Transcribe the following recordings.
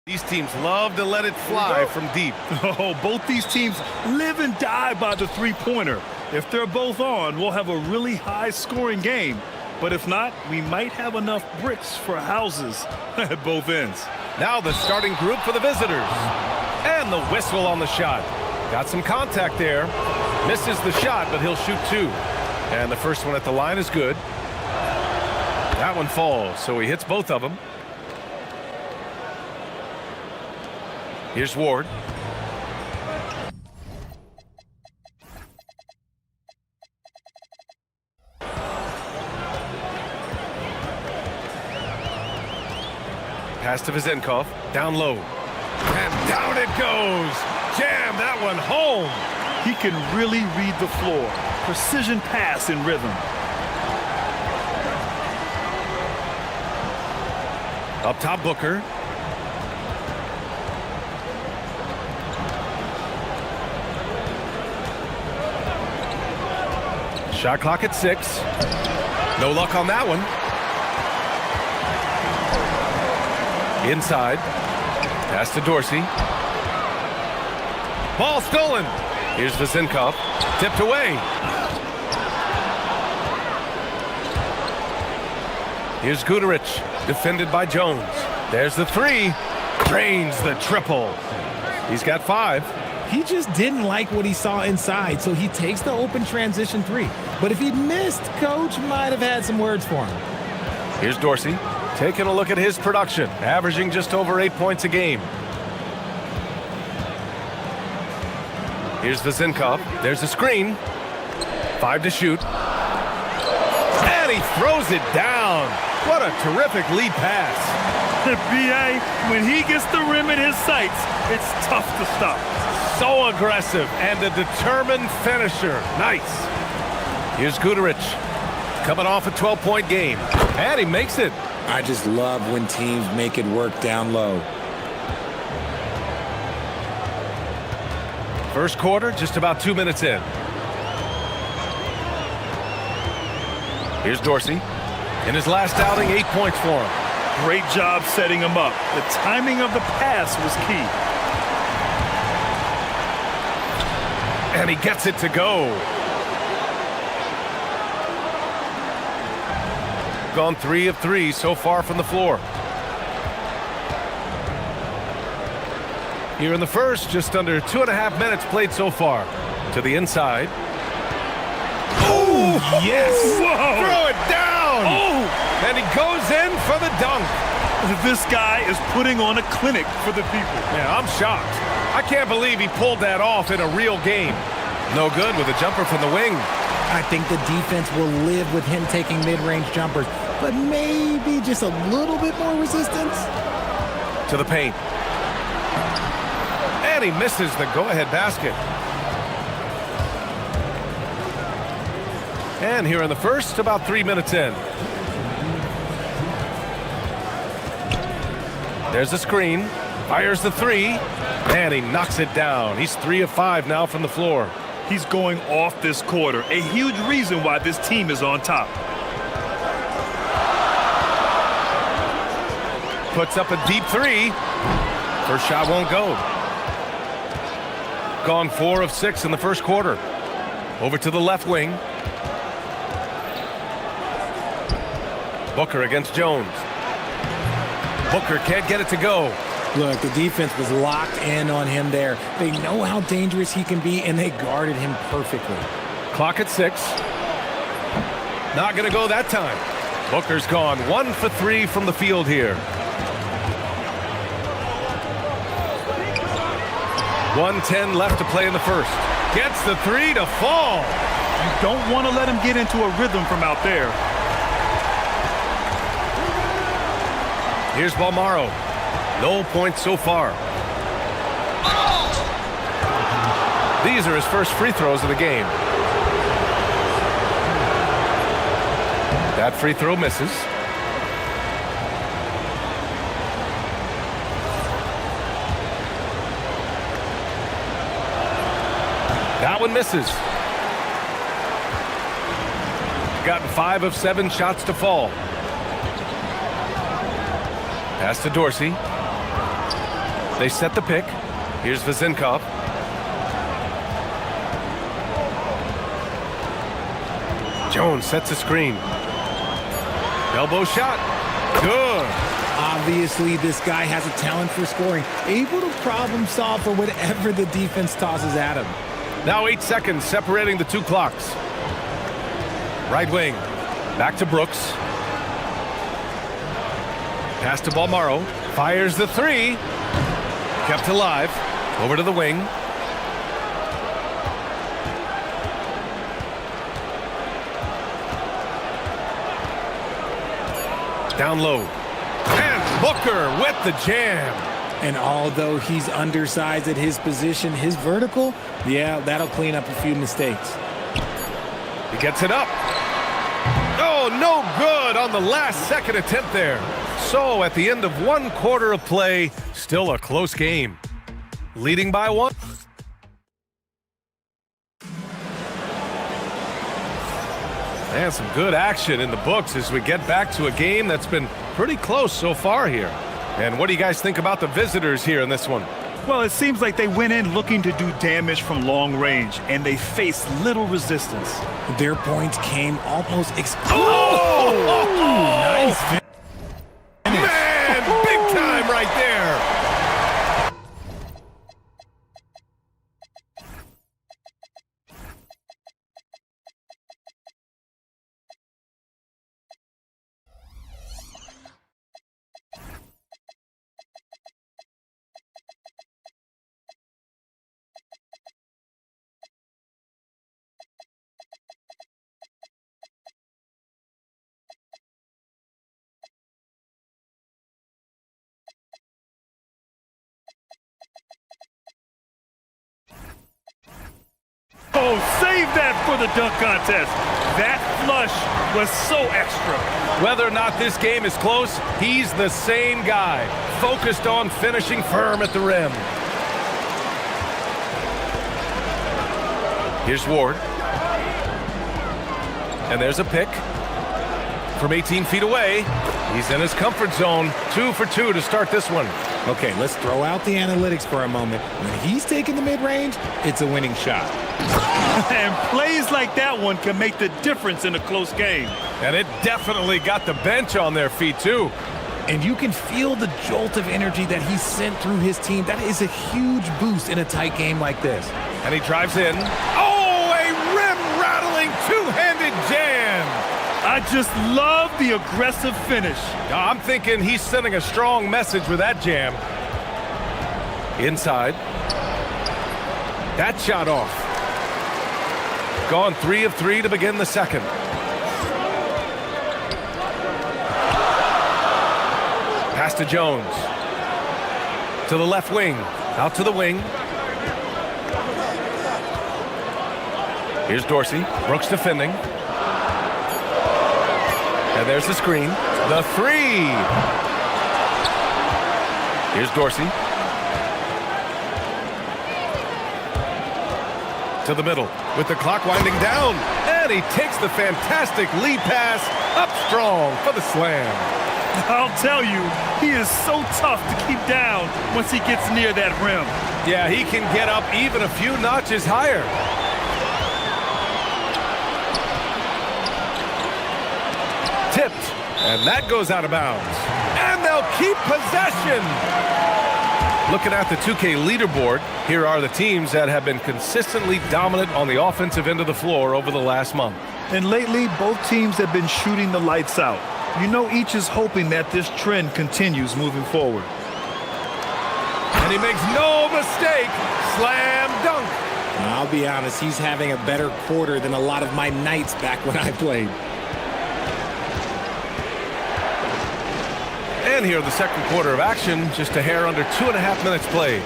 These teams love to let it fly from deep. Oh, both these teams live and die by the three-pointer. If they're both on, we'll have a really high-scoring game. But if not, we might have enough bricks for houses at both ends. Now the starting group for the visitors. And the whistle on the shot. Got some contact there. Misses the shot, but he'll shoot two. And the first one at the line is good. That one falls, so he hits both of them. Here's Ward. Pass to Vizenkov, down low. And down it goes. Jam that one home. He can really read the floor. Precision pass in rhythm. Up top, Booker. Shot clock at 6. No luck on that one. Inside. Pass to Dorsey. Ball stolen. Here's Vizenkov. Tipped away. Here's Guterich. Defended by Jones. There's the three. Drains the triple. He's got 5. He just didn't like what he saw inside, so he takes the open transition 3. But if he'd missed, Coach might have had some words for him. Here's Dorsey. Taking a look at his production. Averaging just over 8 points a game. Here's Vizenkov. There's a screen. 5 to shoot. And he throws it down. What a terrific lead pass. B.A., when he gets the rim in his sights, it's tough to stop. So aggressive and a determined finisher. Nice. Here's Guterich. Coming off a 12-point game. And he makes it. I just love when teams make it work down low. First quarter, just about 2 minutes in. Here's Dorsey. In his last outing, 8 points for him. Great job setting him up. The timing of the pass was key. And he gets it to go. Gone 3 of 3 so far from the floor. Here in the first, just under 2.5 minutes played so far. To the inside. Oh, yes! Whoa. Throw it down! Oh! And he goes in for the dunk. This guy is putting on a clinic for the people. Yeah, I'm shocked. I can't believe he pulled that off in a real game. No good with a jumper from the wing. I think the defense will live with him taking mid-range jumpers, but maybe just a little bit more resistance. To the paint. And he misses the go-ahead basket. And here in the first, about 3 minutes in. There's the screen. Fires the 3. And he knocks it down. He's 3 of 5 now from the floor. He's going off this quarter. A huge reason why this team is on top. Puts up a deep 3. First shot won't go. Gone 4 of 6 in the first quarter. Over to the left wing. Booker against Jones. Booker can't get it to go. Look, the defense was locked in on him there. They know how dangerous he can be, and they guarded him perfectly. Clock at 6. Not going to go that time. Booker's gone 1 for 3 from the field here. 1:10 left to play in the first. Gets the 3 to fall. You don't want to let him get into a rhythm from out there. Here's Balmaro. No points so far. These are his first free throws of the game. That free throw misses. That one misses. Gotten 5 of 7 shots to fall. Pass to Dorsey. They set the pick. Here's Vezinkov. Jones sets a screen. Elbow shot. Good. Obviously, this guy has a talent for scoring, able to problem solve for whatever the defense tosses at him. Now 8 seconds separating the two clocks. Right wing. Back to Brooks. Pass to Balmaro. Fires the three. Kept alive. Over to the wing. Down low. And Booker with the jam. And although he's undersized at his position, his vertical, yeah, that'll clean up a few mistakes. He gets it up. Oh, no good on the last second attempt there. So at the end of 1 quarter of play, still a close game. Leading by 1. And some good action in the books as we get back to a game that's been pretty close so far here. And what do you guys think about the visitors here in this one? Well, it seems like they went in looking to do damage from long range, and they faced little resistance. Their points came almost Oh! Nice finish. Man, big time right there. Oh, save that for the dunk contest. That flush was so extra. Whether or not this game is close, he's the same guy, focused on finishing firm at the rim. Here's Ward. And there's a pick. From 18 feet away, he's in his comfort zone. 2 for 2 to start this one. Okay, let's throw out the analytics for a moment. When he's taking the mid-range, it's a winning shot. And plays like that one can make the difference in a close game. And it definitely got the bench on their feet, too. And you can feel the jolt of energy that he sent through his team. That is a huge boost in a tight game like this. And he drives in. Oh, a rim-rattling two-handed jam. I just love the aggressive finish. I'm thinking he's sending a strong message with that jam. Inside. That shot off. Gone 3 of 3 to begin the second. Pass to Jones. To the left wing. Out to the wing. Here's Dorsey. Brooks defending. And there's the screen. The three. Here's Dorsey. To the middle with the clock winding down. And he takes the fantastic lead pass up strong for the slam. I'll tell you, he is so tough to keep down once he gets near that rim. Yeah, he can get up even a few notches higher. Tipped, and that goes out of bounds. And they'll keep possession. Looking at the 2K leaderboard, here are the teams that have been consistently dominant on the offensive end of the floor over the last month. And lately, both teams have been shooting the lights out. You know, each is hoping that this trend continues moving forward. And he makes no mistake. Slam dunk. I'll be honest, he's having a better quarter than a lot of my nights back when I played. And here the second quarter of action, just a hair under 2.5 minutes played.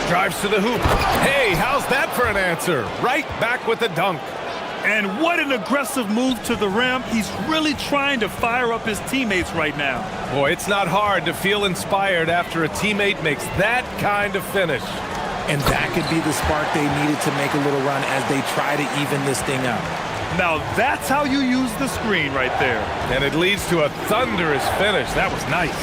Drives to the hoop. Hey, how's that for an answer? Right back with the dunk. And what an aggressive move to the rim. He's really trying to fire up his teammates right now. Boy, it's not hard to feel inspired after a teammate makes that kind of finish. And that could be the spark they needed to make a little run as they try to even this thing up. Now that's how you use the screen right there. And it leads to a thunderous finish. That was nice.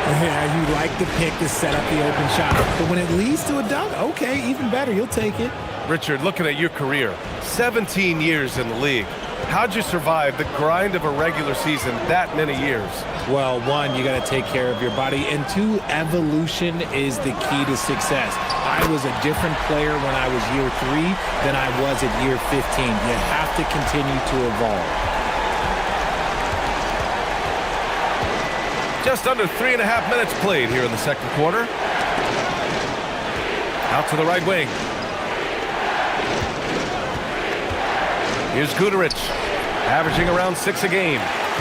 Yeah, you like the pick to set up the open shot. But when it leads to a dunk, okay, even better. You'll take it. Richard, looking at your career, 17 years in the league. How'd you survive the grind of a regular season that many years? Well, one, you got to take care of your body, and two, evolution is the key to success. I was a different player when I was year 3 than I was at year 15. You have to continue to evolve. Just under 3.5 minutes played here in the second quarter. Out to the right wing. Here's Guterich, averaging around 6 a game.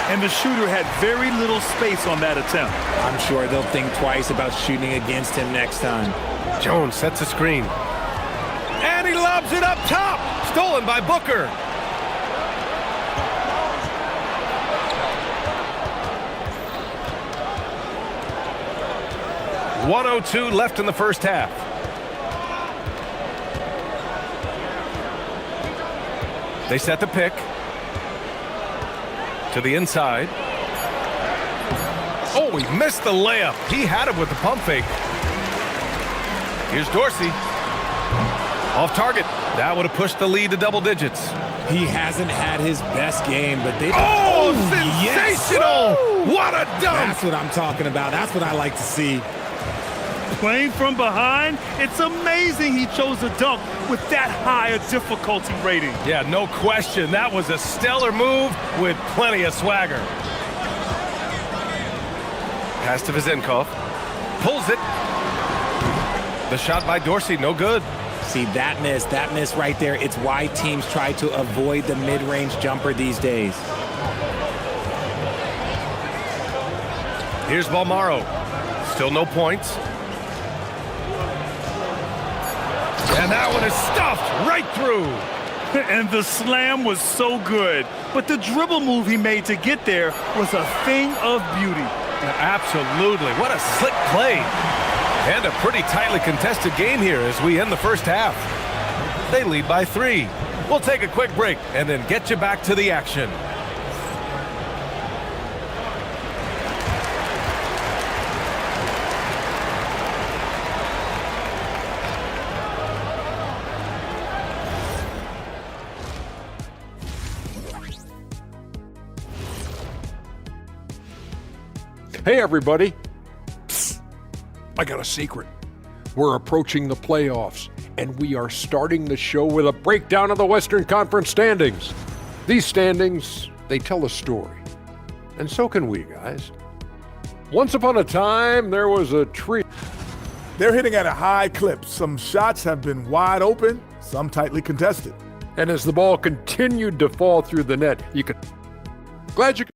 And the shooter had very little space on that attempt. I'm sure they'll think twice about shooting against him next time. Jones sets a screen. And he lobs it up top. Stolen by Booker. .102 left in the first half. They set the pick to the inside. Oh, he missed the layup. He had it with the pump fake. Here's Dorsey. Off target. That would have pushed the lead to double digits. He hasn't had his best game, but they... Oh, sensational! Yes. What a dunk! That's what I'm talking about. That's what I like to see. Playing from behind, it's amazing he chose a dunk with that high a difficulty rating. Yeah, no question. That was a stellar move with plenty of swagger. Pass to Vizenkov. Pulls it. The shot by Dorsey, no good. See, that miss right there, it's why teams try to avoid the mid-range jumper these days. Here's Balmaro. Still no points. And that one is stuffed right through. And the slam was so good. But the dribble move he made to get there was a thing of beauty. Absolutely. What a slick play. And a pretty tightly contested game here as we end the first half. They lead by 3. We'll take a quick break and then get you back to the action. Hey, everybody. Psst. I got a secret. We're approaching the playoffs, and we are starting the show with a breakdown of the Western Conference standings. These standings, they tell a story. And so can we, guys. Once upon a time, there was a tree. They're hitting at a high clip. Some shots have been wide open, some tightly contested. And as the ball continued to fall through the net, you could... Glad you could...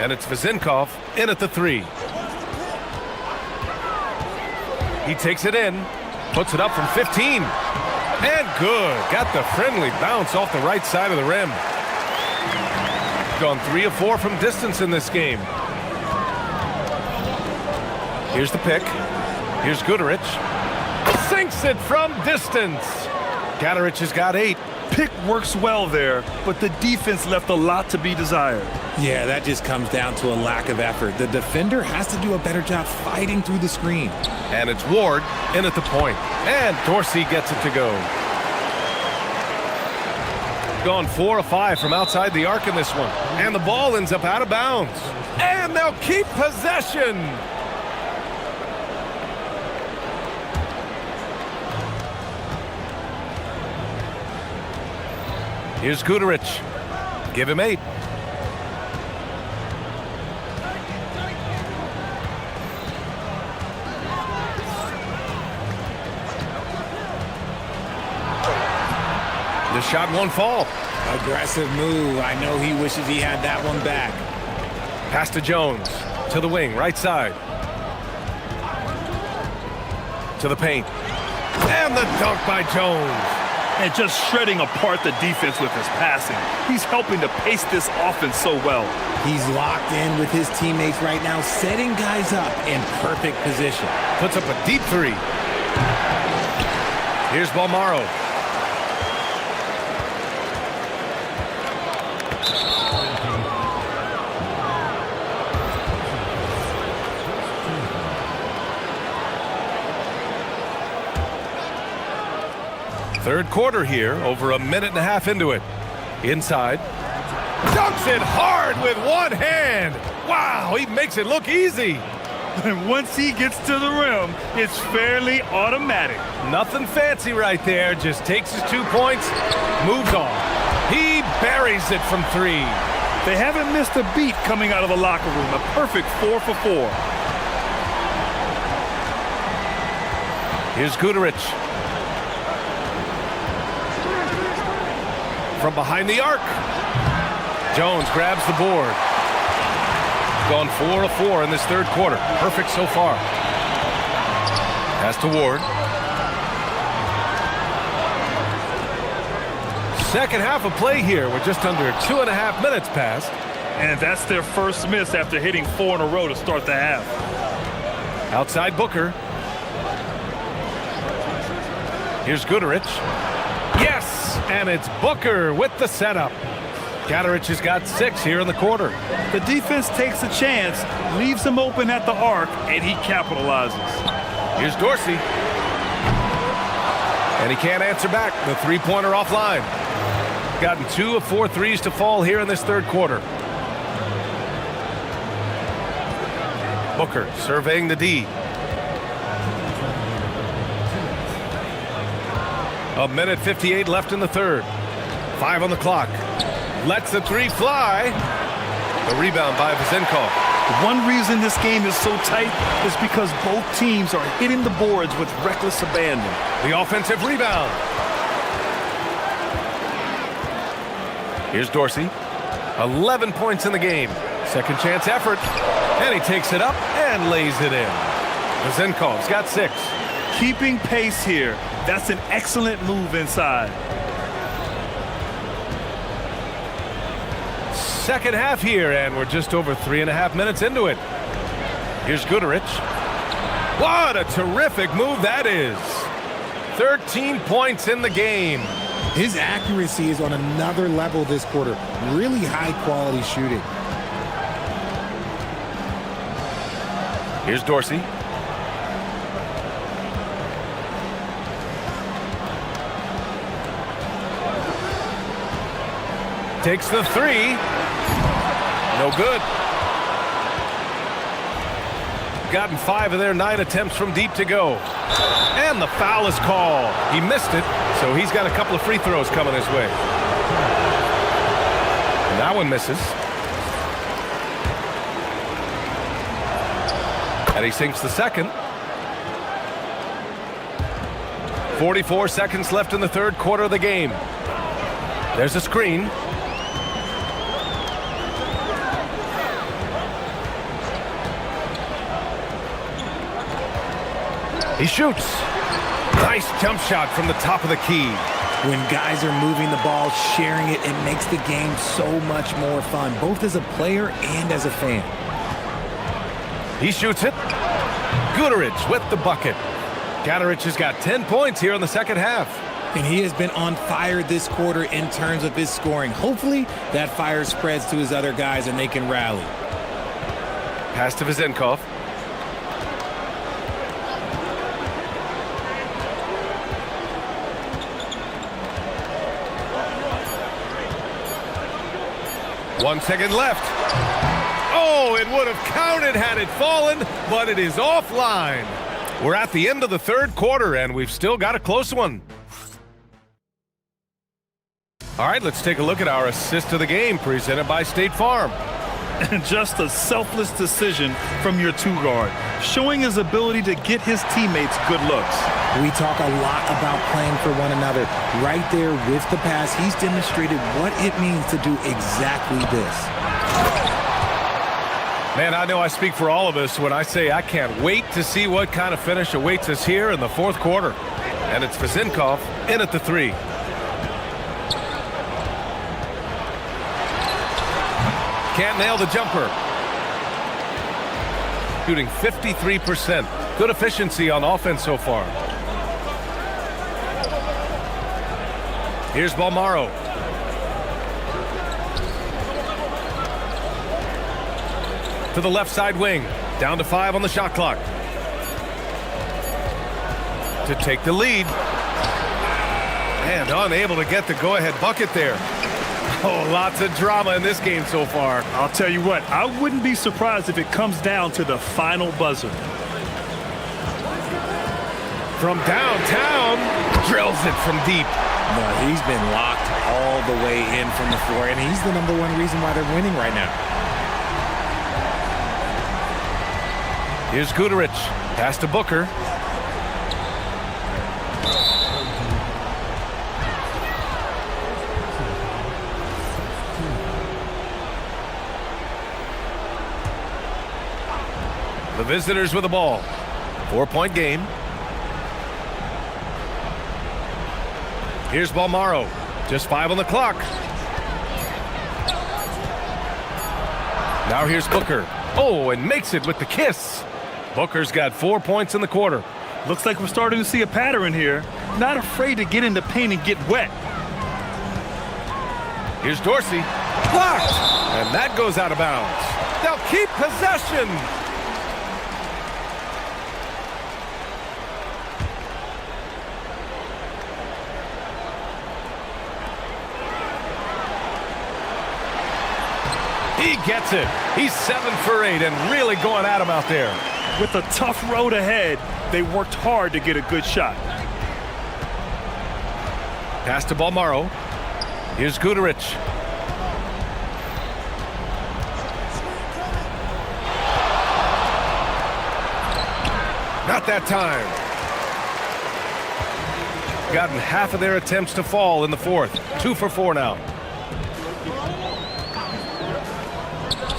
And it's Vizenkov in at the 3. He takes it in, puts it up from 15. And good. Got the friendly bounce off the right side of the rim. Gone 3 of 4 from distance in this game. Here's the pick. Here's Guterich. Sinks it from distance. Gaterich has got 8. Pick works well there, but the defense left a lot to be desired. Yeah, that just comes down to a lack of effort. The defender has to do a better job fighting through the screen. And it's Ward in at the point. And Dorsey gets it to go. Gone 4 of 5 from outside the arc in this one. And the ball ends up out of bounds. And they'll keep possession. Here's Guterich. Give him 8. The shot won't fall. Aggressive move. I know he wishes he had that one back. Pass to Jones. To the wing, right side. To the paint. And the dunk by Jones. And just shredding apart the defense with his passing. He's helping to pace this offense so well. He's locked in with his teammates right now, setting guys up in perfect position. Puts up a deep 3. Here's Balmaro. Third quarter here, over a minute and a half into it. Inside. Dunks it hard with one hand. Wow, he makes it look easy. And once he gets to the rim, it's fairly automatic. Nothing fancy right there. Just takes his 2 points, moves on. He buries it from 3. They haven't missed a beat coming out of the locker room. A perfect 4 for 4. Here's Guterich. From behind the arc. Jones grabs the board. Gone 4 of 4 in this third quarter. Perfect so far. Pass to Ward. Second half of play here. We're just under 2.5 minutes past. And that's their first miss after hitting 4 in a row to start the half. Outside Booker. Here's Guterich. Yes! And it's Booker with the setup. Gaterich has got 6 here in the quarter. The defense takes a chance, leaves him open at the arc, and he capitalizes. Here's Dorsey. And he can't answer back. The three-pointer offline. Gotten 2 of 4 threes to fall here in this third quarter. Booker surveying the D. A minute 58 left in the third. 5 on the clock. Lets the 3 fly. The rebound by Vazenkov. One reason this game is so tight is because both teams are hitting the boards with reckless abandon. The offensive rebound. Here's Dorsey. 11 points in the game. Second chance effort. And he takes it up and lays it in. Vazenkov's got 6. Keeping pace here. That's an excellent move inside. Second half here, and we're just over 3.5 minutes into it. Here's Guterich. What a terrific move that is. 13 points in the game. His accuracy is on another level this quarter. Really high-quality shooting. Here's Dorsey. Takes the 3. No good. Gotten 5 of their 9 attempts from deep to go. And the foul is called. He missed it, so he's got a couple of free throws coming his way. And that one misses. And he sinks the second. 44 seconds left in the third quarter of the game. There's a screen. He shoots. Nice jump shot from the top of the key. When guys are moving the ball, sharing it, it makes the game so much more fun, both as a player and as a fan. He shoots it. Guterich with the bucket. Gatorich has got 10 points here in the second half. And he has been on fire this quarter in terms of his scoring. Hopefully, that fire spreads to his other guys and they can rally. Pass to Vizenkov. One second left. Oh, it would have counted had it fallen, but it is offline. We're at the end of the third quarter, and we've still got a close one. All right, let's take a look at our assist of the game, presented by State Farm. And just a selfless decision from your two-guard, showing his ability to get his teammates good looks. We talk a lot about playing for one another. Right there with the pass, he's demonstrated what it means to do exactly this. Man, I know I speak for all of us when I say I can't wait to see what kind of finish awaits us here in the fourth quarter. And it's Vizenkov in at the three. Can't nail the jumper. Shooting 53%. Good efficiency on offense so far. Here's Balmaro. To the left side wing. Down to 5 on the shot clock. To take the lead. And unable to get the go-ahead bucket there. Oh, lots of drama in this game so far. I'll tell you what, I wouldn't be surprised if it comes down to the final buzzer. From downtown, drills it from deep. No, he's been locked all the way in from the floor, and he's the #1 reason why they're winning right now. Here's Guterich. Pass to Booker. The visitors with the ball. 4-point game. Here's Balmaro. Just 5 on the clock. Now here's Booker. Oh, and makes it with the kiss. Booker's got 4 points in the quarter. Looks like we're starting to see a pattern here. Not afraid to get in the paint and get wet. Here's Dorsey. Blocked! And that goes out of bounds. They'll keep possession. He gets it. He's 7 for 8 and really going at him out there. With a tough road ahead, they worked hard to get a good shot. Pass to Balmaro. Here's Guterich. Not that time. Gotten half of their attempts to fall in the fourth. 2 for 4 now.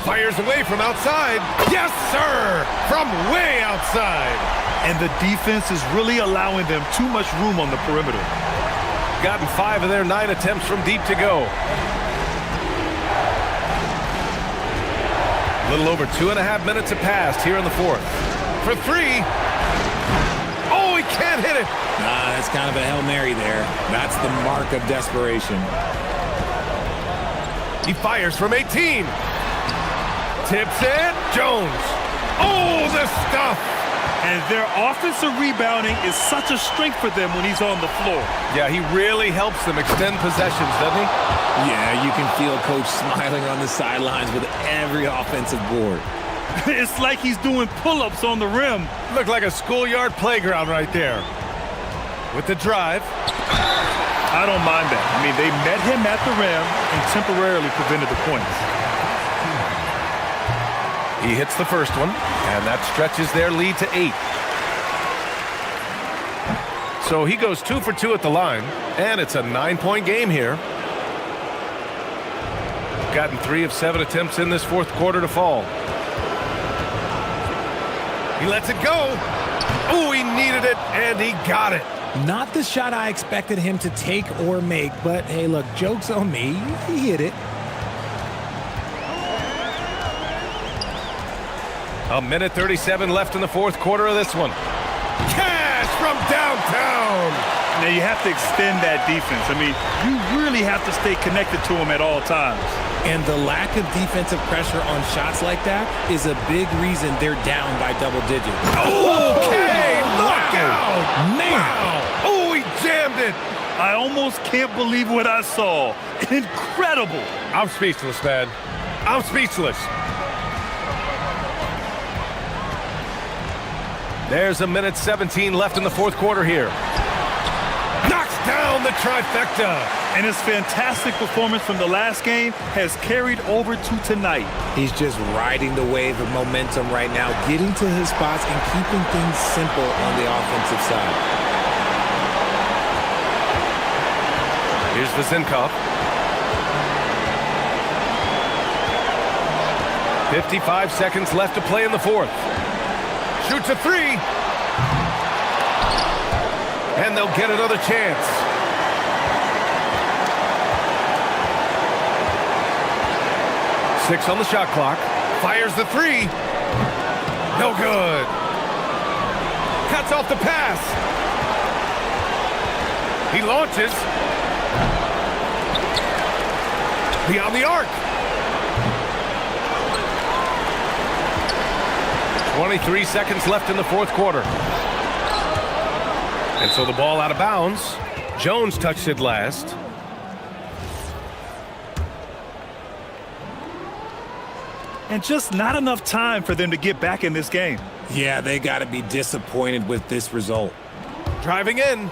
Fires away from outside. Yes, sir! From way outside. And the defense is really allowing them too much room on the perimeter. Gotten 5 of their 9 attempts from deep to go. A little over 2.5 minutes have passed here in the fourth. For 3. Oh, he can't hit it. That's kind of a Hail Mary there. That's the mark of desperation. He fires from 18. Tips it. Jones. Oh, the stuff. And their offensive rebounding is such a strength for them when he's on the floor. Yeah, he really helps them extend possessions, doesn't he? Yeah, you can feel Coach smiling on the sidelines with every offensive board. It's like he's doing pull-ups on the rim. Looked like a schoolyard playground right there. With the drive. I don't mind that. I mean, they met him at the rim and temporarily prevented the points. He hits the first one, and that stretches their lead to 8. So he goes 2 for 2 at the line, and it's a 9-point game here. Gotten 3 of 7 attempts in this fourth quarter to fall. He lets it go. Oh, he needed it, and he got it. Not the shot I expected him to take or make, but hey, look, joke's on me. He hit it. A minute 37 left in the fourth quarter of this one. Cash from downtown. Now you have to extend that defense. I mean, you really have to stay connected to them at all times. And the lack of defensive pressure on shots like that is a big reason they're down by double digits. Okay, look out! Man. Wow! Oh, he jammed it! I almost can't believe what I saw. Incredible. I'm speechless, man. I'm speechless. There's a minute 17 left in the fourth quarter here. Knocks down the trifecta. And his fantastic performance from the last game has carried over to tonight. He's just riding the wave of momentum right now, getting to his spots and keeping things simple on the offensive side. Here's Vizinkov. 55 seconds left to play in the fourth. Shoots a three. And they'll get another chance. Six on the shot clock. Fires the three. No good. Cuts off the pass. He launches. Beyond the arc. 23 seconds left in the fourth quarter. And so the ball out of bounds. Jones touched it last. And just not enough time for them to get back in this game. Yeah, they got to be disappointed with this result. Driving in.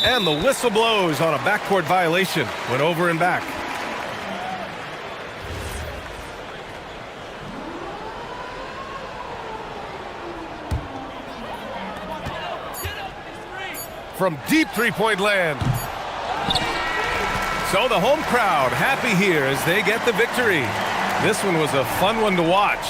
And the whistle blows on a backcourt violation. Went over and back. From deep three-point land. So the home crowd happy here as they get the victory. This one was a fun one to watch.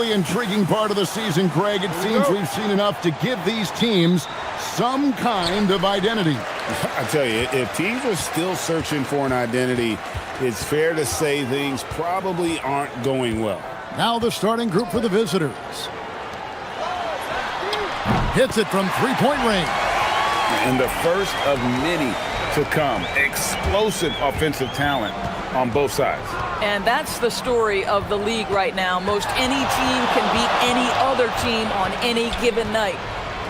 really intriguing part of the season, Greg. It seems we've seen enough to give these teams some kind of identity. I tell you, if teams are still searching for an identity, it's fair to say things probably aren't going well. Now the starting group for the visitors. Hits it from three-point range. And the first of many to come. Explosive offensive talent on both sides. And that's the story of the league right now. Most any team can beat any other team on any given night.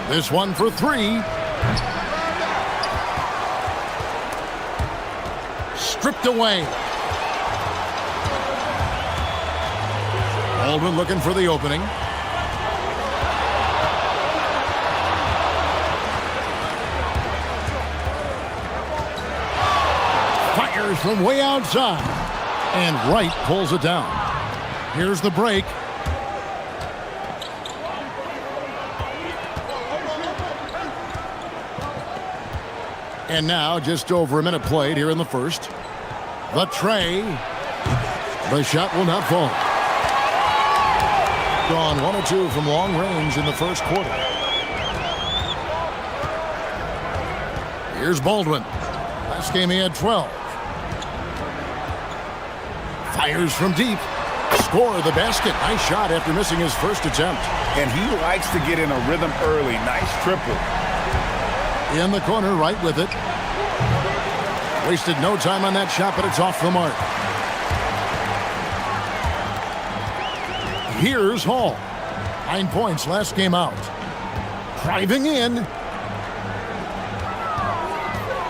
This one for three. Stripped away. Baldwin looking for the opening. Fires from way outside. And Wright pulls it down. Here's the break. And now just over a minute played here in the first. The tray. The shot will not fall. Gone 1 or 2 from long range in the first quarter. Here's Baldwin. Last game he had 12. Fires from deep. Score the basket. Nice shot after missing his first attempt. And he likes to get in a rhythm early. Nice triple. In the corner, right with it. Wasted no time on that shot, but it's off the mark. Here's Hall. 9 points last game out. Driving in.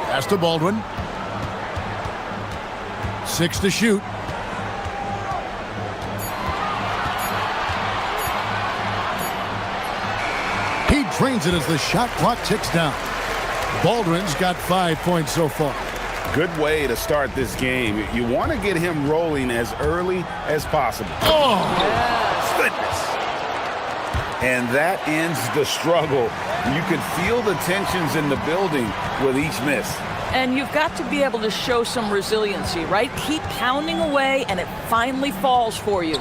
Pass to Baldwin. 6 to shoot. He drains it as the shot clock ticks down. Baldwin's got 5 points so far. Good way to start this game. You want to get him rolling as early as possible. Oh! Goodness. And that ends the struggle. You can feel the tensions in the building with each miss. And you've got to be able to show some resiliency, right? Keep pounding away, and it finally falls for you.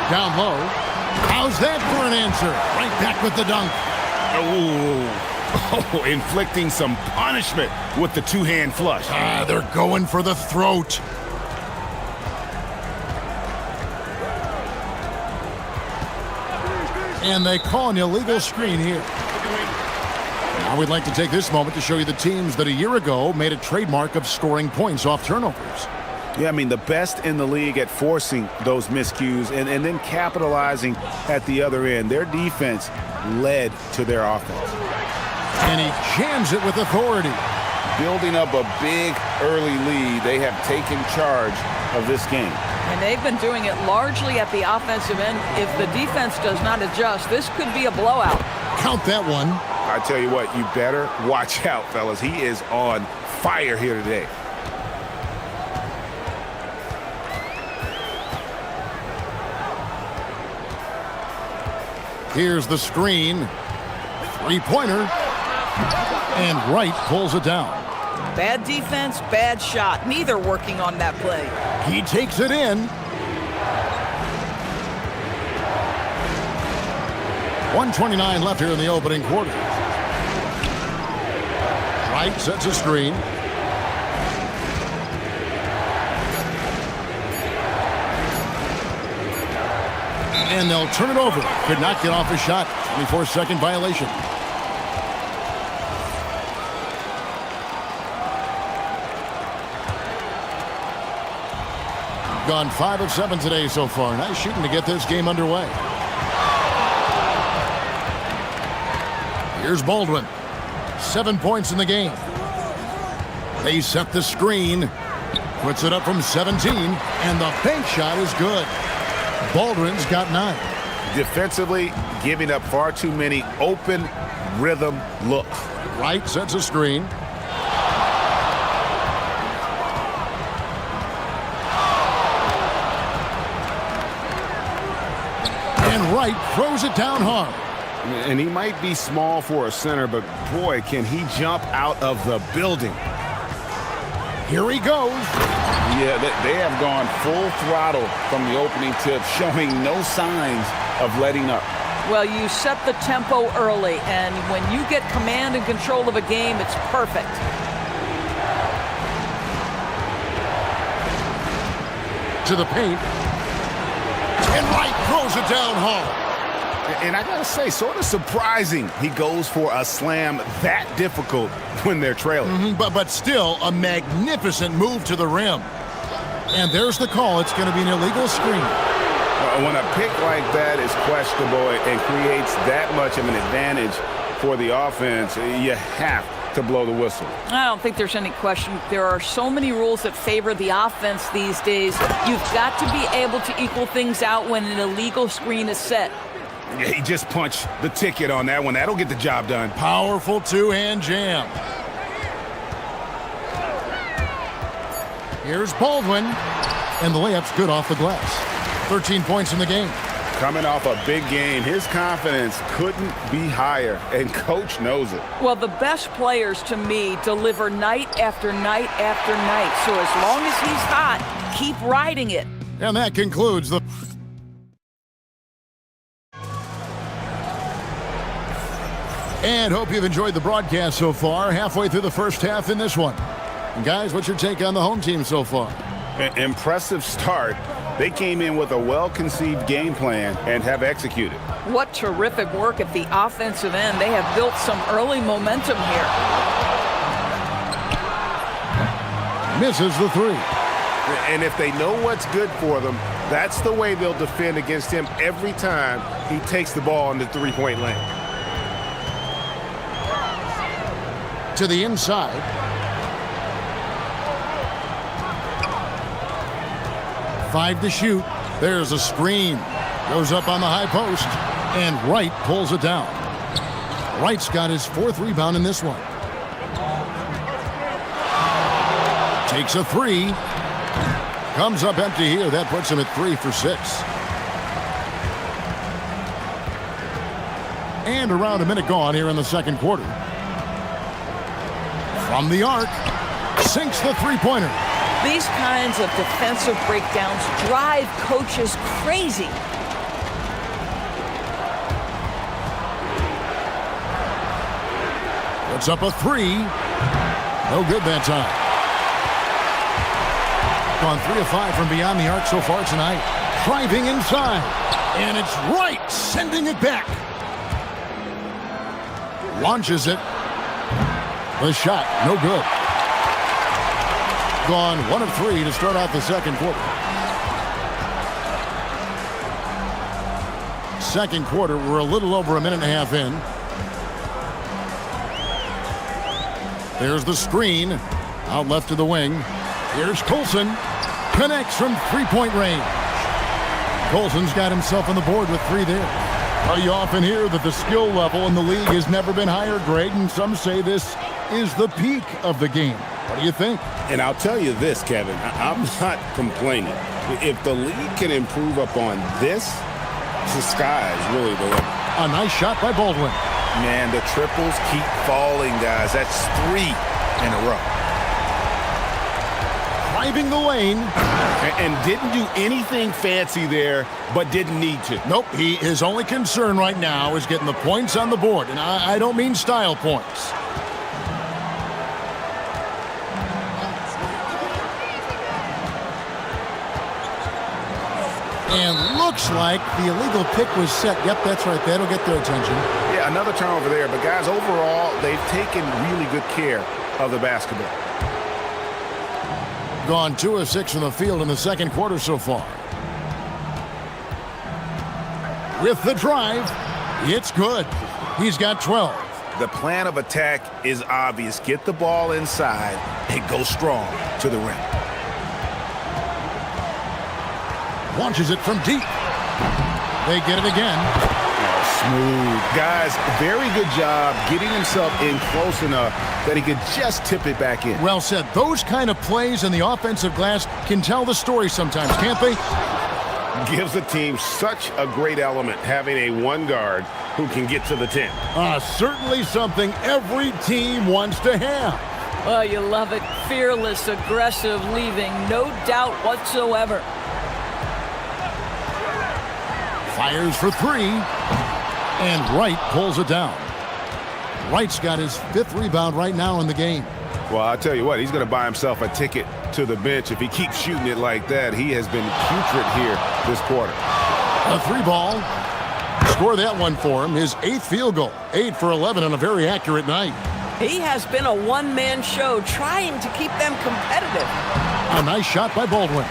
Down low. How's that for an answer? Right back with the dunk. Oh, inflicting some punishment with the two-hand flush. They're going for the throat. And they call an illegal screen here. Now we'd like to take this moment to show you the teams that a year ago made a trademark of scoring points off turnovers. Yeah, I mean, the best in the league at forcing those miscues and then capitalizing at the other end. Their defense led to their offense. And he jams it with authority. Building up a big early lead, they have taken charge of this game. And they've been doing it largely at the offensive end. If the defense does not adjust, this could be a blowout. Count that one. I tell you what, you better watch out, fellas. He is on fire here today. Here's the screen. Three-pointer. And Wright pulls it down. Bad defense, bad shot. Neither working on that play. He takes it in. 1:29 left here in the opening quarter. Wright sets a screen. And they'll turn it over. Could not get off a shot. 24-second violation. Gone 5 of 7 today so far. Nice shooting to get this game underway. Here's Baldwin. 7 points in the game. They set the screen. Puts it up from 17. And the bank shot is good. Baldwin's got 9. Defensively, giving up far too many open rhythm looks. Wright sets a screen. And Wright throws it down hard. And he might be small for a center, but boy, can he jump out of the building. Here he goes. Yeah, they have gone full throttle from the opening tip, showing no signs of letting up. Well, you set the tempo early, and when you get command and control of a game, it's perfect. To the paint. And Wright throws it down hard. And I got to say, sort of surprising he goes for a slam that difficult when they're trailing. But still, a magnificent move to the rim. And there's the call. It's going to be an illegal screen. When a pick like that is questionable and creates that much of an advantage for the offense, you have to blow the whistle. I don't think there's any question. There are so many rules that favor the offense these days. You've got to be able to equal things out when an illegal screen is set. He just punched the ticket on that one. That'll get the job done. Powerful two-hand jam. Here's Baldwin. And the layup's good off the glass. 13 points in the game. Coming off a big game, his confidence couldn't be higher, and coach knows it. Well, the best players, to me, deliver night after night after night. So as long as he's hot, keep riding it. And that concludes the... And hope you've enjoyed the broadcast so far. Halfway through the first half in this one. And guys, what's your take on the home team so far? Impressive start. They came in with a well-conceived game plan and have executed. What terrific work at the offensive end. They have built some early momentum here. Misses the three. And if they know what's good for them, that's the way they'll defend against him every time he takes the ball in the three-point lane. To the inside. Five to shoot. There's a screen. Goes up on the high post. And Wright pulls it down. Wright's got his fourth rebound in this one. Takes a three. Comes up empty here. That puts him at 3 for 6. And around a minute gone here in the second quarter. From the arc. Sinks the three-pointer. These kinds of defensive breakdowns drive coaches crazy. Puts up a three. No good that time. Gone 3 of 5 from beyond the arc so far tonight. Driving inside. And it's Wright sending it back. Launches it. The shot, no good. Gone 1 of 3 to start out the second quarter. Second quarter, we're a little over a minute and a half in. There's the screen. Out left to the wing. Here's Colson. Connects from three-point range. Colson's got himself on the board with 3 there. You often hear that the skill level in the league has never been higher, Greg, and some say this is the peak of the game. What do you think? And I'll tell you this, Kevin, I'm not complaining. If the league can improve upon this, the sky is really the limit. A nice shot by Baldwin. Man, the triples keep falling, guys. That's 3 in a row. Driving the lane. And didn't do anything fancy there, but didn't need to. Nope, his only concern right now is getting the points on the board. And I don't mean style points. And looks like the illegal pick was set. Yep, that's right. That'll get their attention. Yeah, another turnover there. But, guys, overall, they've taken really good care of the basketball. Gone 2 of 6 from the field in the second quarter so far. With the drive, it's good. He's got 12. The plan of attack is obvious. Get the ball inside and go strong to the rim. Launches it from deep. They get it again. Smooth. Guys, very good job getting himself in close enough that he could just tip it back in. Well said. Those kind of plays in the offensive glass can tell the story sometimes, can't they? Gives a team such a great element having a one guard who can get to the 10. Certainly something every team wants to have. Well, you love it. Fearless, aggressive, leaving no doubt whatsoever. Fires for three, and Wright pulls it down. Wright's got his 5th rebound right now in the game. Well, I'll tell you what, he's going to buy himself a ticket to the bench if he keeps shooting it like that. He has been putrid here this quarter. A 3-ball. Score that one for him. His 8th field goal. 8 for 11 on a very accurate night. He has been a one-man show trying to keep them competitive. A nice shot by Baldwin.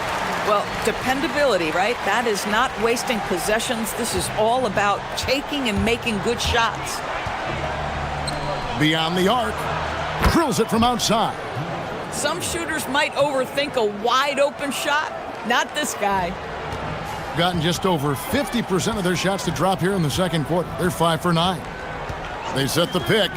Well, dependability, right? That is not wasting possessions. This is all about taking and making good shots. Beyond the arc. Drills it from outside. Some shooters might overthink a wide-open shot. Not this guy. Gotten just over 50% of their shots to drop here in the second quarter. They're 5 for 9. They set the pick.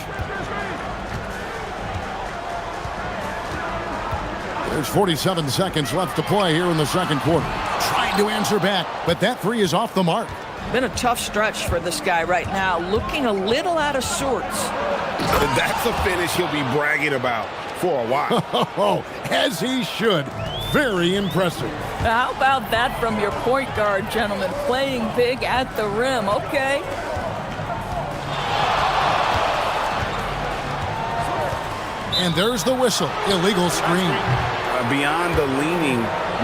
There's 47 seconds left to play here in the second quarter. Trying to answer back, but that 3 is off the mark. Been a tough stretch for this guy right now, looking a little out of sorts. That's a finish he'll be bragging about for a while. Oh, as he should. Very impressive. How about that from your point guard, gentlemen? Playing big at the rim. Okay. And there's the whistle. Illegal screen. Beyond the leaning,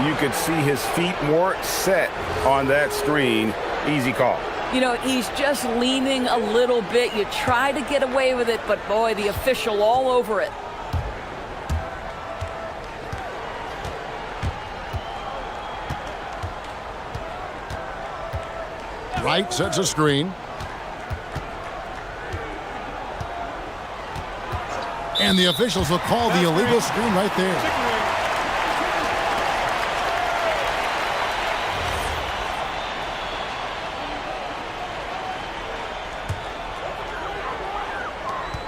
you could see his feet more set on that screen. Easy call. You know, he's just leaning a little bit. You try to get away with it, but boy, the official all over it. Wright sets a screen. And the officials will call the illegal screen right there.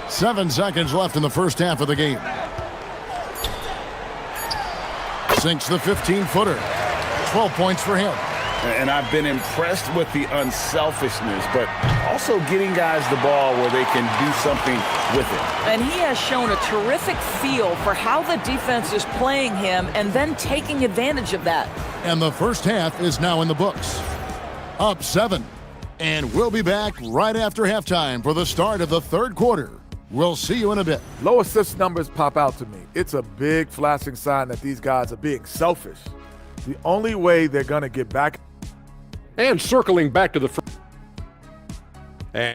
Seven seconds left in the first half of the game. Sinks the 15-footer. 12 points for him. And I've been impressed with the unselfishness, but also getting guys the ball where they can do something with it. And he has shown a terrific feel for how the defense is playing him and then taking advantage of that. And the first half is now in the books. Up 7. And we'll be back right after halftime for the start of the third quarter. We'll see you in a bit. Low assist numbers pop out to me. It's a big flashing sign that these guys are being selfish. The only way they're going to get back. And circling back to the and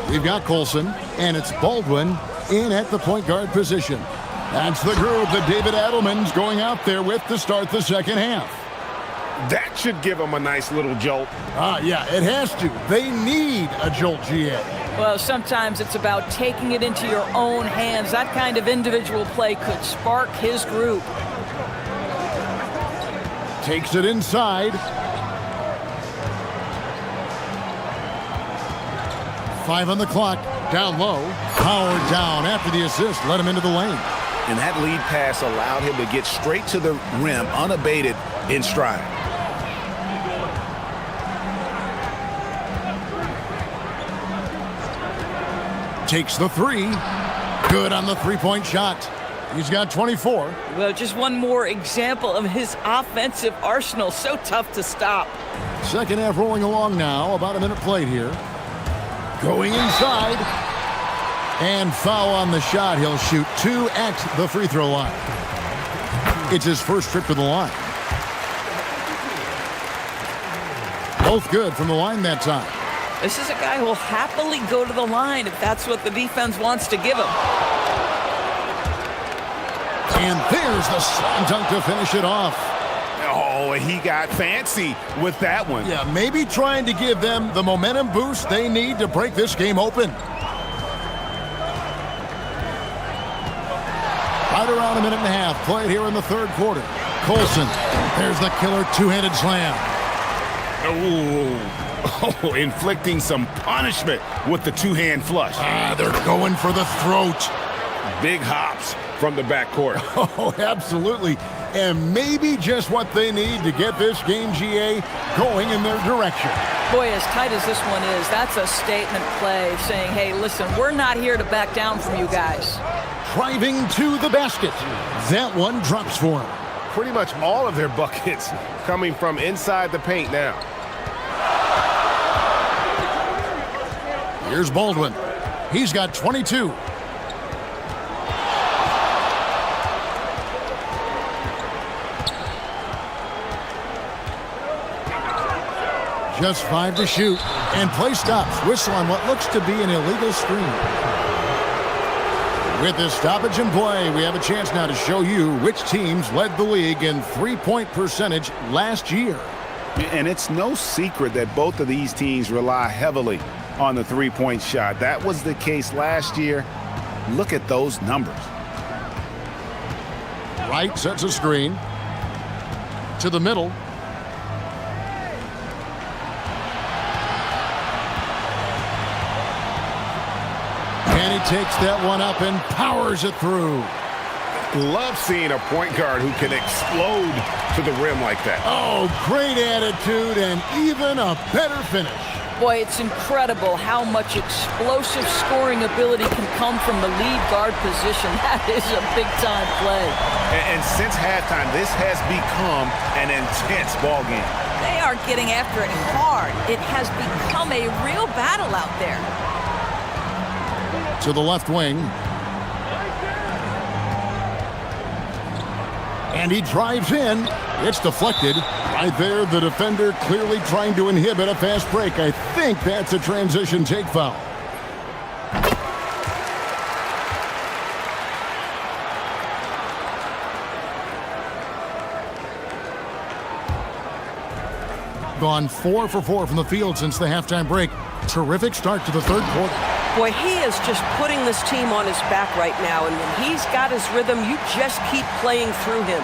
we've got Colson, and it's Baldwin in at the point guard position. That's the group that David Adelman's going out there with to start the second half. That should give them a nice little jolt. Yeah, it has to. They need a jolt, GA. Well, sometimes it's about taking it into your own hands. That kind of individual play could spark his group. Takes it inside. 5 on the clock. Down low. Powered down after the assist. Let him into the lane. And that lead pass allowed him to get straight to the rim, unabated, in stride. Takes the 3. Good on the three-point shot. He's got 24. Well, just one more example of his offensive arsenal. So tough to stop. Second half rolling along now. About a minute played here. Going inside. And foul on the shot. He'll shoot 2 at the free throw line. It's his first trip to the line. Both good from the line that time. This is a guy who will happily go to the line if that's what the defense wants to give him. And there's the slam dunk to finish it off. Oh, he got fancy with that one. Yeah, maybe trying to give them the momentum boost they need to break this game open. Right around a minute and a half played here in the third quarter. Colson, there's the killer two-handed slam. Oh, inflicting some punishment with the two-hand flush. They're going for the throat. Big hops from the backcourt. Oh, absolutely. And maybe just what they need to get this game, GA, going in their direction. Boy, as tight as this one is, that's a statement play saying, hey, listen, we're not here to back down from you guys. Driving to the basket. That one drops for him. Pretty much all of their buckets coming from inside the paint now. Here's Baldwin. He's got 22. Just 5 to shoot. And play stops. Whistle on what looks to be an illegal screen. With this stoppage in play, we have a chance now to show you which teams led the league in three-point percentage last year. And it's no secret that both of these teams rely heavily on the three-point shot. That was the case last year. Look at those numbers. Wright sets a screen. To the middle. And he takes that one up and powers it through. Love seeing a point guard who can explode to the rim like that. Oh, great attitude and even a better finish. Boy, it's incredible how much explosive scoring ability can come from the lead guard position. That is a big-time play. And since halftime, this has become an intense ball game. They are getting after it hard. It has become a real battle out there. To the left wing. And he drives in. It's deflected. Right there, the defender clearly trying to inhibit a fast break. I think that's a transition take foul. Gone 4 for 4 from the field since the halftime break. Terrific start to the third quarter. Boy, he is just putting this team on his back right now, and when he's got his rhythm, you just keep playing through him.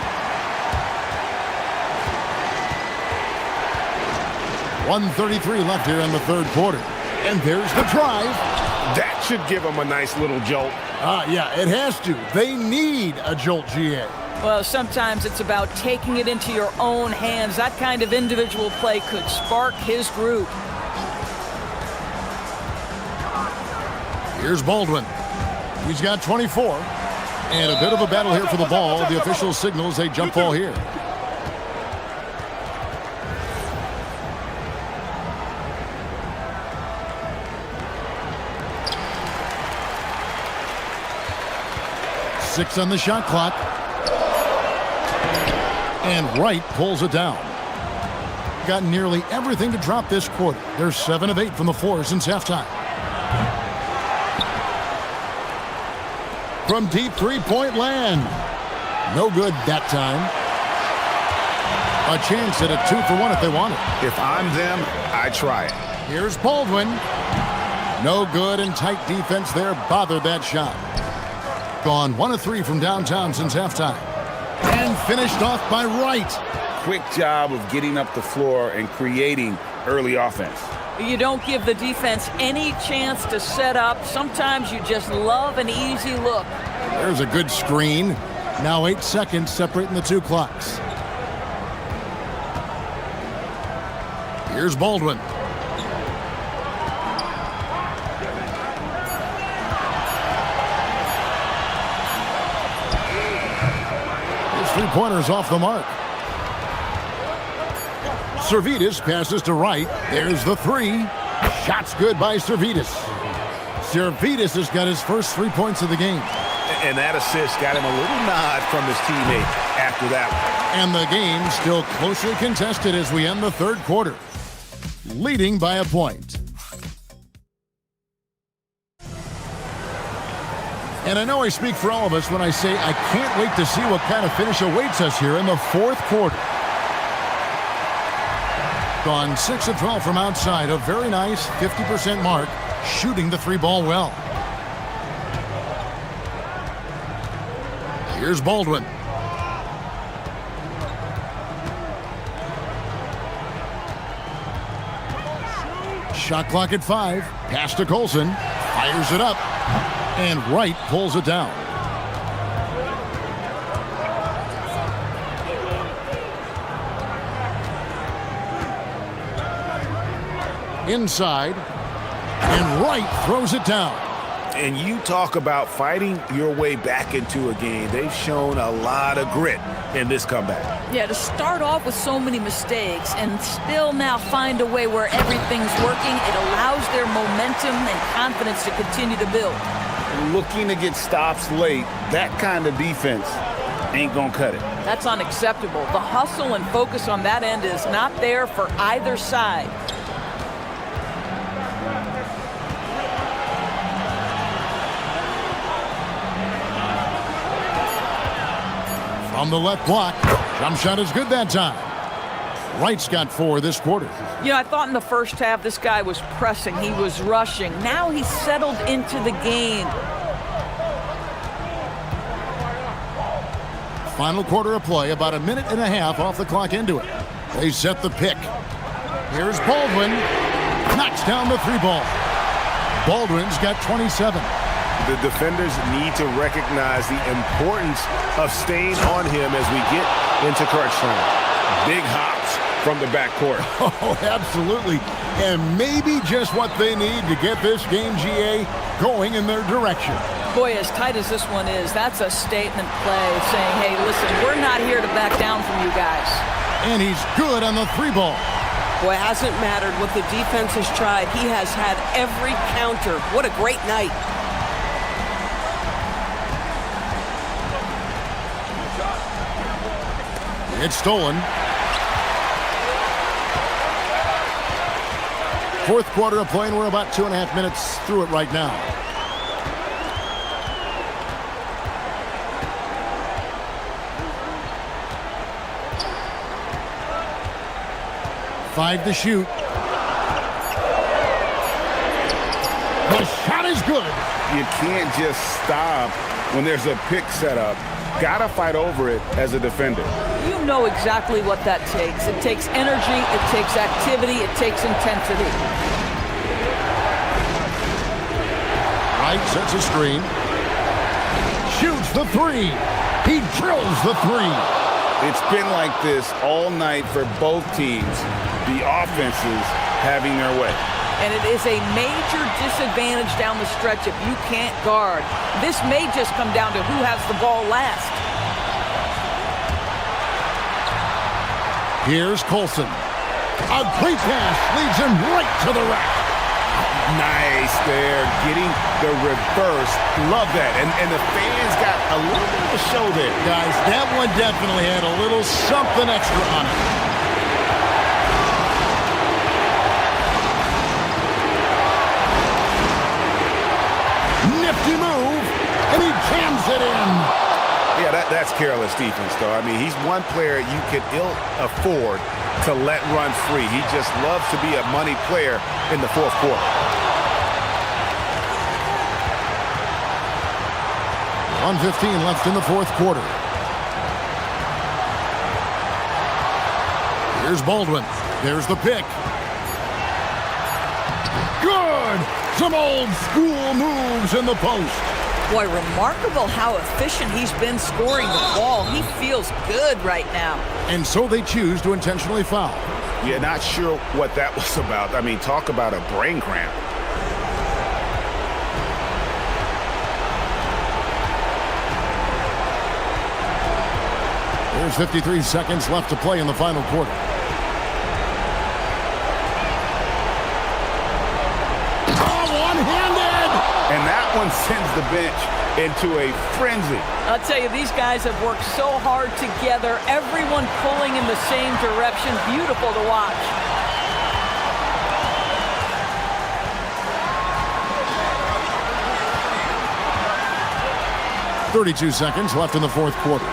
1:33 left here in the third quarter. And there's the drive. That should give them a nice little jolt. Yeah, it has to. They need a jolt, GA. Well, sometimes it's about taking it into your own hands. That kind of individual play could spark his group. Here's Baldwin. He's got 24. And a bit of a battle here for the ball. The official signals a jump ball here. Six on the shot clock. And Wright pulls it down. Got nearly everything to drop this quarter. They're 7 of 8 from the floor since halftime. From deep three-point land. No good that time. A chance at a 2-for-1 if they want it. If I'm them, I try it. Here's Baldwin. No good, and tight defense there bothered that shot. Gone 1 of 3 from downtown since halftime. And finished off by Wright. Quick job of getting up the floor and creating early offense. You don't give the defense any chance to set up. Sometimes you just love an easy look. There's a good screen. Now 8 seconds separating the two clocks. Here's Baldwin. His three-pointer's off the mark. Servetus passes to Wright. There's the three. Shot's good by Servetus. Servidis has got his first 3 points of the game. And that assist got him a little nod from his teammate after that one. And the game still closely contested as we end the third quarter, leading by a point. And I know I speak for all of us when I say I can't wait to see what kind of finish awaits us here in the fourth quarter. Gone 6 of 12 from outside, a very nice 50% mark, shooting the 3-ball well. Here's Baldwin. Shot clock at 5. Pass to Colson. Fires it up. And Wright pulls it down. Inside. And Wright throws it down. And you talk about fighting your way back into a game. They've shown a lot of grit in this comeback. Yeah, to start off with so many mistakes and still now find a way where everything's working, it allows their momentum and confidence to continue to build. Looking to get stops late, that kind of defense ain't gonna cut it. That's unacceptable. The hustle and focus on that end is not there for either side. From the left block, jump shot is good that time. Wright's got 4 this quarter. You know, I thought in the first half this guy was pressing, he was rushing. Now he's settled into the game. Final quarter of play, about a minute and a half off the clock into it. They set the pick. Here's Baldwin. Knocks down the 3-ball. Baldwin's got 27. The defenders need to recognize the importance of staying on him as we get into crunch time. Big hops from the backcourt. Oh, absolutely. And maybe just what they need to get this game, GA, going in their direction. Boy, as tight as this one is, that's a statement play saying, hey, listen, we're not here to back down from you guys. And he's good on the 3-ball. Boy, it hasn't mattered what the defense has tried. He has had every counter. What a great night. It's stolen. Fourth quarter of play, and we're about 2.5 minutes through it right now. Five to shoot. The shot is good. You can't just stop when there's a pick set up. Gotta fight over it as a defender. You know exactly what that takes. It takes energy, it takes activity, it takes intensity. Wright sets a screen. Shoots the 3. He drills the 3. It's been like this all night for both teams. The offenses having their way. And it is a major disadvantage down the stretch if you can't guard. This may just come down to who has the ball last. Here's Colson. A great pass leads him right to the rack. Nice there, getting the reverse. Love that. And the fans got a little bit of a show there. Guys, that one definitely had a little something extra on it. Nifty move, and he jams it in. Yeah, that's careless defense, though. I mean, he's one player you could ill afford to let run free. He just loves to be a money player in the fourth quarter. 1:15 left in the fourth quarter. Here's Baldwin. There's the pick. Good! Some old school moves in the post. Boy, remarkable how efficient he's been scoring the ball. He feels good right now. And so they choose to intentionally foul. Yeah, not sure what that was about. I mean, talk about a brain cramp. There's 53 seconds left to play in the final quarter. one sends the bench into a frenzy. I'll tell you, these guys have worked so hard together, everyone pulling in the same direction. Beautiful to watch. .32 seconds left in the fourth quarter.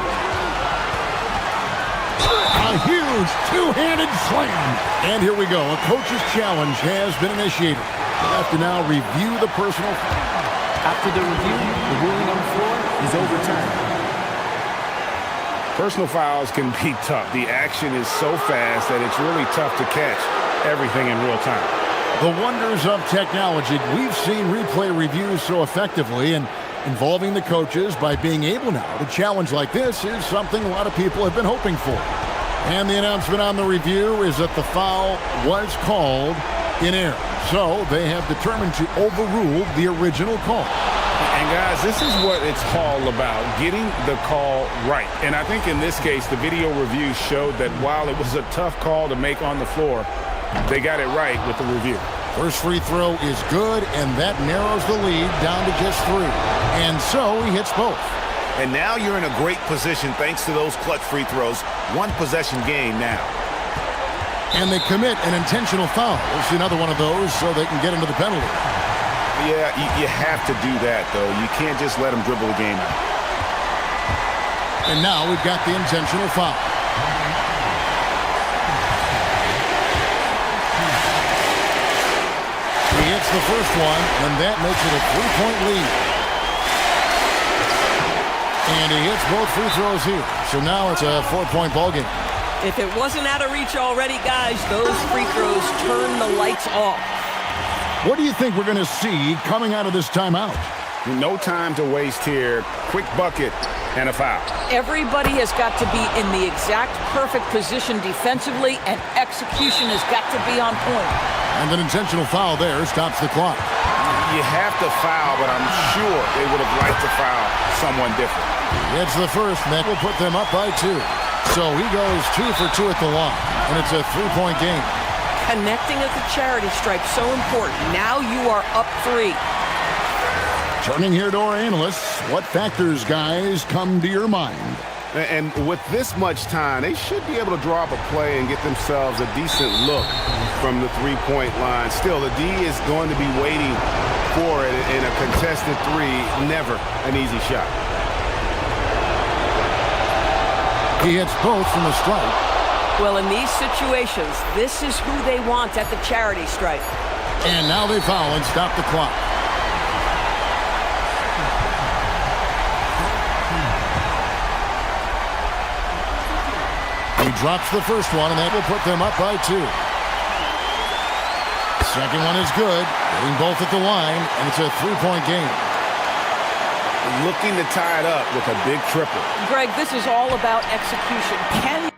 A huge two-handed slam. And here we go. A coach's challenge has been initiated. We'll have to now review the personal. After the review, the ruling on the floor is overturned. Personal fouls can be tough. The action is so fast that it's really tough to catch everything in real time. The wonders of technology. We've seen replay reviews so effectively, and involving the coaches by being able now to challenge like this is something a lot of people have been hoping for. And the announcement on the review is that the foul was called in error. So they have determined to overrule the original call. And guys, this is what it's all about, getting the call right. And I think in this case, the video review showed that while it was a tough call to make on the floor, they got it right with the review. First free throw is good, and that narrows the lead down to just 3. And so he hits both. And now you're in a great position thanks to those clutch free throws. One possession game now. And they commit an intentional foul. It's another one of those so they can get into the penalty. Yeah, you have to do that, though. You can't just let them dribble the game out. And now we've got the intentional foul. He hits the first one, and that makes it a 3-point lead. And he hits both free throws here. So now it's a 4-point ballgame. If it wasn't out of reach already, guys, those free throws turn the lights off. What do you think we're going to see coming out of this timeout? No time to waste here. Quick bucket and a foul. Everybody has got to be in the exact perfect position defensively, and execution has got to be on point. And an intentional foul there stops the clock. You have to foul, but I'm sure they would have liked to foul someone different. It's the first, and that will put them up by 2. So he goes 2 for 2 at the line, and it's a 3-point game. Connecting at the charity stripe, so important. Now you are up 3. Turning here to our analysts, what factors, guys, come to your mind? And with this much time, they should be able to draw up a play and get themselves a decent look from the three-point line. Still, the D is going to be waiting for it in a contested 3. Never an easy shot. He hits both from the stripe. Well, in these situations, this is who they want at the charity stripe. And now they foul and stop the clock. He drops the first one, and that will put them up by 2. Second one is good. Getting both at the line, and it's a 3-point game. Looking to tie it up with a big triple. Greg, this is all about execution. Can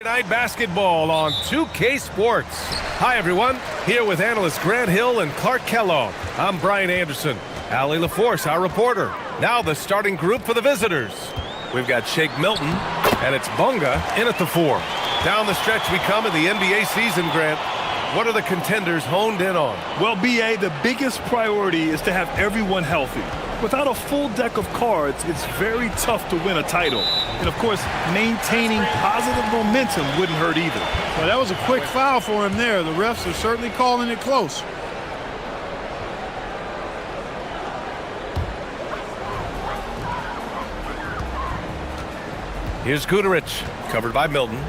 Night basketball on 2K Sports. Hi, everyone. Here with analysts Grant Hill and Clark Kellogg. I'm Brian Anderson. Allie LaForce, our reporter. Now the starting group for the visitors. We've got Shake Milton, and it's Bunga in at the 4. Down the stretch we come in the NBA season, Grant. What are the contenders honed in on? Well, BA, the biggest priority is to have everyone healthy. Without a full deck of cards, it's very tough to win a title. And of course, maintaining positive momentum wouldn't hurt either. Well, that was a quick foul for him there. The refs are certainly calling it close. Here's Guduric, covered by Milton.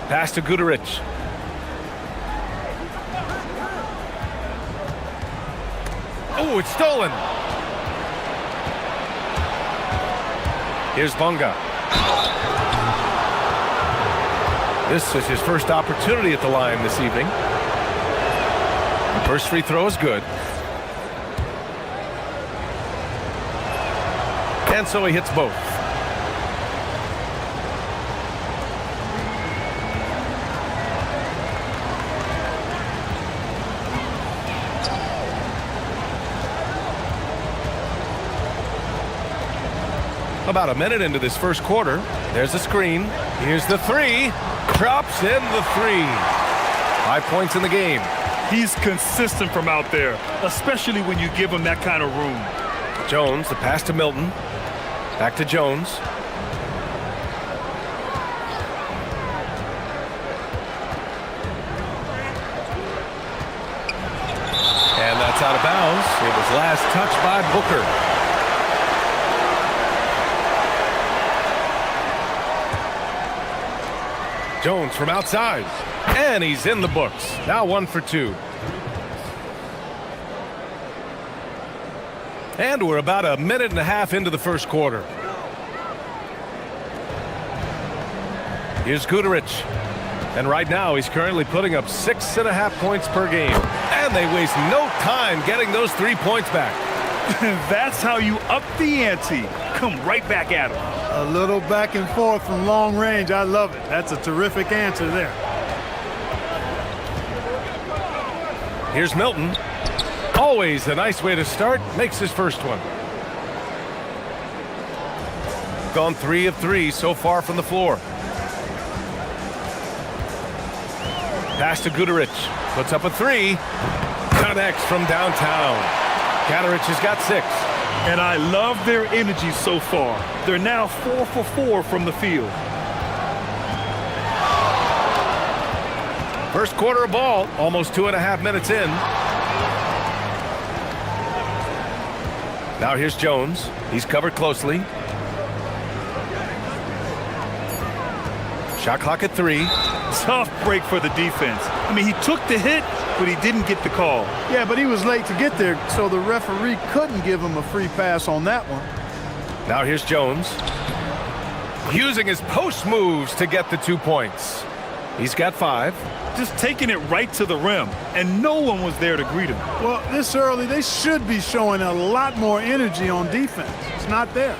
Pass to Guduric. Oh, it's stolen. Here's Bunga. This is his first opportunity at the line this evening. First free throw is good. And so he hits both. About a minute into this first quarter. There's a screen. Here's the 3. Drops in the 3. 5 points in the game. He's consistent from out there, especially when you give him that kind of room. Jones, the pass to Milton. Back to Jones. And that's out of bounds. It was last touched by Booker. Jones from outside. And he's in the books. Now 1 for 2. And we're about a minute and a half into the first quarter. Here's Guduric. And right now he's currently putting up 6.5 points per game. And they waste no time getting those 3 points back. That's how you up the ante. Come right back at him. A little back and forth from long range. I love it. That's a terrific answer there. Here's Milton. Always a nice way to start. Makes his first one. Gone 3 of 3 so far from the floor. Pass to Guduric. Puts up a 3. Connects from downtown. Guduric has got 6. And I love their energy so far. They're now 4 for 4 from the field. First quarter of ball, almost 2.5 minutes in. Now here's Jones. He's covered closely. Shot clock at 3. Tough break for the defense. I mean, he took the hit, but he didn't get the call. Yeah, but he was late to get there, so the referee couldn't give him a free pass on that one. Now here's Jones. Using his post moves to get the 2 points. He's got 5. Just taking it right to the rim, and no one was there to greet him. Well, this early, they should be showing a lot more energy on defense. It's not there.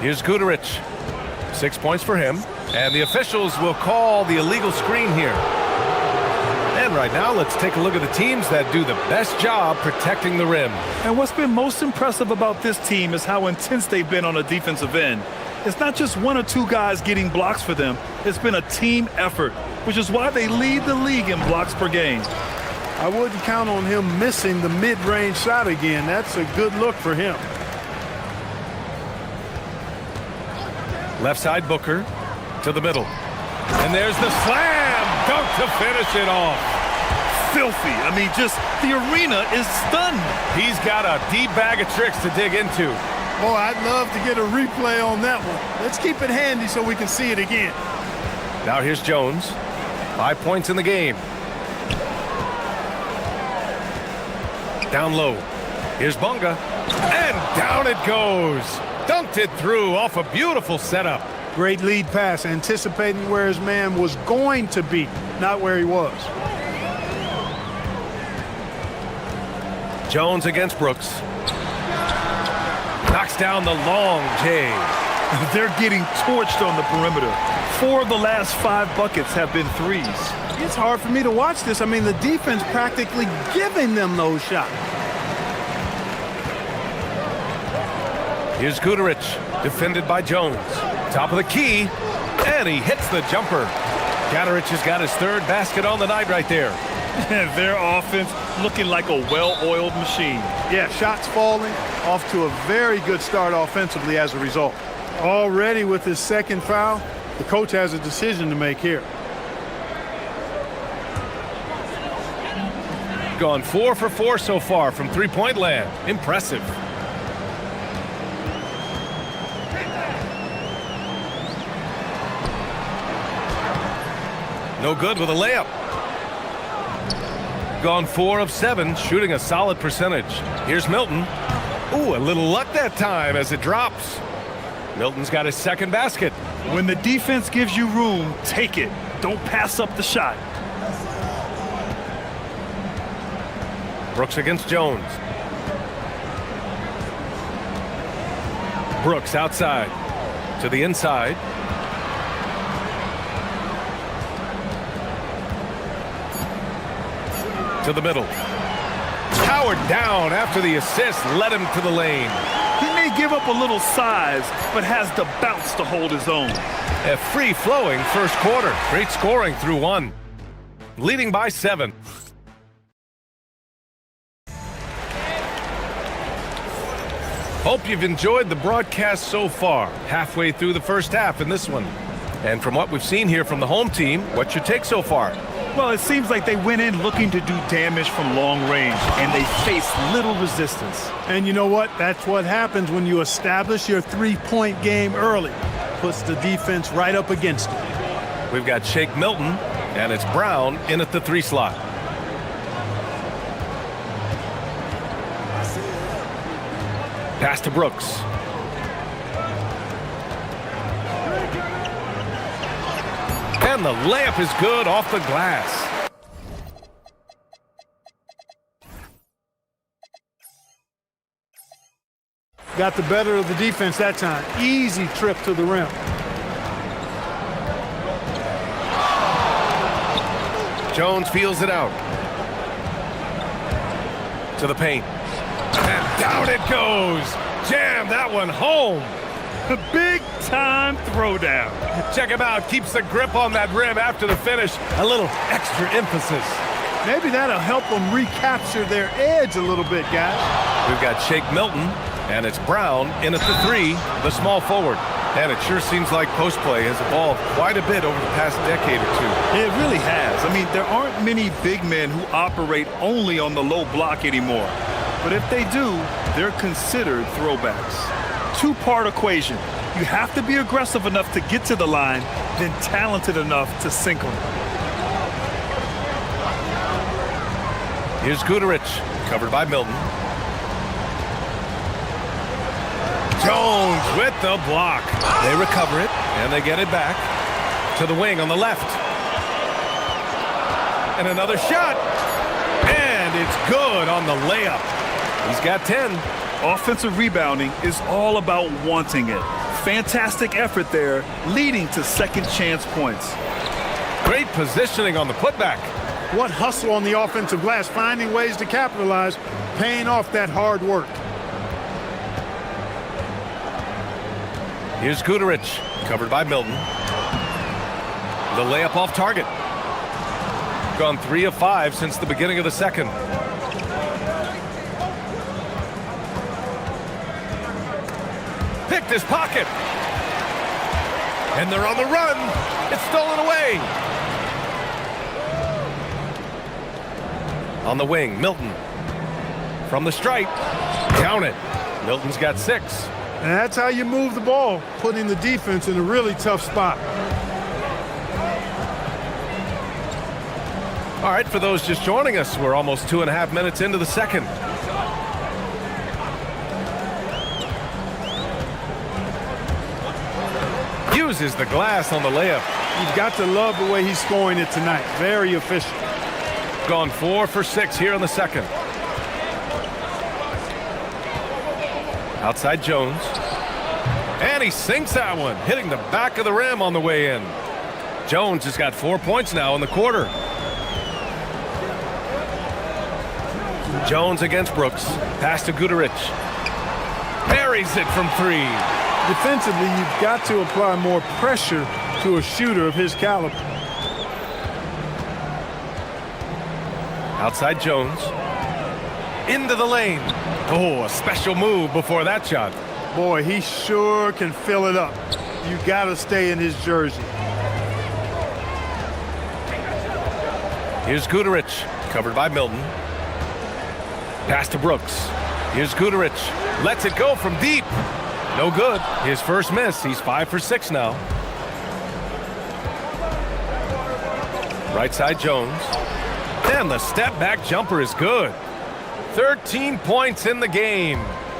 Here's Guduric. 6 points for him. And the officials will call the illegal screen here. And right now, let's take a look at the teams that do the best job protecting the rim. And what's been most impressive about this team is how intense they've been on the defensive end. It's not just 1 or 2 guys getting blocks for them. It's been a team effort, which is why they lead the league in blocks per game. I wouldn't count on him missing the mid-range shot again. That's a good look for him. Left side Booker to the middle. And there's the slam dunk to finish it off. Filthy. I mean, just the arena is stunned. He's got a deep bag of tricks to dig into. Boy, I'd love to get a replay on that one. Let's keep it handy so we can see it again. Now here's Jones. 5 points in the game. Down low. Here's Bunga. And down it goes. Dunked it through off a beautiful setup. Great lead pass, anticipating where his man was going to be, not where he was. Jones against Brooks. Knocks down the long J. They're getting torched on the perimeter. 4 of the last 5 buckets have been threes. It's hard for me to watch this. I mean, the defense practically giving them those shots. Here's Guterich, defended by Jones. Top of the key, and he hits the jumper. Guterich has got his 3rd basket on the night right there. Their offense looking like a well-oiled machine. Yeah, shots falling, off to a very good start offensively as a result. Already with his 2nd foul, the coach has a decision to make here. Gone 4 for 4 so far from three-point land. Impressive. No good with a layup. Gone 4 of 7, shooting a solid percentage. Here's Milton. Ooh, a little luck that time as it drops. Milton's got his 2nd basket. When the defense gives you room, take it. Don't pass up the shot. Brooks against Jones. Brooks outside to the inside. To the middle. Powered down after the assist led him to the lane. He may give up a little size, but has the bounce to hold his own. A free-flowing first quarter. Great scoring through 1. Leading by 7. Hope you've enjoyed the broadcast so far. Halfway through the first half in this one. And from what we've seen here from the home team, what's your take so far? Well, it seems like they went in looking to do damage from long range, and they faced little resistance. And you know what? That's what happens when you establish your 3-point game early. Puts the defense right up against it. We've got Shake Milton, and it's Brown in at the 3 slot. Pass to Brooks. And the layup is good off the glass. Got the better of the defense that time. Easy trip to the rim. Jones feels it out. To the paint. And down it goes. Jam that one home. The big-time throwdown. Check him out. Keeps the grip on that rim after the finish. A little extra emphasis. Maybe that'll help them recapture their edge a little bit, guys. We've got Shake Milton, and it's Brown in at the 3, the small forward. And it sure seems like post play has evolved quite a bit over the past decade or 2. It really has. I mean, there aren't many big men who operate only on the low block anymore. But if they do, they're considered throwbacks. 2-part equation. You have to be aggressive enough to get to the line, then talented enough to sink them. Here's Guterich, covered by Milton. Jones with the block. They recover it, and they get it back to the wing on the left. And another shot. And it's good on the layup. He's got 10. Offensive rebounding is all about wanting it. Fantastic effort there, leading to second chance points. Great positioning on the putback. What hustle on the offensive glass, finding ways to capitalize, paying off that hard work. Here's Guterich, covered by Milton. The layup off target. Gone 3 of 5 since the beginning of the second. Picked his pocket. And they're on the run. It's stolen away. On the wing, Milton. From the stripe. Count it. Milton's got 6. And that's how you move the ball, putting the defense in a really tough spot. All right, for those just joining us, we're almost 2.5 minutes into the second. Uses the glass on the layup. You've got to love the way he's scoring it tonight. Very efficient. Gone 4 for 6 here in the second. Outside Jones. And he sinks that one, hitting the back of the rim on the way in. Jones has got 4 points now in the quarter. Jones against Brooks. Pass to Guterich. Buries it from three. Defensively, you've got to apply more pressure to a shooter of his caliber. Outside Jones. Into the lane. Oh, a special move before that shot. Boy, he sure can fill it up. You got to stay in his jersey. Here's Guterich, covered by Milton. Pass to Brooks. Here's Guterich. Lets it go from deep. No good. His first miss. He's 5 for 6 now. Right side Jones. And the step back jumper is good. 13 points in the game.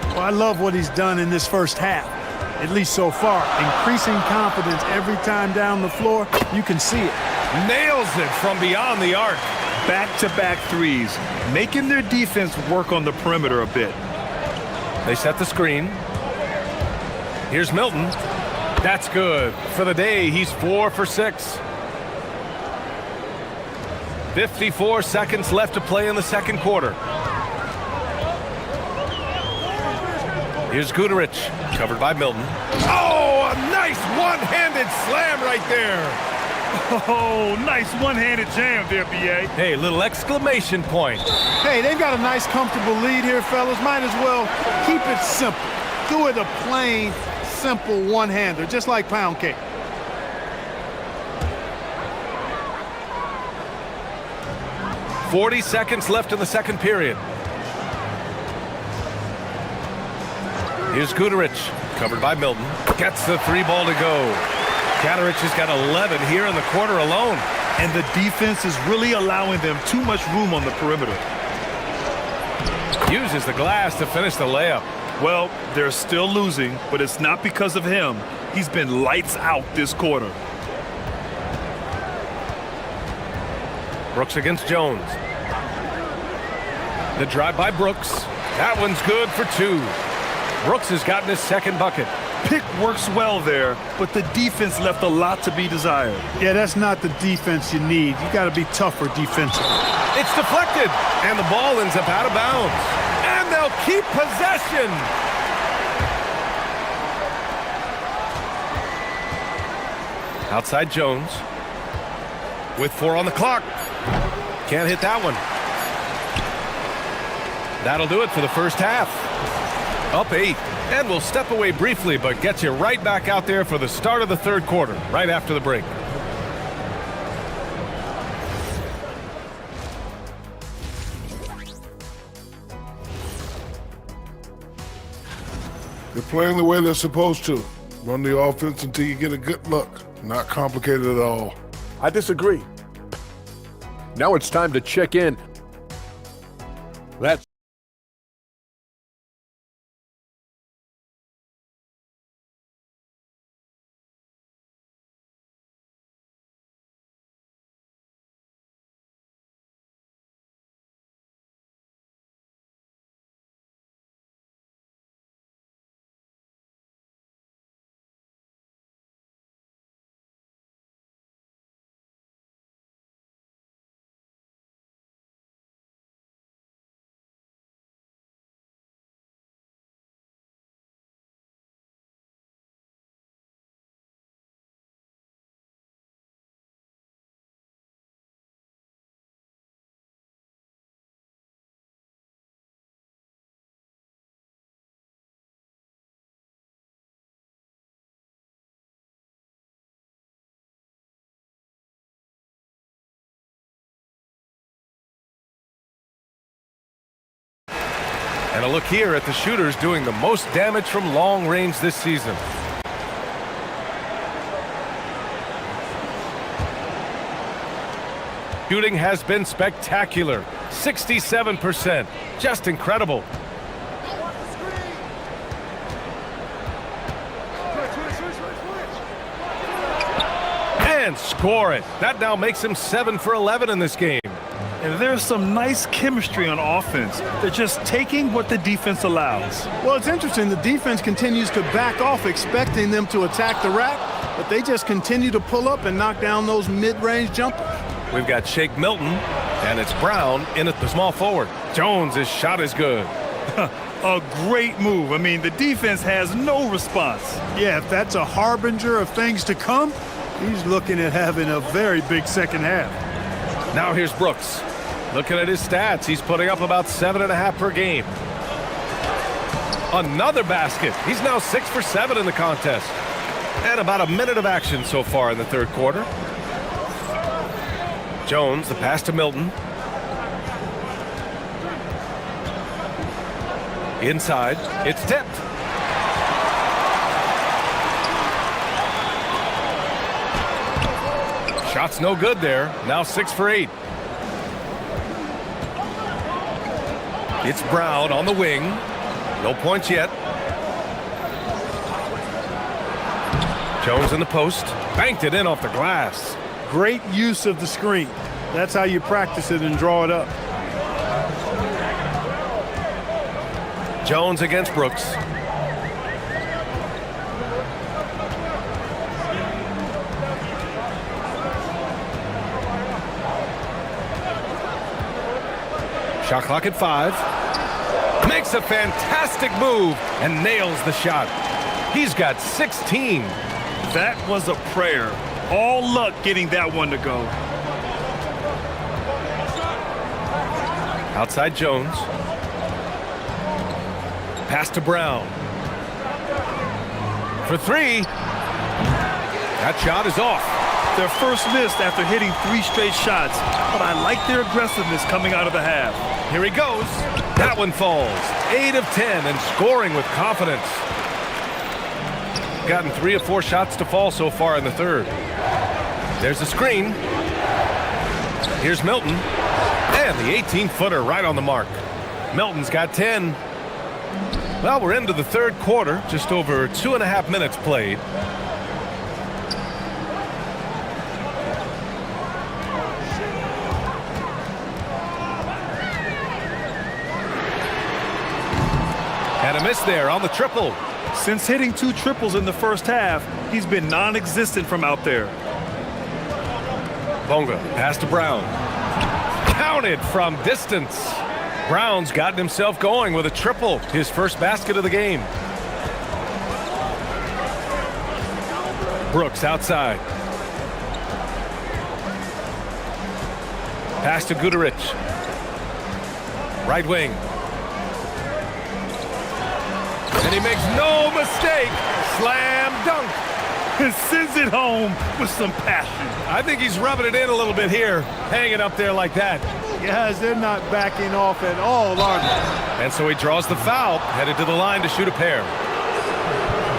Well, I love what he's done in this first half, at least so far. Increasing confidence every time down the floor. You can see it. Nails it from beyond the arc. Back-to-back threes, making their defense work on the perimeter a bit. They set the screen. Here's Milton. That's good. For the day, he's 4 for 6. 54 seconds left to play in the second quarter. Here's Guterich, covered by Milton. Oh, a nice one-handed slam right there. Oh, nice one-handed jam there, B.A. Hey, little exclamation point. Hey, they've got a nice, comfortable lead here, fellas. Might as well keep it simple. Do it a plain, simple one-hander, just like pound cake. .40 left in the second period. Here's Guterich, covered by Milton. Gets the three ball to go. Katarich has got 11 here in the quarter alone. And the defense is really allowing them too much room on the perimeter. Uses the glass to finish the layup. Well, they're still losing, but it's not because of him. He's been lights out this quarter. Brooks against Jones. The drive by Brooks. That one's good for 2. Brooks has gotten his second bucket. Pick works well there, but the defense left a lot to be desired. Yeah, that's not the defense you need. You got to be tougher defensively. It's deflected, and the ball ends up out of bounds. And they'll keep possession. Outside Jones. With 4 on the clock. Can't hit that one. That'll do it for the first half. Up 8. And we'll step away briefly, but get you right back out there for the start of the third quarter, right after the break. They're playing the way they're supposed to. Run the offense until you get a good look. Not complicated at all. I disagree. Now it's time to check in. That's And a look here at the shooters doing the most damage from long range this season. Shooting has been spectacular. 67%. Just incredible. And score it. That now makes him 7 for 11 in this game. And there's some nice chemistry on offense. They're just taking what the defense allows. Well, it's interesting. The defense continues to back off, expecting them to attack the rack, but they just continue to pull up and knock down those mid-range jumpers. We've got Shake Milton, and it's Brown in at the small forward. Jones, his shot is good. A great move. I mean, the defense has no response. Yeah, if that's a harbinger of things to come, he's looking at having a very big second half. Now here's Brooks. Looking at his stats, he's putting up about 7.5 per game. Another basket. He's now 6 for 7 in the contest. And about a minute of action so far in the third quarter. Jones, the pass to Milton. Inside, it's tipped. Shot's no good there. Now 6 for 8. It's Brown on the wing. No points yet. Jones in the post. Banked it in off the glass. Great use of the screen. That's how you practice it and draw it up. Jones against Brooks. Shot clock at 5. Makes a fantastic move and nails the shot. He's got 16. That was a prayer. All luck getting that one to go. Outside Jones. Pass to Brown. For 3. That shot is off. Their first miss after hitting 3 straight shots, but I like their aggressiveness coming out of the half. Here he goes. That one falls. 8 of 10 and scoring with confidence. Gotten 3 of 4 shots to fall so far in the third. There's the screen. Here's Milton. And the 18-footer right on the mark. Milton's got 10. Well, we're into the third quarter. Just over 2.5 minutes played. And a miss there on the triple. Since hitting 2 triples in the first half, he's been non-existent from out there. Bonga, pass to Brown. Counted from distance. Brown's gotten himself going with a triple, his first basket of the game. Brooks outside. Pass to Guterich. Right wing. And he makes no mistake. Slam dunk. And sends it home with some passion. I think he's rubbing it in a little bit here, hanging up there like that. Guys, they're not backing off at all, are they? And so he draws the foul, headed to the line to shoot a pair.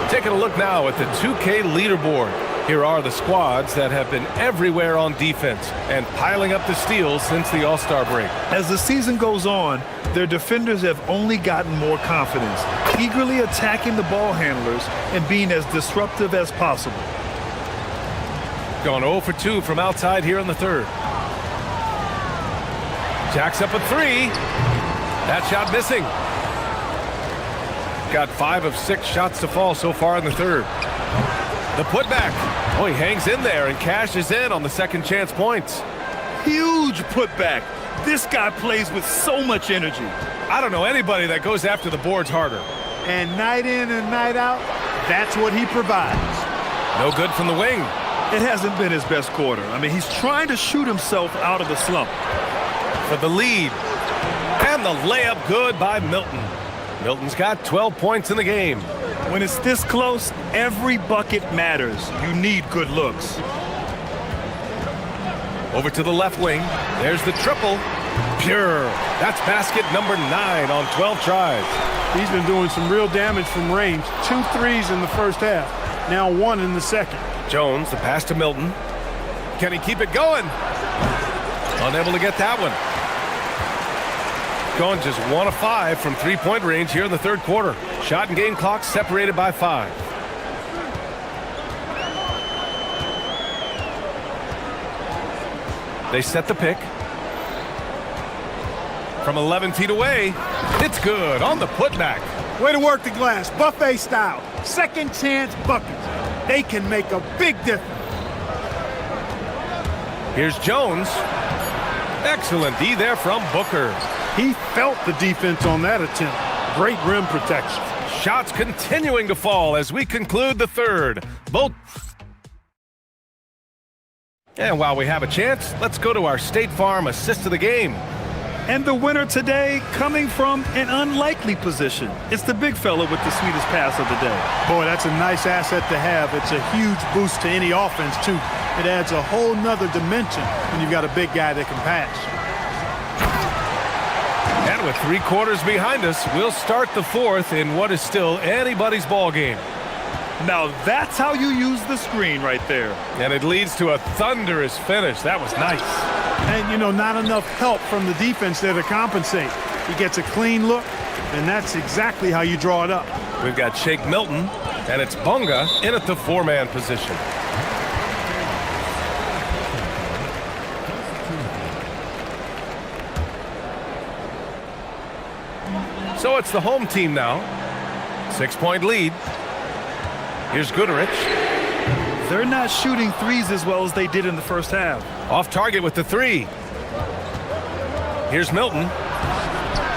Taking a look now at the 2K leaderboard. Here are the squads that have been everywhere on defense and piling up the steals since the All-Star break. As the season goes on, their defenders have only gotten more confidence, eagerly attacking the ball handlers and being as disruptive as possible. Going 0 for 2 from outside here in the third. Jacks up a 3. That shot missing. Got 5 of 6 shots to fall so far in the third. The putback. Oh, he hangs in there and cashes in on the second chance points. Huge putback. This guy plays with so much energy. I don't know anybody that goes after the boards harder. And night in and night out, that's what he provides. No good from the wing. It hasn't been his best quarter. I mean, he's trying to shoot himself out of the slump. For the lead. And the layup good by Milton. Milton's got 12 points in the game. When it's this close, every bucket matters. You need good looks. Over to the left wing. There's the triple. Pure. That's basket number 9 on 12 tries. He's been doing some real damage from range. 2 threes in the first half. Now 1 in the second. Jones, the pass to Milton. Can he keep it going? Unable to get that one. Going just 1 of 5 from three-point range here in the third quarter. Shot and game clock separated by 5. They set the pick. from 11 feet away. It's good on the putback. Way to work the glass, buffet style. Second chance buckets. They can make a big difference. Here's Jones. Excellent D there from Booker. He felt the defense on that attempt. Great rim protection. Shots continuing to fall as we conclude the third. Both. And while we have a chance, let's go to our State Farm assist of the game. And the winner today coming from an unlikely position. It's the big fella with the sweetest pass of the day. Boy, that's a nice asset to have. It's a huge boost to any offense, too. It adds a whole nother dimension when you've got a big guy that can pass. And with 3 quarters behind us, we'll start the fourth in what is still anybody's ball game. Now that's how you use the screen right there. And it leads to a thunderous finish. That was nice. And, you know, not enough help from the defense there to compensate. He gets a clean look, and that's exactly how you draw it up. We've got Shake Milton, and it's Bunga in at the 4-man position. So it's the home team now. 6-point lead. Here's Goodrich. They're not shooting threes as well as they did in the first half. Off target with the 3. Here's Milton.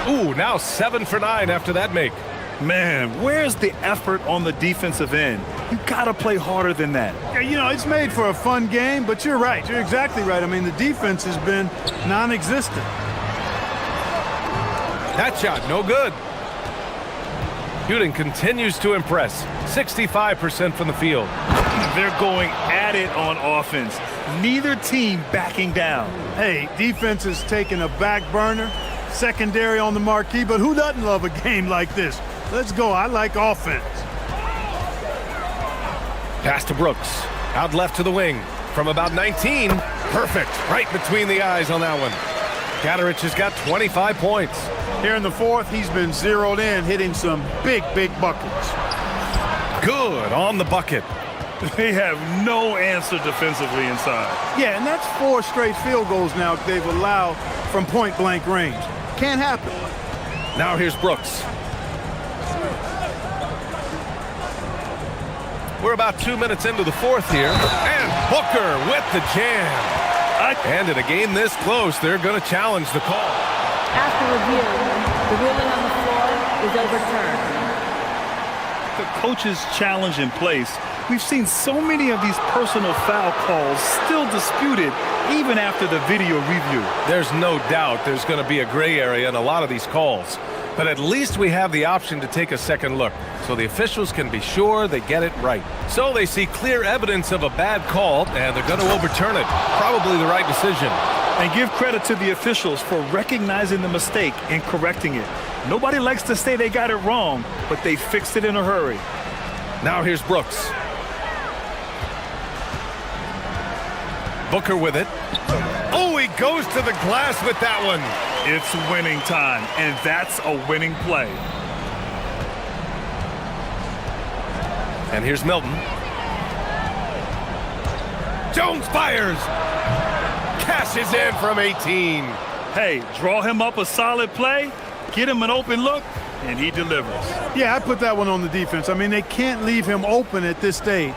Ooh, now 7 for 9 after that make. Man, where's the effort on the defensive end? You gotta play harder than that. Yeah, you know, it's made for a fun game, but you're right. You're exactly right. I mean, the defense has been non-existent. That shot, no good. Shooting continues to impress. 65% from the field. They're going at it on offense. Neither team backing down. Hey, defense is taking a back burner, secondary on the marquee, but who doesn't love a game like this? Let's go. I like offense. Pass to Brooks. Out left to the wing. From about 19. Perfect. Right between the eyes on that one. Katarich has got 25 points. Here in the fourth, he's been zeroed in, hitting some big, big buckets. Good on the bucket. They have no answer defensively inside. Yeah, and that's 4 straight field goals now they've allowed from point-blank range. Can't happen. Now here's Brooks. We're about 2 minutes into the fourth here. And Booker with the jam. And in a game this close, they're going to challenge the call. After review, the ruling on the floor is overturned. The coach's challenge in place. We've seen so many of these personal foul calls still disputed even after the video review. There's no doubt there's going to be a gray area in a lot of these calls. But at least we have the option to take a second look so the officials can be sure they get it right. So they see clear evidence of a bad call and they're going to overturn it. Probably the right decision. And give credit to the officials for recognizing the mistake and correcting it. Nobody likes to say they got it wrong, but they fixed it in a hurry. Now here's Brooks. Booker with it. Oh, he goes to the glass with that one. It's winning time, and that's a winning play. And here's Milton. Jones fires. Cashes in from 18. Hey, draw him up a solid play, get him an open look, and he delivers. Yeah, I put that one on the defense. I mean, they can't leave him open at this stage.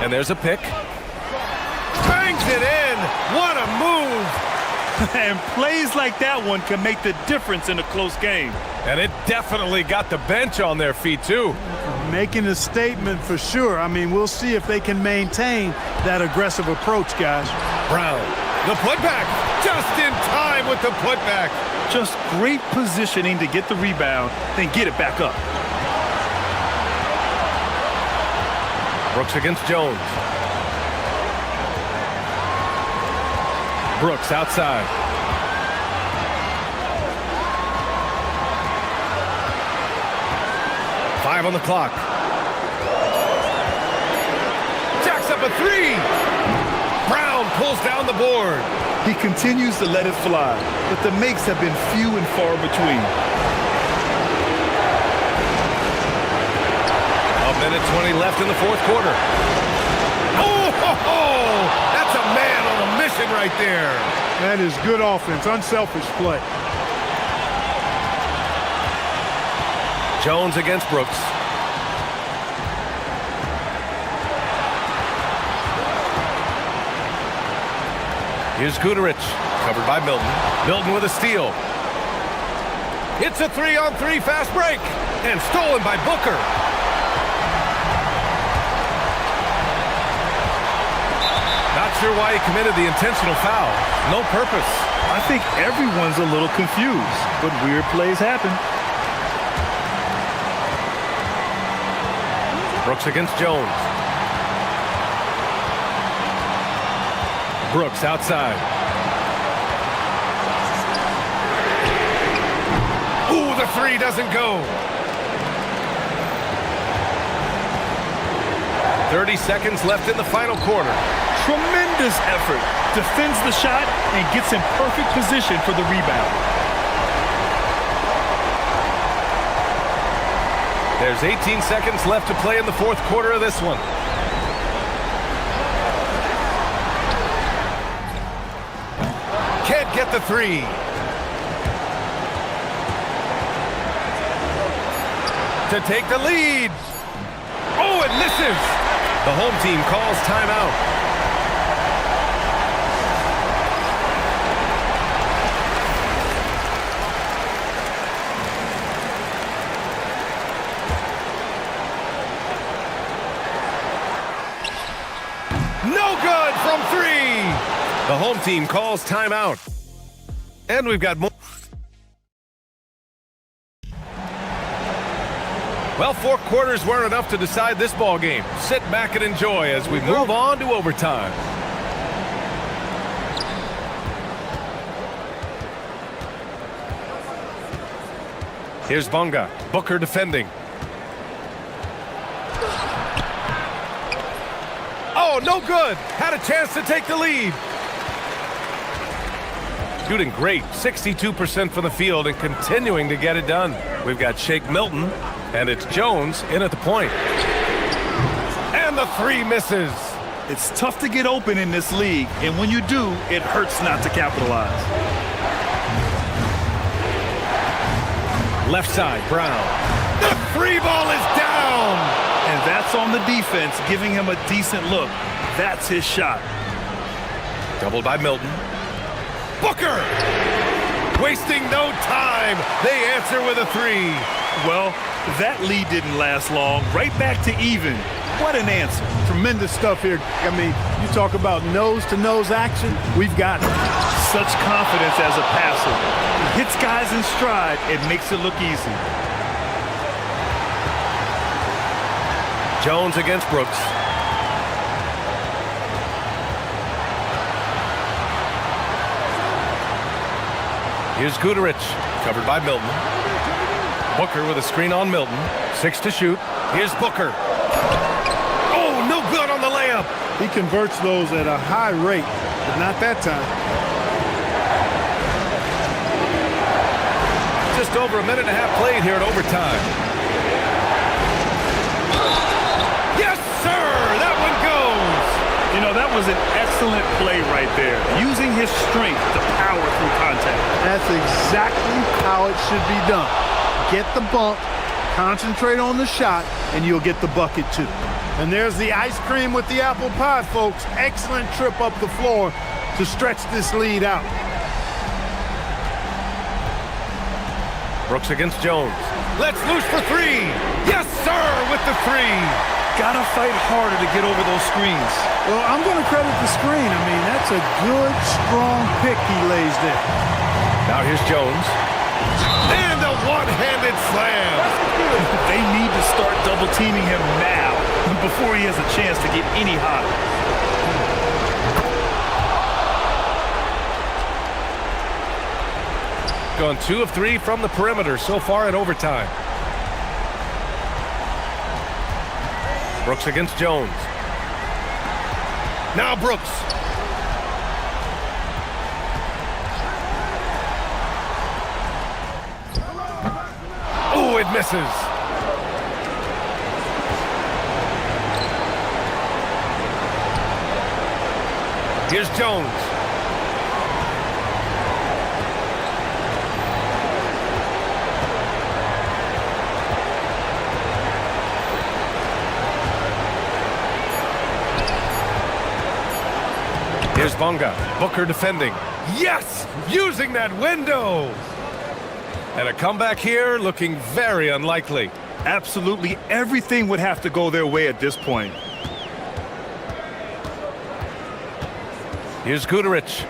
And there's a pick. Bangs it in. What a move. And plays like that one can make the difference in a close game. And it definitely got the bench on their feet, too. Making a statement for sure. I mean, we'll see if they can maintain that aggressive approach, guys. Brown, the putback. Just in time with the putback. Just great positioning to get the rebound, then get it back up. Brooks against Jones. Brooks outside. Five on the clock. Jacks up a 3. Brown pulls down the board. He continues to let it fly, but the makes have been few and far between. A minute 20 left in the fourth quarter. Oh, ho, ho! That's a man on a mission possession right there. That is good offense, unselfish play. Jones against Brooks. Here's Guterich, covered by Milton. Milton with a steal. It's a 3-on-3 fast break, and stolen by Booker. Not sure why he committed the intentional foul. No purpose. I think everyone's a little confused, but weird plays happen. Brooks against Jones. Brooks outside. Ooh, the three doesn't go. 30 seconds left in the final quarter. Tremendous effort. Defends the shot and gets in perfect position for the rebound. There's 18 seconds left to play in the fourth quarter of this one. Can't get the three. To take the lead. Oh, it misses. The home team calls timeout. No good from three. The home team calls timeout. And we've got more. Well, 4 quarters weren't enough to decide this ball game. Sit back and enjoy as we move on to overtime. Here's Bonga. Booker defending. Oh, no good. Had a chance to take the lead. Shooting great, 62% from the field and continuing to get it done. We've got Shake Milton, and it's Jones in at the point. And the three misses. It's tough to get open in this league, and when you do, it hurts not to capitalize. Left side, Brown. The three ball is down. And that's on the defense, giving him a decent look. That's his shot. Doubled by Milton. Booker! Wasting no time. They answer with a three. Well, that lead didn't last long. Right back to even. What an answer. Tremendous stuff here. I mean, you talk about nose-to-nose action. We've got it. Such confidence as a passer. He hits guys in stride. It makes it look easy. Jones against Brooks. Here's Guterich, covered by Milton. Booker with a screen on Milton. 6 to shoot. Here's Booker. Oh, no good on the layup. He converts those at a high rate, but not that time. Just over a minute and a half played here at overtime. Yes, sir! That one goes! You know, that was an excellent play right there. Using his strength to power through contact. That's exactly how it should be done. Get the bump, concentrate on the shot, and you'll get the bucket too. And there's the ice cream with the apple pie, folks. Excellent trip up the floor to stretch this lead out. Brooks against Jones. Let's loose for three. Yes, sir, with the three. Gotta fight harder to get over those screens. Well, I'm going to credit the screen. I mean, that's a good, strong pick he lays there. Now here's Jones. And a one-handed slam. They need to start double-teaming him now before he has a chance to get any hotter. Gone 2 of 3 from the perimeter so far in overtime. Brooks against Jones. Now Brooks. Oh, it misses. Here's Jones. Here's Bonga. Booker defending. Yes! Using that window! And a comeback here looking very unlikely. Absolutely everything would have to go their way at this point. Here's Guterich.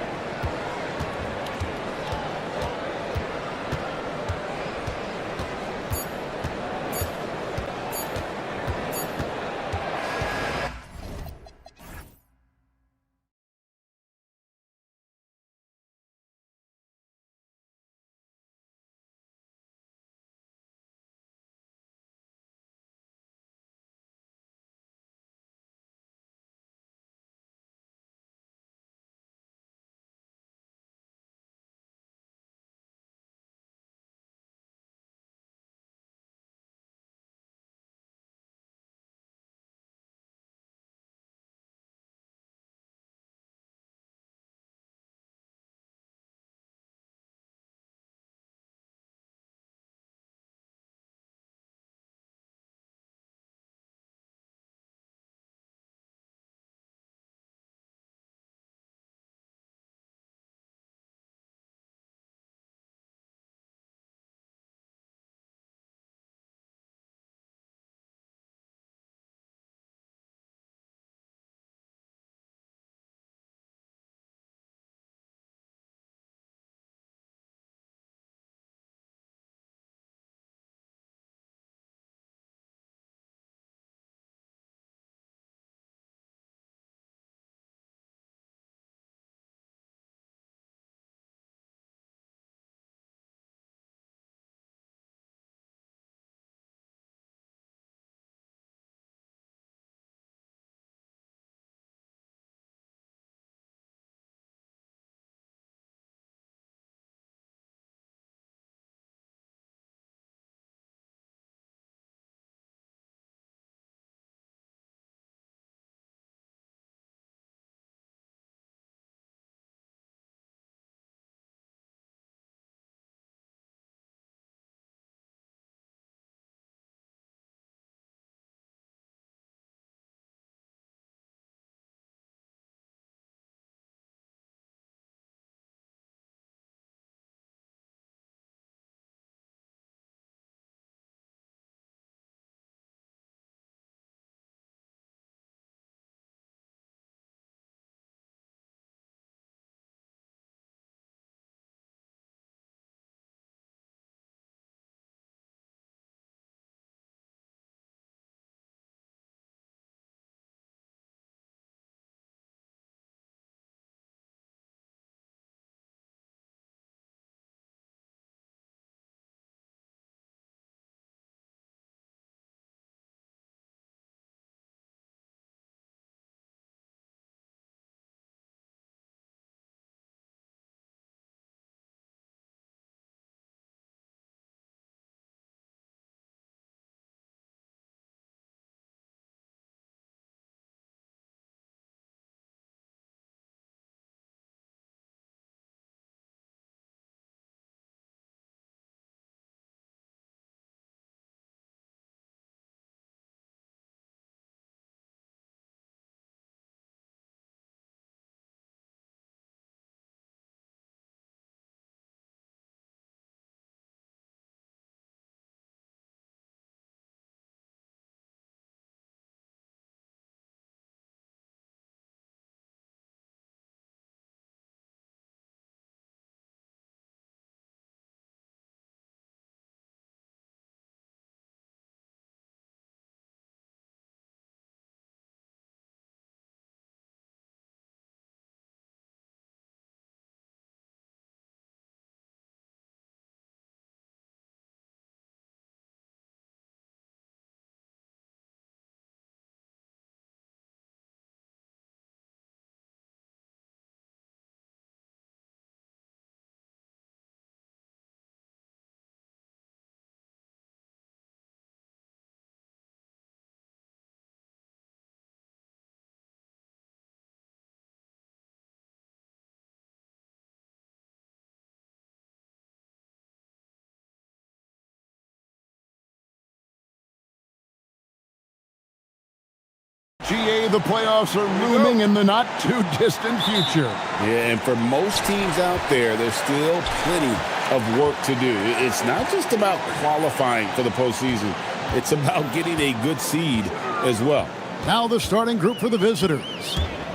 GA, the playoffs are looming in the not-too-distant future. Yeah, and for most teams out there, there's still plenty of work to do. It's not just about qualifying for the postseason. It's about getting a good seed as well. Now the starting group for the visitors.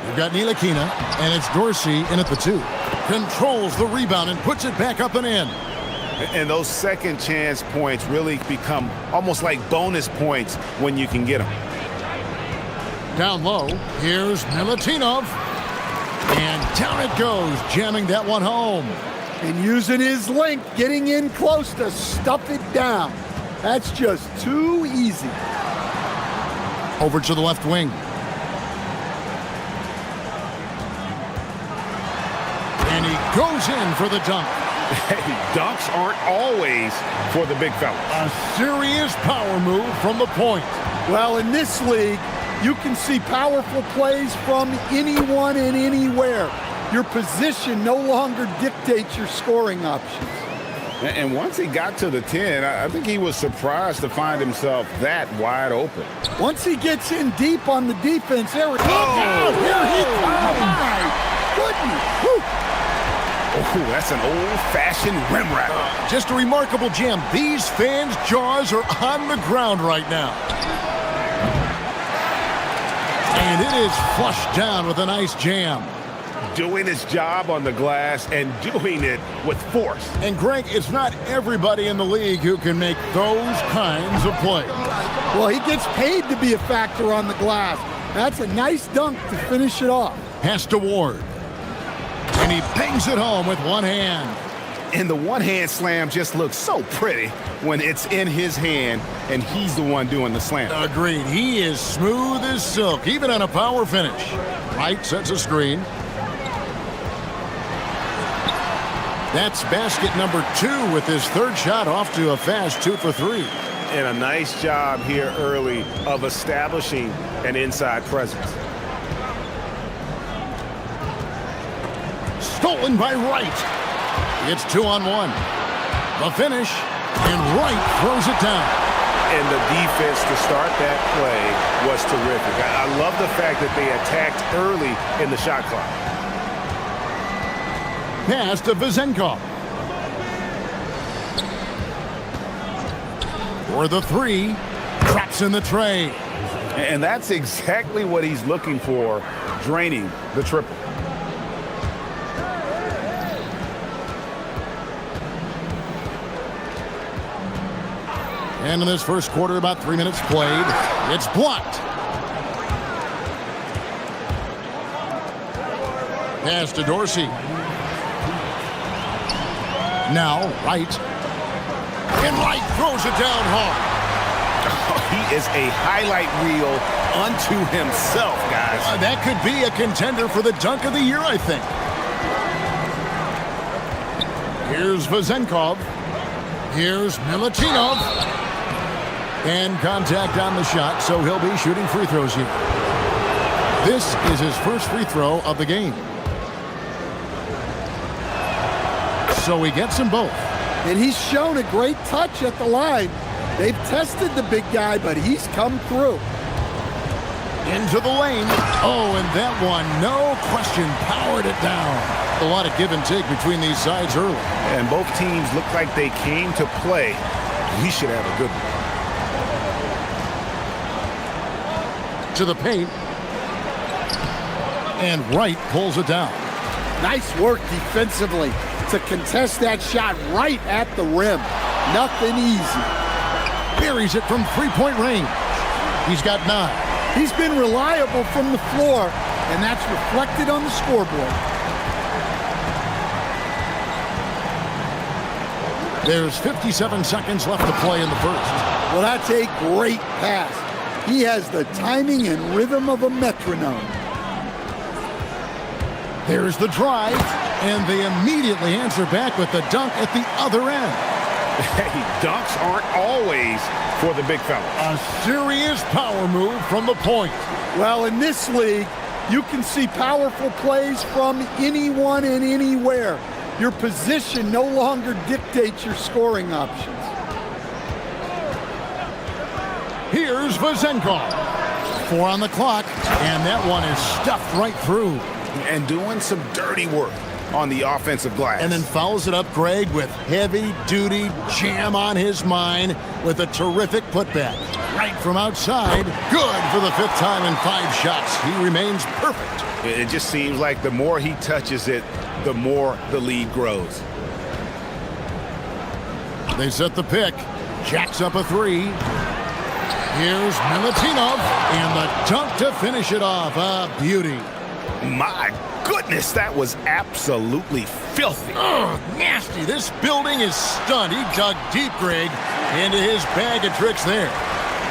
You've got Ntilikina, and it's Dorsey in at the 2. Controls the rebound and puts it back up and in. And those second chance points really become almost like bonus points when you can get them. Down low, here's Milutinov. And down it goes, jamming that one home. And using his length, getting in close to stuff it down. That's just too easy. Over to the left wing. And he goes in for the dunk. Hey, dunks aren't always for the big fellas. A serious power move from the point. Well, in this league, you can see powerful plays from anyone and anywhere. Your position no longer dictates your scoring options. And once he got to the 10, I think he was surprised to find himself that wide open. Once he gets in deep on the defense, there it is. Oh, here he comes. My goodness. Whew. Oh, that's an old-fashioned rim rattler. Just a remarkable jam. These fans' jaws are on the ground right now. And it is flushed down with a nice jam. Doing his job on the glass and doing it with force. And Greg, it's not everybody in the league who can make those kinds of plays. Well, he gets paid to be a factor on the glass. That's a nice dunk to finish it off. Pass to Ward. And he bangs it home with one hand. And the one-hand slam just looks so pretty when it's in his hand and he's the one doing the slam. Agreed. He is smooth as silk, even on a power finish. Wright sets a screen. That's basket number 2 with his third shot off to a fast 2 for 3. And a nice job here early of establishing an inside presence. Stolen by Wright. It's 2-on-1. The finish, and Wright throws it down. And the defense to start that play was terrific. I love the fact that they attacked early in the shot clock. Pass to Vezenkov. For the 3, traps in the tray. And that's exactly what he's looking for, draining the triple. And in this first quarter, about 3 minutes played, it's blocked. Pass to Dorsey. Now, Wright. And Wright throws it down hard. He is a highlight reel unto himself, guys. That could be a contender for the dunk of the year, I think. Here's Vezenkov. Here's Milutinov. And contact on the shot, so he'll be shooting free throws here. This is his first free throw of the game. So he gets them both. And he's shown a great touch at the line. They've tested the big guy, but he's come through. Into the lane. Oh, and that one, no question, powered it down. A lot of give and take between these sides early. And both teams look like they came to play. We should have a good one. To the paint. And Wright pulls it down. Nice work defensively to contest that shot right at the rim. Nothing easy. Buries it from three-point range. He's got 9. He's been reliable from the floor, and that's reflected on the scoreboard. There's 57 seconds left to play in the first. Well, that's a great pass. He has the timing and rhythm of a metronome. There's the drive, and they immediately answer back with the dunk at the other end. Hey, dunks aren't always for the big fella. A serious power move from the point. Well, in this league, you can see powerful plays from anyone and anywhere. Your position no longer dictates your scoring options. Here's Vezenkov. 4 on the clock, and that one is stuffed right through. And doing some dirty work on the offensive glass. And then follows it up, Greg, with heavy-duty jam on his mind with a terrific putback. Right from outside. Good for the 5th time in 5 shots. He remains perfect. It just seems like the more he touches it, the more the lead grows. They set the pick. Jacks up a 3. Here's Milutinov, and the dunk to finish it off. A beauty. My goodness, that was absolutely filthy. Ugh, nasty. This building is stunned. He dug deep, Greg, into his bag of tricks there.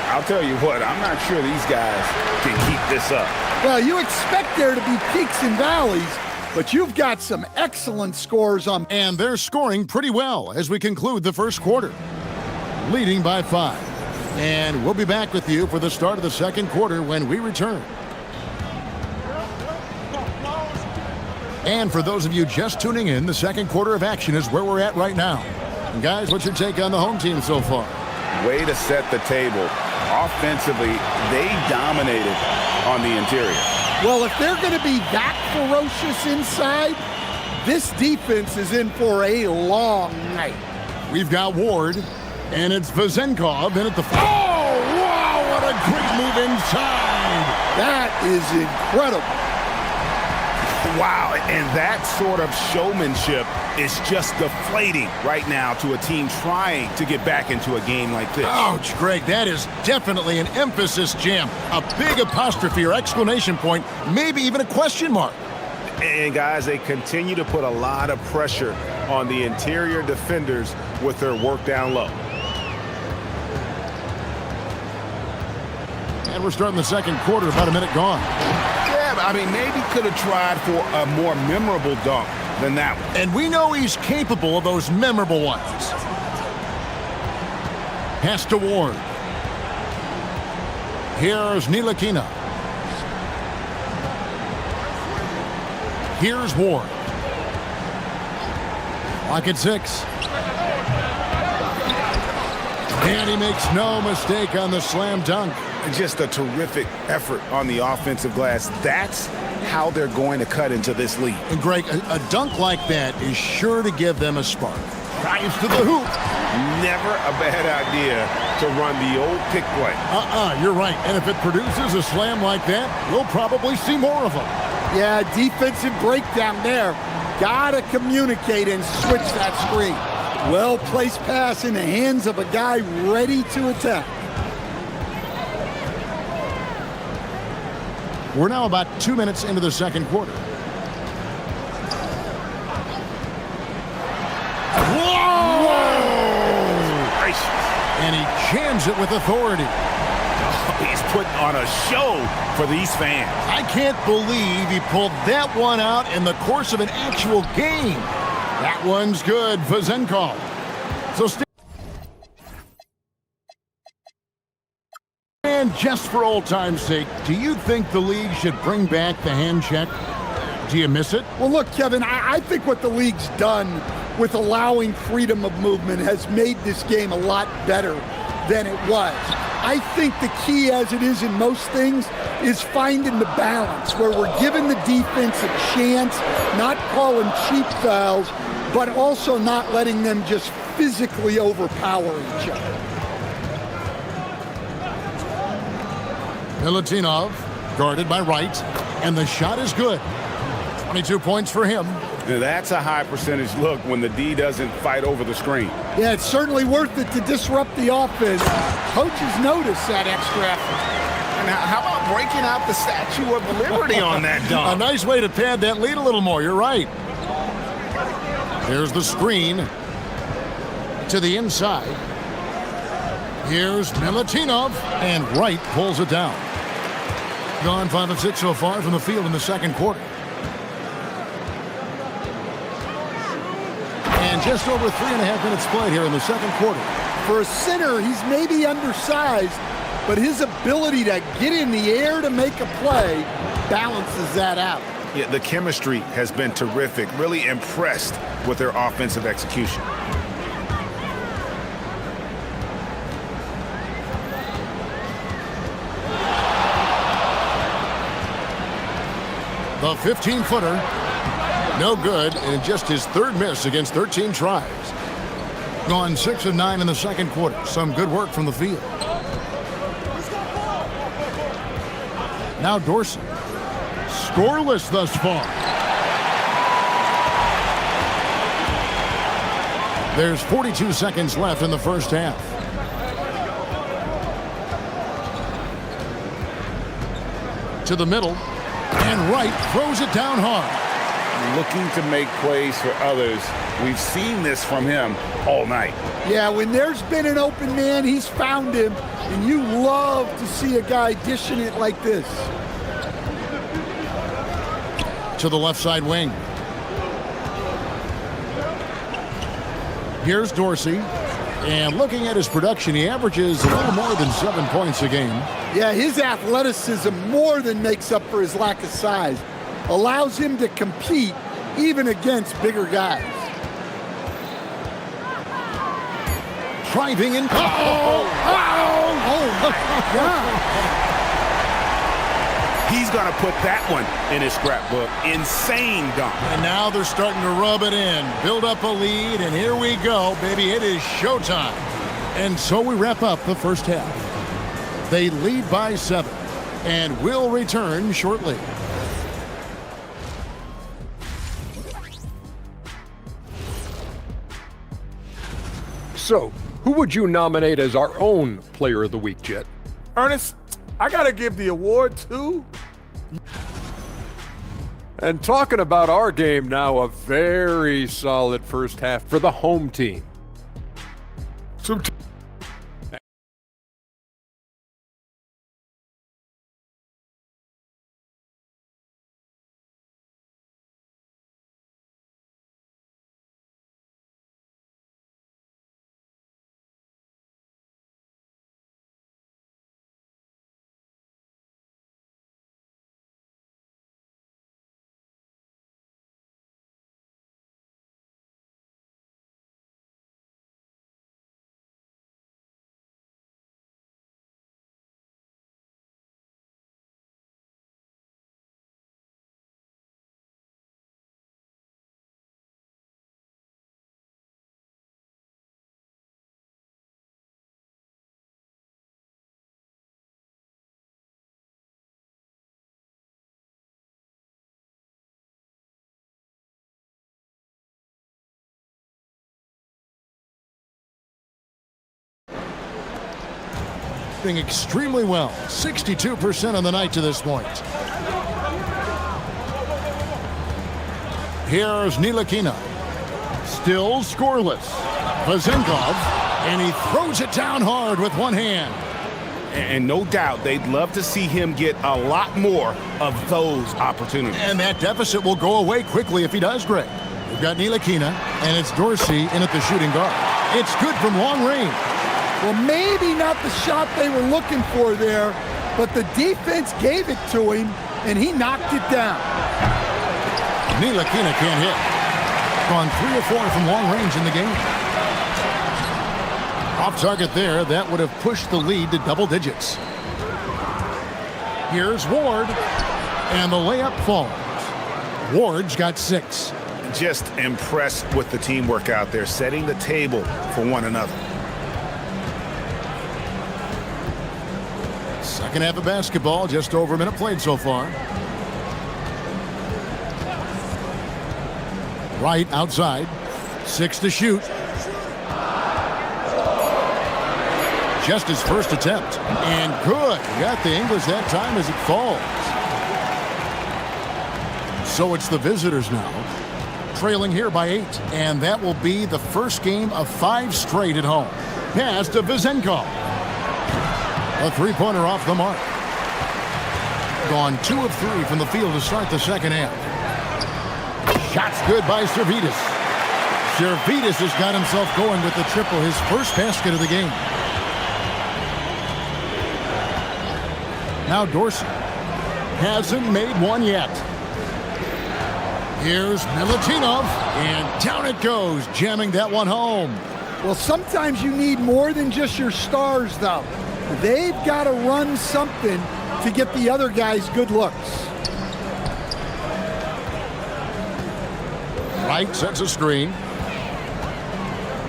I'll tell you what, I'm not sure these guys can keep this up. Well, you expect there to be peaks and valleys, but you've got some excellent scores on. And they're scoring pretty well as we conclude the first quarter, leading by 5. And we'll be back with you for the start of the second quarter when we return. And for those of you just tuning in, the second quarter of action is where we're at right now. And guys, what's your take on the home team so far? Way to set the table. Offensively, they dominated on the interior. Well, if they're going to be that ferocious inside, this defense is in for a long night. We've got Ward, and it's Vezenkov in at the... Oh, wow, what a great move inside. That is incredible. Wow, and that sort of showmanship is just deflating right now to a team trying to get back into a game like this. Ouch, Greg, that is definitely an emphasis jam. A big apostrophe or exclamation point, maybe even a question mark. And guys, they continue to put a lot of pressure on the interior defenders with their work down low. And we're starting the second quarter, about a minute gone. I mean, maybe could have tried for a more memorable dunk than that one. And we know he's capable of those memorable ones. Pass to Ward. Here's Ntilikina. Here's Ward. Lock at 6. And he makes no mistake on the slam dunk. Just a terrific effort on the offensive glass. That's how they're going to cut into this lead. And Greg, a dunk like that is sure to give them a spark. Drives to the hoop. Never a bad idea to run the old pick play. You're right. And if it produces a slam like that, we'll probably see more of them. Yeah, defensive breakdown there. Gotta communicate and switch that screen. Well-placed pass in the hands of a guy ready to attack. We're now about 2 minutes into the second quarter. Whoa! Gracious. And he jams it with authority. He's putting on a show for these fans. I can't believe he pulled that one out in the course of an actual game. That one's good, Vezenkov. So and just for old time's sake, do you think the league should bring back the hand check? Do you miss it? Well, look, Kevin, I think what the league's done with allowing freedom of movement has made this game a lot better than it was. I think the key, as it is in most things, is finding the balance where we're giving the defense a chance, not calling cheap fouls, but also not letting them just physically overpower each other. Milutinov, guarded by Wright, and the shot is good. 22 points for him. That's a high percentage look when the D doesn't fight over the screen. Yeah, it's certainly worth it to disrupt the offense. Coaches notice that extra effort. Now, how about breaking out the Statue of Liberty on that dunk? A nice way to pad that lead a little more, you're right. There's the screen to the inside. Here's Milutinov, and Wright pulls it down. Gone 5 of 6 so far from the field in the second quarter. And just over 3.5 minutes played here in the second quarter. For a center, he's maybe undersized, but his ability to get in the air to make a play balances that out. Yeah, the chemistry has been terrific. Really impressed with their offensive execution. The 15-footer. No good, and just his third miss against 13 tries. Gone 6 of 9 in the second quarter. Some good work from the field. Now Dorsey. Scoreless thus far. There's 42 seconds left in the first half. To the middle, and Wright throws it down hard. Looking to make plays for others. We've seen this from him all night. Yeah, when there's been an open man, he's found him, and you love to see a guy dishing it like this. To the left side wing. Here's Dorsey, and looking at his production, he averages a little more than 7 points a game. Yeah, his athleticism more than makes up for his lack of size. Allows him to compete even against bigger guys. Driving in. Oh my God. He's going to put that one in his scrapbook. Insane dunk. And now they're starting to rub it in, build up a lead, and here we go, baby. It is showtime. And so we wrap up the first half. They lead by 7 and will return shortly. So, who would you nominate as our own Player of the Week, Jet? Ernest, I got to give the award to... And talking about our game now, a very solid first half for the home team. Extremely well. 62% on the night to this point. Here's Ntilikina. Still scoreless. Vezenkov, and he throws it down hard with one hand. And no doubt they'd love to see him get a lot more of those opportunities. And that deficit will go away quickly if he does, Greg. We've got Ntilikina, and it's Dorsey in at the shooting guard. It's good from long range. Well, maybe not the shot they were looking for there, but the defense gave it to him, and he knocked it down. Ntilikina can't hit. Gone 3 or 4 from long range in the game. Off target there, that would have pushed the lead to double digits. Here's Ward, and the layup falls. Ward's got 6. Just impressed with the teamwork out there, setting the table for one another. Second half of basketball, just over a minute played so far. Right outside, 6 to shoot. Just his first attempt, and good. Got the English that time as it falls. So it's the visitors now, trailing here by 8, and that will be the first game of 5 straight at home. Pass to Vezenkov. A three-pointer off the mark. Gone 2 of 3 from the field to start the second half. Shots good by Servidis. Servidis has got himself going with the triple, his first basket of the game. Now Dorsey hasn't made one yet. Here's Milutinov, and down it goes, jamming that one home. Well, sometimes you need more than just your stars, though. They've got to run something to get the other guys good looks. Wright sets a screen.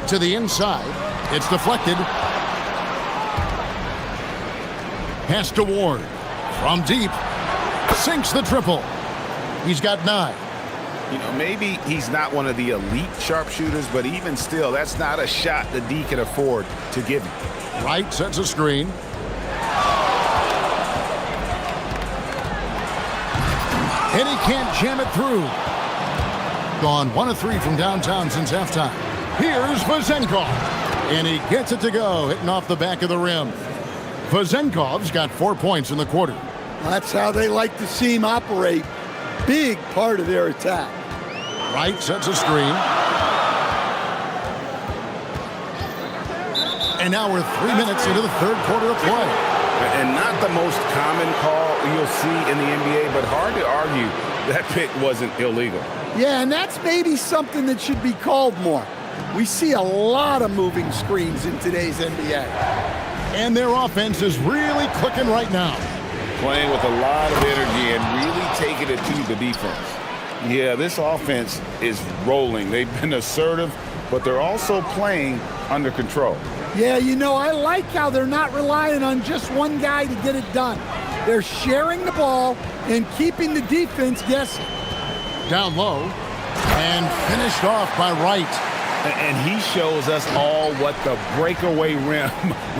To the inside. It's deflected. Pass to Ward. From deep. Sinks the triple. He's got 9. You know, maybe he's not one of the elite sharpshooters, but even still, that's not a shot the D can afford to give him. Wright sets a screen. And he can't jam it through. Gone 1 of 3 from downtown since halftime. Here's Vezenkov. And he gets it to go, hitting off the back of the rim. Vezenkov's got 4 points in the quarter. That's how they like to see him operate. Big part of their attack. Wright sets a screen. And now we're 3 minutes into the third quarter of play. And not the most common call you'll see in the NBA, but hard to argue that pick wasn't illegal. Yeah, and that's maybe something that should be called more. We see a lot of moving screens in today's NBA. And their offense is really clicking right now. Playing with a lot of energy and really taking it to the defense. Yeah, this offense is rolling. They've been assertive, but they're also playing under control. Yeah, you know, I like how they're not relying on just one guy to get it done. They're sharing the ball and keeping the defense guessing. Down low and finished off by Wright. And he shows us all what the breakaway rim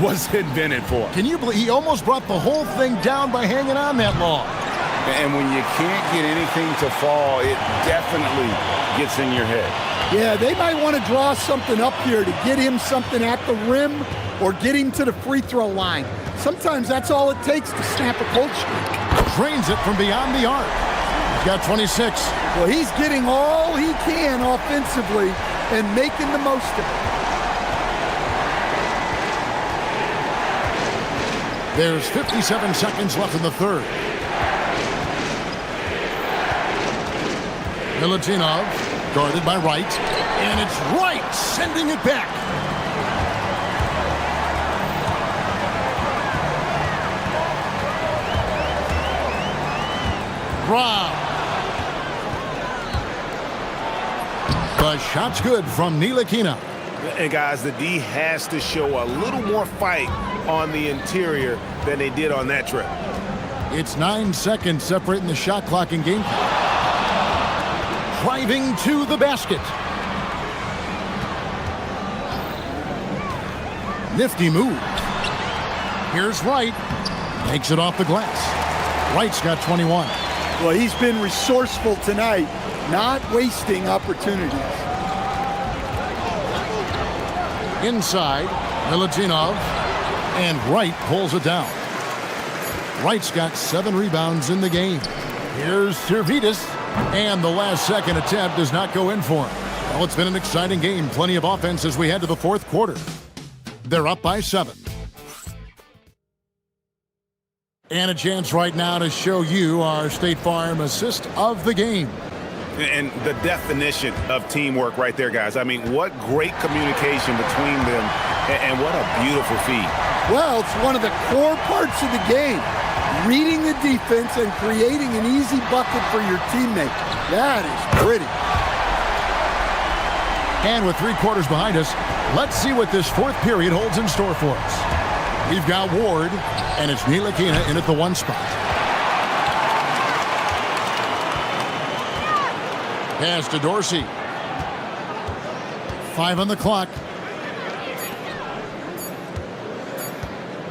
was invented for. Can you believe he almost brought the whole thing down by hanging on that long? And when you can't get anything to fall, it definitely gets in your head. Yeah, they might want to draw something up here to get him something at the rim or get him to the free throw line. Sometimes that's all it takes to snap a cold streak. Drains it from beyond the arc. He's got 26. Well, he's getting all he can offensively and making the most of it. There's 57 seconds left in the third. Milutinov, guarded by Wright. And it's Wright sending it back. Brown. The shot's good from Ntilikina. And guys, the D has to show a little more fight on the interior than they did on that trip. It's 9 seconds separating the shot clock and game clock. Driving to the basket. Nifty move. Here's Wright. Takes it off the glass. Wright's got 21. Well, he's been resourceful tonight, not wasting opportunities. Inside, Milutinov, and Wright pulls it down. Wright's got 7 rebounds in the game. Here's Servidis, and the last second attempt does not go in for him. Well, it's been an exciting game. Plenty of offense as we head to the fourth quarter. They're up by 7. And a chance right now to show you our State Farm assist of the game. And the definition of teamwork right there, guys. I mean, what great communication between them, and what a beautiful feed. Well, it's one of the core parts of the game. Reading the defense and creating an easy bucket for your teammate. That is pretty. And with 3 quarters behind us, let's see what this fourth period holds in store for us. We've got Ward, and it's Ntilikina in at the 1 spot. Pass to Dorsey. 5 on the clock.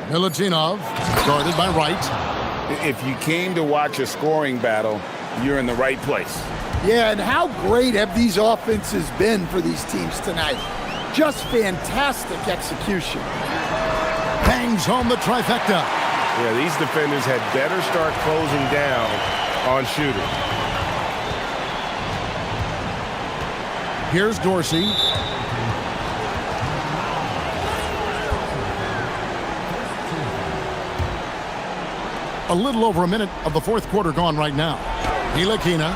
Milutinov, guarded by Wright. If you came to watch a scoring battle, you're in the right place. Yeah, and how great have these offenses been for these teams tonight? Just fantastic execution. Bangs home the trifecta. Yeah, these defenders had better start closing down on shooters. Here's Dorsey. A little over a minute of the fourth quarter gone right now. Ntilikina.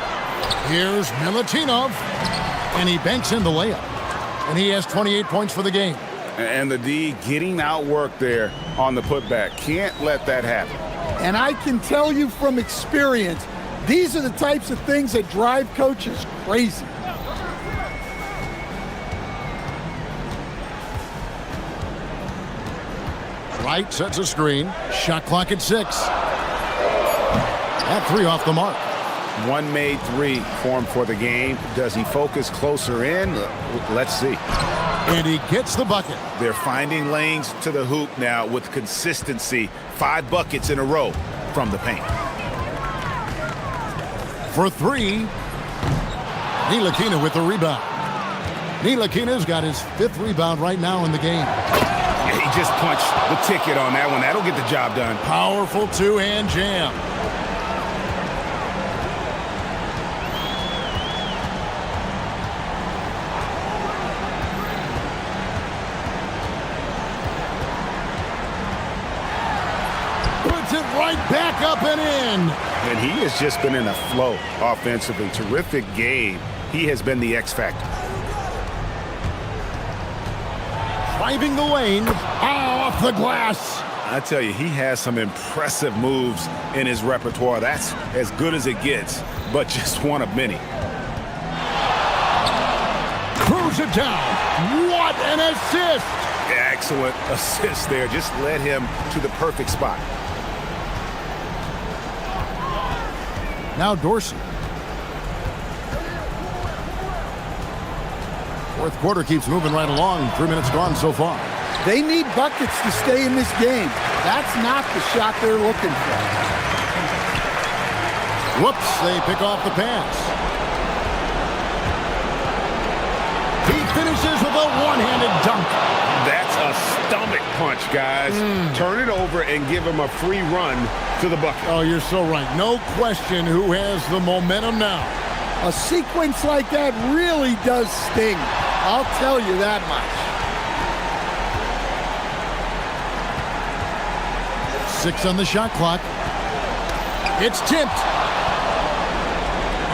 Here's Milutinov. And he banks in the layup. And he has 28 points for the game. And the D getting outworked there on the putback. Can't let that happen. And I can tell you from experience, these are the types of things that drive coaches crazy. Wright sets a screen. Shot clock at 6. That 3 off the mark. One made 3 formed for the game. Does he focus closer in? Let's see. And he gets the bucket. They're finding lanes to the hoop now with consistency. 5 buckets in a row from the paint. For 3, Ntilikina with the rebound. Ntilikina's got his 5th rebound right now in the game. Yeah, he just punched the ticket on that one. That'll get the job done. Powerful 2-hand jam. Puts it right back up and in. And he has just been in a flow offensively. Terrific game. He has been the X factor. Driving the lane. Off the glass. I tell you, he has some impressive moves in his repertoire. That's as good as it gets, but just one of many. Throws it down. What an assist. Excellent assist there. Just led him to the perfect spot. Now Dorsey. Fourth quarter keeps moving right along. 3 minutes gone so far. They need buckets to stay in this game. That's not the shot they're looking for. Whoops, they pick off the pass. He finishes with a one-handed dunk. That's a stomach punch, guys. Turn it over and give him a free run to the bucket. Oh, you're so right. No question who has the momentum now. A sequence like that really does sting. I'll tell you that much. 6 on the shot clock. It's tipped.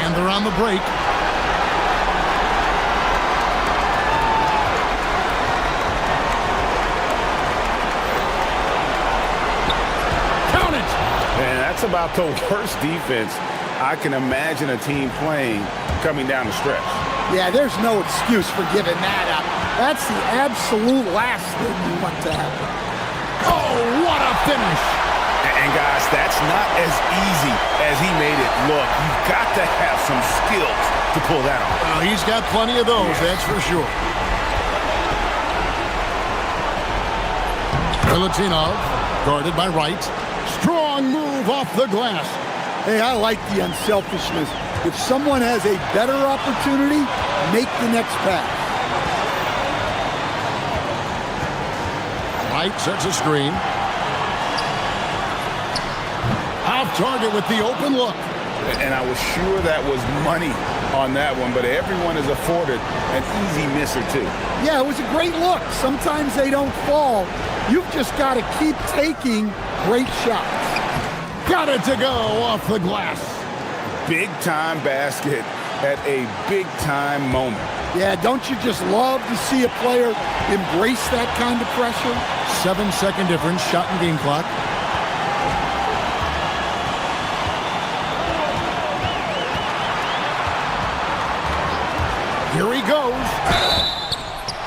And they're on the break. Count it! And that's about the worst defense I can imagine a team playing coming down the stretch. Yeah, there's no excuse for giving that up. That's the absolute last thing you want to happen. Oh, what a finish! And guys, that's not as easy as he made it look. You've got to have some skills to pull that off. He's got plenty of those, that's for sure. Milutinov, guarded by Wright. Strong move off the glass. Hey, I like the unselfishness. If someone has a better opportunity, make the next pass. Wright sets a screen. Off target with the open look. And I was sure that was money on that one, but everyone is afforded an easy miss or two. Yeah, it was a great look. Sometimes they don't fall. You've just got to keep taking great shots. Got it to go off the glass. Big-time basket at a big-time moment. Yeah, don't you just love to see a player embrace that kind of pressure? 7-second difference, shot and game clock. Here he goes.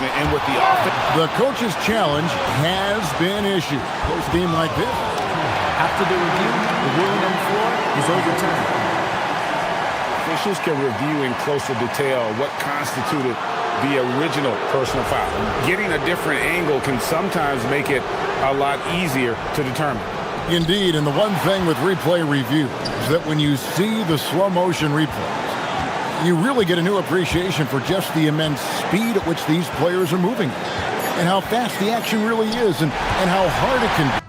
And with the offense, the coach's challenge has been issued. Post-game like this. After the review, the ruling on the floor is overturned. Officials can review in closer detail what constituted the original personal foul. Getting a different angle can sometimes make it a lot easier to determine. Indeed, and the one thing with replay review is that when you see the slow motion replays, you really get a new appreciation for just the immense speed at which these players are moving and how fast the action really is and how hard it can be.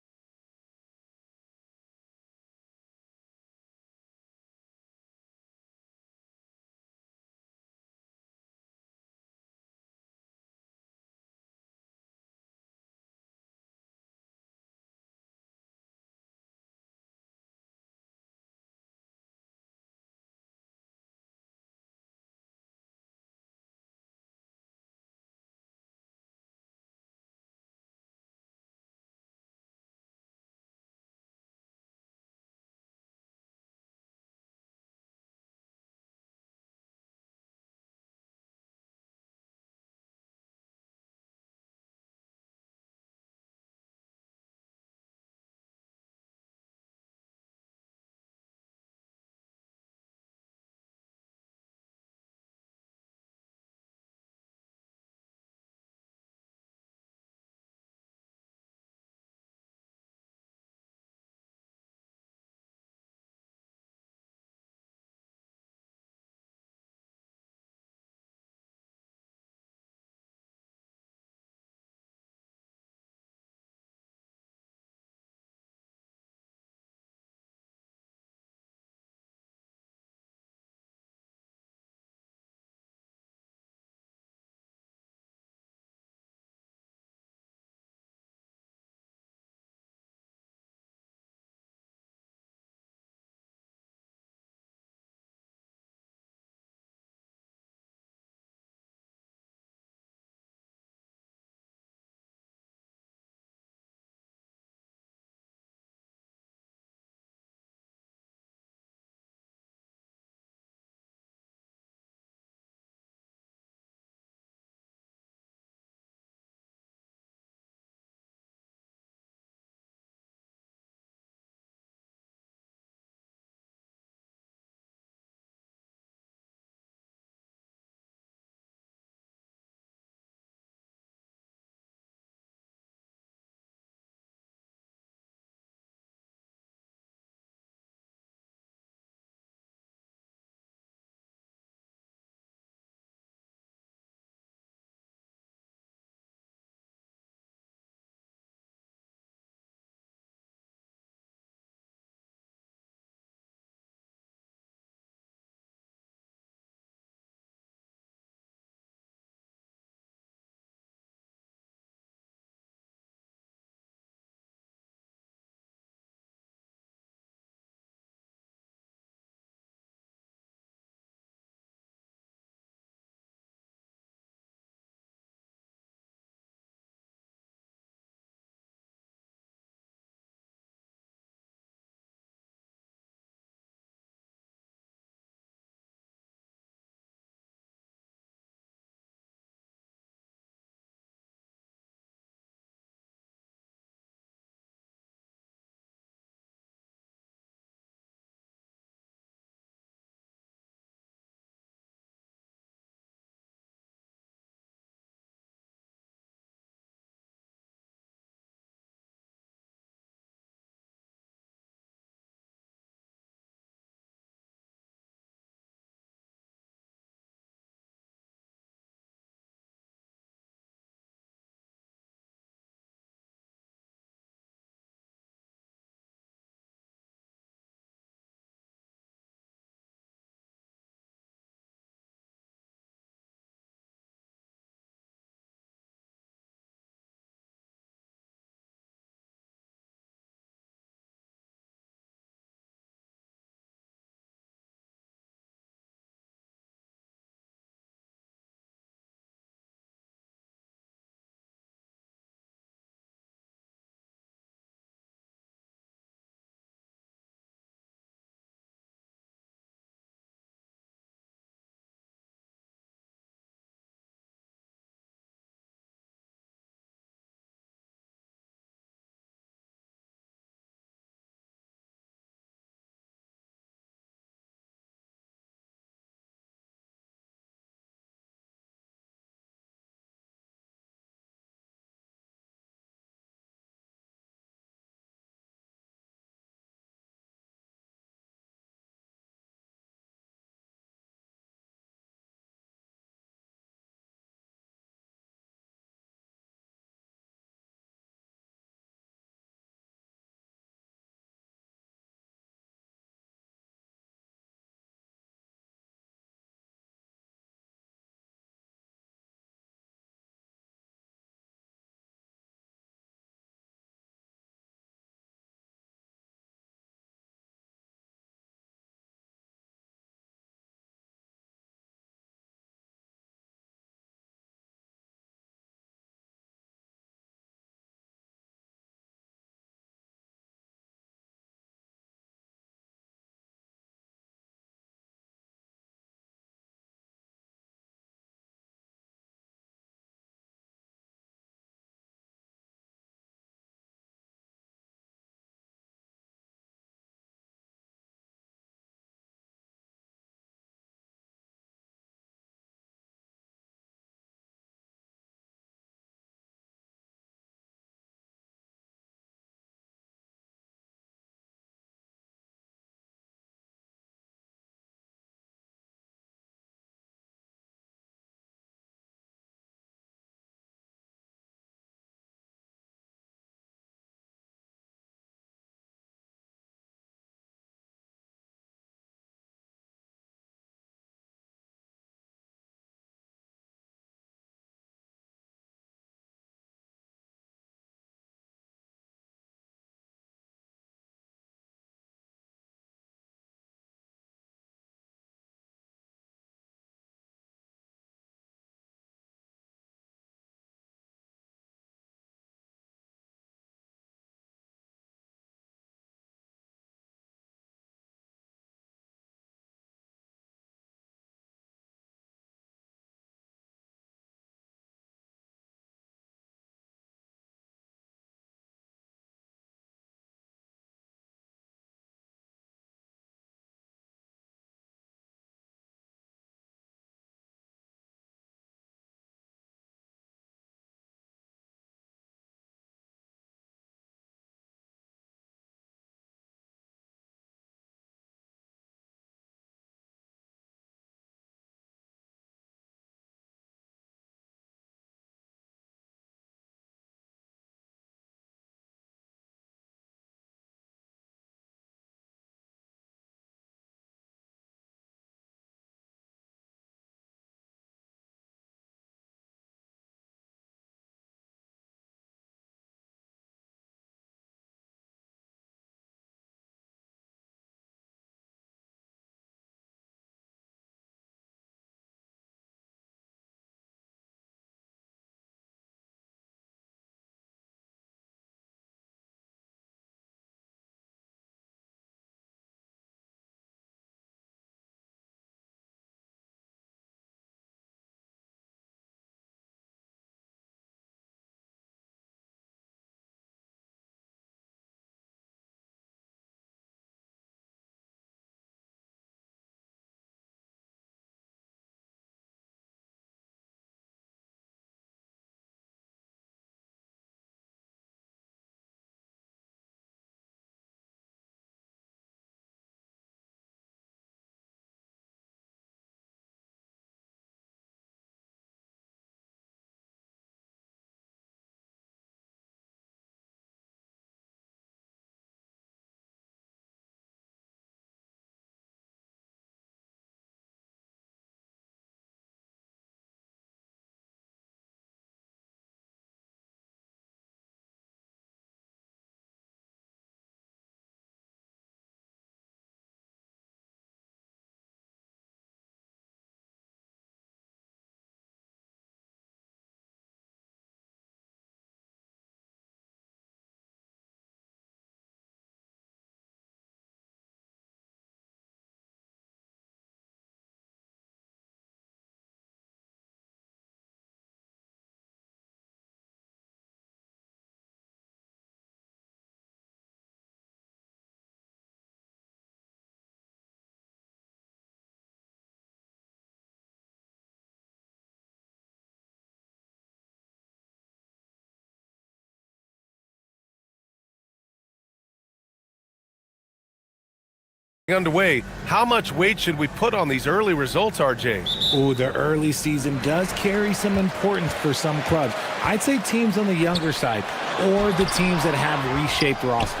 underway. How much weight should we put on these early results, RJ? Ooh, the early season does carry some importance for some clubs. I'd say teams on the younger side or the teams that have reshaped rosters.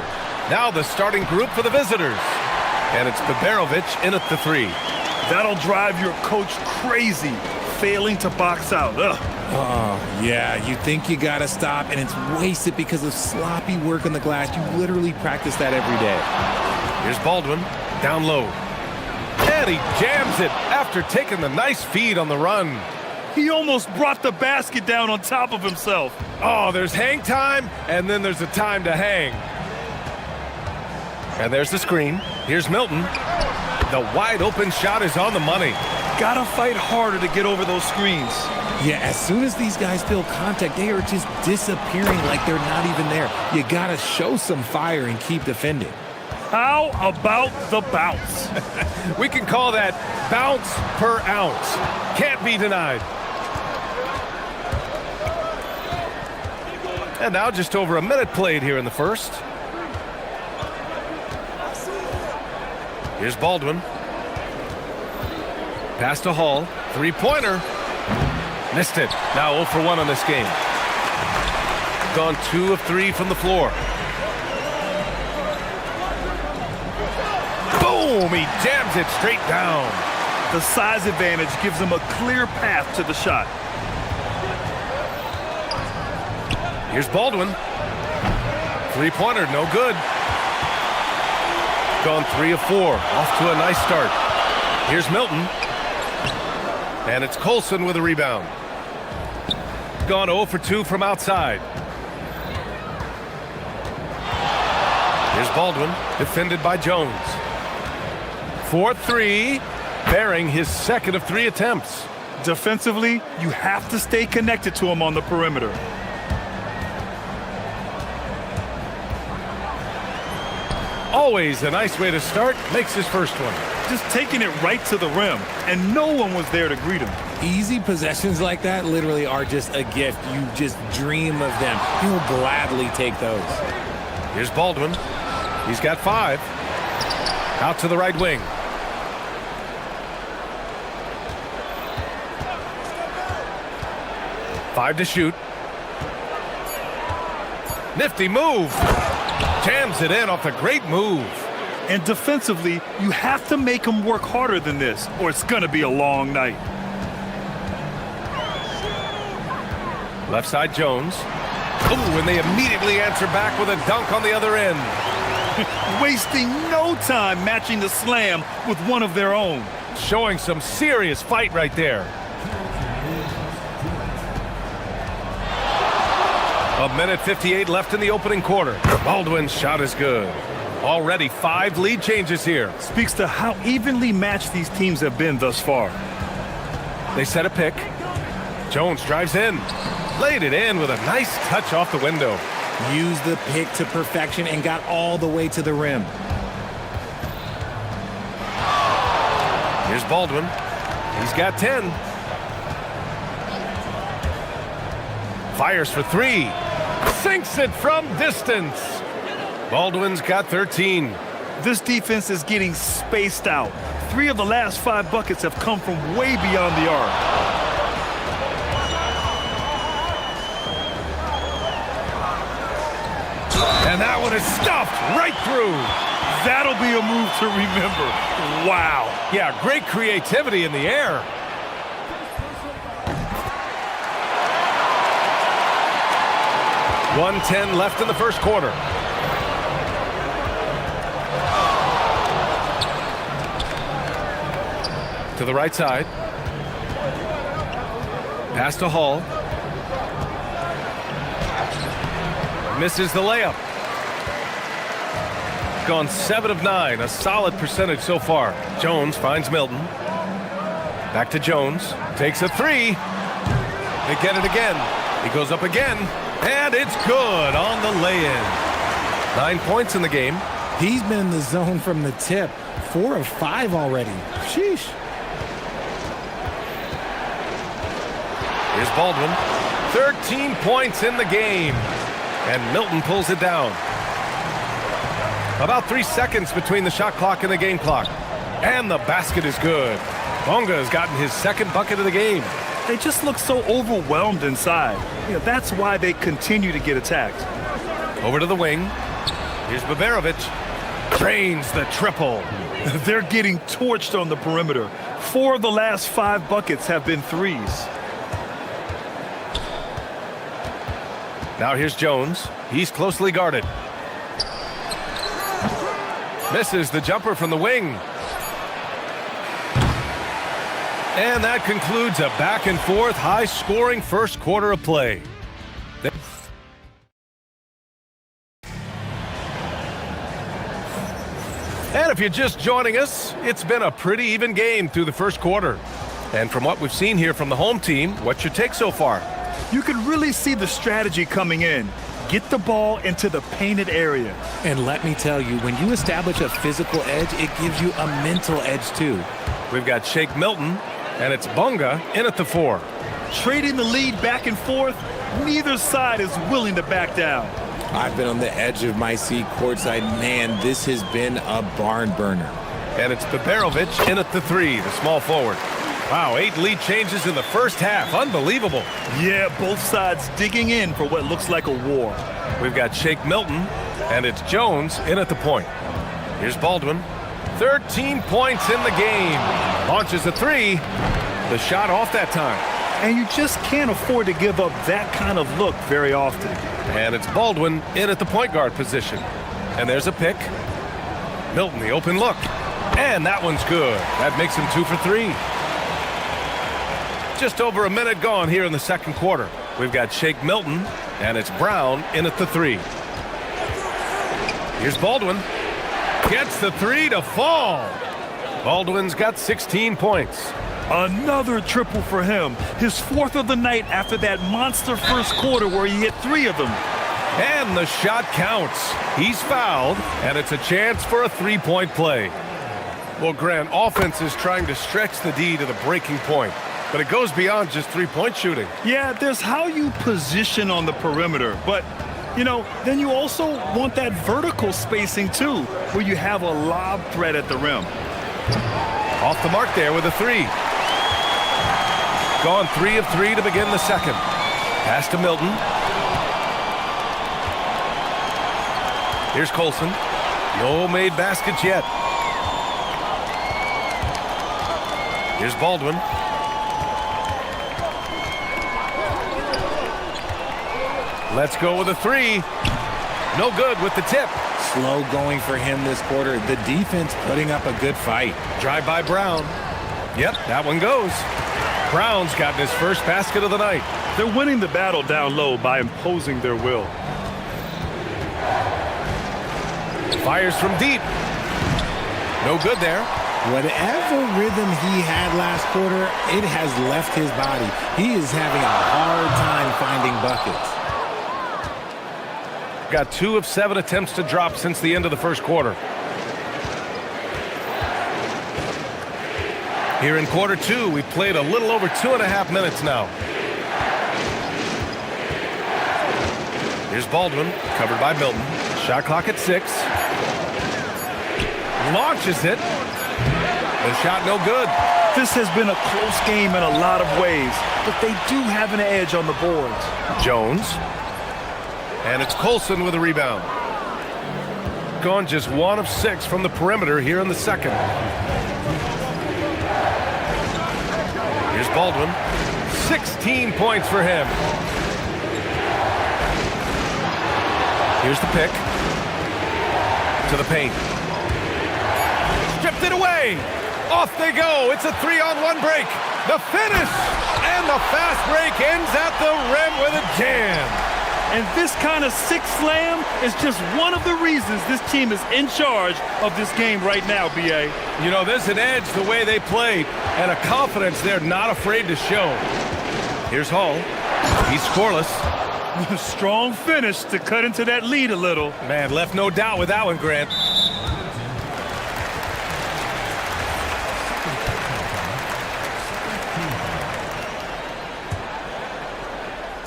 Now the starting group for the visitors. And it's Biberovic in at the 3. That'll drive your coach crazy, failing to box out. Ugh. Oh, yeah, you think you gotta stop, and it's wasted because of sloppy work on the glass. You literally practice that every day. Here's Baldwin, down low. And he jams it after taking the nice feed on the run. He almost brought the basket down on top of himself. Oh, there's hang time, and then there's a time to hang. And there's the screen. Here's Milton. The wide open shot is on the money. Gotta fight harder to get over those screens. Yeah, as soon as these guys feel contact, they are just disappearing like they're not even there. You gotta show some fire and keep defending. How about the bounce? We can call that bounce per ounce. Can't be denied. And now just over a minute played here in the first. Here's Baldwin. Pass to Hall. Three-pointer. Missed it. Now 0 for 1 on this game. Gone 2 of 3 from the floor. Boom! He jams it straight down. The size advantage gives him a clear path to the shot. Here's Baldwin. Three-pointer, no good. Gone 3 of 4. Off to a nice start. Here's Milton. And it's Colson with a rebound. Gone 0 for 2 from outside. Here's Baldwin, defended by Jones. 4-3, bearing his second of 3 attempts. Defensively, you have to stay connected to him on the perimeter. Always a nice way to start. Makes his first one. Just taking it right to the rim, and no one was there to greet him. Easy possessions like that literally are just a gift. You just dream of them. He'll gladly take those. Here's Baldwin. He's got 5. Out to the right wing. Five to shoot. Nifty move. Jams it in off a great move. And defensively, you have to make him work harder than this, or it's going to be a long night. Left side Jones. Ooh, and they immediately answer back with a dunk on the other end. Wasting no time matching the slam with one of their own. Showing some serious fight right there. A minute 58 left in the opening quarter. Baldwin's shot is good. Already 5 lead changes here. Speaks to how evenly matched these teams have been thus far. They set a pick. Jones drives in. Laid it in with a nice touch off the window. Used the pick to perfection and got all the way to the rim. Here's Baldwin. He's got 10. Fires for 3. Sinks it from distance. Baldwin's got 13. This defense is getting spaced out. 3 of the last 5 buckets have come from way beyond the arc. And that one is stuffed right through. That'll be a move to remember. Wow. Yeah, great creativity in the air. .110 left in the first quarter. To the right side. Pass to Hall. Misses the layup. Gone 7 of 9, a solid percentage so far. Jones finds Milton. Back to Jones. Takes a 3. They get it again. He goes up again. And it's good on the lay-in. 9 points in the game. He's been in the zone from the tip. 4 of 5 already. Sheesh. Here's Baldwin. 13 points in the game. And Milton pulls it down. About 3 seconds between the shot clock and the game clock. And the basket is good. Bonga has gotten his second bucket of the game. They just look so overwhelmed inside. That's why they continue to get attacked. Over to the wing. Here's Baberovic. Drains the triple. They're getting torched on the perimeter. 4 of the last 5 buckets have been threes. Now here's Jones. He's closely guarded. Misses the jumper from the wing. And that concludes a back-and-forth, high-scoring first quarter of play. And if you're just joining us, it's been a pretty even game through the first quarter. And from what we've seen here from the home team, what's your take so far? You can really see the strategy coming in. Get the ball into the painted area. And let me tell you, when you establish a physical edge, it gives you a mental edge too. We've got Shake Milton, and it's Bonga in at the 4. Trading the lead back and forth, neither side is willing to back down. I've been on the edge of my seat courtside. Man, this has been a barn burner. And it's Baberovic in at the 3, the small forward. Wow, 8 lead changes in the first half. Unbelievable. Yeah, both sides digging in for what looks like a war. We've got Shake Milton, and it's Jones in at the point. Here's Baldwin. 13 points in the game. Launches a 3. The shot off that time. And you just can't afford to give up that kind of look very often. And it's Baldwin in at the point guard position. And there's a pick. Milton, the open look. And that one's good. That makes him 2 for 3. Just over a minute gone here in the second quarter. We've got Shake Milton, and it's Brown in at the 3. Here's Baldwin. Gets the 3 to fall. Baldwin's got 16 points. Another triple for him. His 4th of the night after that monster first quarter where he hit 3 of them. And the shot counts. He's fouled, and it's a chance for a 3-point play. Well, Grant, offense is trying to stretch the D to the breaking point. But it goes beyond just 3-point shooting. Yeah, there's how you position on the perimeter. But, then you also want that vertical spacing, too, where you have a lob threat at the rim. Off the mark there with a 3. Gone 3 of 3 to begin the second. Pass to Milton. Here's Colson. No made baskets yet. Here's Baldwin. Let's go with a 3. No good with the tip. Slow going for him this quarter. The defense putting up a good fight. Drive by Brown. Yep, that one goes. Brown's gotten his first basket of the night. They're winning the battle down low by imposing their will. Fires from deep. No good there. Whatever rhythm he had last quarter, it has left his body. He is having a hard time finding buckets. Got 2 of 7 attempts to drop since the end of the first quarter. Here in quarter 2, we've played a little over 2.5 minutes now. Here's Baldwin, covered by Milton. Shot clock at 6. Launches it. The shot no good. This has been a close game in a lot of ways, but they do have an edge on the boards. Jones. And it's Colson with a rebound. Gone just 1 of 6 from the perimeter here in the second. Here's Baldwin. 16 points for him. Here's the pick. To the paint. Stripped it away. Off they go. It's a 3-on-1 break. The finish. And the fast break ends at the rim with a jam. And this kind of sick slam is just one of the reasons this team is in charge of this game right now, B.A. There's an edge the way they played and a confidence they're not afraid to show. Here's Hall. He's scoreless. Strong finish to cut into that lead a little. Man, left no doubt with that one, Grant.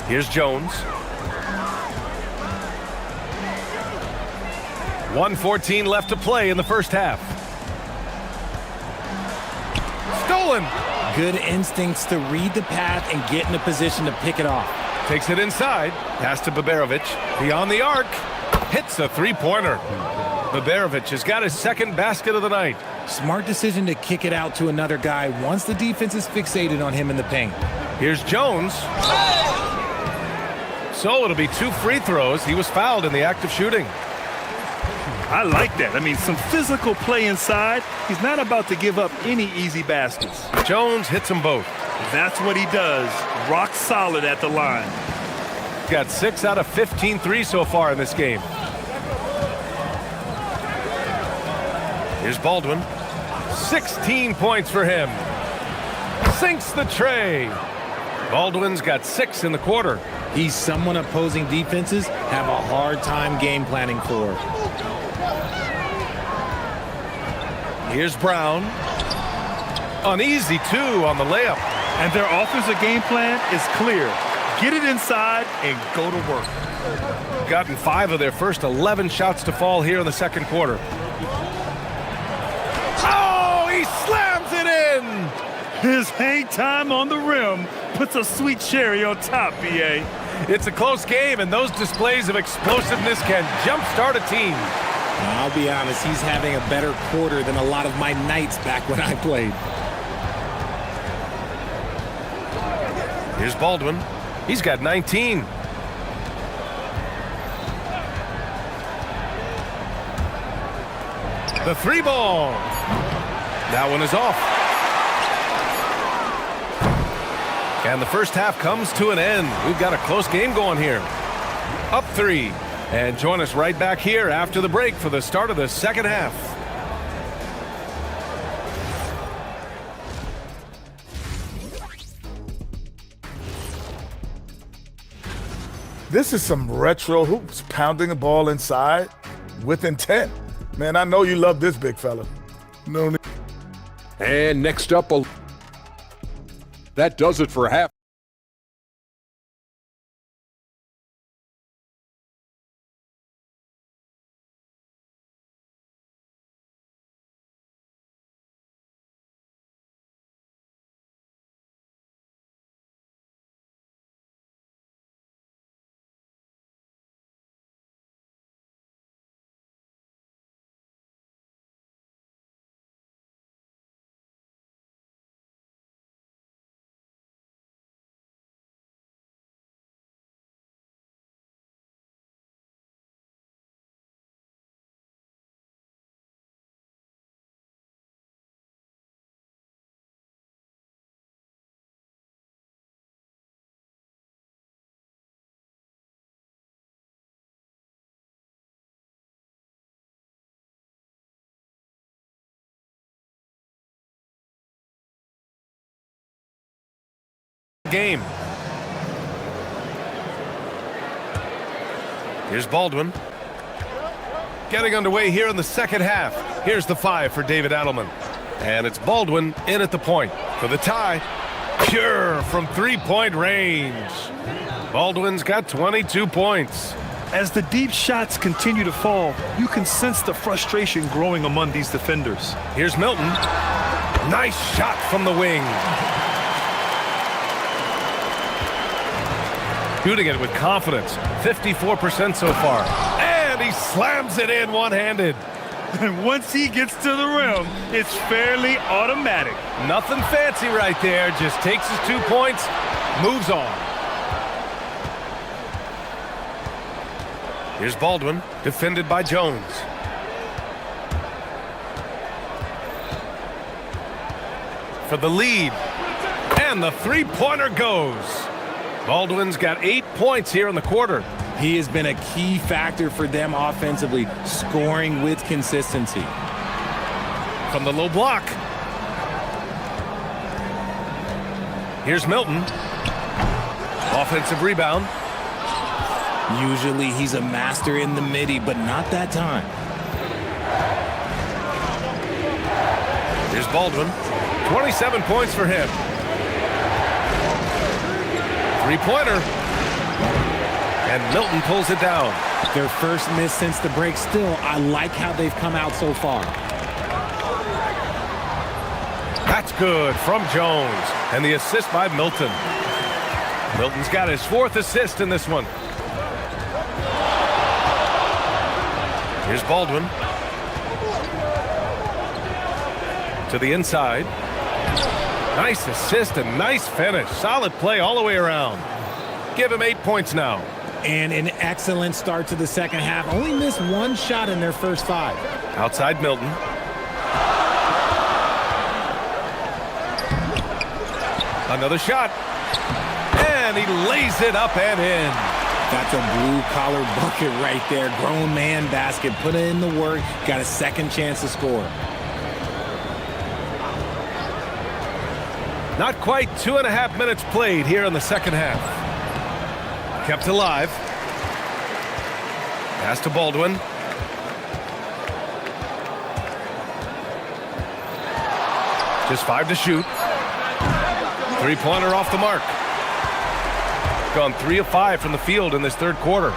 Here's Jones. 1:14 left to play in the first half. Stolen. Good instincts to read the path and get in a position to pick it off. Takes it inside. Pass to Baberovic. Beyond the arc. Hits a three-pointer. Baberovic has got his second basket of the night. Smart decision to kick it out to another guy once the defense is fixated on him in the paint. Here's Jones. So it'll be 2 free throws. He was fouled in the act of shooting. I like that. I mean, some physical play inside. He's not about to give up any easy baskets. Jones hits them both. That's what he does. Rock solid at the line. Got 6 out of 15 threes so far in this game. Here's Baldwin. 16 points for him. Sinks the tray. Baldwin's got 6 in the quarter. He's someone opposing defenses have a hard time game planning for. Here's Brown. An easy 2 on the layup. And their offensive game plan is clear. Get it inside and go to work. Gotten 5 of their first 11 shots to fall here in the second quarter. Oh, he slams it in! His hang time on the rim puts a sweet cherry on top, BA. It's a close game, and those displays of explosiveness can jumpstart a team. I'll be honest, he's having a better quarter than a lot of my nights back when I played. Here's Baldwin. He's got 19. The 3 ball. That one is off. And the first half comes to an end. We've got a close game going here. Up 3. And join us right back here after the break for the start of the second half. This is some retro hoops, pounding the ball inside with intent. Man, I know you love this, big fella. No need. And next up, that does it for half. Game. Here's Baldwin. Getting underway here in the second half. Here's the 5 for David Adelman. And it's Baldwin in at the point for the tie. Pure from 3-point range. Baldwin's got 22 points. As the deep shots continue to fall, you can sense the frustration growing among these defenders. Here's Milton. Nice shot from the wing. Shooting it with confidence. 54% so far. And he slams it in one-handed. And once he gets to the rim, it's fairly automatic. Nothing fancy right there. Just takes his 2 points, moves on. Here's Baldwin, defended by Jones. For the lead. And the 3-pointer goes. Baldwin's got 8 points here in the quarter. He has been a key factor for them offensively, scoring with consistency. From the low block. Here's Milton. Offensive rebound. Usually he's a master in the midi, but not that time. Here's Baldwin. 27 points for him. 3-pointer. And Milton pulls it down. Their first miss since the break. Still, I like how they've come out so far. That's good from Jones. And the assist by Milton. Milton's got his 4th assist in this one. Here's Baldwin. To the inside. Nice assist and nice finish. Solid play all the way around. Give him 8 points now. And an excellent start to the second half. Only missed 1 shot in their first 5. Outside Milton. Another shot. And he lays it up and in. That's a blue-collar bucket right there. Grown man basket. Put in the work. Got a second chance to score. Not quite 2.5 minutes played here in the second half. Kept alive. Pass to Baldwin. Just 5 to shoot. 3-pointer off the mark. Gone 3 of 5 from the field in this third quarter.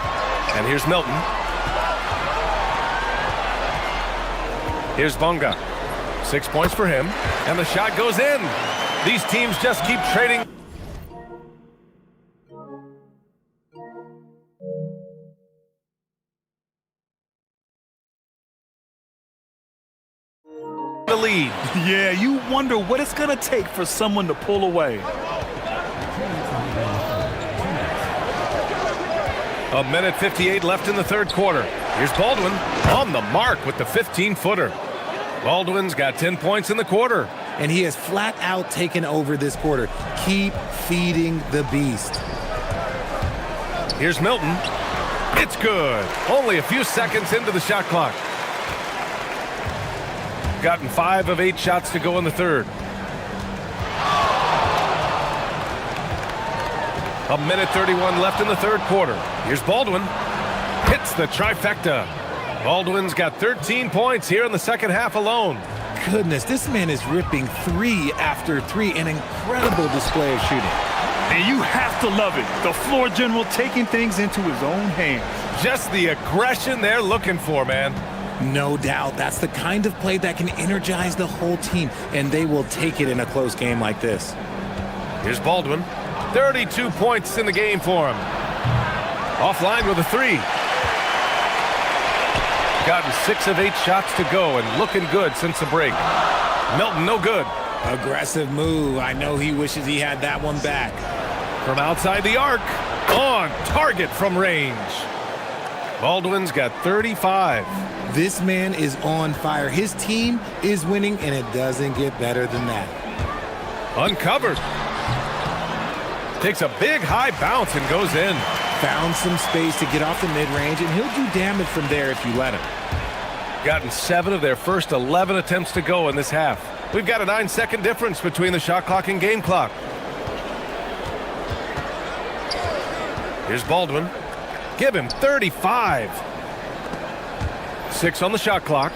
And here's Milton. Here's Bunga. 6 points for him. And the shot goes in. These teams just keep trading. The lead. Yeah, you wonder what it's going to take for someone to pull away. A minute 58 left in the third quarter. Here's Baldwin on the mark with the 15-footer. Baldwin's got 10 points in the quarter. And he has flat out taken over this quarter. Keep feeding the beast. Here's Milton. It's good. Only a few seconds into the shot clock. Gotten 5 of 8 shots to go in the third. A minute 31 left in the third quarter. Here's Baldwin. Hits the trifecta. Baldwin's got 13 points here in the second half alone. Goodness, this man is ripping 3 after 3. An incredible display of shooting. And you have to love it. The floor general taking things into his own hands. Just the aggression they're looking for, man. No doubt. That's the kind of play that can energize the whole team, and they will take it in a close game like this. Here's Baldwin. 32 points in the game for him. Offline with a 3. Gotten 6 of 8 shots to go and looking good since the break. Milton, no good. Aggressive move. I know he wishes he had that one back. From outside the arc. On target from range. Baldwin's got 35. This man is on fire. His team is winning, and it doesn't get better than that. Uncovered. Takes a big high bounce and goes in. Found some space to get off the mid-range, and he'll do damage from there if you let him. Gotten 7 of their first 11 attempts to go in this half. We've got a 9-second difference between the shot clock and game clock. Here's Baldwin. Give him 35. 6 on the shot clock.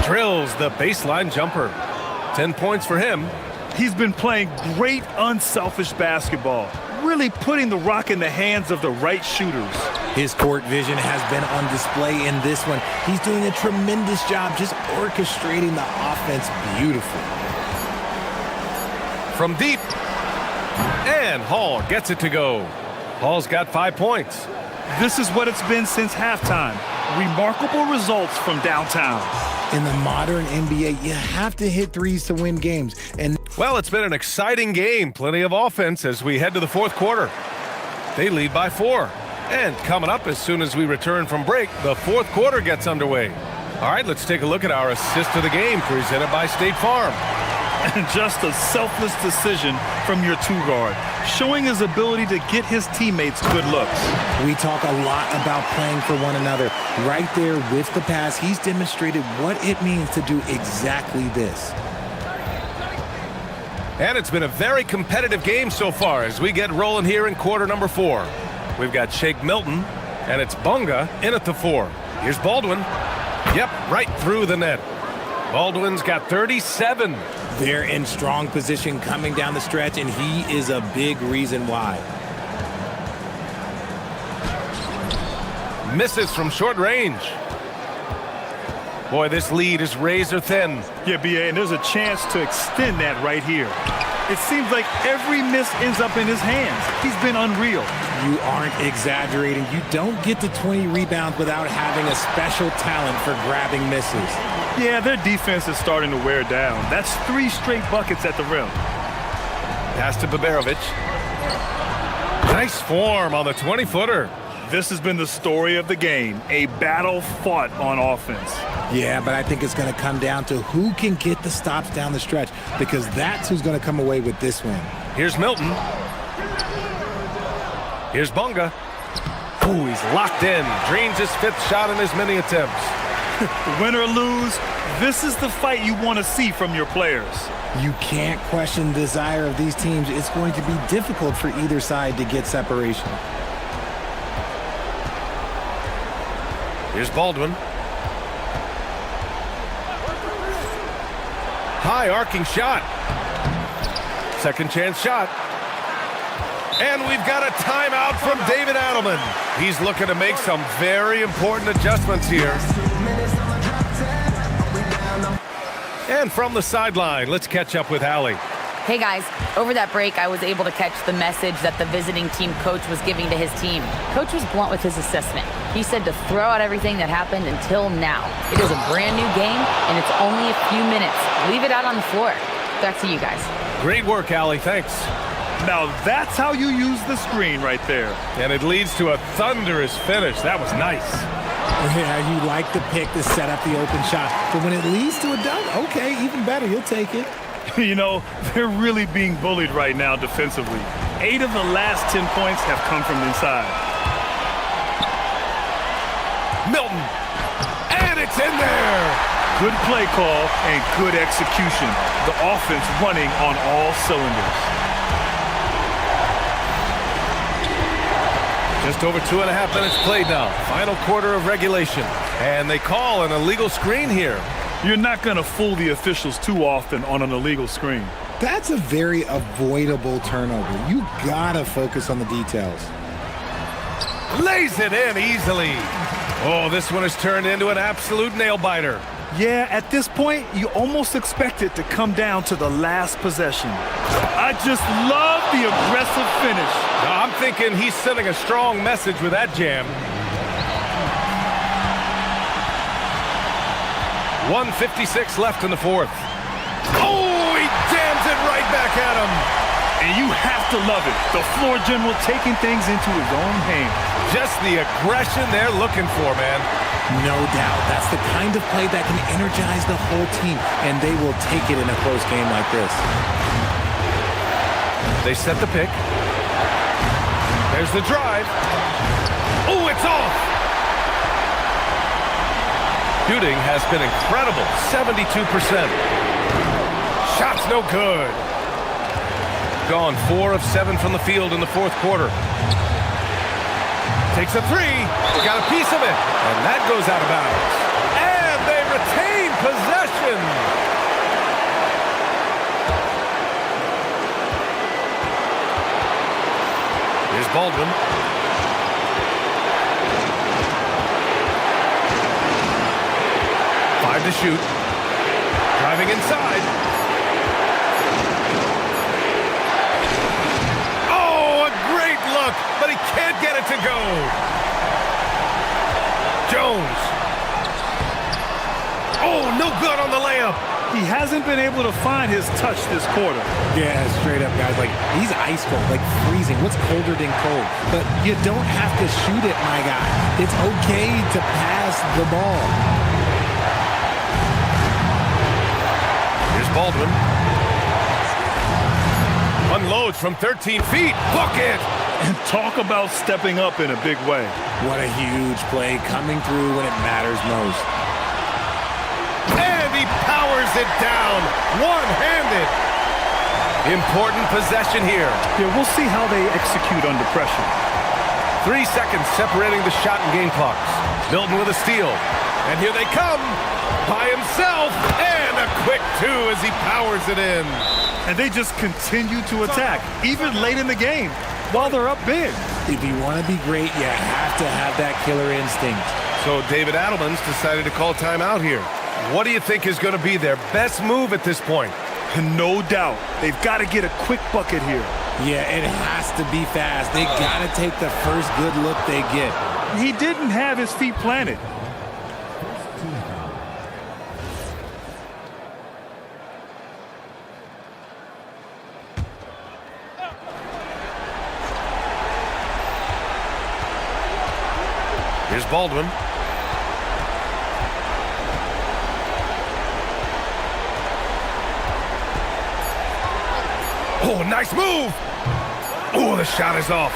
Drills the baseline jumper. 10 points for him. He's been playing great unselfish basketball, really putting the rock in the hands of the right shooters. His court vision has been on display in this one. He's doing a tremendous job just orchestrating the offense beautifully. From deep. And Hall gets it to go. Hall's got 5 points. This is what it's been since halftime. Remarkable results from downtown. In the modern NBA, you have to hit threes to win games. And well, it's been an exciting game. Plenty of offense as we head to the fourth quarter. They lead by 4. And coming up as soon as we return from break, the fourth quarter gets underway. All right, let's take a look at our assist of the game presented by State Farm. And just a selfless decision from your 2-guard, showing his ability to get his teammates good looks. We talk a lot about playing for one another. Right there with the pass, he's demonstrated what it means to do exactly this. And it's been a very competitive game so far as we get rolling here in quarter number 4. We've got Shake Milton, and it's Bunga in at the 4. Here's Baldwin. Yep, right through the net. Baldwin's got 37. They're in strong position coming down the stretch, and he is a big reason why. Misses from short range. Boy, this lead is razor thin. Yeah, BA, and there's a chance to extend that right here. It seems like every miss ends up in his hands. He's been unreal. You aren't exaggerating. You don't get to 20 rebounds without having a special talent for grabbing misses. Yeah, their defense is starting to wear down. That's 3 straight buckets at the rim. Pass to Baberovic. Nice form on the 20-footer. This has been the story of the game, a battle fought on offense. Yeah, but I think it's going to come down to who can get the stops down the stretch, because that's who's going to come away with this win. Here's Milton. Here's Bunga. Ooh, he's locked in. Drains his 5th shot in as many attempts. Win or lose, this is the fight you want to see from your players. You can't question the desire of these teams. It's going to be difficult for either side to get separation. Here's Baldwin. High arcing shot. Second chance shot. And we've got a timeout from David Adelman. He's looking to make some very important adjustments here. And from the sideline, let's catch up with Allie. Hey guys, over that break, I was able to catch the message that the visiting team coach was giving to his team. Coach was blunt with his assessment. He said to throw out everything that happened until now. It is a brand new game, and it's only a few minutes. Leave it out on the floor. Back to you guys. Great work, Allie. Thanks. Now that's how you use the screen right there. And it leads to a thunderous finish. That was nice. Yeah, you like the pick to set up the open shot. But when it leads to a dunk, okay, even better. You'll take it. You know, they're really being bullied right now defensively. 8 of the last 10 points have come from inside. Milton. And it's in there. Good play call and good execution. The offense running on all cylinders. Just over 2.5 minutes played now. Final quarter of regulation. And they call an illegal screen here. You're not going to fool the officials too often on an illegal screen. That's a very avoidable turnover. You gotta focus on the details. Lays it in easily. Oh, this one has turned into an absolute nail-biter. Yeah, at this point, you almost expect it to come down to the last possession. I just love the aggressive finish. Now, I'm thinking he's sending a strong message with that jam. 1:56 left in the 4th. Oh, he jams it right back at him. And you have to love it. The floor general taking things into his own hands. Just the aggression they're looking for, man. No doubt. That's the kind of play that can energize the whole team, and they will take it in a close game like this. They set the pick. There's the drive. Oh, it's off. Shooting has been incredible, 72%. Shot's no good. Gone 4 of 7 from the field in the 4th quarter. Takes a 3, got a piece of it, and that goes out of bounds. And they retain possession. Here's Baldwin. To shoot. Driving inside. Oh, a great look, but he can't get it to go. Jones. Oh, no good on the layup. He hasn't been able to find his touch this quarter. Yeah, straight up, guys. Like, he's ice cold, like freezing. What's colder than cold? But you don't have to shoot it, my guy. It's okay to pass the ball. Baldwin unloads from 13 feet. Bucket! And talk about stepping up in a big way. What a huge play, coming through when it matters most. And he powers it down, one-handed. Important possession here. Yeah, we'll see how they execute under pressure. 3 seconds separating the shot and game clocks. Milton with a steal. And here they come by himself. And a quick 2 as he powers it in. And they just continue to attack, even late in the game, while they're up big. If you want to be great, you have to have that killer instinct. So David Adelman's decided to call timeout here. What do you think is going to be their best move at this point? No doubt. They've got to get a quick bucket here. Yeah, it has to be fast. They got to take the first good look they get. He didn't have his feet planted. Here's Baldwin. Oh, nice move! Oh, the shot is off.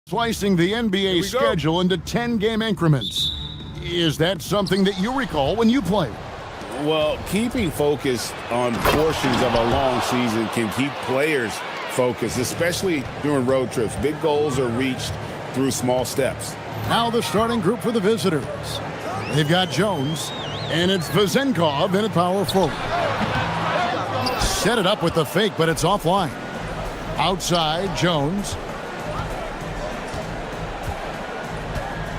Slicing the NBA schedule into 10-game increments. Is that something that you recall when you played? Well, keeping focused on portions of a long season can keep players focused, especially during road trips. Big goals are reached through small steps. Now the starting group for the visitors. They've got Jones, and it's Vezenkov in at power forward. Set it up with the fake, but it's offline. Outside, Jones.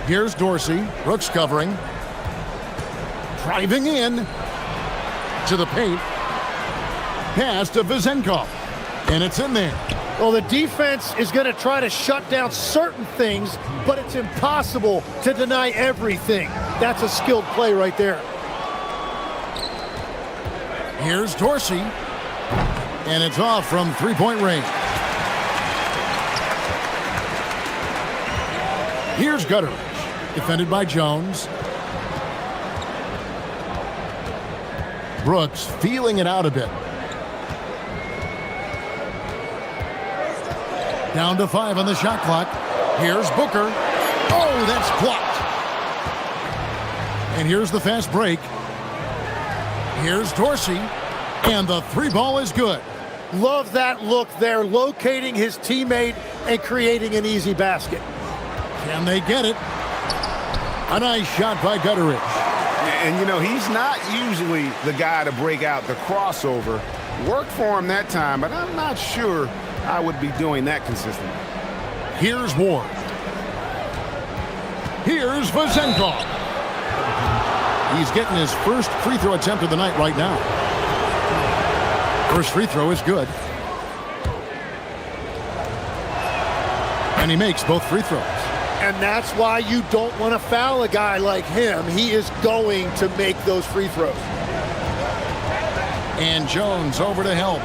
Here's Dorsey. Brooks covering. Driving in to the paint. Pass to Vezenkov. And it's in there. Well, the defense is going to try to shut down certain things, but it's impossible to deny everything. That's a skilled play right there. Here's Dorsey. And it's off from three-point range. Here's Gutteridge. Defended by Jones. Brooks feeling it out a bit. Down to 5 on the shot clock. Here's Booker. Oh, that's blocked. And here's the fast break. Here's Dorsey. And the three ball is good. Love that look there, locating his teammate and creating an easy basket. Can they get it? A nice shot by Gutteridge. And, you know, he's not usually the guy to break out the crossover. Worked for him that time, but I'm not sure I would be doing that consistently. Here's Ward. Here's Vezenkov. He's getting his first free throw attempt of the night right now. First free throw is good. And he makes both free throws. And that's why you don't want to foul a guy like him. He is going to make those free throws. And Jones over to help.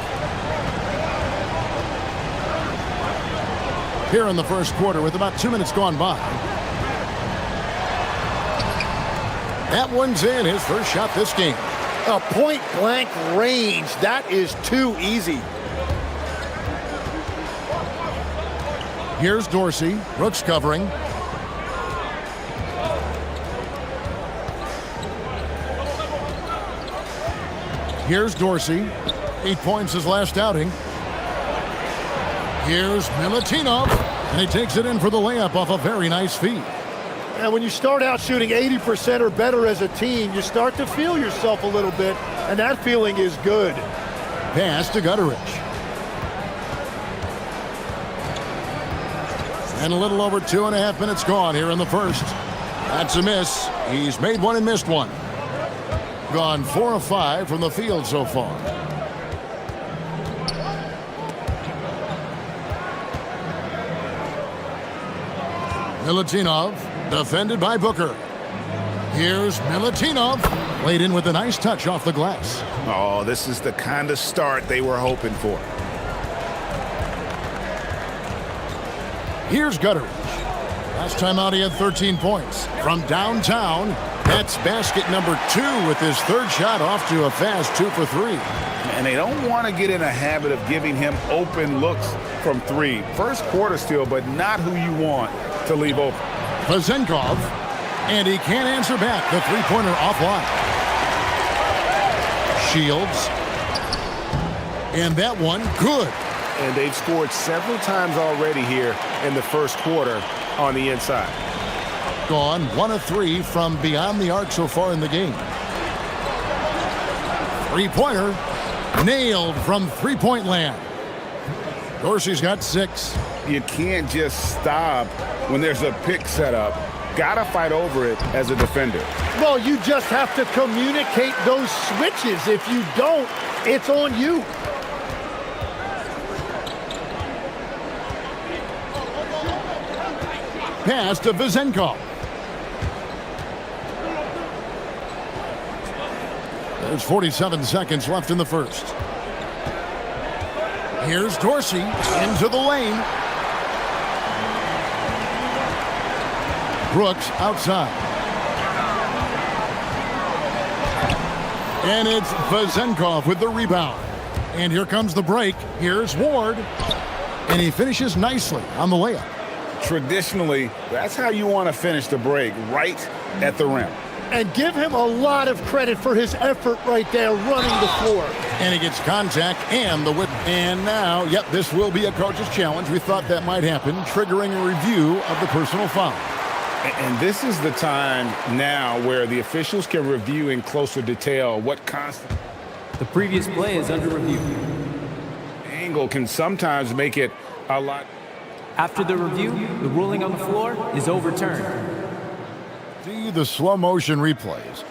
Here in the first quarter with about 2 minutes gone by. That one's in, his first shot this game. A point-blank range. That is too easy. Here's Dorsey. Brooks covering. Here's Dorsey. 8 points his last outing. Here's Milutinov. And he takes it in for the layup off a very nice feed. And when you start out shooting 80% or better as a team, you start to feel yourself a little bit, and that feeling is good. Pass to Gutteridge. And a little over 2.5 minutes gone here in the first. That's a miss. He's made one and missed one. Gone 4 of 5 from the field so far. Milutinov, defended by Booker. Here's Milutinov, laid in with a nice touch off the glass. Oh, this is the kind of start they were hoping for. Here's Gutteridge. Last time out he had 13 points. From downtown, that's basket number 2 with his third shot off to a fast 2 for 3. And they don't want to get in a habit of giving him open looks from 3. First quarter still, but not who you want to leave open. Vezenkov, and he can't answer back. The three-pointer offline. Shields. And that one, good. And they've scored several times already here in the first quarter on the inside. Gone 1 of 3 from beyond the arc so far in the game. Three-pointer, nailed from three-point land. Dorsey's got 6. You can't just stop when there's a pick set up. Gotta fight over it as a defender. Well, you just have to communicate those switches. If you don't, it's on you. Pass to Vezenkov. There's 47 seconds left in the first. Here's Dorsey into the lane. Brooks outside. And it's Vezenkov with the rebound. And here comes the break. Here's Ward. And he finishes nicely on the layup. traditionally, that's how you want to finish the break, right at the rim. And give him a lot of credit for his effort right there running the floor. And he gets contact and the whip. And now, yep, this will be a coach's challenge. We thought that might happen, triggering a review of the personal foul. And this is the time now where the officials can review in closer detail what constitutes. The previous play is under review. Angle can sometimes make it a lot. After the review, the ruling on the floor is overturned. See the slow motion replays.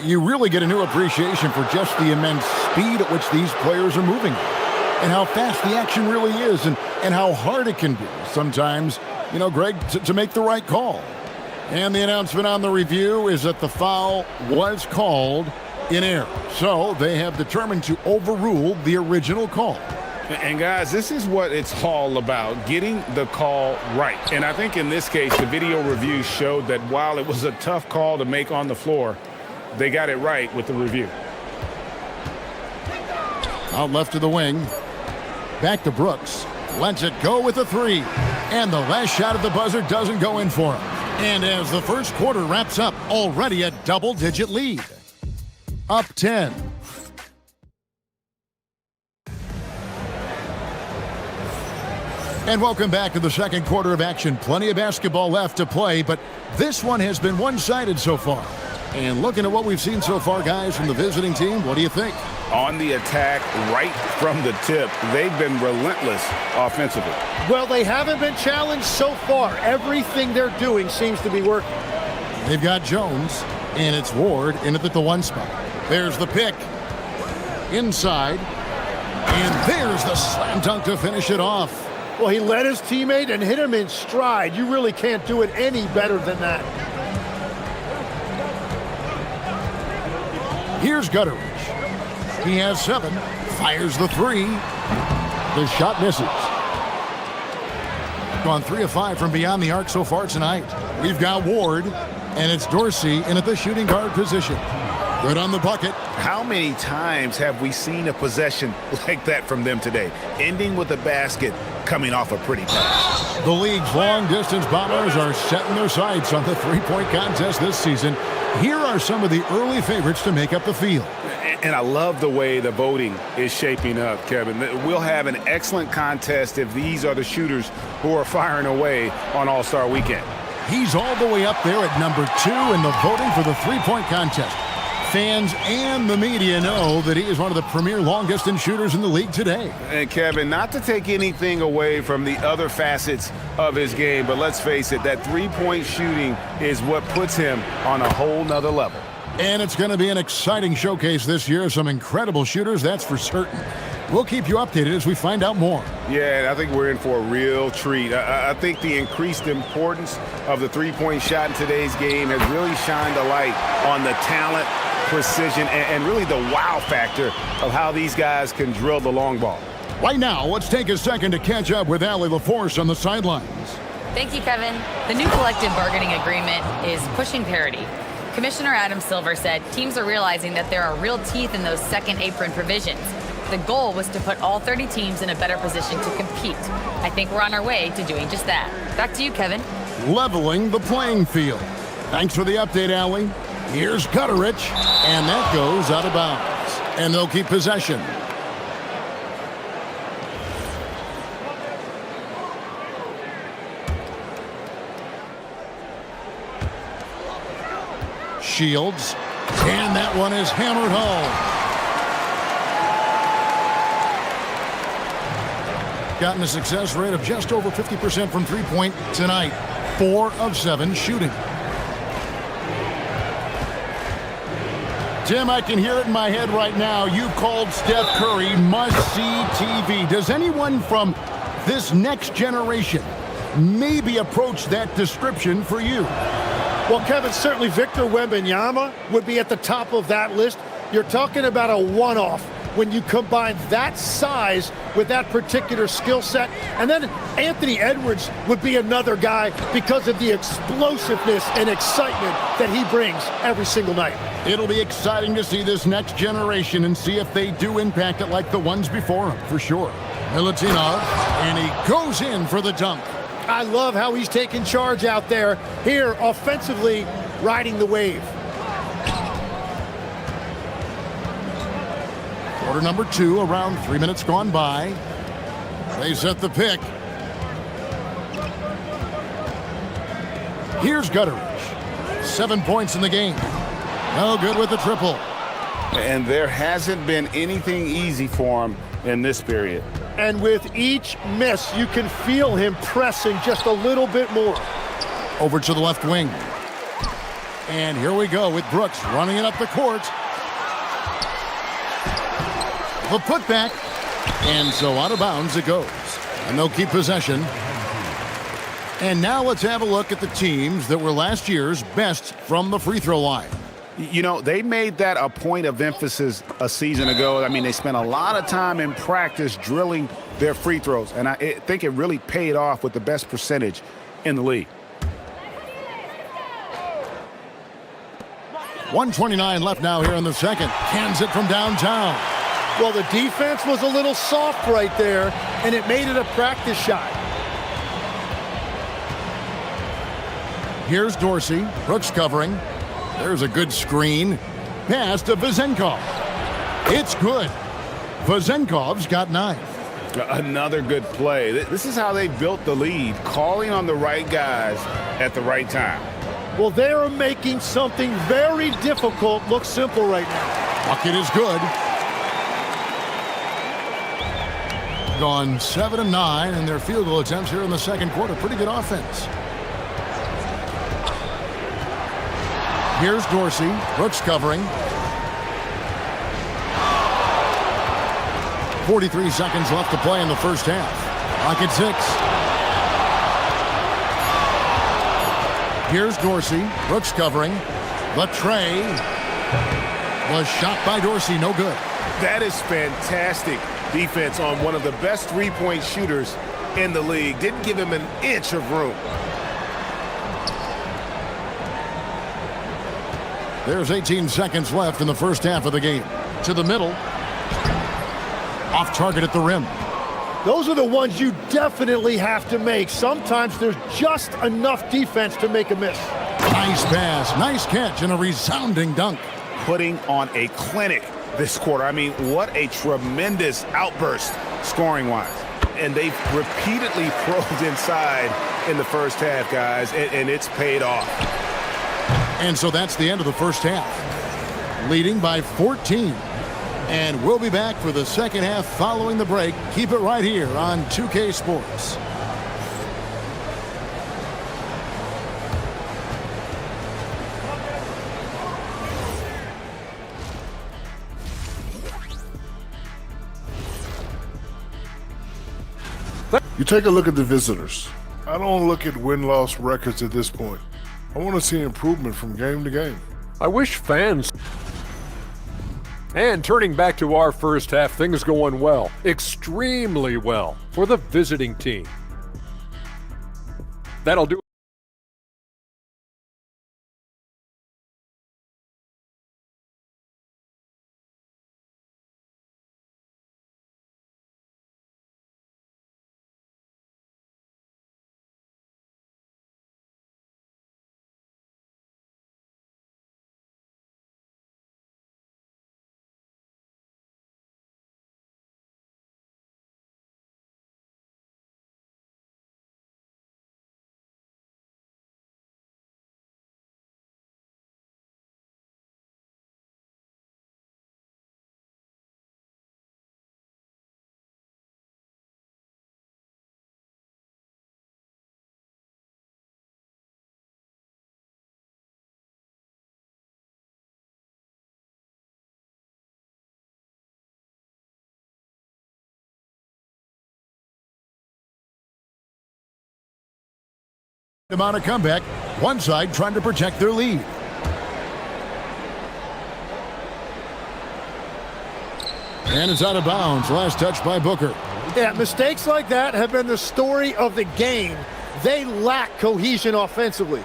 You really get a new appreciation for just the immense speed at which these players are moving and how fast the action really is and how hard it can be sometimes, you know, Greg, to make the right call. And the announcement on the review is that the foul was called in error. So they have determined to overrule the original call. And guys, this is what it's all about, getting the call right. And I think in this case, the video review showed that while it was a tough call to make on the floor, they got it right with the review. Out left to the wing. Back to Brooks. Lets it go with a three. And the last shot at the buzzer doesn't go in for him. And as the first quarter wraps up, already a double-digit lead. Up 10. And welcome back to the second quarter of action. Plenty of basketball left to play, but this one has been one-sided so far. And looking at what we've seen so far, guys, from the visiting team, what do you think? On the attack, right from the tip, they've been relentless offensively. Well, they haven't been challenged so far. Everything they're doing seems to be working. They've got Jones, and it's Ward in at the one spot. There's the pick. Inside. And there's the slam dunk to finish it off. Well, he led his teammate and hit him in stride. You really can't do it any better than that. Here's Gutteridge. He has 7. Fires the 3. The shot misses. Gone 3 of 5 from beyond the arc so far tonight. We've got Ward, and it's Dorsey in at the shooting guard position. Good on the bucket. How many times have we seen a possession like that from them today? Ending with a basket, coming off a pretty pass. The league's long-distance bombers are setting their sights on the three-point contest this season. Here are some of the early favorites to make up the field. And I love the way the voting is shaping up, Kevin. We'll have an excellent contest if these are the shooters who are firing away on All-Star Weekend. He's all the way up there at number 2 in the voting for the three-point contest. Fans and the media know that he is one of the premier long-distance shooters in the league today. And Kevin, not to take anything away from the other facets of his game, but let's face it, that three-point shooting is what puts him on a whole nother level. And it's going to be an exciting showcase this year. Some incredible shooters, that's for certain. We'll keep you updated as we find out more. Yeah, I think we're in for a real treat. I think the increased importance of the three-point shot in today's game has really shined a light on the talent, precision, and really the wow factor of how these guys can drill the long ball. Right now, let's take a second to catch up with Allie LaForce on the sidelines. Thank you, Kevin. The new collective bargaining agreement is pushing parity. Commissioner Adam Silver said teams are realizing that there are real teeth in those second apron provisions. The goal was to put all 30 teams in a better position to compete. I think we're on our way to doing just that. Back to you, Kevin. Leveling the playing field. Thanks for the update, Allie. Here's Gutteridge, and that goes out of bounds. And they'll keep possession. Shields, and that one is hammered home. Gotten a success rate of just over 50% from three-point tonight. 4 of 7 shooting. Tim, I can hear it in my head right now. You called Steph Curry must-see TV. Does anyone from this next generation maybe approach that description for you? Well, Kevin, certainly Victor Wembanyama would be at the top of that list. You're talking about a one-off when you combine that size with that particular skill set. And then Anthony Edwards would be another guy because of the explosiveness and excitement that he brings every single night. It'll be exciting to see this next generation and see if they do impact it like the ones before him, for sure. Milutinov, and he goes in for the dunk. I love how he's taking charge out there. Here, offensively, riding the wave. Quarter number 2, around 3 minutes gone by. They set the pick. Here's Gutteridge. 7 points in the game. No good with the triple. And there hasn't been anything easy for him in this period. And with each miss, you can feel him pressing just a little bit more. Over to the left wing. And here we go with Brooks running it up the court. The putback. And so out of bounds it goes. And they'll keep possession. And now let's have a look at the teams that were last year's best from the free throw line. You know, they made that a point of emphasis a season ago. I mean, they spent a lot of time in practice drilling their free throws, and I think it really paid off with the best percentage in the league. 1:29 left now here in the second. Cans it from downtown. Well, the defense was a little soft right there, and it made it a practice shot. Here's Dorsey. Brooks covering. There's a good screen. Pass to Vezenkov. It's good. Vezenkov's got 9. Another good play. This is how they built the lead, calling on the right guys at the right time. Well, they are making something very difficult look simple right now. Bucket is good. Gone 7 of 9 in their field goal attempts here in the second quarter. Pretty good offense. Here's Dorsey. Brooks covering. 43 seconds left to play in the first half. Clock at 6. Here's Dorsey. Brooks covering. The tray. Was shot by Dorsey. No good. That is fantastic defense on one of the best three-point shooters in the league. Didn't give him an inch of room. There's 18 seconds left in the first half of the game. To the middle. Off target at the rim. Those are the ones you definitely have to make. Sometimes there's just enough defense to make a miss. Nice pass, nice catch, and a resounding dunk. Putting on a clinic this quarter. I mean, what a tremendous outburst scoring-wise. And they've repeatedly probed inside in the first half, guys, and it's paid off. And so that's the end of the first half. Leading by 14. And we'll be back for the second half following the break. Keep it right here on 2K Sports. You take a look at the visitors. I don't look at win-loss records at this point. I want to see improvement from game to game. I wish fans... And turning back to our first half, things going well, extremely well, for the visiting team. That'll do. On a comeback, one side trying to protect their lead. And it's out of bounds. Last touch by Booker. Yeah, mistakes like that have been the story of the game. They lack cohesion offensively.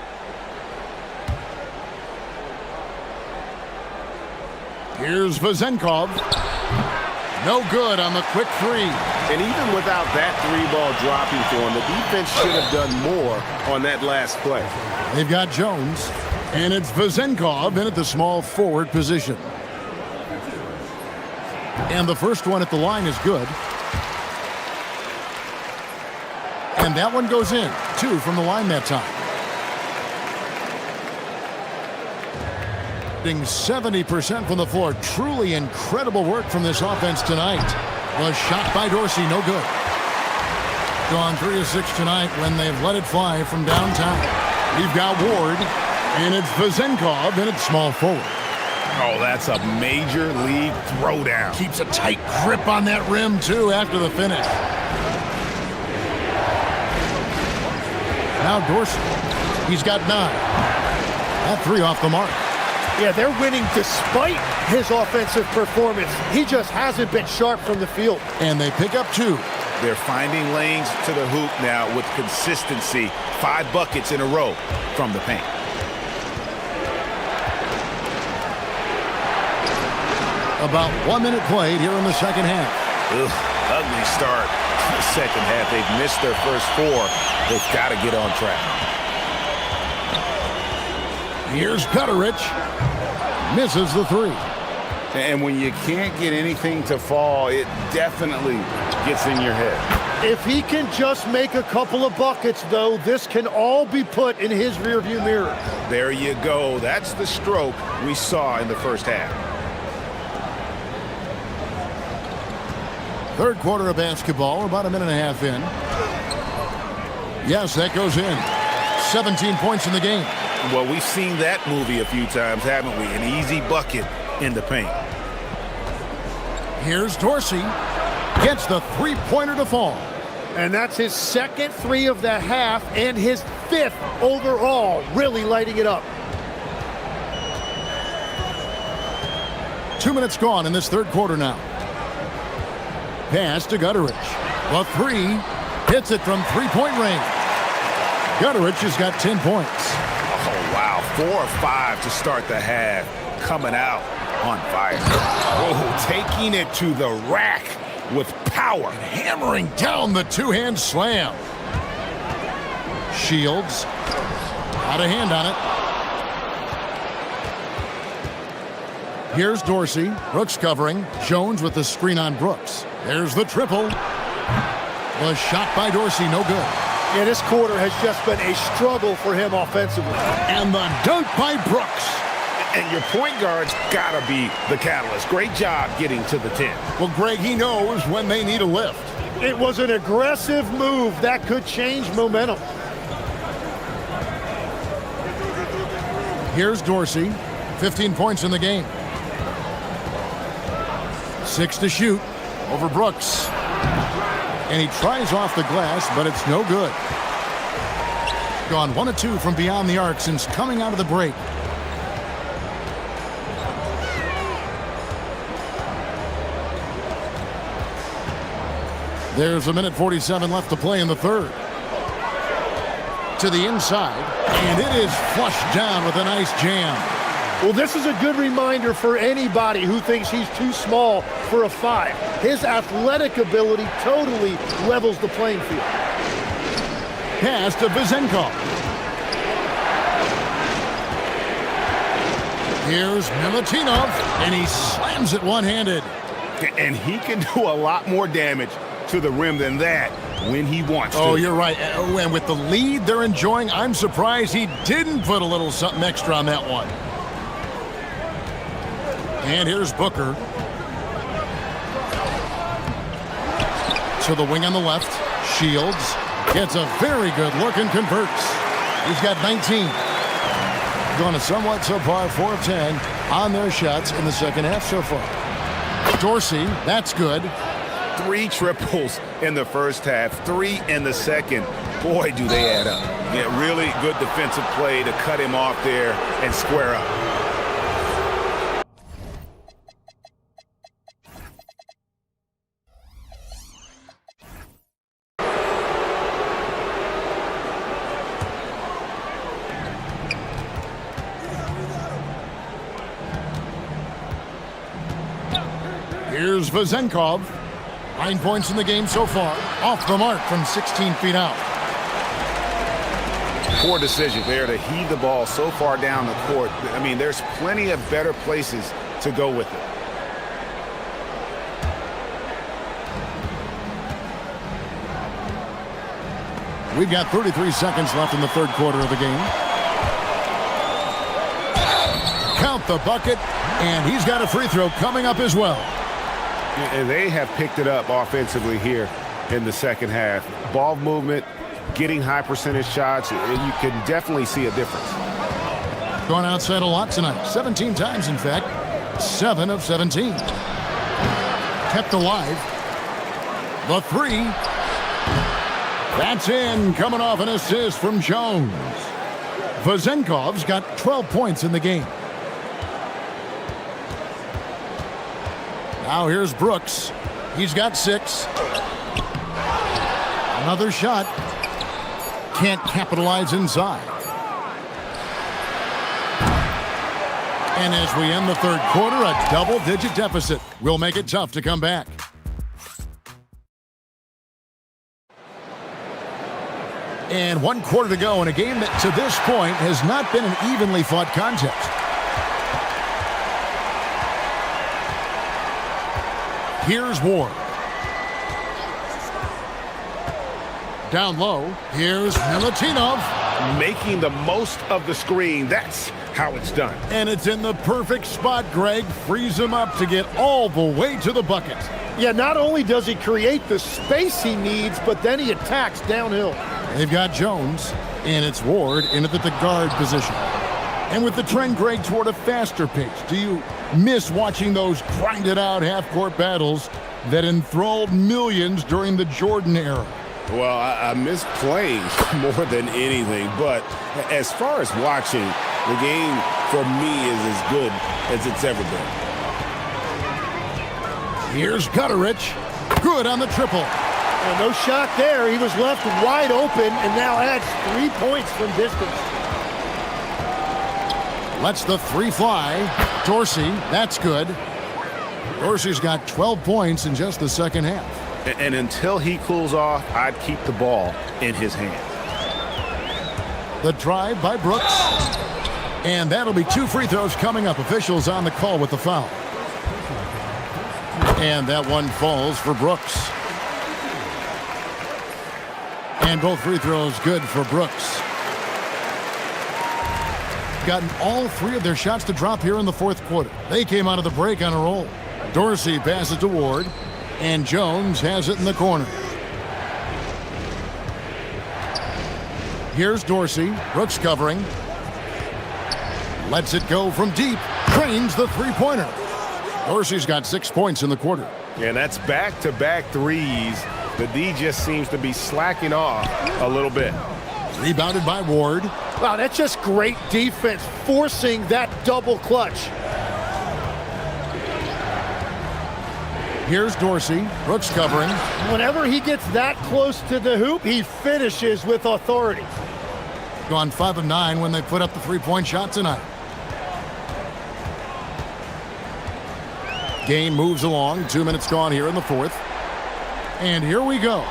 Here's Vezenkov. No good on the quick three. And even without that three-ball dropping for him, the defense should have done more on that last play. They've got Jones, and it's Vezenkov in at the small forward position. And the first one at the line is good. And that one goes in. 2 from the line that time. 70% from the floor. Truly incredible work from this offense tonight. Was shot by Dorsey, no good. Gone 3 of 6 tonight when they've let it fly from downtown. We've got Ward, and it's Vezenkov in at small forward. Oh, that's a major league throwdown. Keeps a tight grip on that rim, too, after the finish. Now Dorsey. He's got 9. That 3 off the mark. Yeah, they're winning despite his offensive performance. He just hasn't been sharp from the field. And they pick up 2. They're finding lanes to the hoop now with consistency. 5 buckets in a row from the paint. About 1 minute played here in the second half. Ugly start to the second half. They've missed their first 4. They've got to get on track. Here's Gutterich. Misses the 3. And when you can't get anything to fall, it definitely gets in your head. If he can just make a couple of buckets, though, this can all be put in his rearview mirror. There you go. That's the stroke we saw in the first half. Third quarter of basketball, about a minute and a half in. Yes, that goes in. 17 points in the game. Well, we've seen that movie a few times, haven't we? An easy bucket in the paint. Here's Dorsey. Gets the three-pointer to fall. And that's his second 3 of the half and his 5th overall, really lighting it up. 2 minutes gone in this third quarter now. Pass to Gutterich. The 3 hits it from three-point range. Gutterich has got 10 points. Oh, wow. 4 of 5 to start the half. Coming out on fire. Oh, taking it to the rack with power. And hammering down the two-hand slam. Shields. Out of hand on it. Here's Dorsey. Brooks covering. Jones with the screen on Brooks. There's the triple. The shot by Dorsey, no good. Yeah, this quarter has just been a struggle for him offensively. And the dunk by Brooks. And your point guard's got to be the catalyst. Great job getting to the 10. Well, Greg, he knows when they need a lift. It was an aggressive move that could change momentum. Here's Dorsey. 15 points in the game. 6 to shoot over Brooks. And he tries off the glass, but it's no good. Gone 1 of 2 from beyond the arc since coming out of the break. There's a minute 47 left to play in the third. To the inside, and it is flushed down with a nice jam. Well, this is a good reminder for anybody who thinks he's too small for a 5. His athletic ability totally levels the playing field. Pass to Vezenkov. Here's Milutinov, and he slams it one-handed. And he can do a lot more damage to the rim than that when he wants to. Oh, you're right. And with the lead they're enjoying, I'm surprised he didn't put a little something extra on that one. And here's Booker. To the wing on the left. Shields gets a very good look and converts. He's got 19. Going a somewhat subpar 4 of 10 on their shots in the second half so far. Dorsey, that's good. 3 triples in the first half, 3 in the second. Boy, do they add up. Yeah, really good defensive play to cut him off there and square up. Here's Here's Vezenkov. 9 points in the game so far. Off the mark from 16 feet out. Poor decision there to heave the ball so far down the court. I mean, there's plenty of better places to go with it. We've got 33 seconds left in the third quarter of the game. Count the bucket, and he's got a free throw coming up as well. And they have picked it up offensively here in the second half. Ball movement, getting high percentage shots, and you can definitely see a difference. Gone outside a lot tonight. 17 times, in fact. 7 of 17. Kept alive. The three. That's in, coming off an assist from Jones. Vezenkov's got 12 points in the game. Now here's Brooks. He's got 6. Another shot. Can't capitalize inside. And as we end the third quarter, a double-digit deficit will make it tough to come back. And 1 quarter to go in a game that to this point has not been an evenly fought contest. Here's Ward. Down low, here's Milutinov. Making the most of the screen. That's how it's done. And it's in the perfect spot, Greg. Frees him up to get all the way to the bucket. Yeah, not only does he create the space he needs, but then he attacks downhill. They've got Jones, and it's Ward into the guard position. And with the trend, Greg, toward a faster pace, do you miss watching those grinded-out half-court battles that enthralled millions during the Jordan era? Well, I miss playing more than anything, but as far as watching, the game for me is as good as it's ever been. Here's Gutterich. Good on the triple. And no shot there. He was left wide open and now adds 3 points from distance. Lets the three fly. Dorsey, that's good. Dorsey's got 12 points in just the second half. And until he cools off, I'd keep the ball in his hand. The drive by Brooks. And that'll be 2 free throws coming up. Officials on the call with the foul. And that one falls for Brooks. And both free throws good for Brooks. Gotten all 3 of their shots to drop here in the fourth quarter. They came out of the break on a roll. Dorsey passes to Ward. And Jones has it in the corner. Here's Dorsey. Brooks covering. Lets it go from deep. Trains the three-pointer. Dorsey's got 6 points in the quarter. And that's back-to-back threes. The D just seems to be slacking off a little bit. Rebounded by Ward. Wow, that's just great defense, forcing that double clutch. Here's Dorsey. Brooks covering. Whenever he gets that close to the hoop, he finishes with authority. Gone 5 of 9 when they put up the three-point shot tonight. Game moves along. 2 minutes gone here in the fourth. And here we go.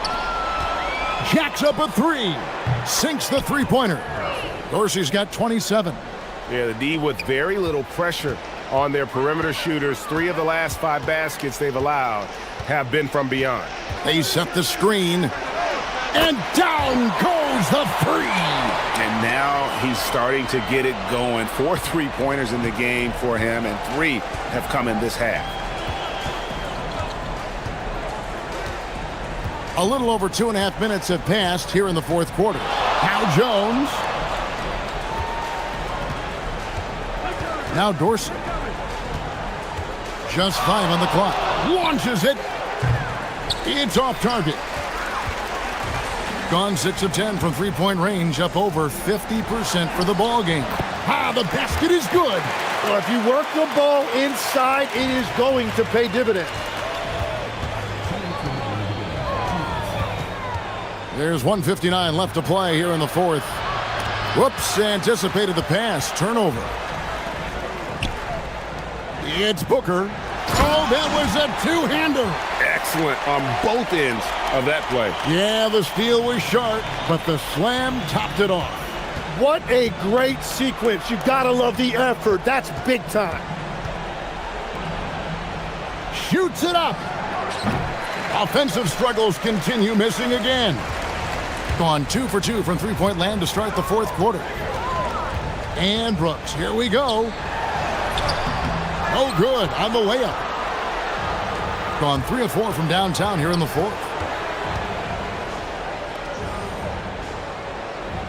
Jacks up a 3. Sinks the three-pointer. Dorsey's got 27. Yeah, the D with very little pressure on their perimeter shooters. 3 of the last 5 baskets they've allowed have been from beyond. They set the screen. And down goes the 3. And now he's starting to get it going. 4 3-pointers in the game for him, and 3 have come in this half. A little over 2.5 minutes have passed here in the fourth quarter. Now Jones. Now Dorsey. Just 5 on the clock. Launches it. It's off target. Gone 6 of 10 from three-point range, up over 50% for the ball game. Ah, the basket is good. Well, if you work the ball inside, it is going to pay dividends. There's 1:59 left to play here in the fourth. Whoops, anticipated the pass. Turnover. It's Booker. Oh, that was a two-hander. Excellent on both ends of that play. Yeah, the steal was sharp, but the slam topped it off. What a great sequence. You gotta love the effort. That's big time. Shoots it up. Offensive struggles continue, missing again. Gone 2 for 2 from three-point land to start the fourth quarter. And Brooks, here we go. Oh, good on the layup. Gone 3 of 4 from downtown here in the fourth.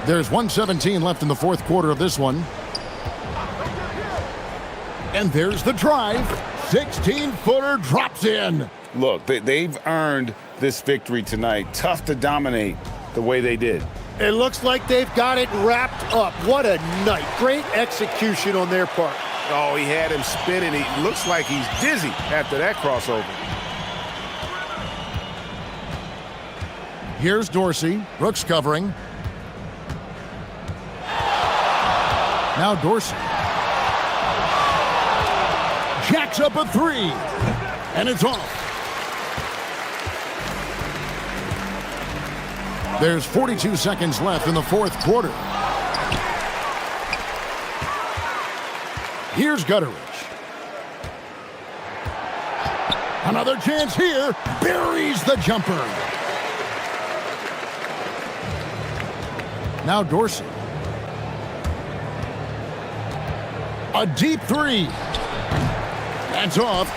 There's 1:17 left in the fourth quarter of this one. And there's the drive. 16-footer drops in. Look, they've earned this victory tonight. Tough to dominate the way they did. It looks like they've got it wrapped up. What a night. Great execution on their part. Oh, he had him spinning. He looks like he's dizzy after that crossover. Here's Dorsey. Brooks covering. Now Dorsey. Jacks up a three. And it's off. There's 42 seconds left in the fourth quarter. Here's Gutteridge. Another chance here. Buries the jumper. Now Dorsey. A deep three. That's off.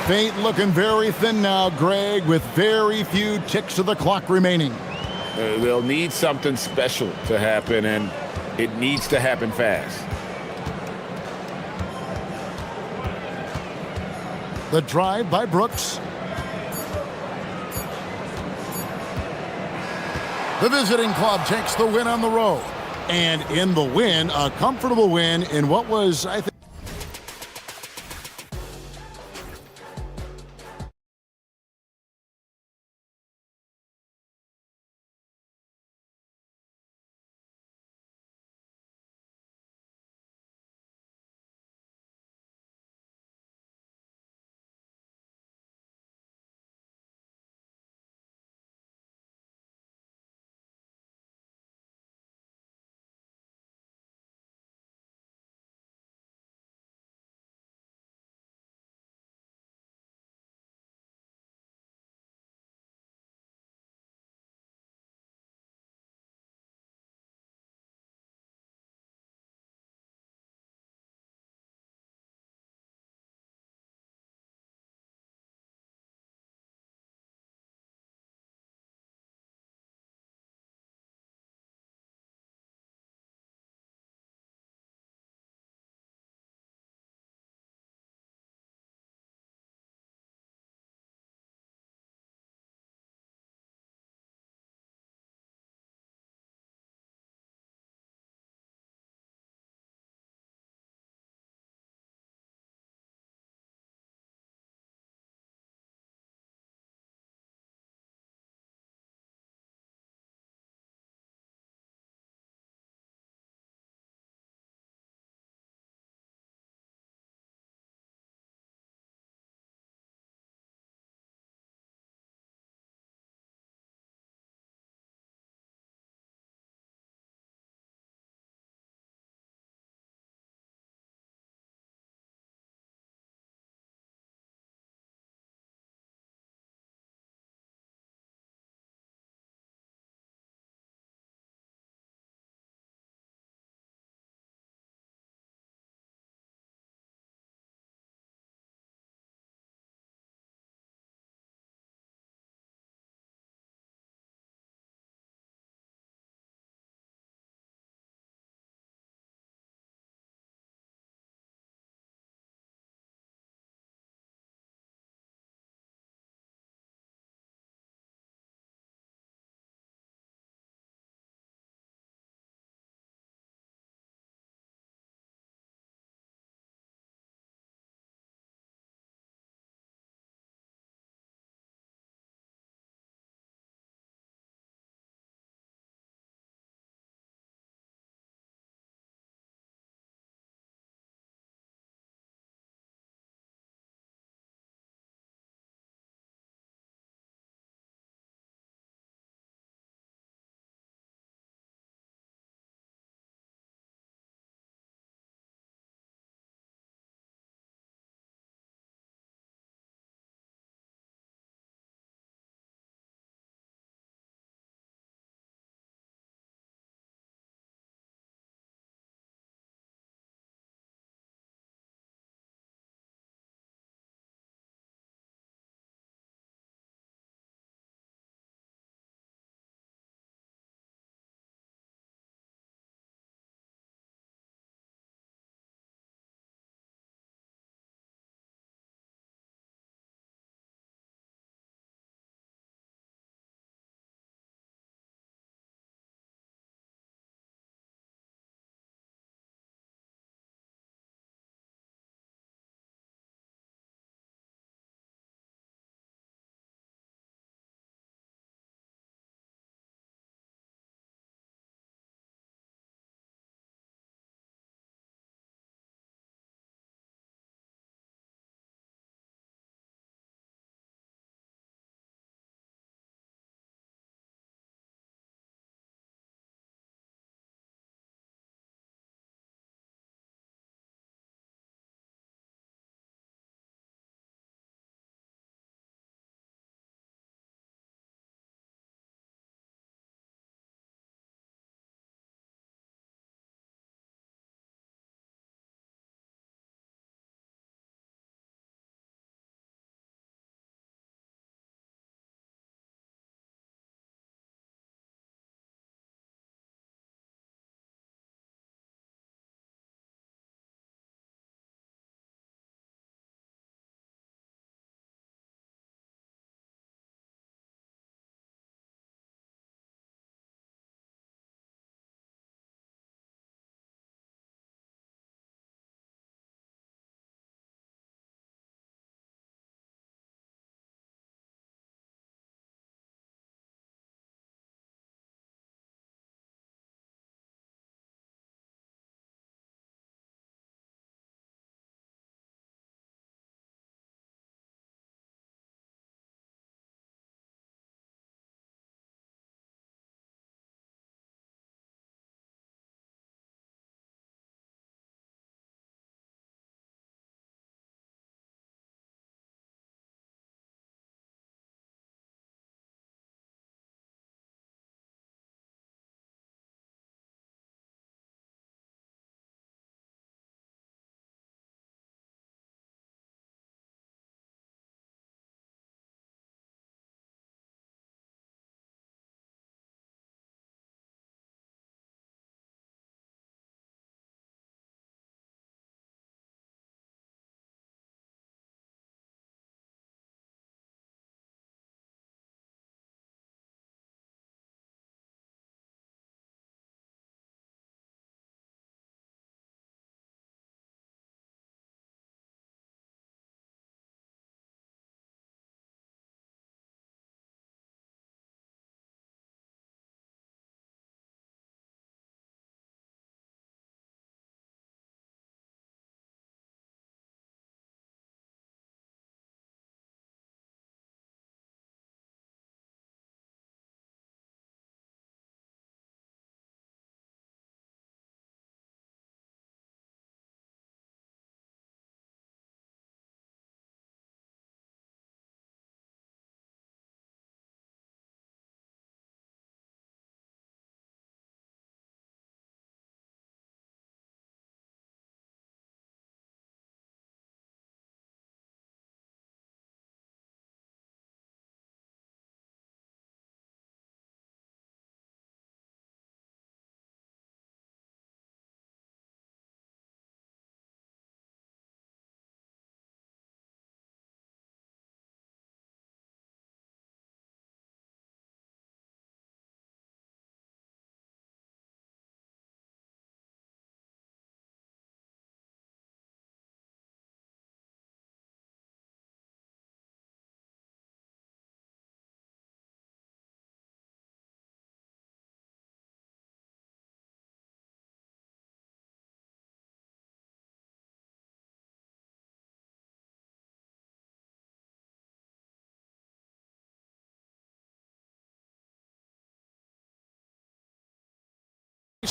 Feint looking very thin now, Greg, with very few ticks of the clock remaining. They'll need something special to happen, and it needs to happen fast. The drive by Brooks. The visiting club takes the win on the road. And in the win, a comfortable win in what was, I think,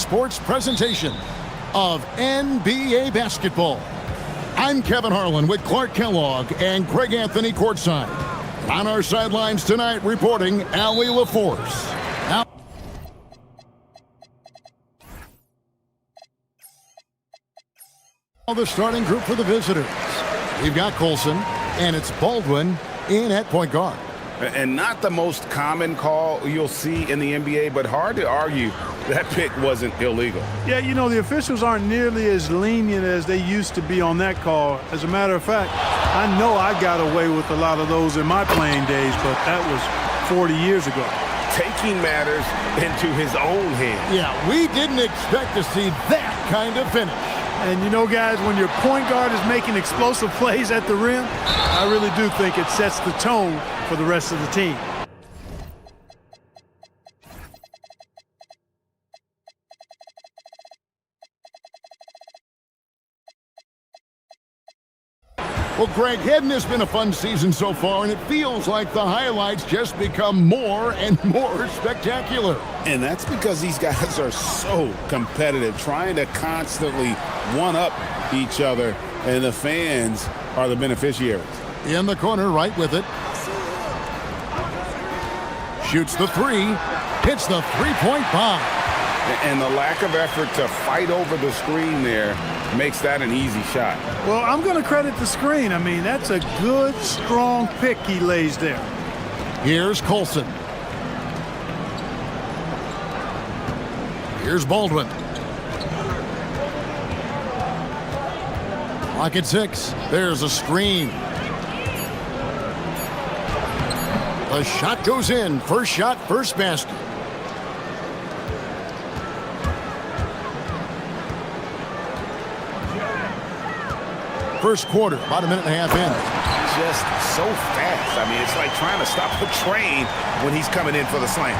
Sports presentation of NBA basketball. I'm Kevin Harlan with Clark Kellogg and Greg Anthony courtside. On our sidelines tonight, reporting Allie LaForce. The starting group for the visitors. We've got Colson, and it's Baldwin in at point guard. And not the most common call you'll see in the NBA, but hard to argue that pick wasn't illegal. Yeah, you know, the officials aren't nearly as lenient as they used to be on that call. As a matter of fact, I know I got away with a lot of those in my playing days, but that was 40 years ago. Taking matters into his own hands. Yeah, we didn't expect to see that kind of finish. And you know, guys, when your point guard is making explosive plays at the rim, I really do think it sets the tone for the rest of the team. Well, Greg, Hedden has been a fun season so far, and it feels like the highlights just become more and more spectacular. And that's because these guys are so competitive, trying to constantly one-up each other, and the fans are the beneficiaries. In the corner, right with it. Shoots the three, hits the three-point bomb. And the lack of effort to fight over the screen there makes that an easy shot. Well, I'm going to credit the screen. I mean, that's a good, strong pick he lays there. Here's Colson. Here's Baldwin. Clock at 6. There's a screen. The shot goes in. First shot, first basket. First quarter, about a minute and a half in. Just so fast. I mean, it's like trying to stop a train when he's coming in for the slam.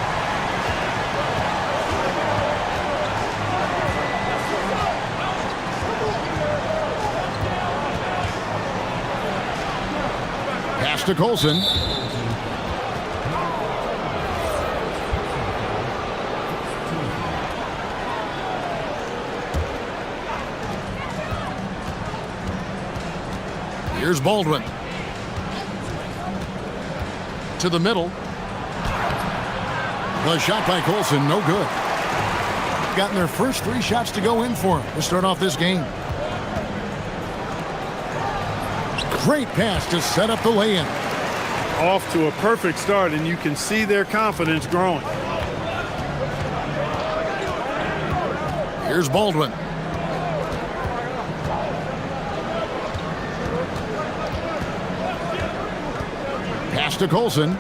Pass to Colson. Here's Baldwin. To the middle. The shot by Colson, no good. Gotten their first 3 shots to go in for him to start off this game. Great pass to set up the lay-in. Off to a perfect start, and you can see their confidence growing. Here's Baldwin. Pass to Colson.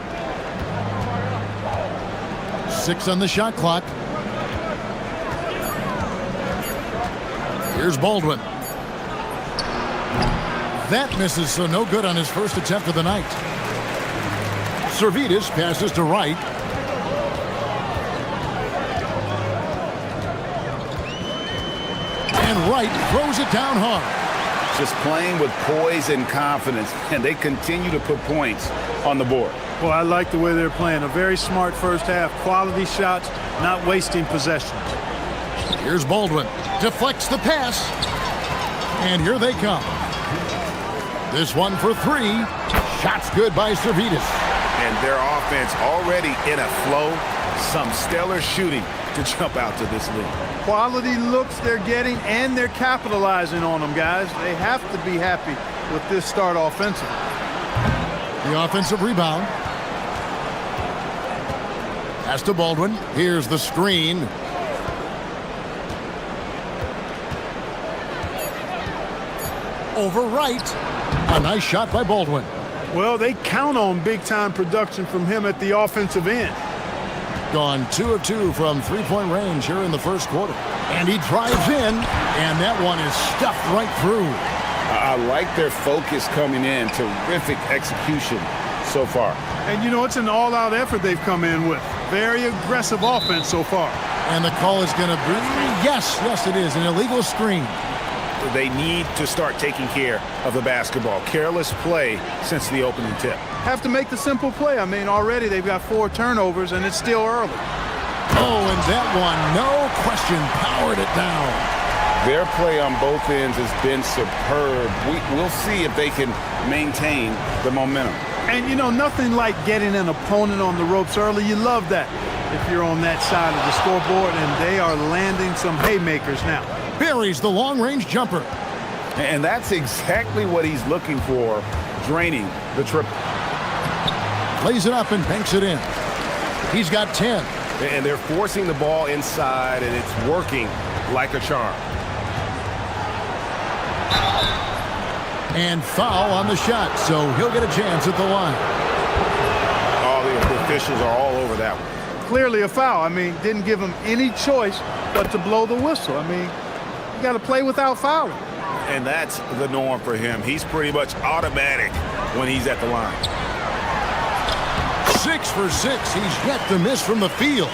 6 on the shot clock. Here's Baldwin. That misses, so no good on his first attempt of the night. Servidis passes to Wright. And Wright throws it down hard. Just playing with poise and confidence, and they continue to put points on the board. Well, I like the way they're playing. A very smart first half. Quality shots, not wasting possessions. Here's Baldwin. Deflects the pass. And here they come. This one for 3. Shots good by Servidis. And their offense already in a flow. Some stellar shooting to jump out to this lead. Quality looks they're getting, and they're capitalizing on them, guys. They have to be happy with this start offensively. The offensive rebound. Pass to Baldwin. Here's the screen. Over Wright. A nice shot by Baldwin. Well, they count on big-time production from him at the offensive end. Gone 2 of 2 from three-point range here in the first quarter. And he drives in, and that one is stuffed right through. I like their focus coming in. Terrific execution so far. And, you know, it's an all-out effort they've come in with. Very aggressive offense so far. And the call is going to be, yes, it is, an illegal screen. They need to start taking care of the basketball. Careless play since the opening tip. Have to make the simple play. I mean, already they've got 4 turnovers, and it's still early. Oh, and that one, no question, powered it down. Their play on both ends has been superb. We'll see if they can maintain the momentum. And, you know, nothing like getting an opponent on the ropes early. You love that if you're on that side of the scoreboard, and they are landing some haymakers now. Buries the long-range jumper. And that's exactly what he's looking for, draining the triple. Lays it up and banks it in. He's got 10. And they're forcing the ball inside, and it's working like a charm. And foul on the shot, so he'll get a chance at the line. Oh, the officials are all over that one. Clearly a foul. I mean, didn't give him any choice but to blow the whistle. I mean, you got to play without fouling. And that's the norm for him. He's pretty much automatic when he's at the line. 6 for 6. He's yet to miss from the field.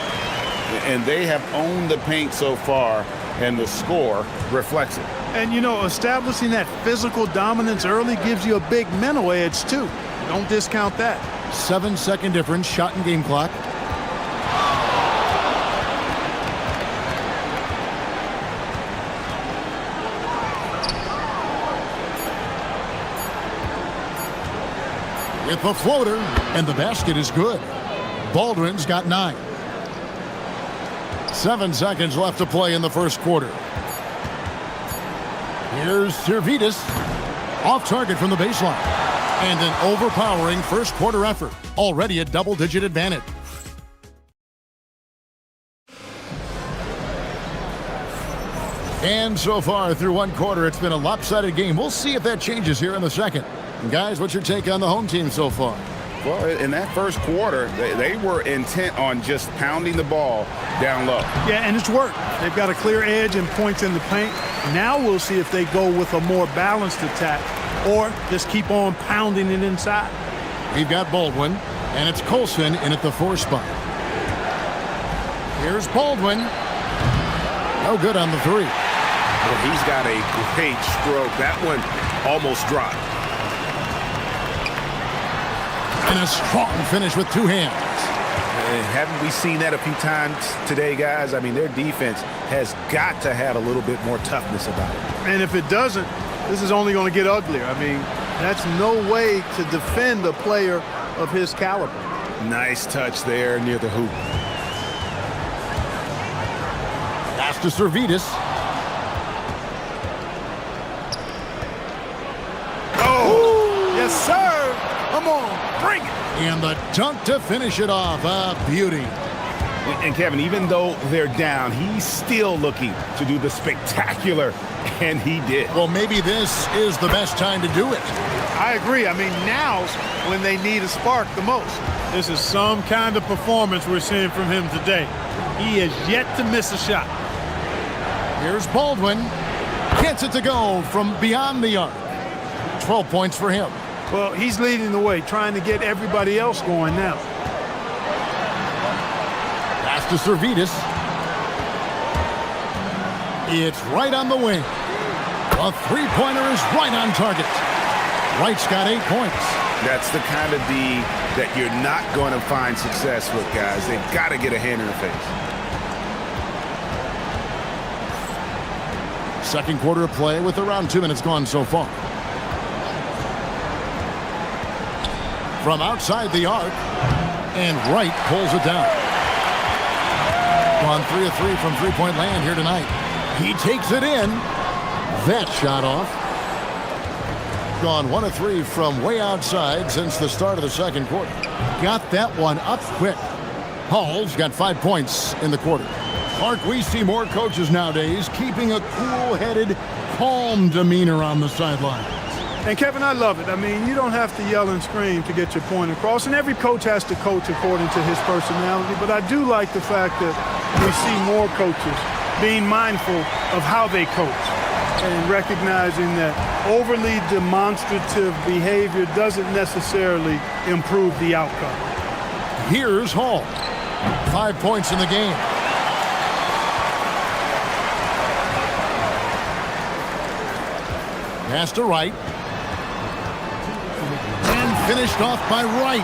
And they have owned the paint so far, and the score reflects it. And, you know, establishing that physical dominance early gives you a big mental edge, too. Don't discount that. 7-second difference, shot and game clock. With the floater, and the basket is good. Baldwin's got 9. 7 seconds left to play in the first quarter. Here's Servidis. Off target from the baseline. And an overpowering first quarter effort. Already a double-digit advantage. And so far through one quarter, it's been a lopsided game. We'll see if that changes here in the second. And guys, what's your take on the home team so far? Well, in that first quarter, they were intent on just pounding the ball down low. Yeah, and it's worked. They've got a clear edge and points in the paint. Now we'll see if they go with a more balanced attack or just keep on pounding it inside. We've got Baldwin, and it's Colson in at the 4 spot. Here's Baldwin. No good on the 3. Well, he's got a great stroke. That one almost dropped. And a strong finish with 2 hands. And haven't we seen that a few times today, guys? I mean, their defense has got to have a little bit more toughness about it. And if it doesn't, this is only going to get uglier. I mean, that's no way to defend a player of his caliber. Nice touch there near the hoop. Pass to Servidis. Oh, yes, sir. Come on, bring it. And the dunk to finish it off. A beauty. And Kevin, even though they're down, he's still looking to do the spectacular, and he did. Well, maybe this is the best time to do it. I agree. I mean, now's when they need a spark the most. This is some kind of performance we're seeing from him today. He has yet to miss a shot. Here's Baldwin. Gets it to go from beyond the arc. 12 points for him. Well, he's leading the way, trying to get everybody else going now. Pass to Servidis. It's right on the wing. A 3-pointer is right on target. Wright's got 8 points. That's the kind of D that you're not going to find success with, guys. They've got to get a hand in the face. Second quarter of play with around 2 minutes gone so far. From outside the arc, and Wright pulls it down. On 3 of 3 from three-point land here tonight. He takes it in. That shot off. Gone 1 of 3 from way outside since the start of the second quarter. Got that one up quick. Hall's got 5 points in the quarter. Mark, we see more coaches nowadays keeping a cool-headed, calm demeanor on the sideline. And, Kevin, I love it. I mean, you don't have to yell and scream to get your point across, and every coach has to coach according to his personality. But I do like the fact that we see more coaches being mindful of how they coach and recognizing that overly demonstrative behavior doesn't necessarily improve the outcome. Here's Hall. 5 points in the game. Pass to Wright. And finished off by Wright.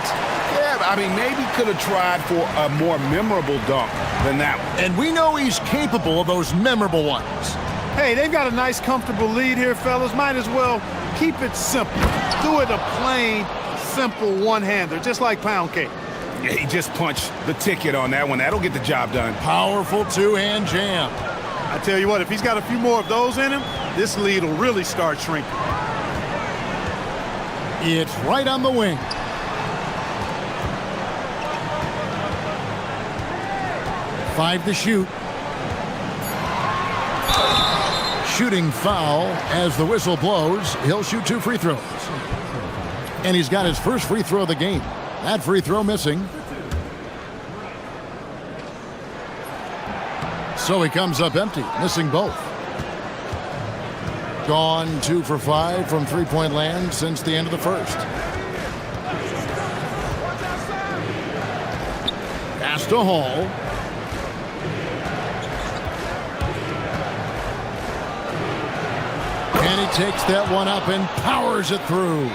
Yeah, I mean, maybe could have tried for a more memorable dunk than that one. And we know he's capable of those memorable ones. Hey, they've got a nice, comfortable lead here, fellas. Might as well keep it simple. Do it a plain, simple one-hander, just like pound cake. Yeah, he just punched the ticket on that one. That'll get the job done. Powerful two-hand jam. I tell you what, if he's got a few more of those in him, this lead will really start shrinking. It's right on the wing. Five to shoot. Shooting foul as the whistle blows. He'll shoot 2 free throws. And he's got his first free throw of the game. That free throw missing. So he comes up empty, missing both. Gone 2 for 5 from three-point land since the end of the first. Pass to Hall. And he takes that one up and powers it through.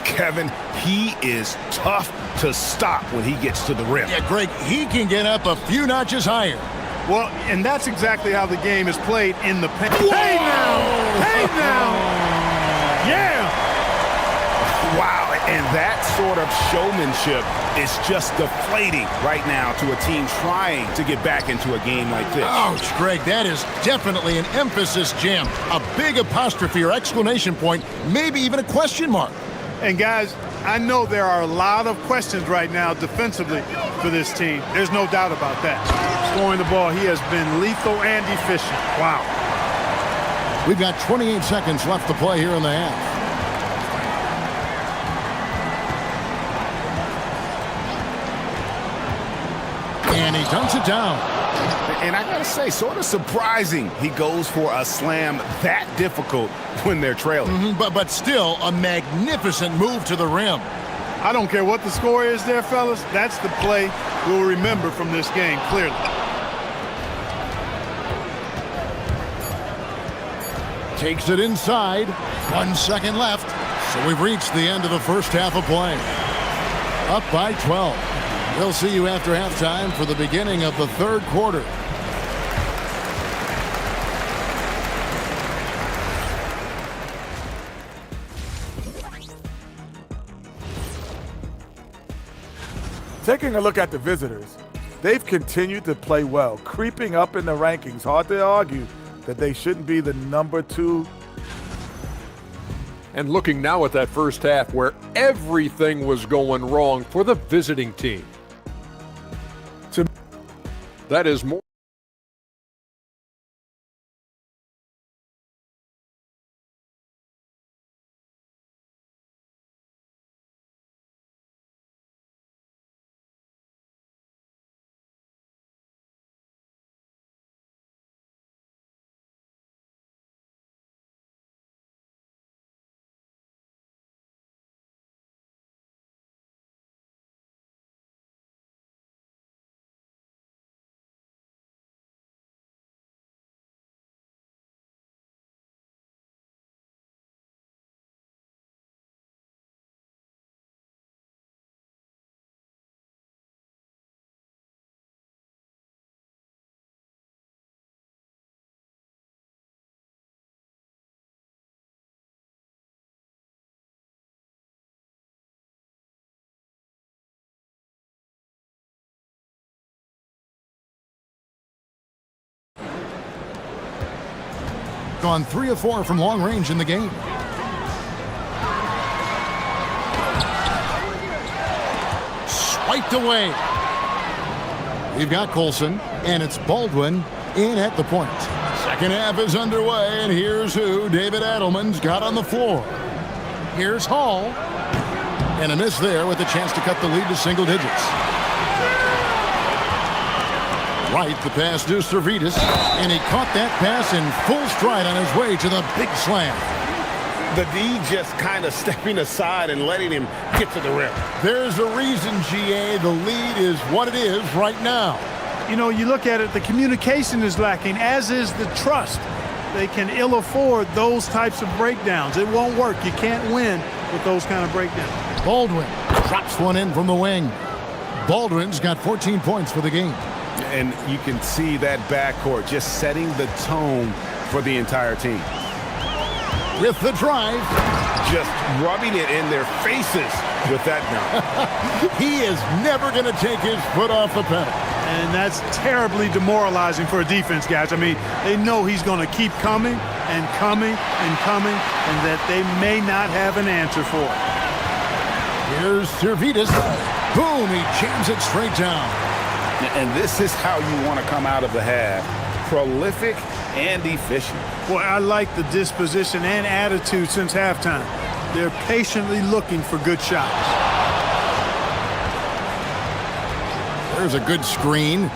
Kevin, he is tough to stop when he gets to the rim. Yeah, Greg, he can get up a few notches higher. Well, and that's exactly how the game is played in the paint. Hey now! Hey now! Yeah! Wow, and that sort of showmanship is just deflating right now to a team trying to get back into a game like this. Ouch, Greg, that is definitely an emphasis jam. A big apostrophe or exclamation point, maybe even a question mark. And guys, I know there are a lot of questions right now defensively for this team. There's no doubt about that. Scoring the ball, he has been lethal and efficient. Wow. We've got 28 seconds left to play here in the half. And he dunks it down. And I gotta say, sort of surprising he goes for a slam that difficult when they're trailing. But still a magnificent move to the rim. I don't care what the score is there, fellas. That's the play we'll remember from this game, clearly. Takes it inside. 1 second left. So we've reached the end of the first half of play. Up by 12. We'll see you after halftime for the beginning of the third quarter. Taking a look at the visitors, they've continued to play well, creeping up in the rankings. Hard to argue that they shouldn't be the number 2. And looking now at that first half where everything was going wrong for the visiting team. That is more. Gone 3 of 4 from long range in the game. Swiped away. We've got Colson, and it's Baldwin in at the point. Second half is underway, and here's who David Adelman's got on the floor. Here's Hall, and a miss there with a chance to cut the lead to single digits. Right, the pass to Servetus, and he caught that pass in full stride on his way to the big slam. The D just kind of stepping aside and letting him get to the rim. There's a reason, GA, the lead is what it is right now. You know, you look at it, the communication is lacking, as is the trust. They can ill afford those types of breakdowns. It won't work. You can't win with those kind of breakdowns. Baldwin drops one in from the wing. Baldwin's got 14 points for the game. And you can see that backcourt just setting the tone for the entire team. With the drive. Just rubbing it in their faces with that dunk. He is never going to take his foot off the pedal. And that's terribly demoralizing for a defense, guys. I mean, they know he's going to keep coming and coming and coming, and that they may not have an answer for it. Here's Servetus. Boom, he jams it straight down. And this is how you want to come out of the half. Prolific and efficient. Boy, I like the disposition and attitude since halftime. They're patiently looking for good shots. There's a good screen.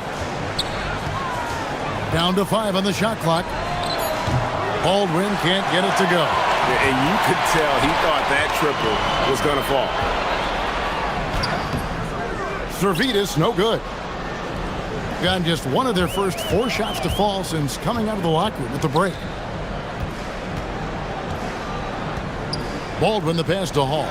Down to 5 on the shot clock. Baldwin can't get it to go. And you could tell he thought that triple was going to fall. Servetus, no good. Gotten just one of their first 4 shots to fall since coming out of the locker room at the break. Baldwin the pass to Hall.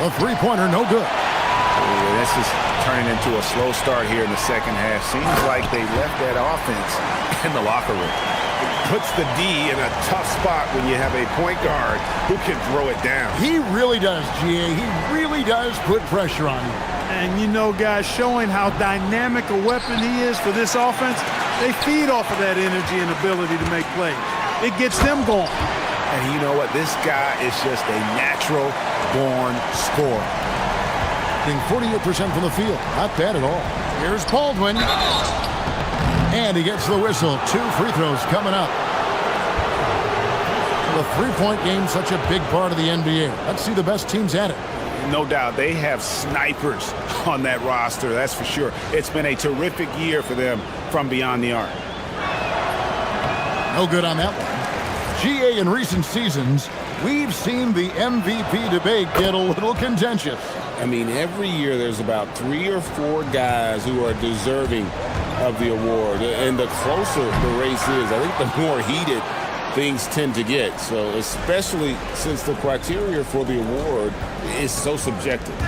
A three-pointer, no good. Yeah, this is turning into a slow start here in the second half. Seems like they left that offense in the locker room. It puts the D in a tough spot when you have a point guard who can throw it down. He really does, GA. He really does put pressure on him. And you know, guys, showing how dynamic a weapon he is for this offense, they feed off of that energy and ability to make plays. It gets them going. And you know what? This guy is just a natural-born scorer. Being 48% from the field. Not bad at all. Here's Baldwin. And he gets the whistle. 2 free throws coming up. The three-point game, such a big part of the NBA. Let's see the best teams at it. No doubt they have snipers on that roster, that's for sure. It's been a terrific year for them from beyond the arc. No good on that one. GA, in recent seasons, we've seen the MVP debate get a little contentious. I mean, every year there's about 3 or 4 guys who are deserving of the award. And the closer the race is, I think the more heated things tend to get. So especially since the criteria for the award is so subjective.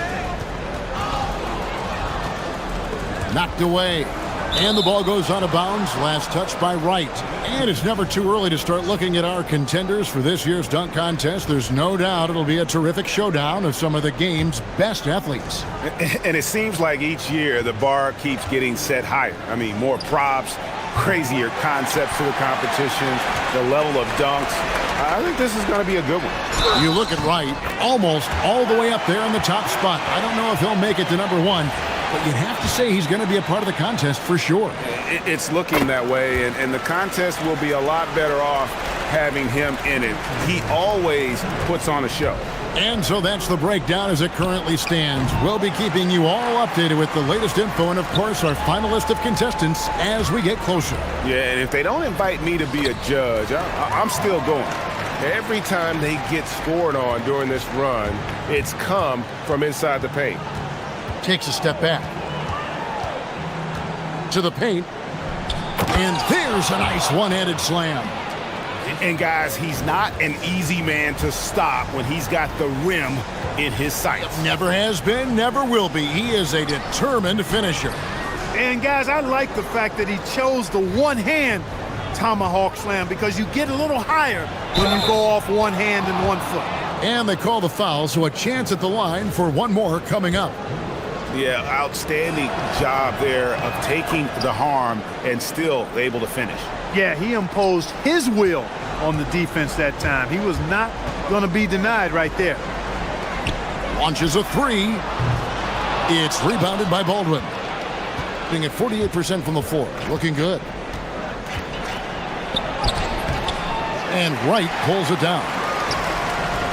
Knocked away. And the ball goes out of bounds. Last touch by Wright. And it's never too early to start looking at our contenders for this year's dunk contest. There's no doubt it'll be a terrific showdown of some of the game's best athletes. And it seems like each year the bar keeps getting set higher. I mean, more props, crazier concepts to the competition, the level of dunks. I think this is going to be a good one. You look at Wright, almost all the way up there in the top spot. I don't know if he'll make it to number 1. But you'd have to say he's going to be a part of the contest for sure. It's looking that way, and the contest will be a lot better off having him in it. He always puts on a show. And so that's the breakdown as it currently stands. We'll be keeping you all updated with the latest info and, of course, our final list of contestants as we get closer. Yeah, and if they don't invite me to be a judge, I'm still going. Every time they get scored on during this run, it's come from inside the paint. Takes a step back to the paint, and there's a nice one-handed slam. And guys, he's not an easy man to stop when he's got the rim in his sights. Never has been, never will be. He is a determined finisher. And guys, I like the fact that he chose the one-hand tomahawk slam, because you get a little higher when you go off one hand and one foot. And they call the foul, so a chance at the line for one more coming up. Yeah, outstanding job there of taking the harm and still able to finish. Yeah, he imposed his will on the defense that time. He was not going to be denied right there. Launches a 3. It's rebounded by Baldwin. Being at 48% from the floor. Looking good. And Wright pulls it down.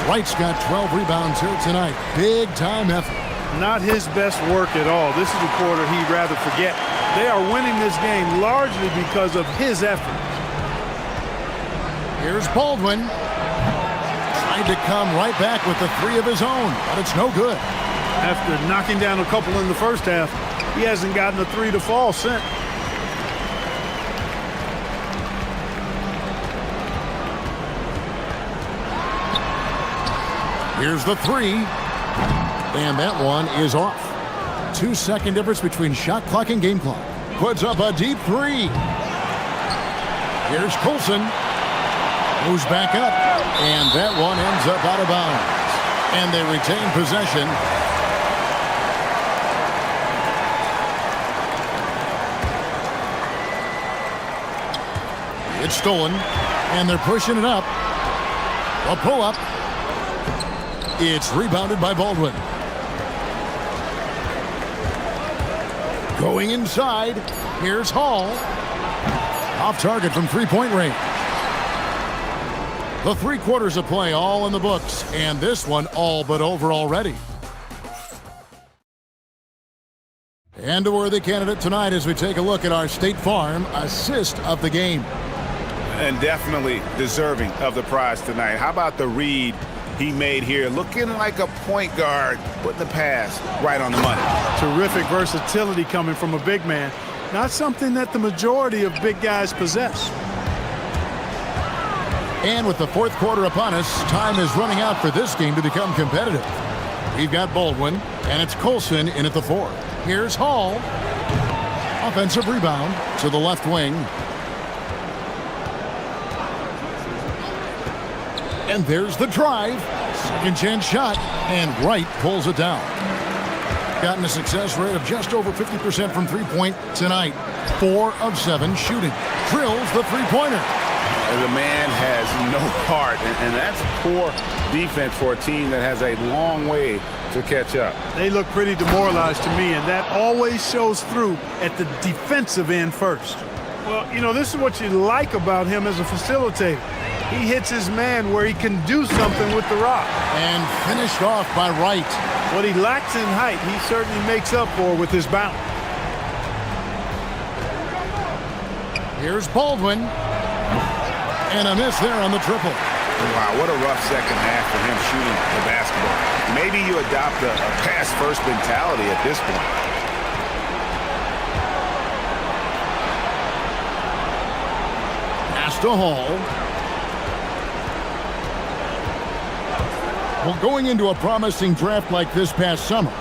Wright's got 12 rebounds here tonight. Big time effort. Not his best work at all. This is a quarter he'd rather forget. They are winning this game largely because of his effort. Here's Baldwin. Tried to come right back with the 3 of his own, but it's no good. After knocking down a couple in the first half, he hasn't gotten a 3 to fall since. Here's the 3. And that one is off. 2-second difference between shot clock and game clock. Puts up a deep three. Here's Coulson. Moves back up. And that one ends up out of bounds. And they retain possession. It's stolen. And they're pushing it up. A pull-up. It's rebounded by Baldwin. Going inside. Here's Hall. Off target from three-point range. The 3 quarters of play all in the books, and this one all but over already. And a worthy candidate tonight as we take a look at our State Farm assist of the game. And definitely deserving of the prize tonight. How about the read he made here? Looking like a point guard, putting the pass right on the money. Terrific versatility coming from a big man. Not something that the majority of big guys possess. And with the 4th quarter upon us, time is running out for this game to become competitive. We've got Baldwin, and it's Coulson in at the 4. Here's Hall. Offensive rebound to the left wing. And there's the drive. Second chance shot, and Wright pulls it down. Gotten a success rate of just over 50% from three-point tonight. 4 of 7 shooting. Drills the three-pointer. The man has no heart, and that's poor defense for a team that has a long way to catch up. They look pretty demoralized to me, and that always shows through at the defensive end first. Well, you know, this is what you like about him as a facilitator. He hits his man where he can do something with the rock. And finished off by Wright. What he lacks in height, he certainly makes up for with his bounce. Here's Baldwin. And a miss there on the triple. Wow, what a rough second half for him shooting the basketball. Maybe you adopt a pass-first mentality at this point. Pass to Hall. Well, going into a promising draft like this past summer,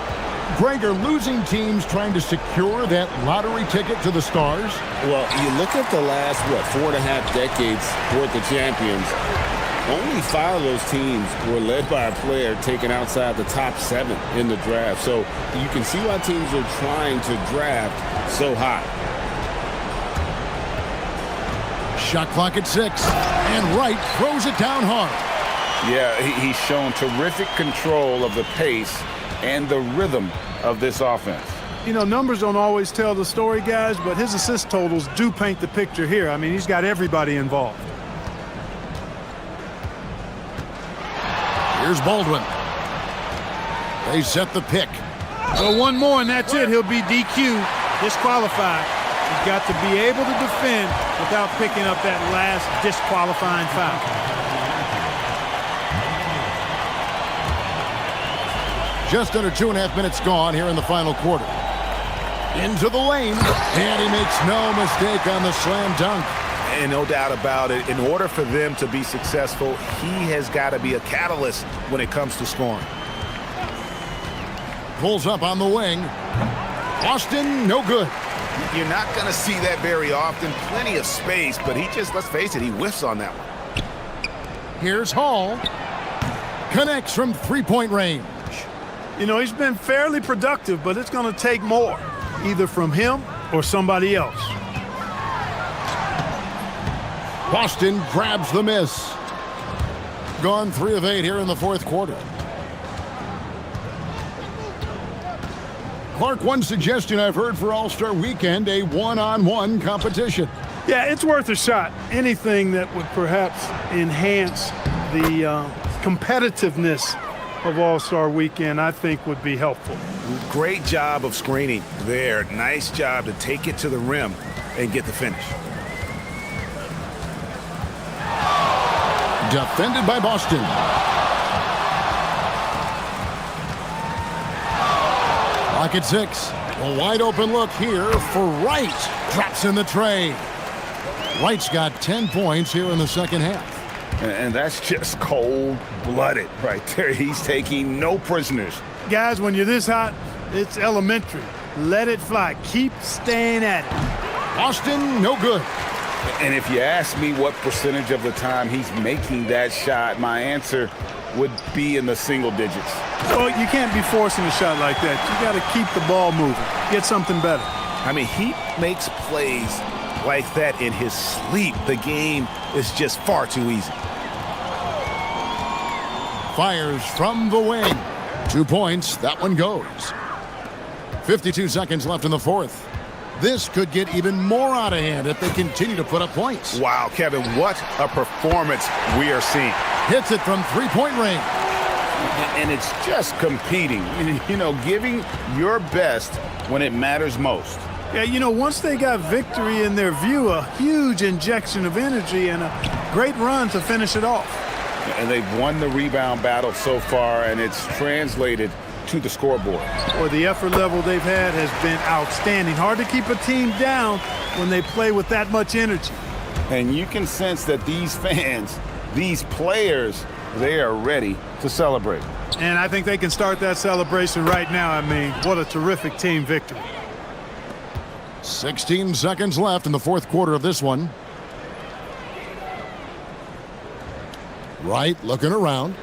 Greg, are losing teams trying to secure that lottery ticket to the stars? Well, you look at the last, 4.5 decades worth of champions, only 5 of those teams were led by a player taken outside the top 7 in the draft. So you can see why teams are trying to draft so high. Shot clock at 6, and Wright throws it down hard. Yeah, he's shown terrific control of the pace and the rhythm of this offense. You know, numbers don't always tell the story, guys, but his assist totals do paint the picture here. I mean, he's got everybody involved. Here's Baldwin. They set the pick. Well, one more, and that's it. He'll be DQ, disqualified. He's got to be able to defend without picking up that last disqualifying foul. Just under 2.5 minutes gone here in the final quarter. Into the lane, and he makes no mistake on the slam dunk. And no doubt about it, in order for them to be successful, he has got to be a catalyst when it comes to scoring. Pulls up on the wing. Austin, no good. You're not going to see that very often. Plenty of space, but he just, let's face it, he whiffs on that one. Here's Hall. Connects from three-point range. You know, he's been fairly productive, but it's going to take more, either from him or somebody else. Boston grabs the miss. Gone 3 of 8 here in the 4th quarter. Clark, one suggestion I've heard for All-Star Weekend, a one-on-one competition. Yeah, it's worth a shot. Anything that would perhaps enhance the competitiveness of All-Star Weekend, I think, would be helpful. Great job of screening there. Nice job to take it to the rim and get the finish. Defended by Boston. Clock at 6. A wide open look here for Wright. Drops in the tray. Wright's got 10 points here in the second half. And that's just cold-blooded right there. He's taking no prisoners Guys, when you're this hot, it's elementary. Let it fly. Keep staying at it. Austin, no good. And if you ask me what percentage of the time he's making that shot, my answer would be in the single digits. Well, you can't be forcing a shot like that. You got to keep the ball moving. Get something better. I mean, he makes plays like that in his sleep. The game is just far too easy. Fires from the wing. 2 points. That one goes. 52 seconds left in the fourth. This could get even more out of hand if they continue to put up points. Wow, Kevin, what a performance we are seeing. Hits it from three-point range. And it's just competing, you know, giving your best when it matters most. Yeah, you know, once they got victory in their view, a huge injection of energy and a great run to finish it off. And they've won the rebound battle so far, and it's translated to the scoreboard. Or the effort level they've had has been outstanding. Hard to keep a team down when they play with that much energy. And you can sense that these fans, these players, they are ready to celebrate. And I think they can start that celebration right now. I mean, what a terrific team victory. 16 seconds left in the fourth quarter of this one. Wright looking around.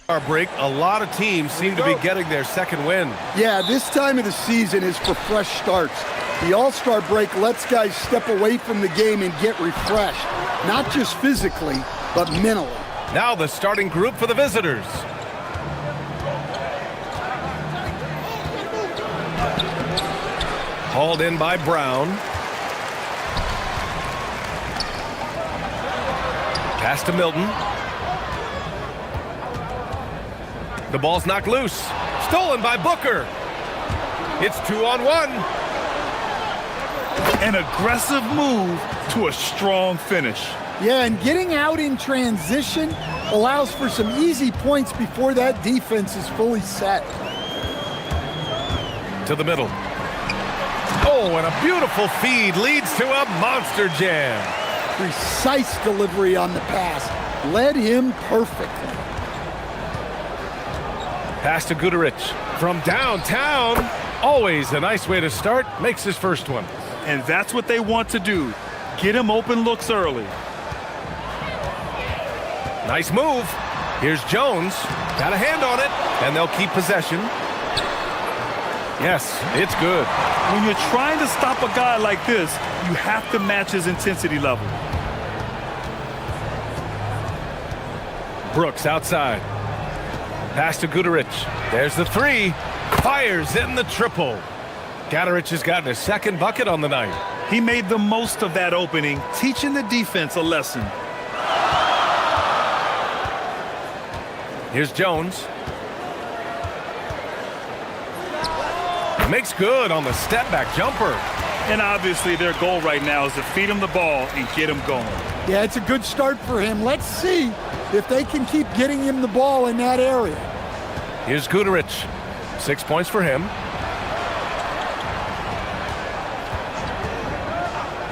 Our break, a lot of teams seem to be getting their second win. Yeah, this time of the season is for fresh starts. The All-Star break lets guys step away from the game and get refreshed, not just physically, but mentally. Now the starting group for the visitors. Hauled in by Brown. Pass to Milton. The ball's knocked loose. Stolen by Booker. It's 2-on-1. An aggressive move to a strong finish. Yeah, and getting out in transition allows for some easy points before that defense is fully set. To the middle. Oh, and a beautiful feed leads to a monster jam. Precise delivery on the pass. Led him perfectly. Pass to Guterich from downtown. Always a nice way to start. Makes his first one. And that's what they want to do. Get him open looks early. Nice move. Here's Jones. Got a hand on it. And they'll keep possession. Yes, it's good. When you're trying to stop a guy like this, you have to match his intensity level. Brooks outside. Pass to Guterich. There's the three. Fires in the triple. Guterich has gotten his second bucket on the night. He made the most of that opening, teaching the defense a lesson. Here's Jones. Makes good on the step-back jumper. And obviously their goal right now is to feed him the ball and get him going. Yeah, it's a good start for him. Let's see if they can keep getting him the ball in that area. Here's Guterich. 6 points for him.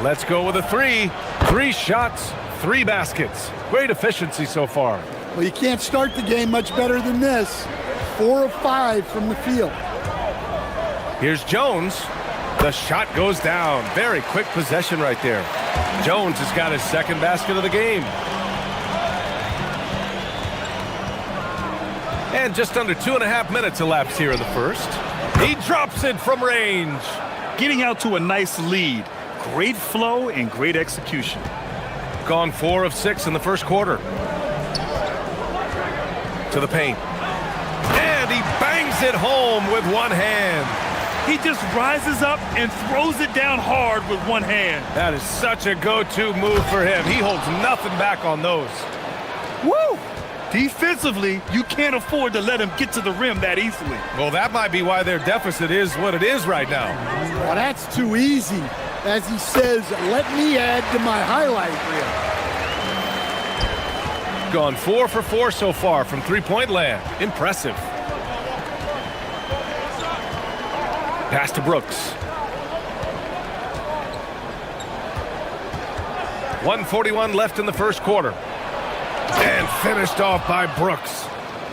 Let's go with a three. 3 shots, 3 baskets. Great efficiency so far. Well, you can't start the game much better than this. 4 of 5 from the field. Here's Jones. The shot goes down. Very quick possession right there. Jones has got his second basket of the game. And just under 2.5 minutes elapsed here in the first. He drops it from range. Getting out to a nice lead. Great flow and great execution. Gone 4 of 6 in the first quarter. To the paint. And he bangs it home with one hand. He just rises up and throws it down hard with one hand. That is such a go-to move for him. He holds nothing back on those. Woo! Defensively, you can't afford to let him get to the rim that easily. Well, that might be why their deficit is what it is right now. Well, that's too easy. As he says, let me add to my highlight reel. Gone 4 for 4 so far from three-point land. Impressive. Pass to Brooks. 1:41 left in the first quarter. And finished off by Brooks.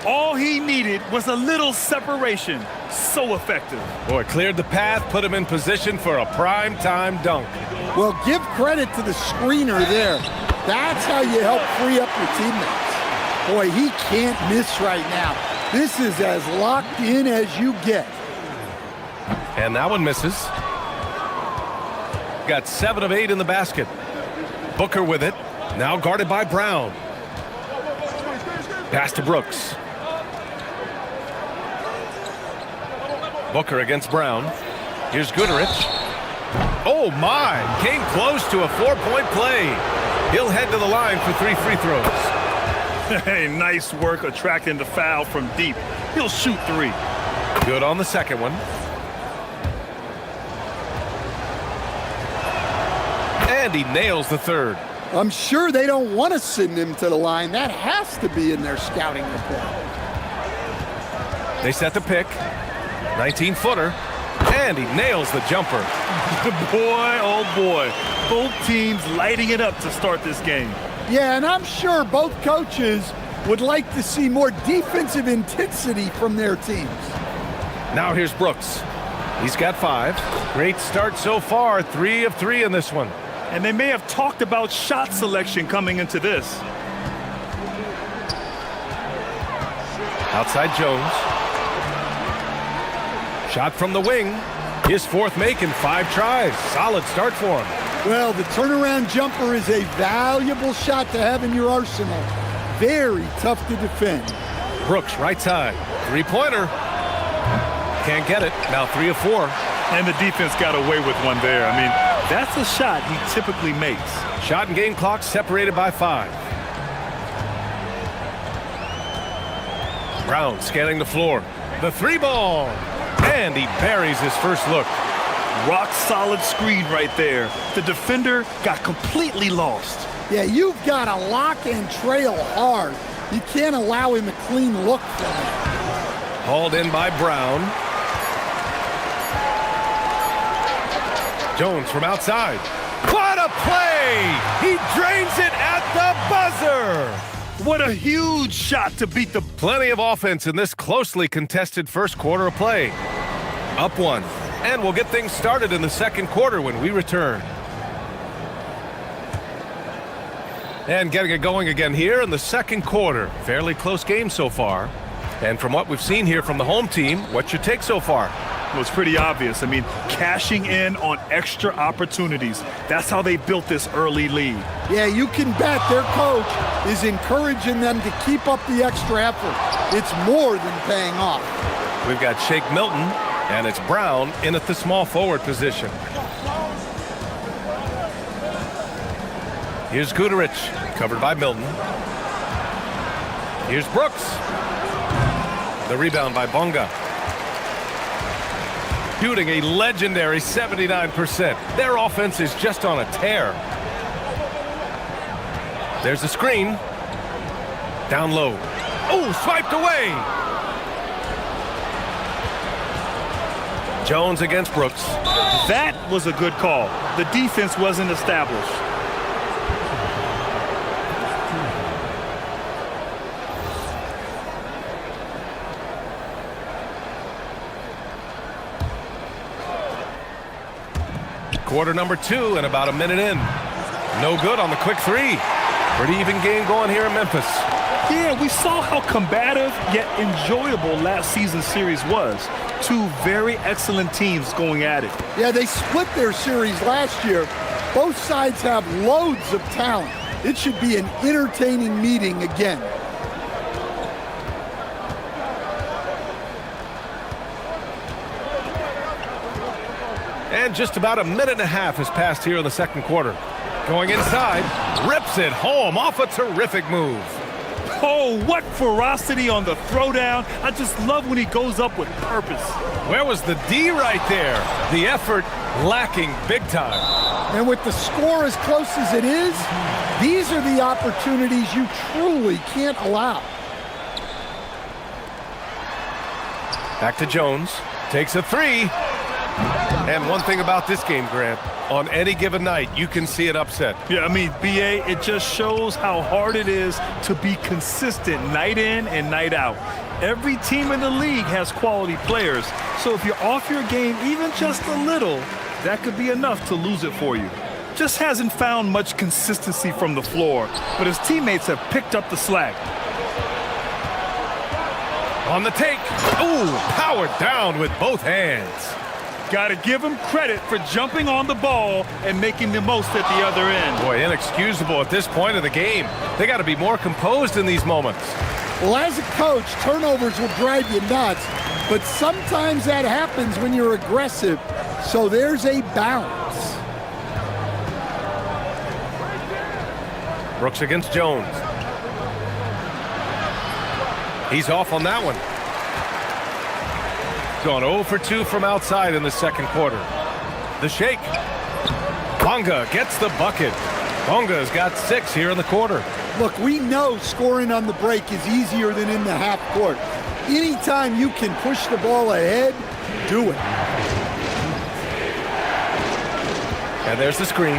All he needed was a little separation. So effective. Boy, cleared the path, put him in position for a prime-time dunk. Well, give credit to the screener there. That's how you help free up your teammates. Boy, he can't miss right now. This is as locked in as you get. And that one misses. Got 7 of 8 in the basket. Booker with it. Now guarded by Brown. Pass to Brooks. Booker against Brown. Here's Guterich. Oh my! Came close to a 4-point play. He'll head to the line for 3 free throws. Hey, nice work attracting the foul from deep. He'll shoot 3. Good on the second one. And he nails the third. I'm sure they don't want to send him to the line. That has to be in their scouting report. They set the pick. 19-footer. And he nails the jumper. Boy, oh boy. Both teams lighting it up to start this game. Yeah, and I'm sure both coaches would like to see more defensive intensity from their teams. Now here's Brooks. He's got 5. Great start so far. 3 of 3 in this one. And they may have talked about shot selection coming into this. Outside Jones. Shot from the wing. His fourth make in 5 tries. Solid start for him. Well, the turnaround jumper is a valuable shot to have in your arsenal. Very tough to defend. Brooks, right side. Three-pointer. Can't get it. Now 3 of 4. And the defense got away with one there. I mean, that's a shot he typically makes. Shot and game clock separated by 5. Brown scanning the floor. The 3-ball. And he buries his first look. Rock solid screen right there. The defender got completely lost. Yeah, you've got to lock and trail hard. You can't allow him a clean look from it. Hauled in by Brown. Jones from outside. What a play! He drains it at the buzzer! What a huge shot to beat the... Plenty of offense in this closely contested first quarter of play. Up 1. And we'll get things started in the second quarter when we return. And getting it going again here in the second quarter. Fairly close game so far. And from what we've seen here from the home team, what's your take so far? Well, it's pretty obvious. I mean, cashing in on extra opportunities. That's how they built this early lead. Yeah, you can bet their coach is encouraging them to keep up the extra effort. It's more than paying off. We've got Shake Milton, and it's Brown in at the small forward position. Here's Guterich, covered by Milton. Here's Brooks. The rebound by Bonga. Shooting a legendary 79%. Their offense is just on a tear. There's the screen. Down low. Oh, swiped away. Jones against Brooks. That was a good call. The defense wasn't established. Quarter number 2 and about a minute in. No good on the quick 3. Pretty even game going here in Memphis. Yeah, we saw how combative yet enjoyable last season's series was. 2 very excellent teams going at it. Yeah, they split their series last year. Both sides have loads of talent. It should be an entertaining meeting again. And just about a minute and a half has passed here in the second quarter. Going inside, rips it home off a terrific move. Oh, what ferocity on the throwdown. I just love when he goes up with purpose. Where was the D right there? The effort lacking big time. And with the score as close as it is, these are the opportunities you truly can't allow. Back to Jones. Takes a 3. And one thing about this game, Grant, on any given night, you can see an upset. Yeah, I mean, BA, it just shows how hard it is to be consistent night in and night out. Every team in the league has quality players, so if you're off your game even just a little, that could be enough to lose it for you. Just hasn't found much consistency from the floor, but his teammates have picked up the slack. On the take. Ooh, powered down with both hands. Got to give him credit for jumping on the ball and making the most at the other end. Boy, inexcusable at this point of the game. They got to be more composed in these moments. Well, as a coach, turnovers will drive you nuts, but sometimes that happens when you're aggressive, so there's a balance. Brooks against Jones. He's off on that one. Gone 0 for 2 from outside in the second quarter. The shake. Bonga gets the bucket. Bonga's got 6 here in the quarter. Look, we know scoring on the break is easier than in the half court. Anytime you can push the ball ahead, do it. And there's the screen.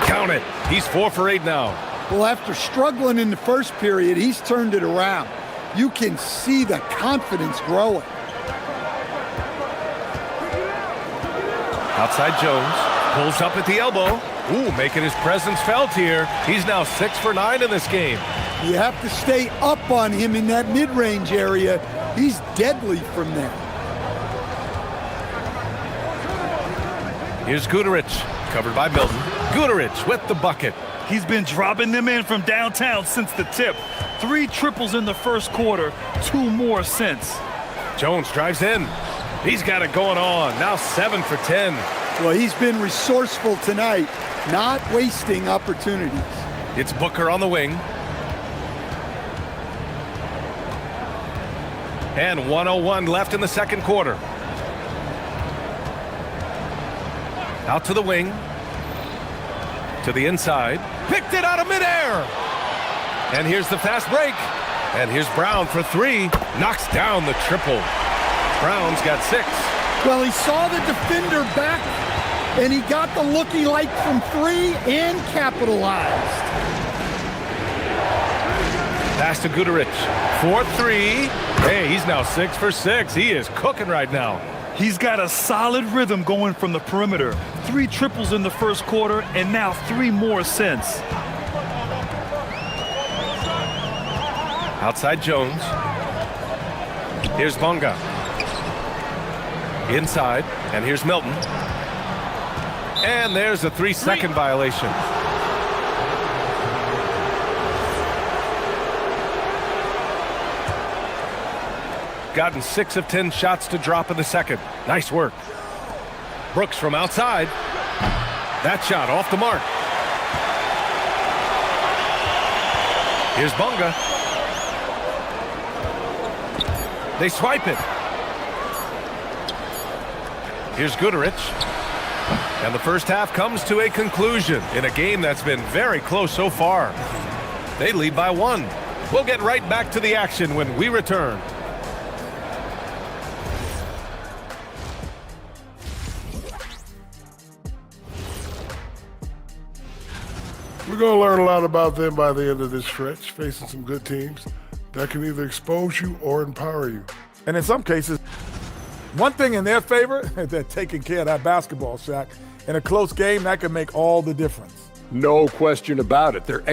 Count it. He's 4 for 8 now. Well, after struggling in the first period, he's turned it around. You can see the confidence growing. Outside Jones. Pulls up at the elbow. Ooh, making his presence felt here. He's now 6 for 9 in this game. You have to stay up on him in that mid-range area. He's deadly from there. Here's Guduric, covered by Milton. Guduric with the bucket. He's been dropping them in from downtown since the tip. 3 triples in the first quarter, 2 more since. Jones drives in. He's got it going on. Now 7 for 10. Well, he's been resourceful tonight, not wasting opportunities. It's Booker on the wing. And 1:01 left in the second quarter. Out to the wing. To the inside. Picked it out of midair. And here's the fast break. And here's Brown for 3. Knocks down the triple. Brown's got 6. Well, he saw the defender back, and he got the looky like from 3 and capitalized. Pass to Guduric. 4-3. Hey, he's now 6 for 6. He is cooking right now. He's got a solid rhythm going from the perimeter. 3 triples in the first quarter, and now 3 more since. Outside Jones. Here's Bonga. Inside, and here's Milton. And there's a 3-second violation. Gotten 6 of 10 shots to drop in the second. Nice work. Brooks from outside. That shot off the mark. Here's Bonga. They swipe it. Here's Guduric. And the first half comes to a conclusion in a game that's been very close so far. They lead by 1. We'll get right back to the action when we return. We're going to learn a lot about them by the end of this stretch, facing some good teams that can either expose you or empower you. And in some cases, one thing in their favor, they're taking care of that basketball, Shaq. In a close game, that can make all the difference. No question about it. They're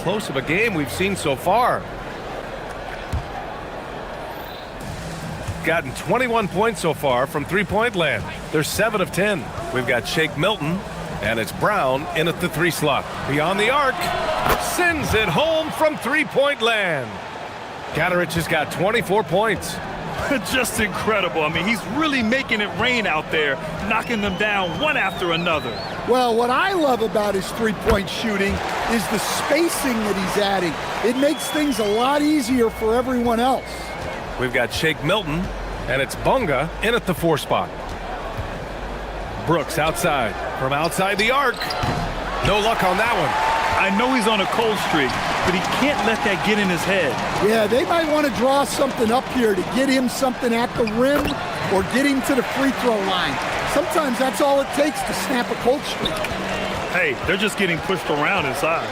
close of a game we've seen so far. Gotten 21 points so far from three-point land. They're 7 of 10. We've got Shake Milton, and it's Brown in at the 3 slot. Beyond the arc, sends it home from three-point land. Guduric has got 24 points. Just incredible. I mean, he's really making it rain out there, knocking them down one after another. Well, what I love about his three-point shooting is the spacing that he's adding. It makes things a lot easier for everyone else. We've got Shake Milton, and it's Bonga in at the 4 spot. Brooks outside. From outside the arc. No luck on that one. I know he's on a cold streak, but he can't let that get in his head. Yeah, they might want to draw something up here to get him something at the rim or get him to the free throw line. Sometimes that's all it takes to snap a cold streak. Hey, they're just getting pushed around inside.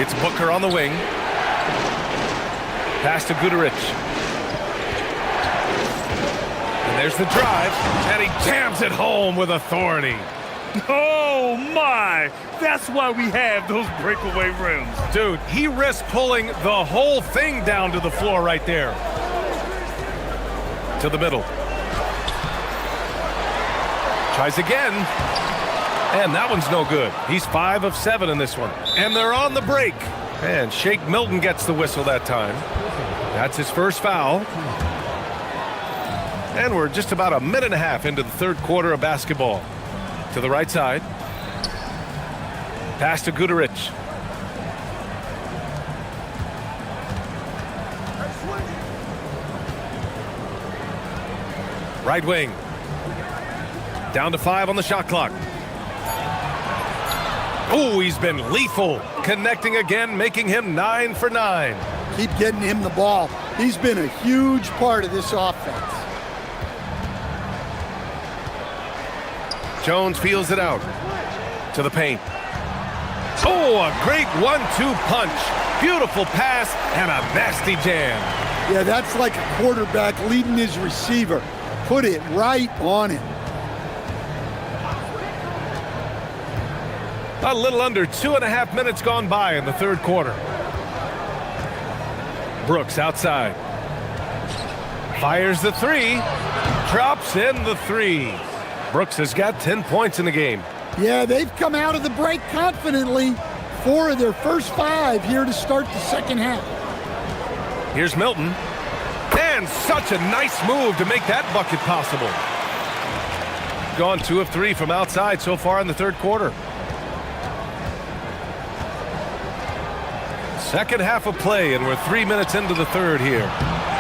It's Booker on the wing. Pass to Guduric. And there's the drive, and he jams it home with authority. Oh, my! That's why we have those breakaway rims. Dude, he risked pulling the whole thing down to the floor right there. To the middle. Tries again. And that one's no good. He's 5 of 7 in this one. And they're on the break. And Shake Milton gets the whistle that time. That's his first foul. And we're just about a minute and a half into the third quarter of basketball. To the right side. Pass to Guduric. Right wing. Down to 5 on the shot clock. Oh, he's been lethal. Connecting again, making him 9 for 9. Keep getting him the ball. He's been a huge part of this offense. Jones feels it out. To the paint. Oh, a great 1-2 punch. Beautiful pass and a nasty jam. Yeah, that's like a quarterback leading his receiver. Put it right on him. A little under 2.5 minutes gone by in the third quarter. Brooks outside. Fires the 3. Drops in the 3. Brooks has got 10 points in the game. Yeah, they've come out of the break confidently. 4 of their first 5 here to start the second half. Here's Milton. And such a nice move to make that bucket possible. Gone 2 of 3 from outside so far in the third quarter. Second half of play, and we're 3 minutes into the third here.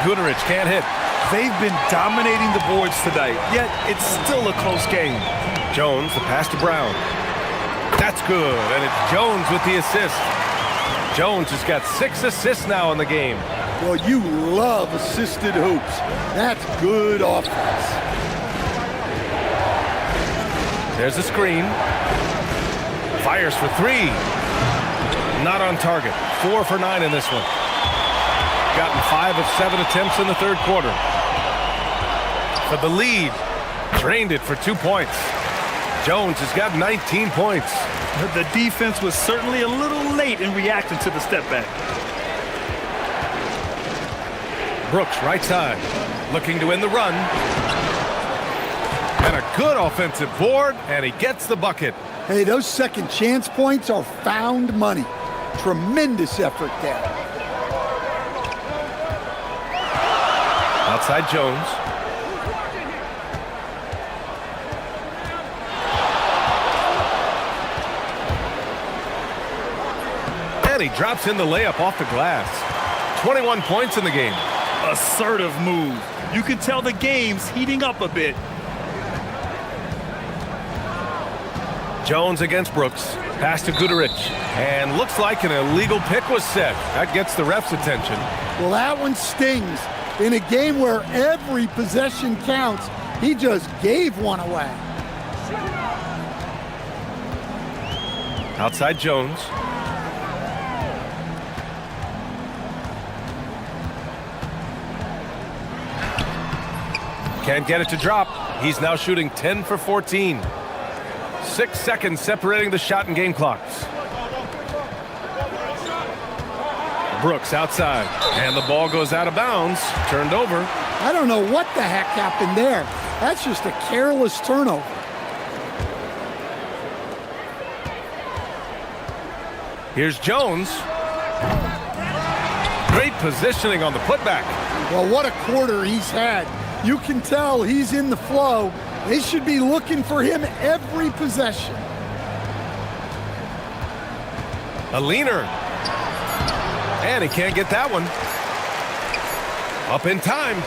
Guduric can't hit. They've been dominating the boards tonight, yet it's still a close game. Jones, the pass to Brown. That's good, and it's Jones with the assist. Jones has got 6 assists now in the game. Well, you love assisted hoops. That's good offense. There's a screen. Fires for 3. Not on target. 4 for 9 in this one. Gotten 5 of 7 attempts in the third quarter. For the lead. Drained it for 2 points. Jones has got 19 points. The defense was certainly a little late in reacting to the step back. Brooks right side. Looking to win the run. And a good offensive board, and he gets the bucket. Hey, those second chance points are found money. Tremendous effort there. Outside Jones. And he drops in the layup off the glass. 21 points in the game. Assertive move. You can tell the game's heating up a bit. Jones against Brooks. Pass to Guduric. And looks like an illegal pick was set. That gets the ref's attention. Well, that one stings. In a game where every possession counts, he just gave one away. Outside Jones. Can't get it to drop. He's now shooting 10 for 14. 6 seconds separating the shot and game clocks. Brooks outside. And the ball goes out of bounds. Turned over. I don't know what the heck happened there. That's just a careless turnover. Here's Jones. Great positioning on the putback. Well, what a quarter he's had. You can tell he's in the flow. They should be looking for him every possession. A leaner. And he can't get that one. Up in time.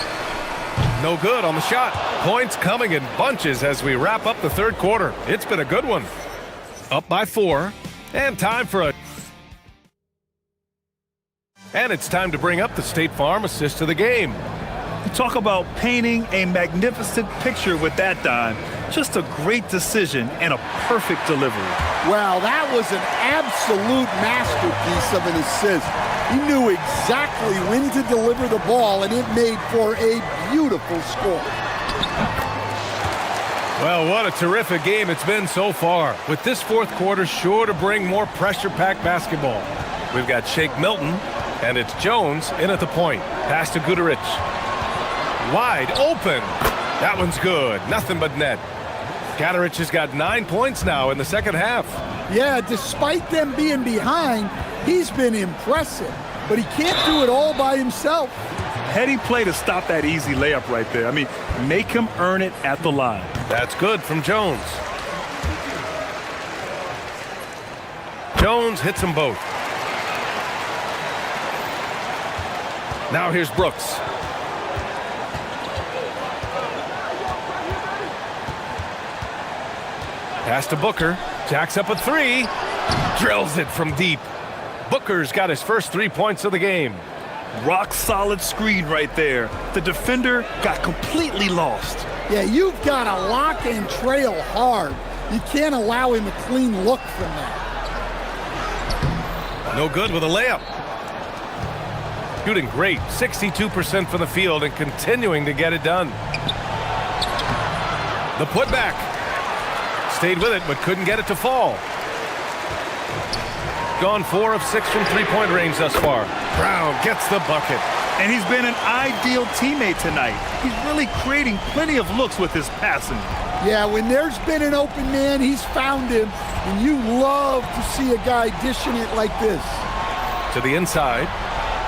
No good on the shot. Points coming in bunches as we wrap up the third quarter. It's been a good one. Up by 4. And time for a... And it's time to bring up the State Farm assist of the game. Talk about painting a magnificent picture with that dime. Just a great decision and a perfect delivery. Well, that was an absolute masterpiece of an assist. He knew exactly when to deliver the ball, and it made for a beautiful score. Well, what a terrific game it's been so far. With this fourth quarter sure to bring more pressure-packed basketball. We've got Shake Milton, and it's Jones in at the point. Pass to Guduric. Wide open. That one's good. Nothing but net. Gatorich has got 9 points now in the second half. Yeah, despite them being behind, he's been impressive, but he can't do it all by himself. Heady play to stop that easy layup right there. I mean, make him earn it at the line. That's good from Jones. Jones hits them both. Now here's Brooks. Pass to Booker. Jacks up a three. Drills it from deep. Booker's got his first 3 points of the game. Rock solid screen right there. The defender got completely lost. Yeah, you've got to lock and trail hard. You can't allow him a clean look from that. No good with a layup. Shooting great, 62% from the field and continuing to get it done. The putback. Stayed with it, but couldn't get it to fall. Gone 4 of 6 from three-point range thus far. Brown gets the bucket. And he's been an ideal teammate tonight. He's really creating plenty of looks with his passing. Yeah, when there's been an open man, he's found him. And you love to see a guy dishing it like this. To the inside.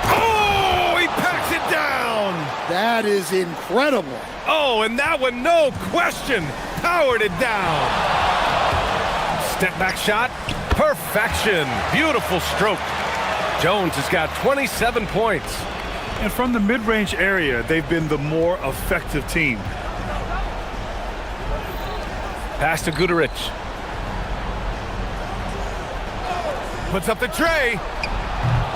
Oh, he packs it down. That is incredible. Oh, and that one, no question, powered it down. Step back shot. Perfection. Beautiful stroke. Jones has got 27 points. And from the mid-range area, they've been the more effective team. Pass to Guterich. Puts up the tray.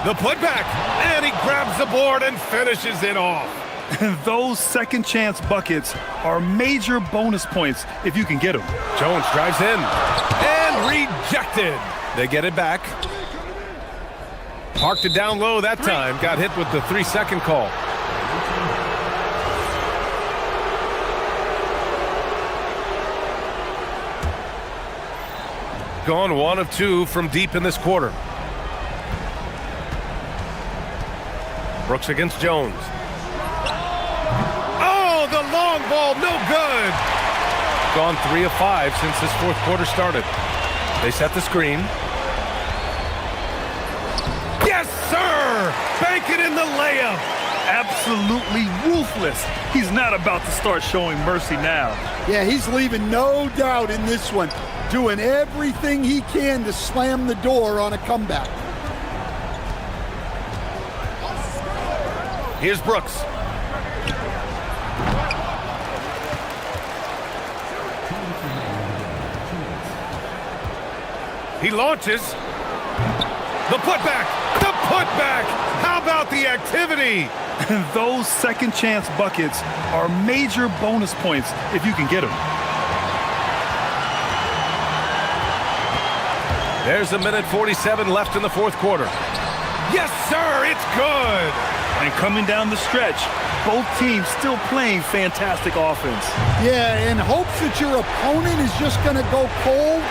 The putback. And he grabs the board and finishes it off. And those second chance buckets are major bonus points if you can get them. Jones drives in. And rejected. They get it back. Parked it down low that time. Got hit with the 3-second call. Gone 1 of 2 from deep in this quarter. Brooks against Jones. Oh, the long ball, no good. Gone 3 of 5 since this fourth quarter started. They set the screen. Yes, sir! Bank it in the layup. Absolutely ruthless. He's not about to start showing mercy now. Yeah, he's leaving no doubt in this one. Doing everything he can to slam the door on a comeback. Here's Brooks. He launches. The putback. The putback. How about the activity? And those second chance buckets are major bonus points if you can get them. There's a minute 47 left in the fourth quarter. Yes, sir, it's good. And coming down the stretch, both teams still playing fantastic offense. Yeah, in hopes that your opponent is just going to go cold.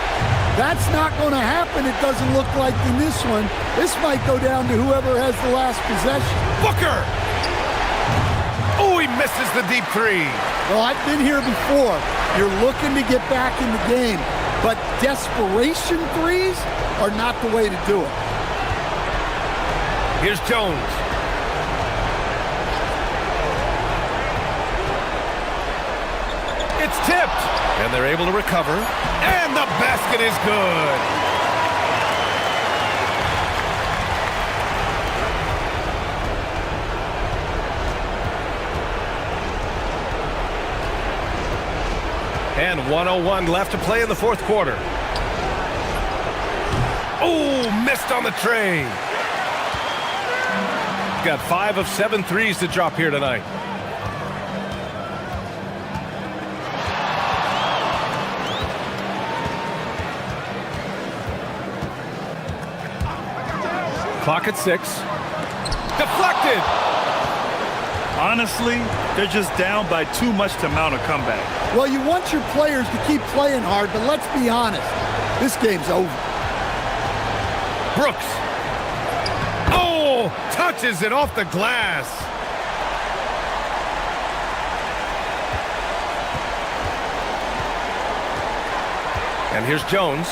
That's not going to happen, it doesn't look like in this one. This might go down to whoever has the last possession. Booker! Oh, he misses the deep three. Well, I've been here before. You're looking to get back in the game. But desperation threes are not the way to do it. Here's Jones. It's tipped. And they're able to recover. And the basket is good. And 1:01 left to play in the fourth quarter. Oh, missed on the tray. Got 5 of 7 threes to drop here tonight. Clock at 6. Deflected. Honestly, they're just down by too much to mount a comeback. Well, you want your players to keep playing hard, but let's be honest. This game's over. Brooks. Oh, touches it off the glass. And here's Jones.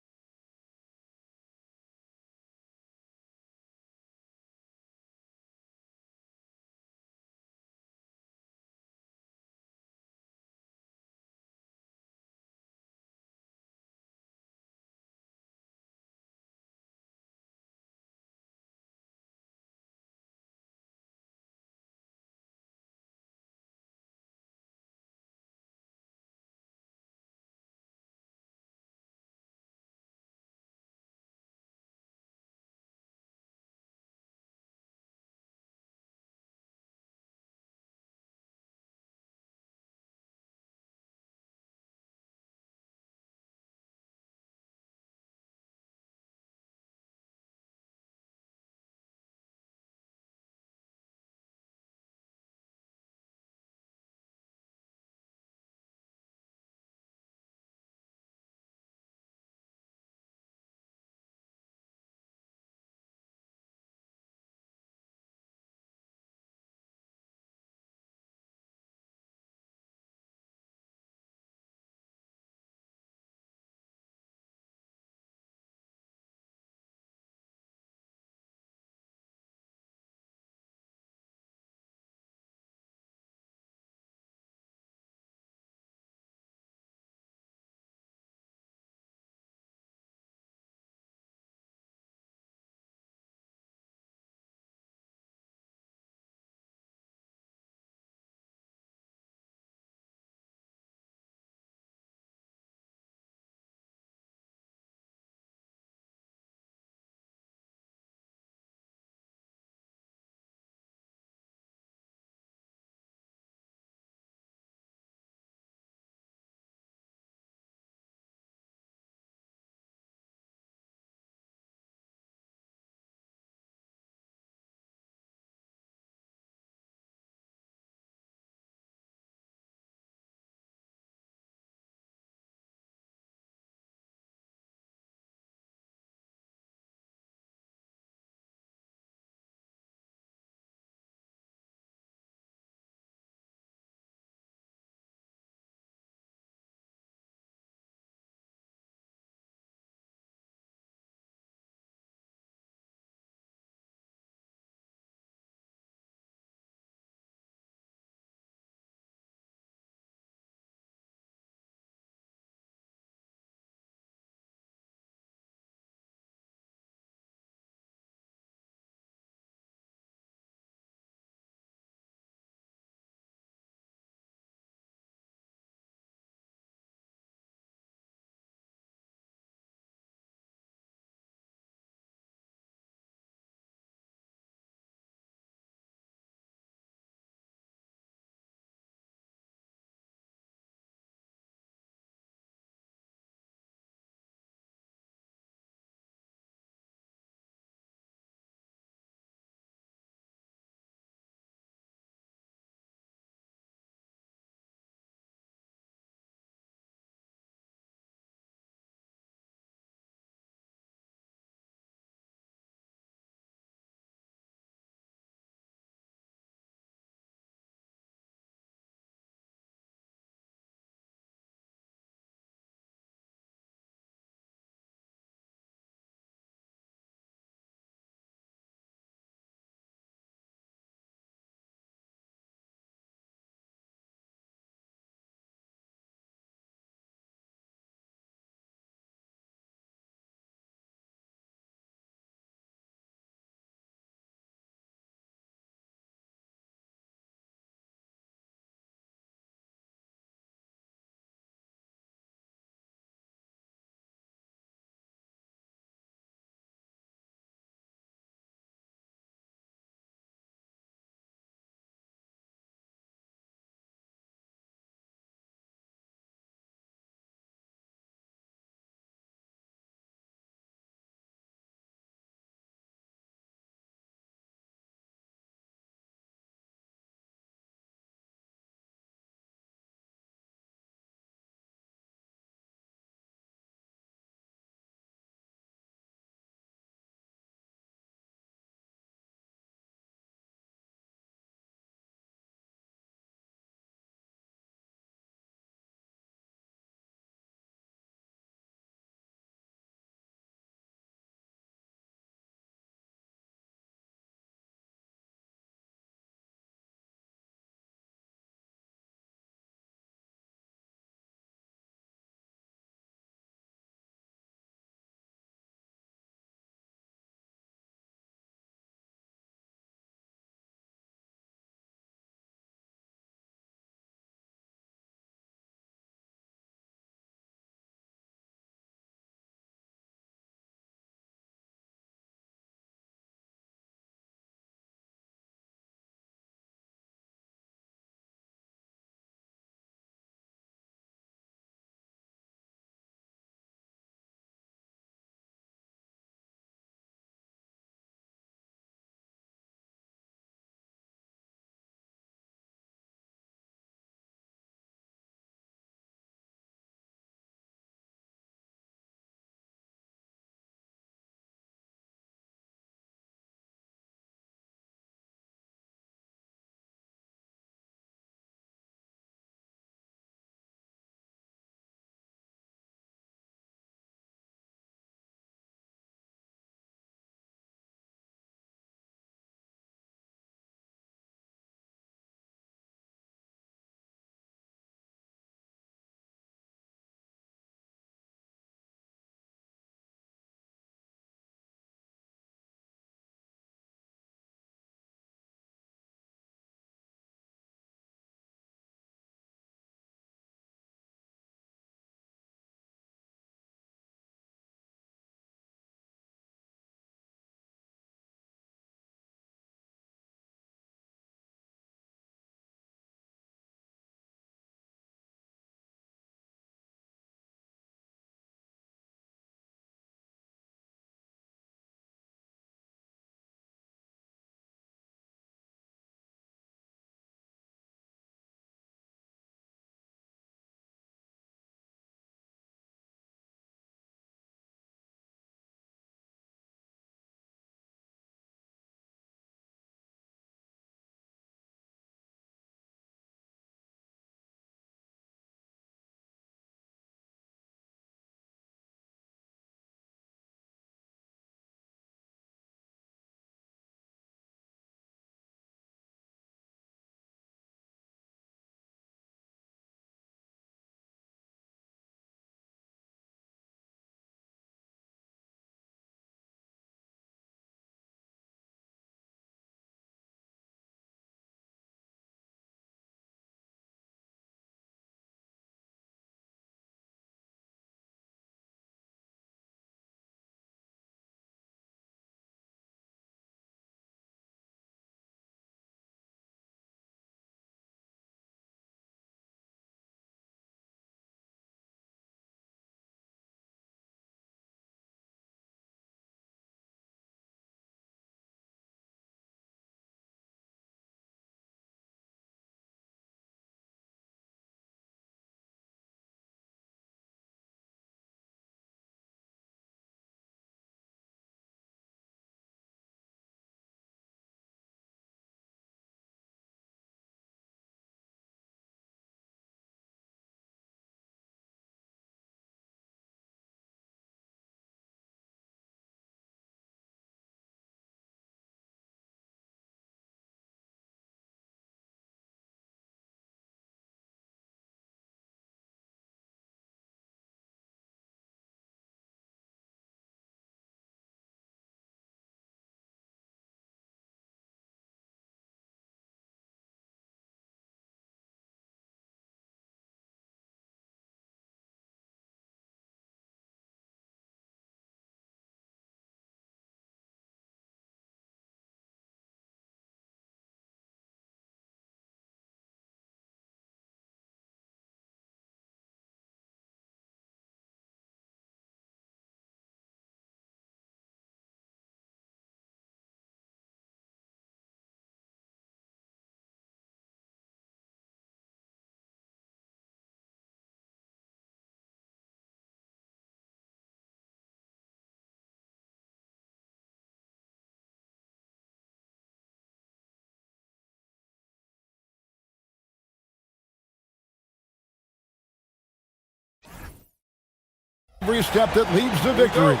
every step that leads to victory.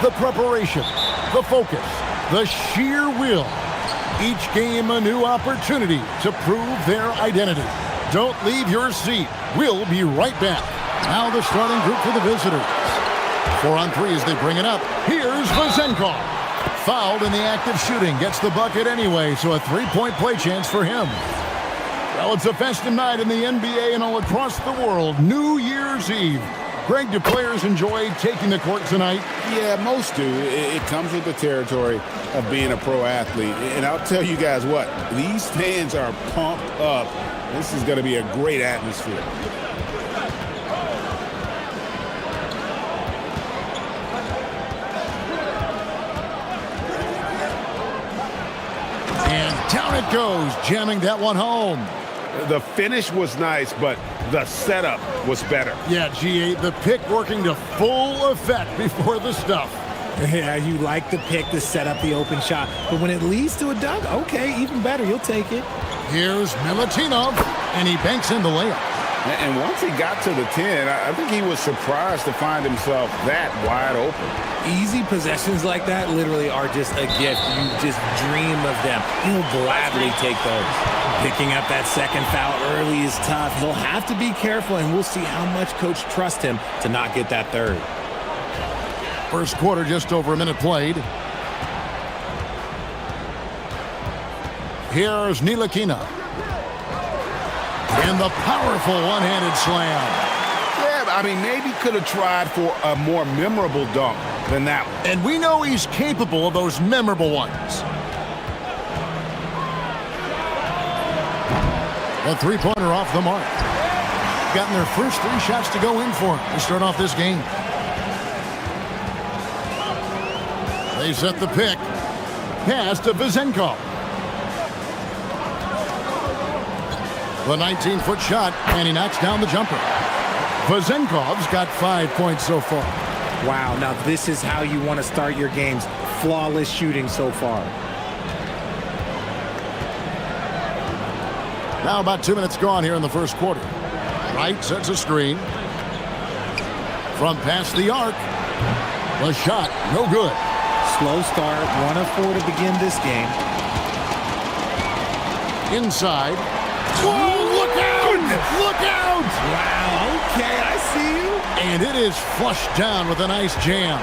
The preparation, the focus, the sheer will. Each game a new opportunity to prove their identity. Don't leave your seat. We'll be right back. Now the starting group for the visitors. 4 on 3 as they bring it up. Here's Vazenkov. Fouled in the act of shooting. Gets the bucket anyway, so a 3-point play chance for him. Well, it's a festive night in the NBA and all across the world. New Year's Eve. Greg, do players enjoy taking the court tonight? Yeah, most do. It comes with the territory of being a pro athlete. And I'll tell you guys what, these fans are pumped up. This is going to be a great atmosphere. And down it goes, jamming that one home. The finish was nice, but the setup was better. Yeah, G8, the pick working to full effect before the stuff. Yeah, you like the pick to set up the open shot, but when it leads to a dunk, okay, even better, you'll take it. Here's Milutinov, and he banks in the layup. And once he got to the 10, I think he was surprised to find himself that wide open. Easy possessions like that literally are just a gift. You just dream of them. He'll gladly take those. Picking up that second foul early is tough. He'll have to be careful, and we'll see how much coach trusts him to not get that third. First quarter, just over a minute played. Here's Ntilikina. And the powerful one-handed slam. Yeah, I mean, maybe could have tried for a more memorable dunk than that one. And we know he's capable of those memorable ones. A three-pointer off the mark. Gotten their first 3 shots to go in for him to start off this game. They set the pick. Pass to Vazenkov. The 19-foot shot, and he knocks down the jumper. Vazenkov's got 5 points so far. Wow, now this is how you want to start your games. Flawless shooting so far. Now about 2 minutes gone here in the first quarter. Wright sets a screen. From past the arc. The shot, no good. Slow start, 1 of 4 to begin this game. Inside. Whoa, look out! Look out! Wow, okay, I see you. And it is flushed down with a nice jam.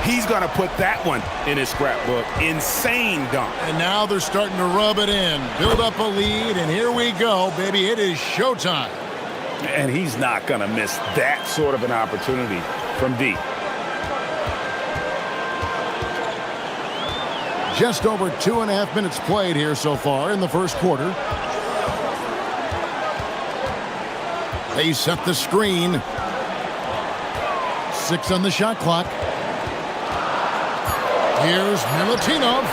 He's going to put that one in his scrapbook. Insane dunk. And now they're starting to rub it in. Build up a lead, and here we go, baby. It is showtime. And he's not going to miss that sort of an opportunity from deep. Just over 2.5 minutes played here so far in the first quarter. They set the screen. 6 on the shot clock. Here's Milutinov.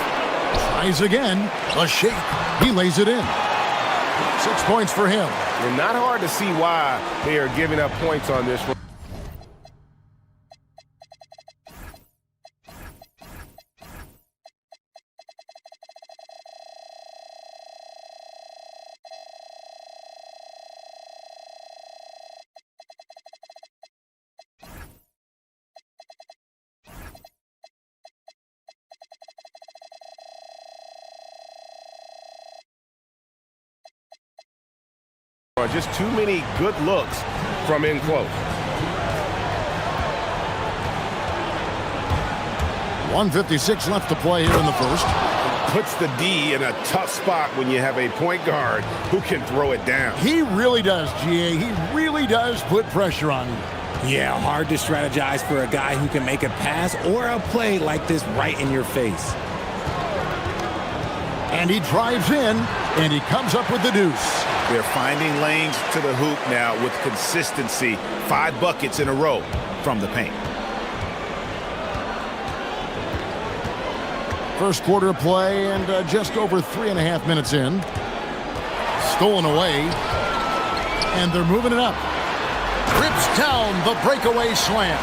Tries again. A shake. He lays it in. 6 points for him. And not hard to see why they are giving up points on this one. Just too many good looks from in close. 1:56 left to play here in the first. Puts the D in a tough spot when you have a point guard who can throw it down. He really does, GA. He really does put pressure on you. Yeah, hard to strategize for a guy who can make a pass or a play like this right in your face. And he drives in, and he comes up with the deuce. They're finding lanes to the hoop now with consistency. 5 buckets in a row from the paint. First quarter play and just over 3.5 minutes in. Stolen away. And they're moving it up. Rips down the breakaway slam.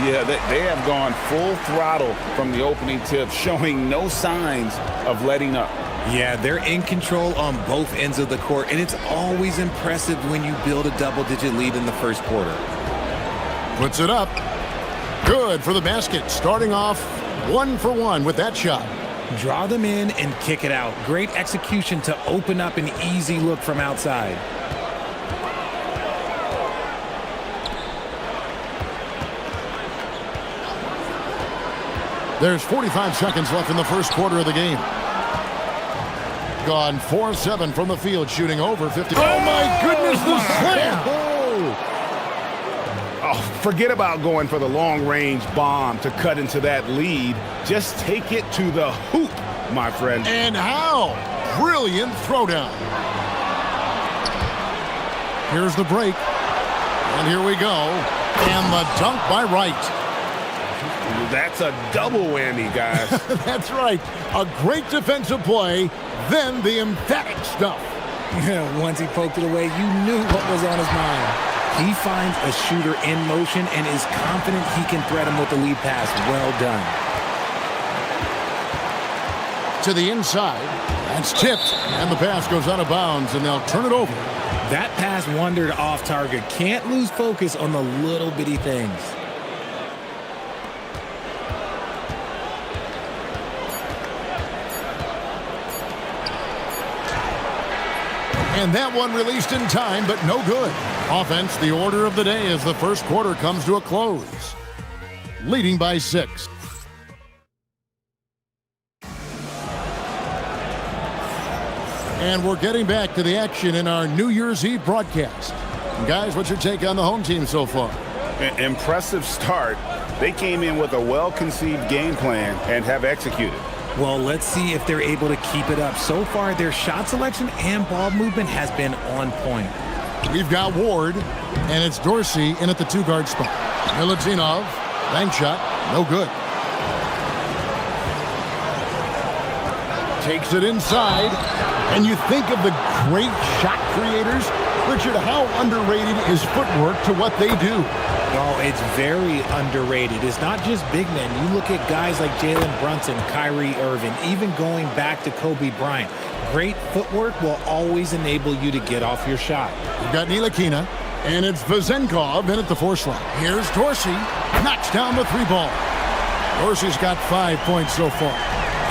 Yeah, they have gone full throttle from the opening tip, showing no signs of letting up. Yeah, they're in control on both ends of the court, and it's always impressive when you build a double-digit lead in the first quarter. Puts it up. Good for the basket. Starting off 1 for 1 with that shot. Draw them in and kick it out. Great execution to open up an easy look from outside. There's 45 seconds left in the first quarter of the game. Gone 4-7 from the field, shooting over 50. Oh, my goodness, the slam! Oh, forget about going for the long-range bomb to cut into that lead. Just take it to the hoop, my friend. And how? Brilliant throwdown. Here's the break. And here we go. And the dunk by Wright. That's a double whammy, guys. That's right. A great defensive play, then the emphatic stuff. Once he poked it away, you knew what was on his mind. He finds a shooter in motion and is confident he can thread him with the lead pass. Well done. To the inside. That's tipped, and the pass goes out of bounds, and they'll turn it over. That pass wandered off target. Can't lose focus on the little bitty things. And that one released in time, but no good. Offense, the order of the day as the first quarter comes to a close. Leading by 6. And we're getting back to the action in our New Year's Eve broadcast. And guys, what's your take on the home team so far? Impressive start. They came in with a well-conceived game plan and have executed. Well, let's see if they're able to keep it up. So far, their shot selection and ball movement has been on point. We've got Ward, and it's Dorsey in at the 2-guard spot. Milutinov, bank shot, no good. Takes it inside, and you think of the great shot creators. Richard, how underrated is footwork to what they do? Oh, it's very underrated. It's not just big men. You look at guys like Jalen Brunson, Kyrie Irving, even going back to Kobe Bryant. Great footwork will always enable you to get off your shot. You've got Ntilikina, and it's Vezenkov in at the 4 slot. Here's Dorsey, knocks down the 3 ball. Dorsey's got 5 points so far.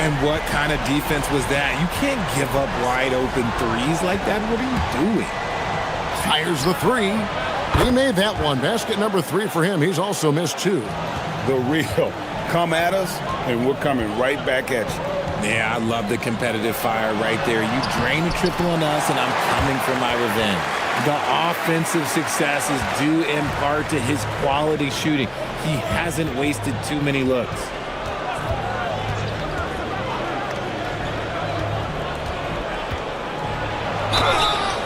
And what kind of defense was that? You can't give up wide open threes like that. What are you doing? Fires the 3. He made that one. Basket number 3 for him. He's also missed 2. The real. Come at us, and we're coming right back at you. Yeah, I love the competitive fire right there. You drain a triple on us, and I'm coming for my revenge. The offensive success is due in part to his quality shooting. He hasn't wasted too many looks.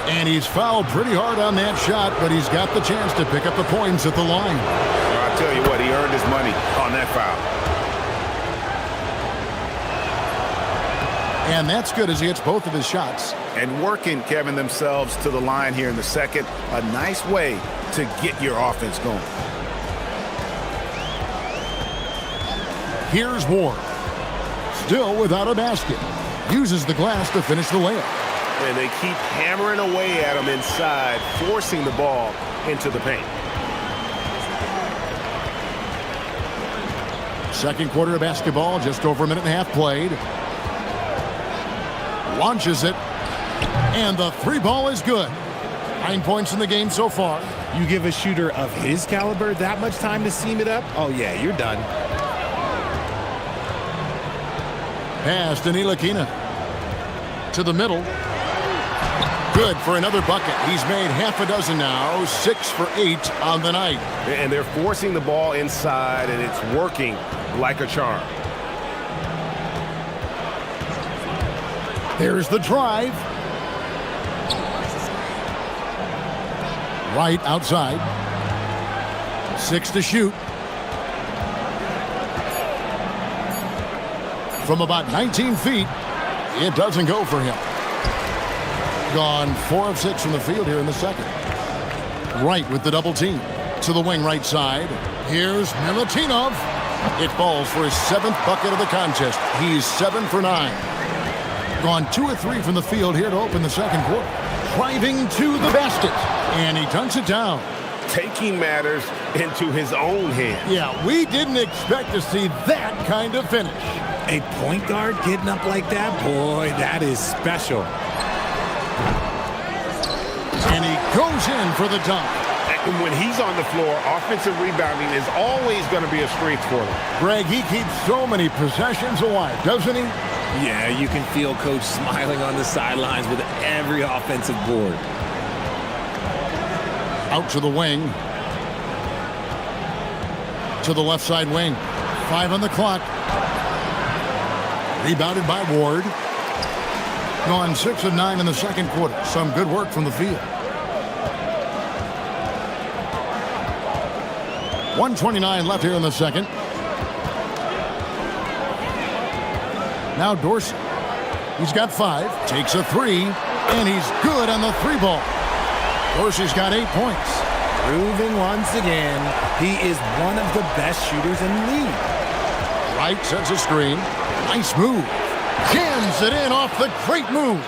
And he's fouled pretty hard on that shot, but he's got the chance to pick up the points at the line. I'll tell you what, he earned his money on that foul. And that's good as he hits both of his shots. And working, Kevin, themselves to the line here in the second. A nice way to get your offense going. Here's Ward. Still without a basket. Uses the glass to finish the layup. And they keep hammering away at him inside, forcing the ball into the paint. Second quarter of basketball, just over a minute and a half played. Launches it, and the 3 ball is good. 9 points in the game so far. You give a shooter of his caliber that much time to seam it up? Oh, yeah, you're done. Pass to Ntilikina. To the middle. Good for another bucket. He's made half a dozen now, 6 for 8 on the night. And they're forcing the ball inside, and it's working like a charm. There's the drive. Right outside. 6 to shoot. From about 19 feet, it doesn't go for him. Gone 4 of 6 from the field here in the second. Right with the double team. To the wing right side. Here's Milutinov. It falls for his 7th bucket of the contest. He's 7 for 9. Gone 2 of 3 from the field here to open the second quarter. Driving to the basket. And he dunks it down. taking matters into his own hands. Yeah, we didn't expect to see that kind of finish. A point guard getting up like that? Boy, that is special. And he goes in for the dunk. And when he's on the floor, offensive rebounding is always going to be a strength for them. Greg, he keeps so many possessions alive, doesn't he? Yeah, you can feel Coach smiling on the sidelines with every offensive board. Out to the wing. To the left side wing. 5 on the clock. Rebounded by Ward. Gone 6 of 9 in the second quarter. Some good work from the field. 1:29 left here in the second. Now Dorsey. He's got 5. Takes a 3. And he's good on the 3-ball. Dorsey's got 8 points. Proving once again, he is one of the best shooters in the league. Wright sets a screen. Nice move. Jams it in off the great move.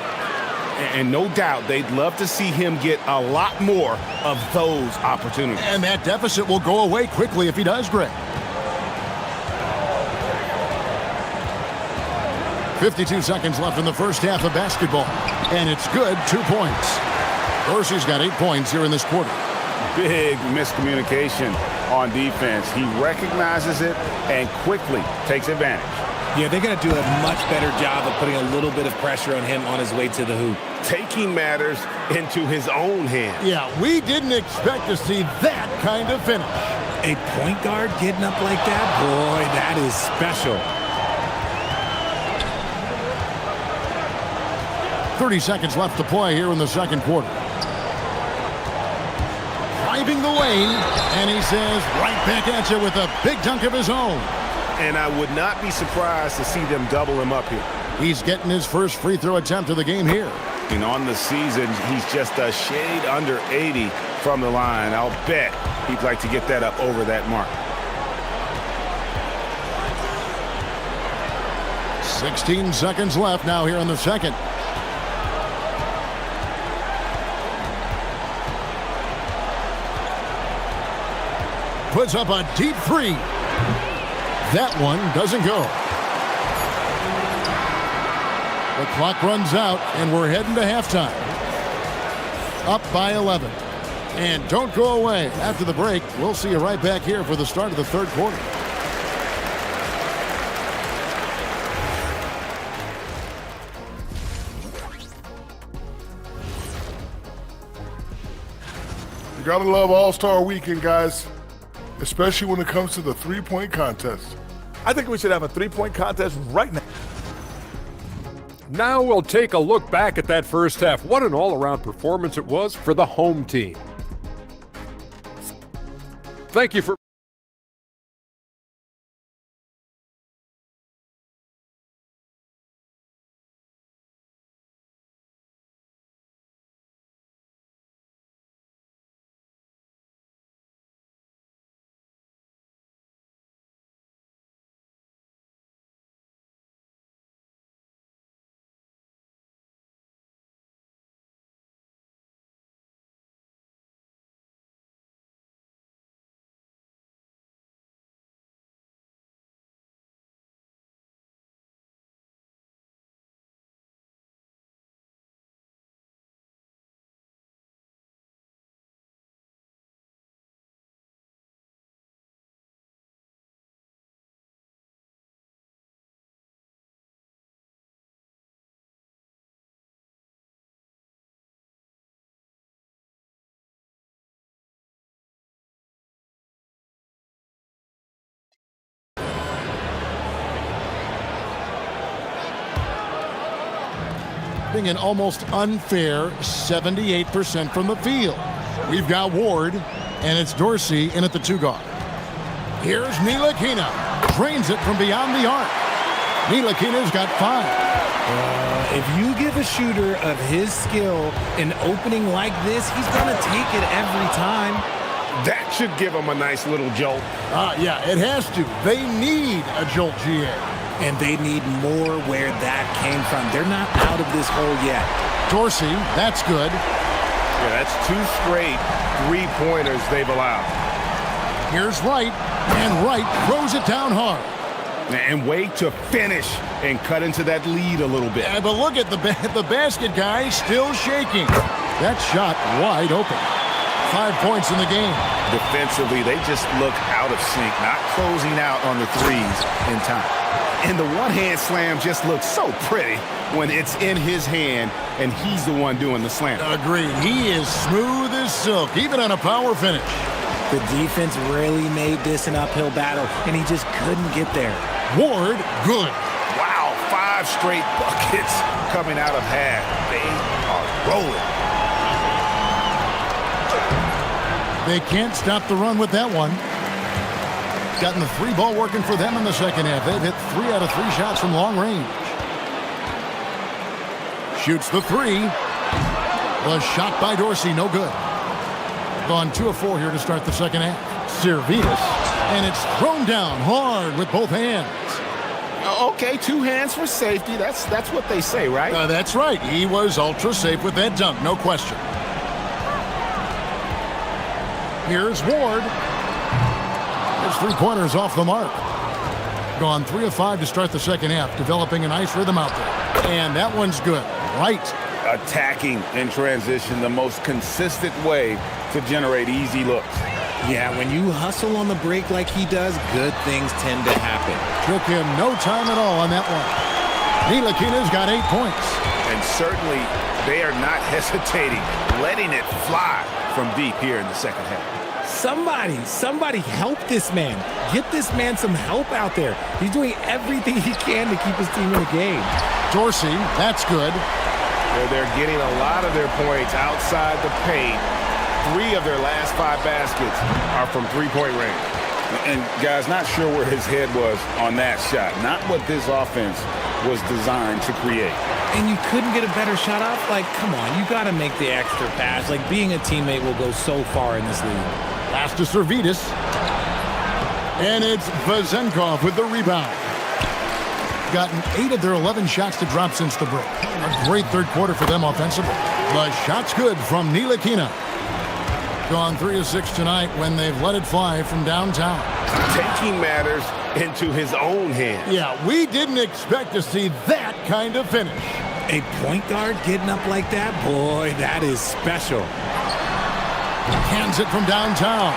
And no doubt they'd love to see him get a lot more of those opportunities. And that deficit will go away quickly if he does, Greg. 52 seconds left in the first half of basketball. And it's good, 2 points. Dorsey's got 8 points here in this quarter. Big miscommunication on defense. He recognizes it and quickly takes advantage. Yeah, they're going to do a much better job of putting a little bit of pressure on him on his way to the hoop. Taking matters into his own hands. Yeah, we didn't expect to see that kind of finish. A point guard getting up like that? Boy, that is special. 30 seconds left to play here in the second quarter. Driving the lane, and he says right back at you with a big dunk of his own. And I would not be surprised to see them double him up here. He's getting his first free throw attempt of the game here. And on the season, he's just a shade under 80 from the line. I'll bet he'd like to get that up over that mark. 16 seconds left now here in the second. Puts up a deep 3. That one doesn't go. The clock runs out, and we're heading to halftime. Up by 11. And don't go away. After the break, we'll see you right back here for the start of the third quarter. You gotta love All-Star Weekend, guys, especially when it comes to the three-point contest. I think we should have a three-point contest right now. Now we'll take a look back at that first half. What an all-around performance it was for the home team. Thank you for... An almost unfair 78% from the field. We've got Ward, and it's Dorsey in at the 2 guard. Here's Ntilikina. Drains it from beyond the arc. Ntilikina's got 5. If you give a shooter of his skill an opening like this, he's going to take it every time. That should give him a nice little jolt. Yeah, it has to. They need a jolt, GA. And they need more where that came from. They're not out of this hole yet. Dorsey, that's good. Yeah, that's 2 straight three-pointers they've allowed. Here's Wright, and Wright throws it down hard. And wait to finish and cut into that lead a little bit. Yeah, but look at the basket guy still shaking. That shot wide open. 5 points in the game. Defensively, they just look out of sync, not closing out on the threes in time. And the one-hand slam just looks so pretty when it's in his hand and he's the one doing the slam. Agreed. He is smooth as silk, even on a power finish. The defense really made this an uphill battle, and he just couldn't get there. Ward, good. Wow, 5 straight buckets coming out of half. They are rolling. They can't stop the run with that one. Gotten the 3 ball working for them in the second half. They've hit 3 out of 3 shots from long range. Shoots the 3. The shot by Dorsey, no good. Gone 2 of 4 here to start the second half. Servetus, and it's thrown down hard with both hands. Okay, 2 hands for safety. That's what they say, right? That's right. He was ultra safe with that dunk, no question. Here's Ward. His 3-pointers off the mark. Gone 3 of 5 to start the second half, developing a nice rhythm out there. And that one's good. Right. Attacking in transition, the most consistent way to generate easy looks. Yeah, when you hustle on the break like he does, good things tend to happen. Took him no time at all on that one. Ntilikina's got 8 points. And certainly they are not hesitating, letting it fly from deep here in the second half. Somebody help this man. Get this man some help out there. He's doing everything he can to keep his team in the game. Dorsey, that's good. They're getting a lot of their points outside the paint. 3 of their last 5 baskets are from 3-point range. And guys, not sure where his head was on that shot. Not what this offense was designed to create. And you couldn't get a better shot off? Like, come on, you got to make the extra pass. Like, being a teammate will go so far in this league. Last to Servetus. And it's Vezenkov with the rebound. Gotten 8 of their 11 shots to drop since the break. A great third quarter for them offensively. The shot's good from Ntilikina. Gone 3 of 6 tonight when they've let it fly from downtown. Taking matters into his own hands. Yeah, we didn't expect to see that kind of finish. A point guard getting up like that? Boy, that is special. Hands it from downtown.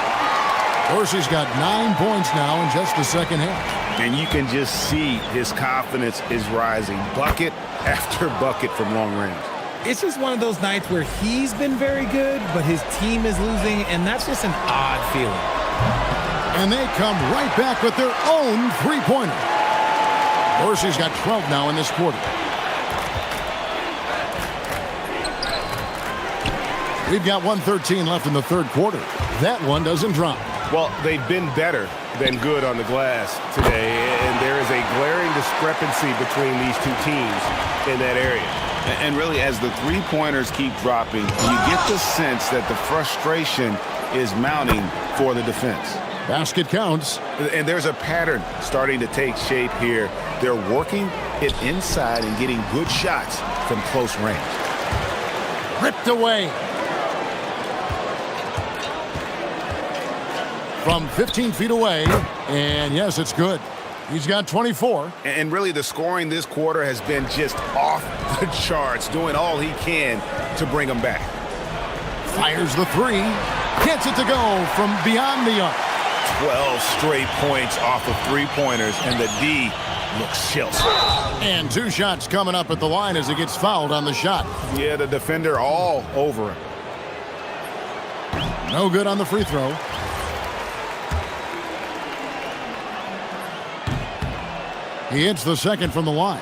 Dorsey's got 9 points now in just the second half. And you can just see his confidence is rising. Bucket after bucket from long range. It's just one of those nights where he's been very good, but his team is losing, and that's just an odd feeling. And they come right back with their own 3-pointer. Dorsey's got 12 now in this quarter. We've got 1:13 left in the third quarter. That one doesn't drop. Well, they've been better than good on the glass today, and there is a glaring discrepancy between these 2 teams in that area. And really, as the 3-pointers keep dropping, you get the sense that the frustration is mounting for the defense. Basket counts. And there's a pattern starting to take shape here. They're working it inside and getting good shots from close range. Ripped away. From 15 feet away, and yes, it's good. He's got 24. And really, the scoring this quarter has been just off the charts, doing all he can to bring them back. Fires the 3. Gets it to go from beyond the arc. 12 straight points off of 3-pointers, and the D looks chills. And 2 shots coming up at the line as he gets fouled on the shot. Yeah, the defender all over him. No good on the free throw. He hits the second from the line.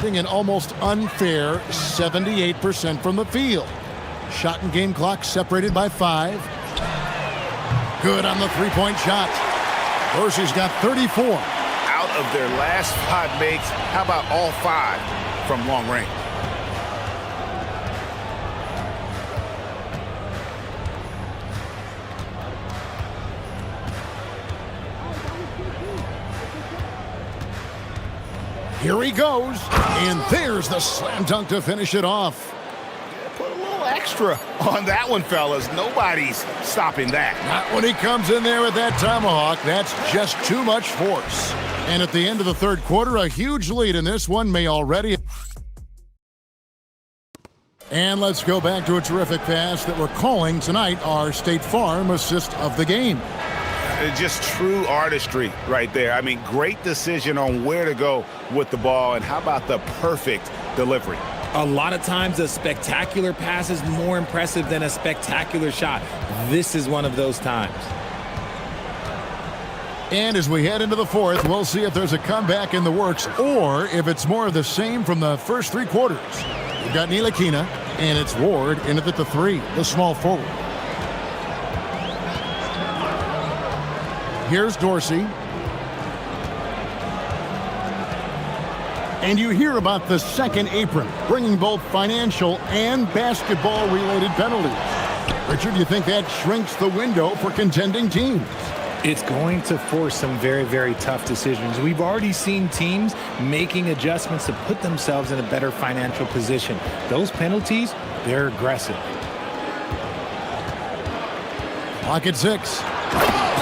Being an almost unfair 78% from the field. Shot and game clock separated by 5. Good on the 3-point shot. Dorsey's got 34. Out of their last 5 makes, how about all 5 from long range? Here he goes, and there's Here's the slam dunk to finish it off. Put a little extra on that one, fellas. Nobody's stopping that. Not when he comes in there with that tomahawk. That's just too much force. And at the end of the third quarter, a huge lead in this one may already... And let's go back to a terrific pass that we're calling tonight our State Farm assist of the game. Just true artistry right there. I mean, great decision on where to go with the ball, and how about the perfect delivery? A lot of times a spectacular pass is more impressive than a spectacular shot. This is one of those times. And as we head into the fourth, we'll see if there's a comeback in the works or if it's more of the same from the first three quarters. We've got Ntilikina, and it's Ward in at the three, the small forward. Here's Dorsey. And you hear about the second apron, bringing both financial and basketball-related penalties. Richard, do you think that shrinks the window for contending teams? It's going to force some very, very tough decisions. We've already seen teams making adjustments to put themselves in a better financial position. Those penalties, they're aggressive. Clock at 6.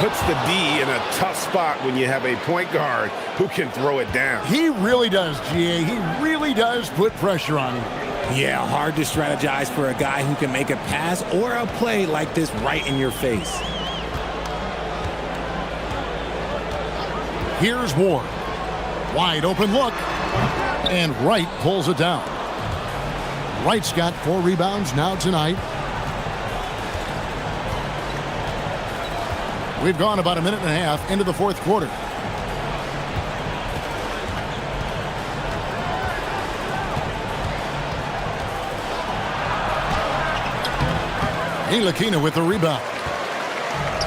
Puts the D in a tough spot when you have a point guard who can throw it down. He really does, GA. He really does put pressure on him. Yeah, hard to strategize for a guy who can make a pass or a play like this right in your face. Here's Ward. Wide open look. And Wright pulls it down. Wright's got 4 rebounds now tonight. We've gone about a minute and a half into the fourth quarter. Ntilikina with the rebound.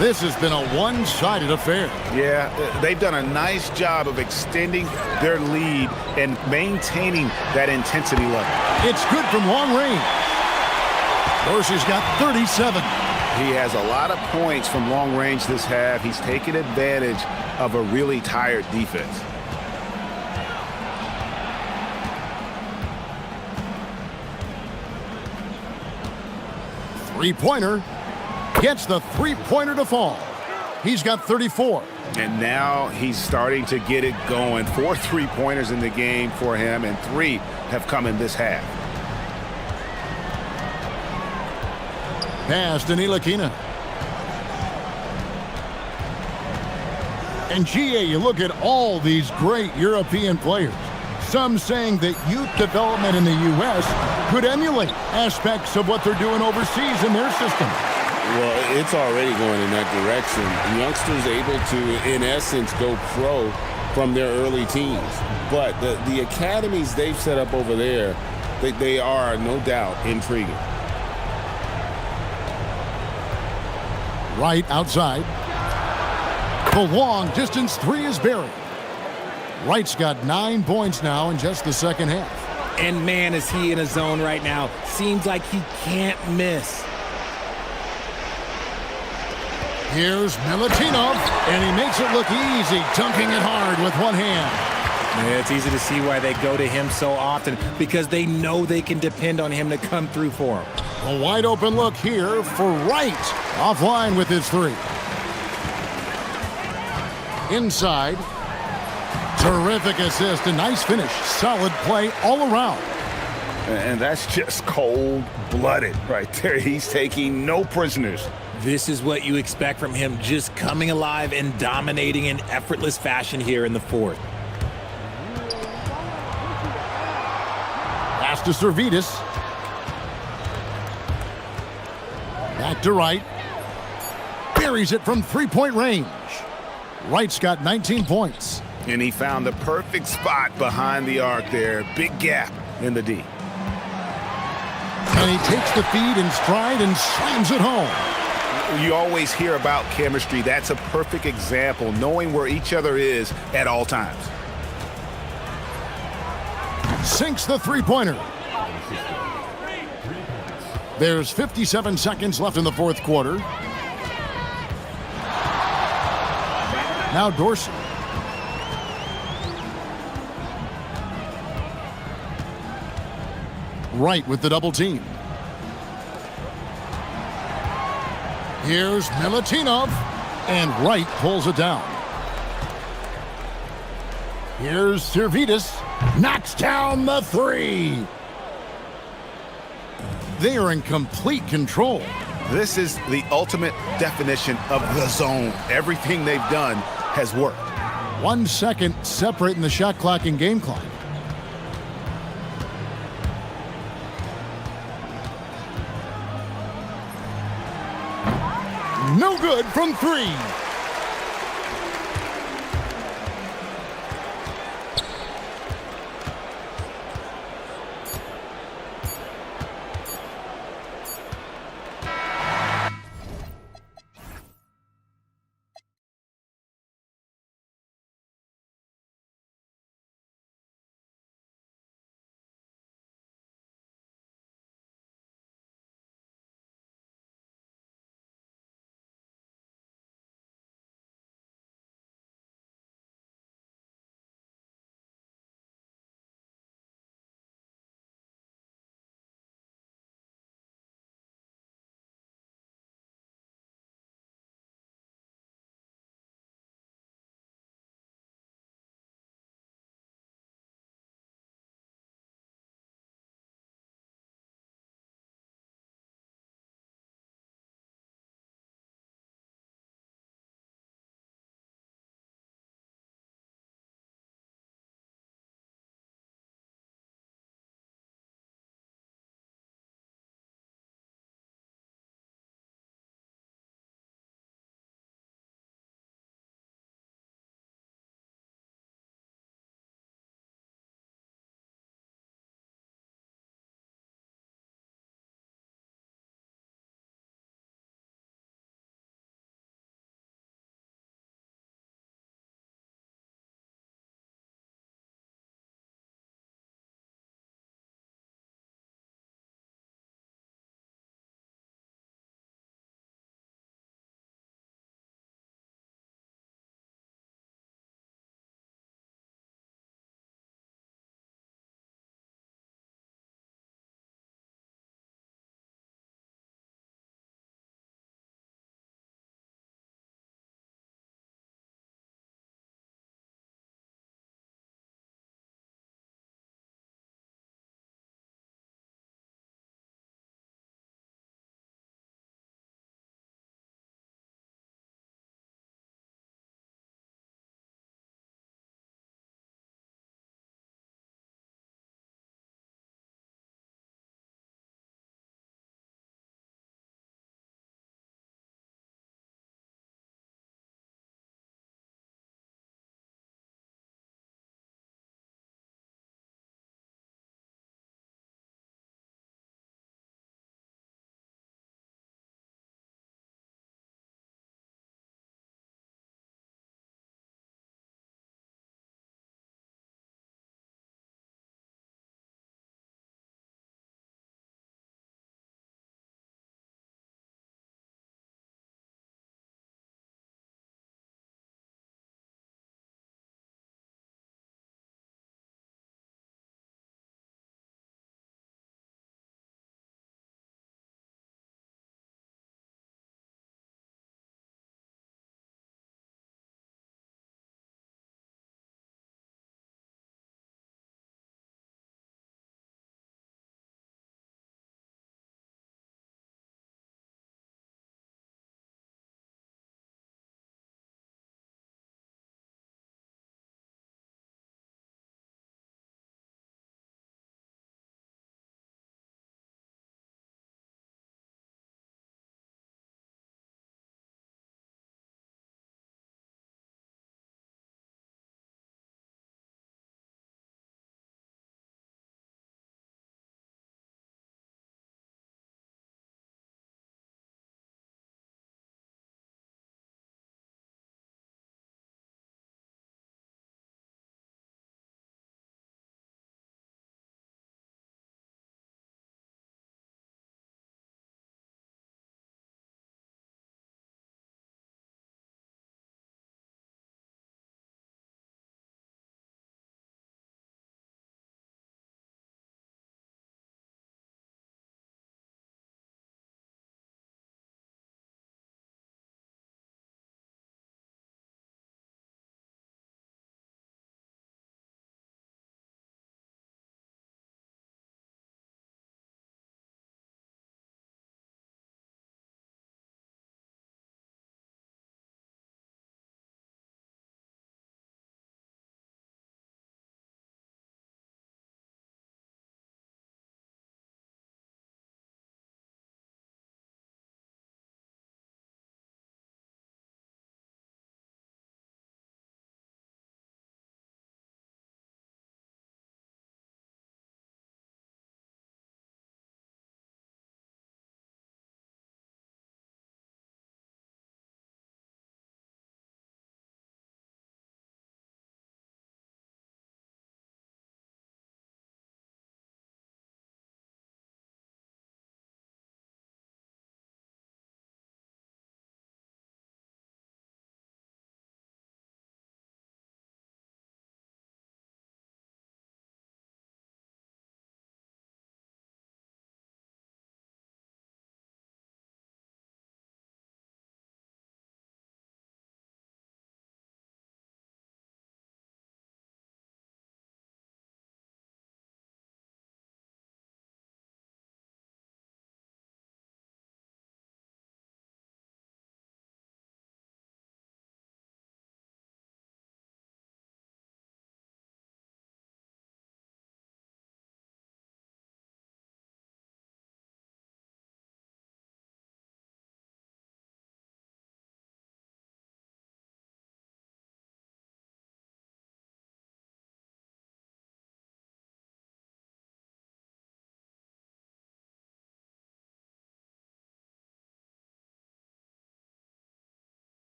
This has been a one-sided affair. Yeah, they've done a nice job of extending their lead and maintaining that intensity level. It's good from long range. Dorsey's got 37. He has a lot of points from long range this half. He's taken advantage of a really tired defense. Three-pointer. Gets the three-pointer to fall. He's got 34. And now he's starting to get it going. 4 3-pointers in the game for him, and 3 have come in this half. Pass to Ntilikina. And GA, you look at all these great European players. Some saying that youth development in the U.S. could emulate aspects of what they're doing overseas in their system. Well, it's already going in that direction. Youngsters able to, in essence, go pro from their early teens. But the academies they've set up over there, they are, no doubt, intriguing. Right outside. The long distance 3 is buried. Wright's got 9 points now in just the second half. And man, is he in a zone right now. Seems like he can't miss. Here's Milutinov, and he makes it look easy, dunking it hard with one hand. Yeah, it's easy to see why they go to him so often, because they know they can depend on him to come through for them. A wide open look here for Wright. Offline with his 3. Inside. Terrific assist, a nice finish. Solid play all around. And that's just cold-blooded right there. He's taking no prisoners. This is what you expect from him, just coming alive and dominating in effortless fashion here in the fourth. Pass to Servidis. Back to Wright. Buries it from three-point range. Wright's got 19 points. And he found the perfect spot behind the arc there. Big gap in the D. And he takes the feed in stride and slams it home. You always hear about chemistry. That's a perfect example, knowing where each other is at all times. Sinks the three-pointer. There's 57 seconds left in the fourth quarter. Now Dorsey. Wright with the double team. Here's Milutinov, and Wright pulls it down. Here's Servidis, knocks down the three. They are in complete control. This is the ultimate definition of the zone. Everything they've done has worked. 1 second separating the shot clock and game clock. No good from three.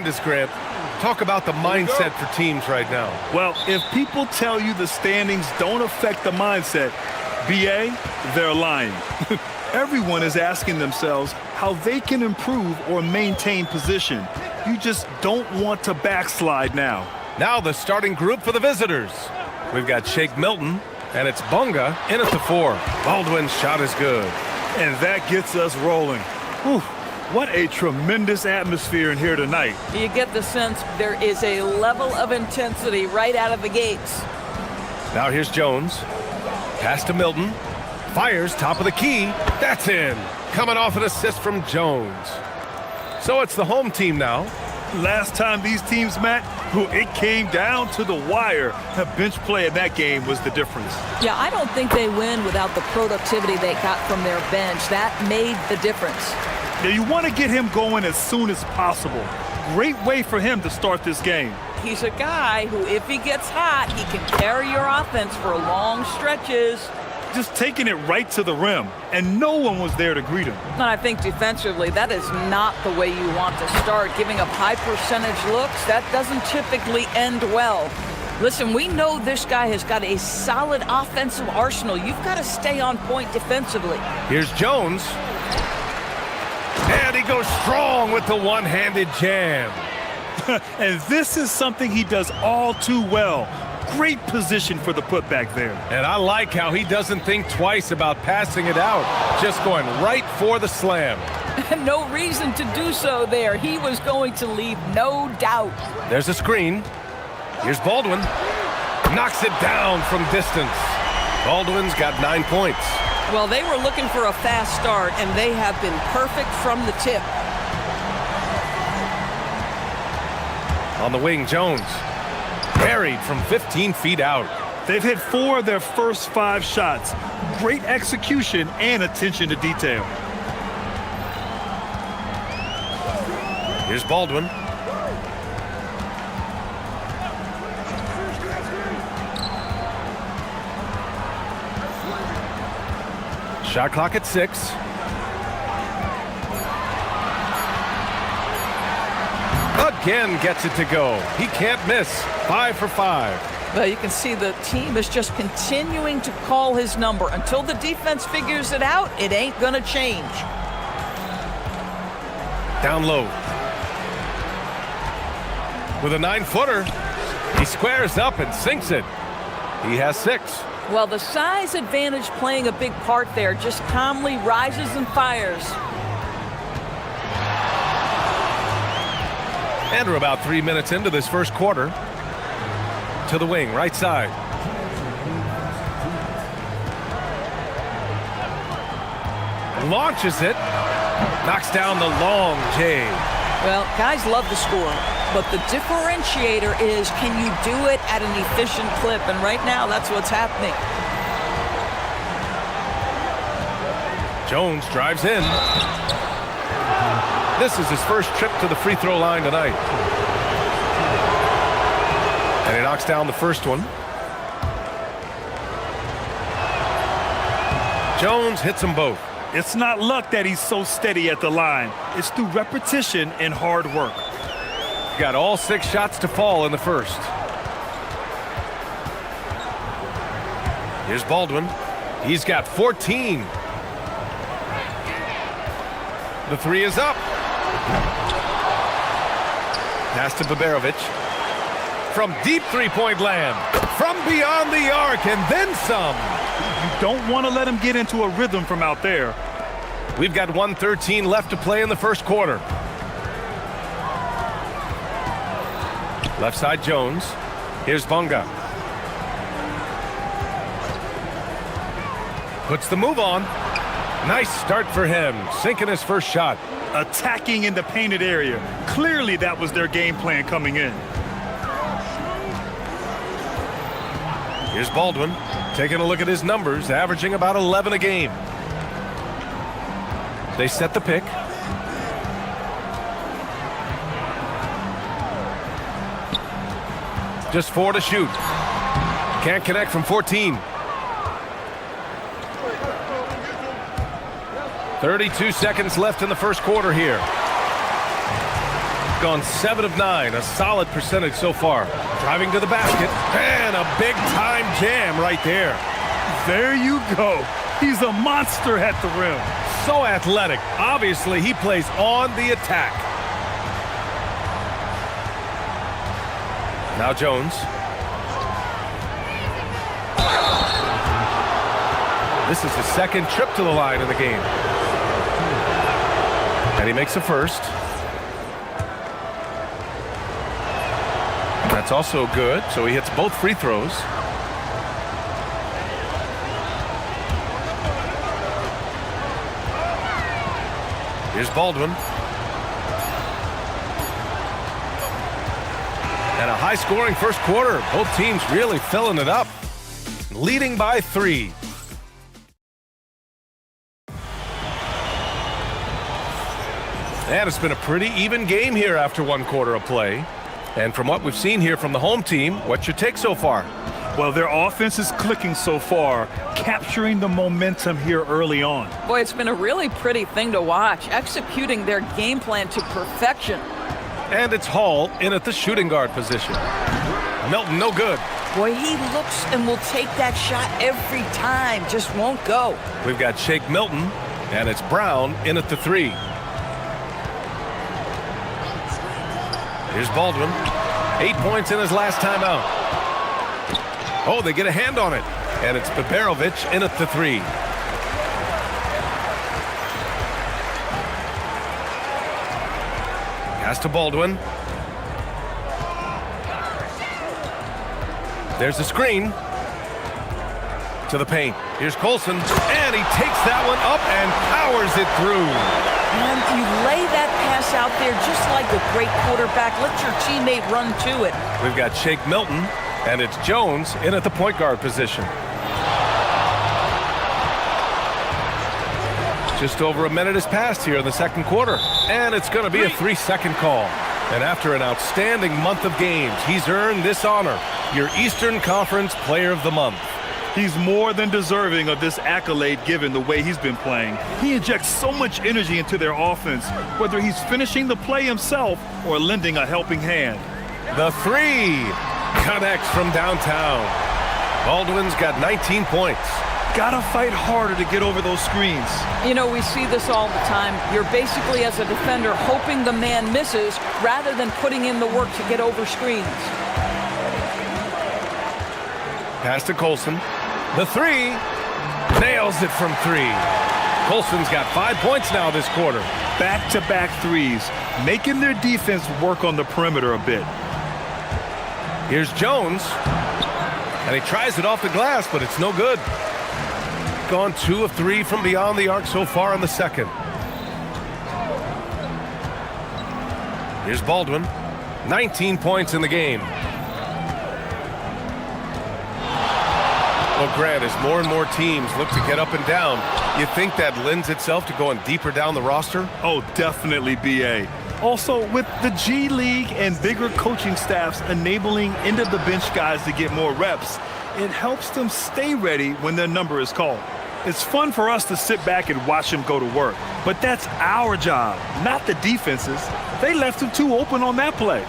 This Grant, talk about the mindset for teams right now. Well, if people tell you the standings don't affect the mindset, BA, they're lying. Everyone is asking themselves how they can improve or maintain position. You just don't want to backslide now. Now the starting group for the visitors. We've got Shake Milton, and it's Bunga in at the 4. Baldwin's shot is good. And that gets us rolling. Whew. What a tremendous atmosphere in here tonight. You get the sense there is a level of intensity right out of the gates. Now here's Jones. Pass to Milton. Fires top of the key. That's in. Coming off an assist from Jones. So it's the home team now. Last time these teams met, it came down to the wire. The bench play in that game was the difference. Yeah, I don't think they win without the productivity they got from their bench. That made the difference. Yeah, you want to get him going as soon as possible. Great way for him to start this game. He's a guy who, if he gets hot, he can carry your offense for long stretches. Just taking it right to the rim, and no one was there to greet him. And I think defensively, that is not the way you want to start. Giving up high percentage looks, that doesn't typically end well. Listen, we know this guy has got a solid offensive arsenal. You've got to stay on point defensively. Here's Jones. And he goes strong with the one-handed jam. And this is something he does all too well. Great position for the putback there. And I like how he doesn't think twice about passing it out. Just going right for the slam. No reason to do so there. He was going to leave no doubt. There's a screen. Here's Baldwin. Knocks it down from distance. Baldwin's got 9 points. Well, they were looking for a fast start, and they have been perfect from the tip. On the wing, Jones. Buried from 15 feet out. They've hit 4 of their first 5 shots. Great execution and attention to detail. Here's Baldwin. Shot clock at 6. Again gets it to go. He can't miss. 5 for 5. Well, you can see the team is just continuing to call his number. Until the defense figures it out, it ain't gonna change. Down low. With a 9-footer, he squares up and sinks it. He has 6. Well, the size advantage playing a big part there. Just calmly rises and fires. And we're about 3 minutes into this first quarter. To the wing, right side. Launches it. Knocks down the long J. Well, guys love to score, but the differentiator is, can you do it at an efficient clip? And right now, that's what's happening. Jones drives in. This is his first trip to the free throw line tonight. And he knocks down the first one. Jones hits them both. It's not luck that he's so steady at the line. It's through repetition and hard work. Got all 6 shots to fall in the first. Here's Baldwin. He's got 14. The 3 is up. Pass to Baberovic. From deep three-point land. From beyond the arc and then some. You don't want to let him get into a rhythm from out there. We've got 1:13 left to play in the first quarter. Left side Jones. Here's Bunga. Puts the move on. Nice start for him. Sinking his first shot. Attacking in the painted area. Clearly that was their game plan coming in. Here's Baldwin. Taking a look at his numbers, averaging about 11 a game. They set the pick. Just 4 to shoot. Can't connect from 14. 32 seconds left in the first quarter here. Gone 7 of 9, a solid percentage so far. Driving to the basket, and a big-time jam right there. There you go. He's a monster at the rim. So athletic. Obviously, he plays on the attack. Now Jones. This is his second trip to the line in the game. And he makes a first. That's also good, so he hits both free throws. Here's Baldwin. And a high-scoring first quarter. Both teams really filling it up. Leading by 3. And it's been a pretty even game here after 1 quarter of play. And from what we've seen here from the home team, what's your take so far? Well, their offense is clicking so far, capturing the momentum here early on. Boy, it's been a really pretty thing to watch, executing their game plan to perfection. And it's Hall in at the shooting guard position. Milton, no good. Boy, he looks and will take that shot every time, just won't go. We've got Shake Milton, and it's Brown in at the 3. Here's Baldwin. 8 points in his last time out. Oh, they get a hand on it. And it's Baberovic in at the 3. Pass to Baldwin. There's a screen. To the paint. Here's Colson. And he takes that one up and powers it through. And you lay that pass out there just like a great quarterback. Let your teammate run to it. We've got Shake Milton, and it's Jones in at the point guard position. Just over a minute has passed here in the second quarter, and it's going to be a 3-second call. And after an outstanding month of games, he's earned this honor, your Eastern Conference Player of the Month. He's more than deserving of this accolade given the way he's been playing. He injects so much energy into their offense, whether he's finishing the play himself or lending a helping hand. The 3 connects from downtown. Baldwin's got 19 points. Gotta fight harder to get over those screens. You know, we see this all the time. You're basically, as a defender, hoping the man misses rather than putting in the work to get over screens. Pass to Colson. The 3 nails it from 3. Colson's got 5 points now this quarter. Back-to-back threes, making their defense work on the perimeter a bit. Here's Jones. And he tries it off the glass, but it's no good. Gone 2 of 3 from beyond the arc so far in the second. Here's Baldwin. 19 points in the game. Well, Grant, as more and more teams look to get up and down, you think that lends itself to going deeper down the roster? Oh, definitely, BA. Also, with the G League and bigger coaching staffs enabling end-of-the-bench guys to get more reps, it helps them stay ready when their number is called. It's fun for us to sit back and watch them go to work, but that's our job, not the defenses. They left him too open on that play.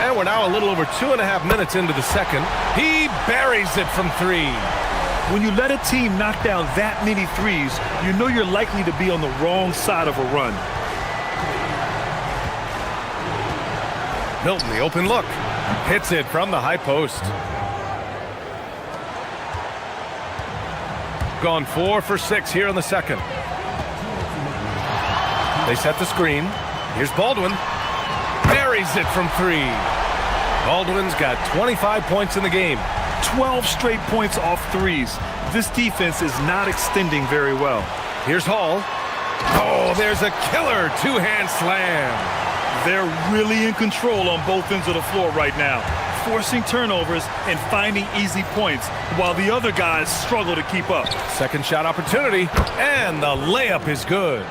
And we're now a little over 2.5 minutes into the second. He buries it from 3. When you let a team knock down that many threes, you know you're likely to be on the wrong side of a run. Milton, the open look. Hits it from the high post. Gone 4 for 6 here in the second. They set the screen. Here's Baldwin. Buries it from 3. Baldwin's got 25 points in the game. 12 straight points off threes. This defense is not extending very well. Here's Hall. Oh, there's a killer two-hand slam. They're really in control on both ends of the floor right now, forcing turnovers and finding easy points while the other guys struggle to keep up. Second shot opportunity, and the layup is good.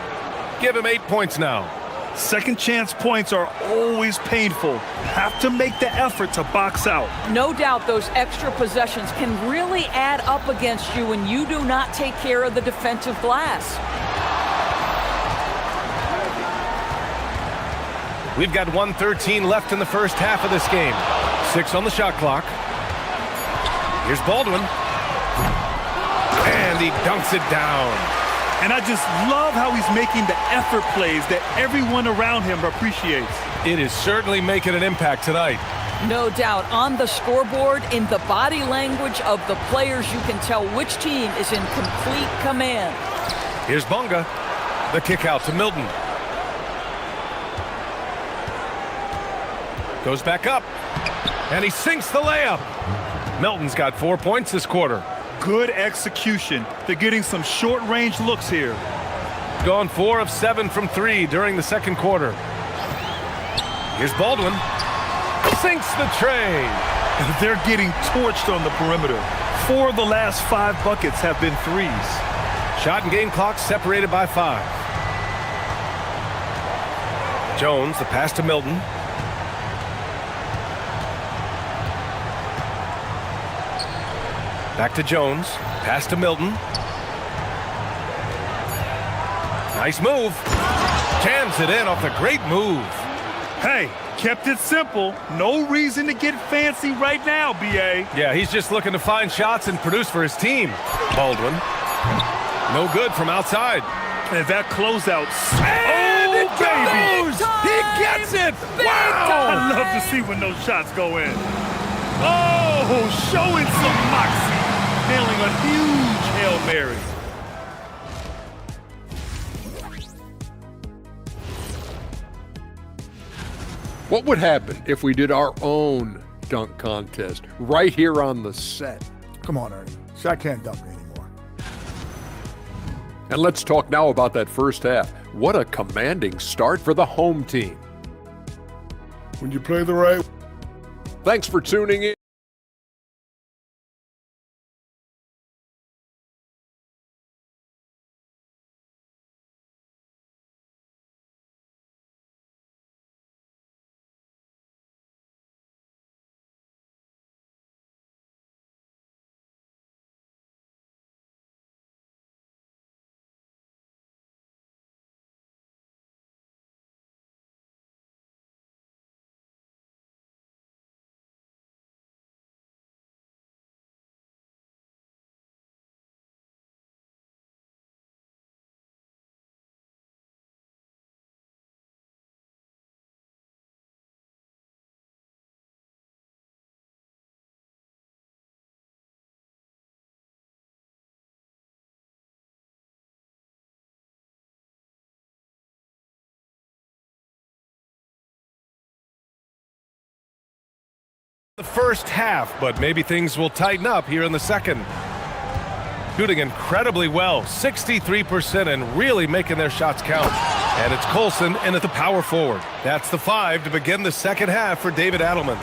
Give him 8 points now. Second chance points are always painful. Have to make the effort to box out. No doubt those extra possessions can really add up against you when you do not take care of the defensive glass. We've got 1:13 left in the first half of this game. 6 on the shot clock. Here's Baldwin. And he dunks it down. And I just love how he's making the effort plays that everyone around him appreciates. It is certainly making an impact tonight. No doubt. On the scoreboard, in the body language of the players, you can tell which team is in complete command. Here's Bunga. The kick out to Milton. Goes back up. And he sinks the layup. Milton's got 4 points this quarter. Good execution. They're getting some short-range looks here. Gone 4 of 7 from 3 during the second quarter. Here's Baldwin. Sinks the tray. They're getting torched on the perimeter. 4 of the last 5 buckets have been threes. Shot and game clock separated by 5. Jones, the pass to Milton. Back to Jones. Pass to Milton. Nice move. Jams it in off a great move. Hey, kept it simple. No reason to get fancy right now, B.A. Yeah, he's just looking to find shots and produce for his team. Baldwin. No good from outside. And that closeout. And it goes! He gets it! Wow! I love to see when those shots go in. Oh, showing some moxie. Nailing a huge Hail Mary. What would happen if we did our own dunk contest right here on the set? Come on, Ernie. Shaq can't dunk me anymore. And let's talk now about that first half. What a commanding start for the home team. When you play the right. Thanks for tuning in. The first half, but maybe things will tighten up here in the second. Shooting incredibly well, 63%, and really making their shots count. And it's Colson in at the power forward. That's the 5 to begin the second half for David Adelman.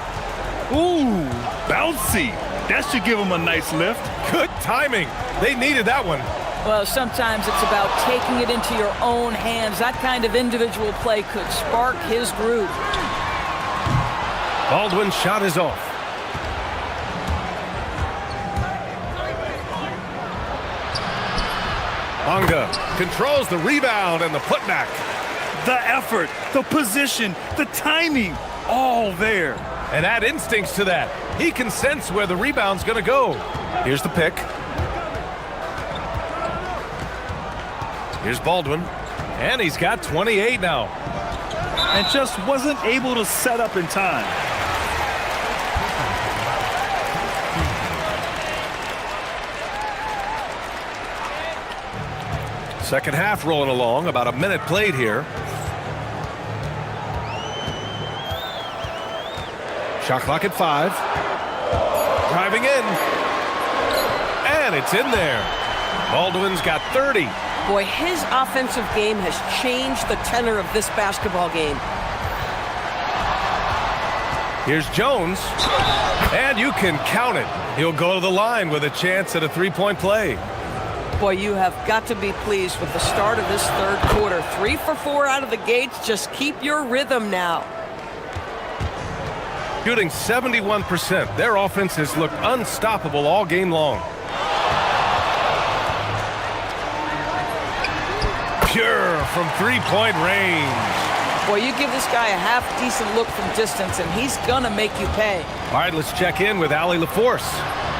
Ooh, bouncy. That should give him a nice lift. Good timing. They needed that one. Well, sometimes it's about taking it into your own hands. That kind of individual play could spark his groove. Baldwin's shot is off. Bunga controls the rebound and the putback. The effort, the position, the timing, all there. And add instincts to that. He can sense where the rebound's going to go. Here's the pick. Here's Baldwin. And he's got 28 now. And just wasn't able to set up in time. Second half rolling along, about a minute played here. Shot clock at 5. Driving in. And it's in there. Baldwin's got 30. Boy, his offensive game has changed the tenor of this basketball game. Here's Jones. And you can count it. He'll go to the line with a chance at a three-point play. Boy, you have got to be pleased with the start of this third quarter. 3 for 4 out of the gates. Just keep your rhythm now. Shooting 71%. Their offense has looked unstoppable all game long. Pure from three-point range. Boy, you give this guy a half-decent look from distance, and he's gonna make you pay. All right, let's check in with Allie LaForce.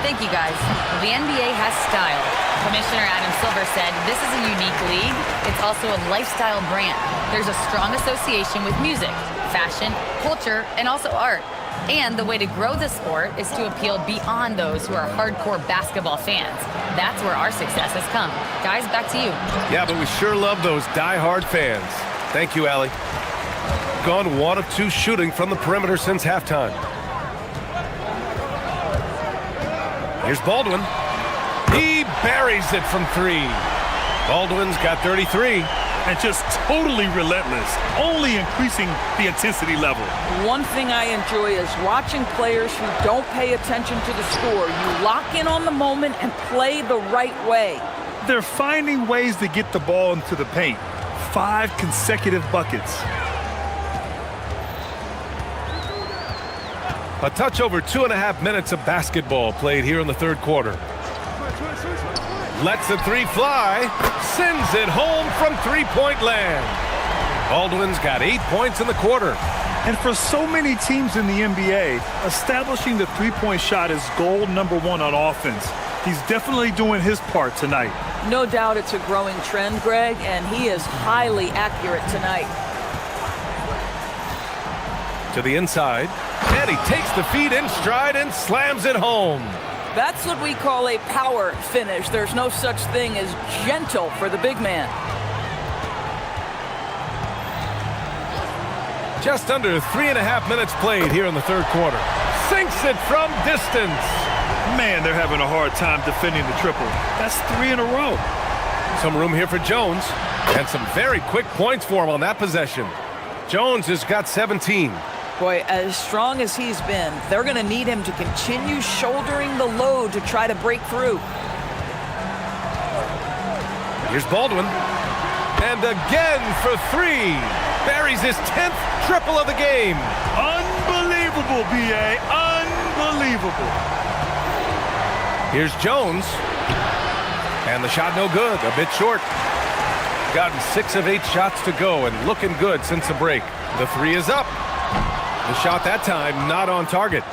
Thank you, guys. The NBA has style. Commissioner Adam Silver said this is a unique league. It's also a lifestyle brand. There's a strong association with music, fashion, culture, and also art. And the way to grow the sport is to appeal beyond those who are hardcore basketball fans. That's where our success has come. Guys, back to you. Yeah, but we sure love those die-hard fans. Thank you, Allie. Gone 1 of 2 shooting from the perimeter since halftime. Here's Baldwin. He buries it from 3. Baldwin's got 33. And just totally relentless, only increasing the intensity level. One thing I enjoy is watching players who don't pay attention to the score. You lock in on the moment and play the right way. They're finding ways to get the ball into the paint. 5 consecutive buckets. A touch over 2.5 minutes of basketball played here in the third quarter. Lets the 3 fly, sends it home from three-point land. Baldwin's got 8 points in the quarter. And for so many teams in the NBA, establishing the three-point shot is goal number 1 on offense. He's definitely doing his part tonight. No doubt it's a growing trend, Greg, and he is highly accurate tonight. To the inside, and he takes the feed in stride and slams it home. That's what we call a power finish. There's no such thing as gentle for the big man. Just under 3.5 minutes played here in the third quarter. Sinks it from distance. Man, they're having a hard time defending the triple. That's 3 in a row. Some room here for Jones, and some very quick points for him on that possession. Jones has got 17. Boy, as strong as he's been, they're going to need him to continue shouldering the load to try to break through. Here's Baldwin. And again for 3. Buries his 10th triple of the game. Unbelievable, B.A. Unbelievable. Here's Jones. And the shot no good, a bit short. Gotten 6 of 8 shots to go and looking good since the break. The 3 is up. The shot that time not on target.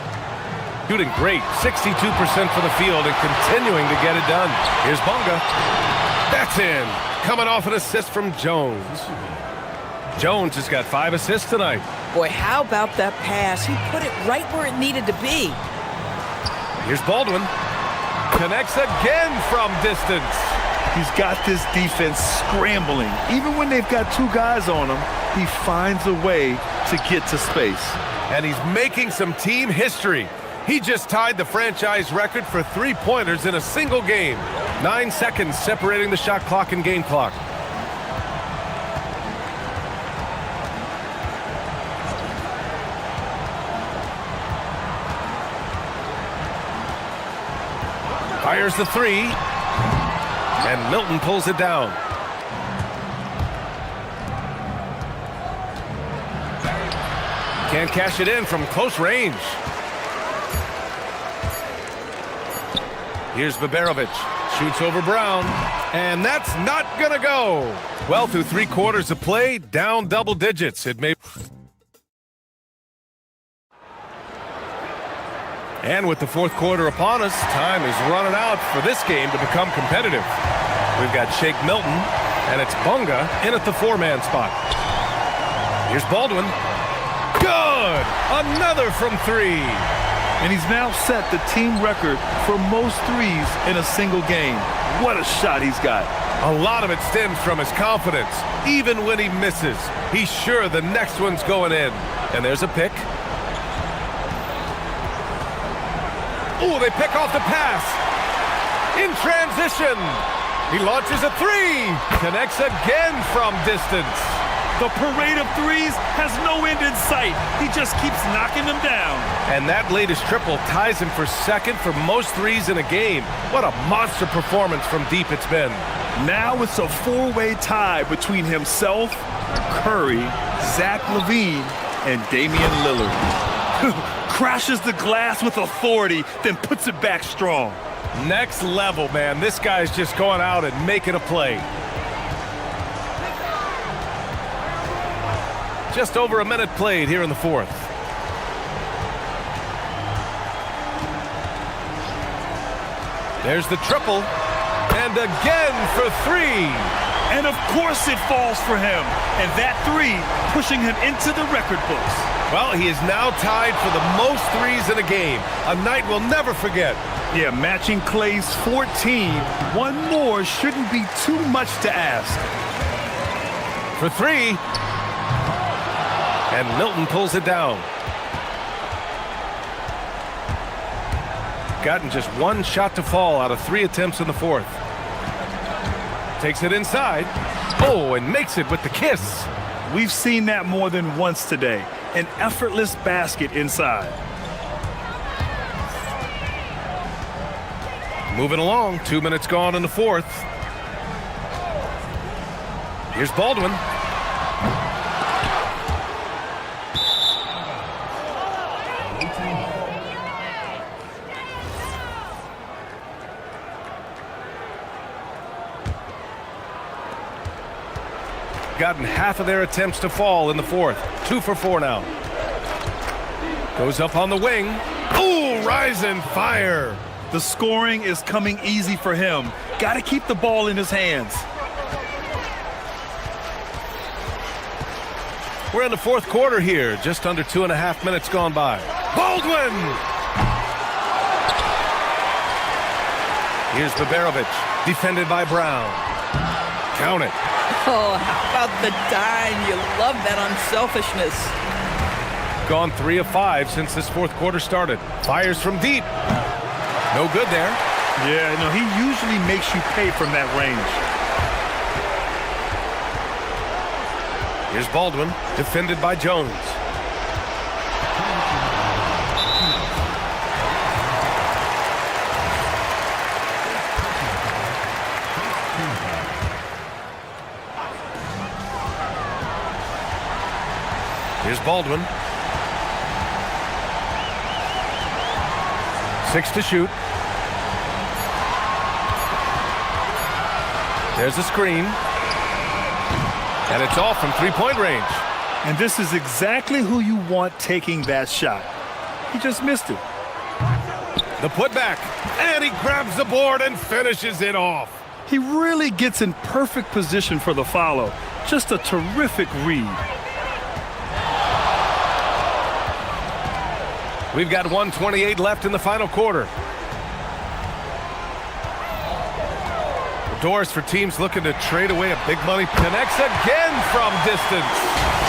Shooting great, 62% for the field and continuing to get it done. Here's Bunga. That's in. Coming off an assist from Jones. Jones has got 5 assists tonight. Boy, how about that pass? He put it right where it needed to be. Here's Baldwin. Connects again from distance. He's got this defense scrambling. Even when they've got 2 guys on him, he finds a way to get to space. And he's making some team history. He just tied the franchise record for 3-pointers in a single game. 9 seconds separating the shot clock and game clock. Fires the 3. And Milton pulls it down. Can't cash it in from close range. Here's Baberovic. Shoots over Brown. And that's not gonna go. Well, through 3 quarters of play, down double digits. It may. And with the fourth quarter upon us, time is running out for this game to become competitive. We've got Shake Milton, and it's Bunga in at the 4-man spot. Here's Baldwin. Good! Another from 3. And he's now set the team record for most threes in a single game. What a shot he's got. A lot of it stems from his confidence. Even when he misses, he's sure the next one's going in. And there's a pick. Oh, they pick off the pass. In transition. He launches a 3. Connects again from distance. The parade of threes has no end in sight. He just keeps knocking them down. And that latest triple ties him for second for most threes in a game. What a monster performance from deep it's been. Now it's a 4-way tie between himself, Curry, Zach LaVine, and Damian Lillard. Crashes the glass with authority, then puts it back strong. Next level, man. This guy's just going out and making a play. Just over a minute played here in the fourth. There's the triple. And again for three. And of course it falls for him. And that three pushing him into the record books. Well, he is now tied for the most threes in a game. A night we'll never forget. Yeah, matching Clay's 14. One more shouldn't be too much to ask. For three. And Milton pulls it down. Gotten just one shot to fall out of 3 attempts in the fourth. Takes it inside. Oh, and makes it with the kiss. We've seen that more than once today. An effortless basket inside. Moving along, 2 minutes gone in the fourth. Here's Baldwin. Gotten half of their attempts to fall in the fourth. 2 for 4 now. Goes up on the wing. Ooh, rise and fire. The scoring is coming easy for him. Got to keep the ball in his hands. We're in the fourth quarter here. Just under 2.5 minutes gone by. Baldwin! Here's Baberovich, defended by Brown. Count it. Oh, how about the dime? You love that unselfishness. Gone 3 of 5 since this fourth quarter started. Fires from deep. No good there. Yeah, no, he usually makes you pay from that range. Here's Baldwin, defended by Jones. Here's Baldwin. 6 to shoot. There's a screen. And it's off from three-point range. And this is exactly who you want taking that shot. He just missed it. The putback. And he grabs the board and finishes it off. He really gets in perfect position for the follow. Just a terrific read. We've got 1:28 left in the final quarter. The doors for teams looking to trade away a big money. Connects again from distance.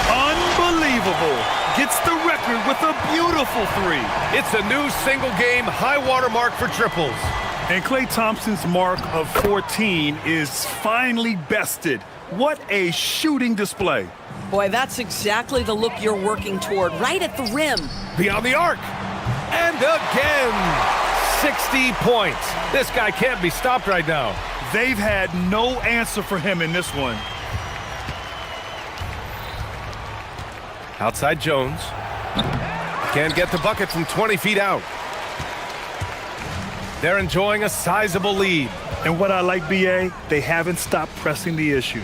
Unbelievable. Gets the record with a beautiful three. It's a new single-game high-water mark for triples. And Klay Thompson's mark of 14 is finally bested. What a shooting display. Boy, that's exactly the look you're working toward, right at the rim. Beyond the arc. And again, 60 points. This guy can't be stopped right now. They've had no answer for him in this one. Outside Jones. Can't get the bucket from 20 feet out. They're enjoying a sizable lead. And what I like, BA, they haven't stopped pressing the issue.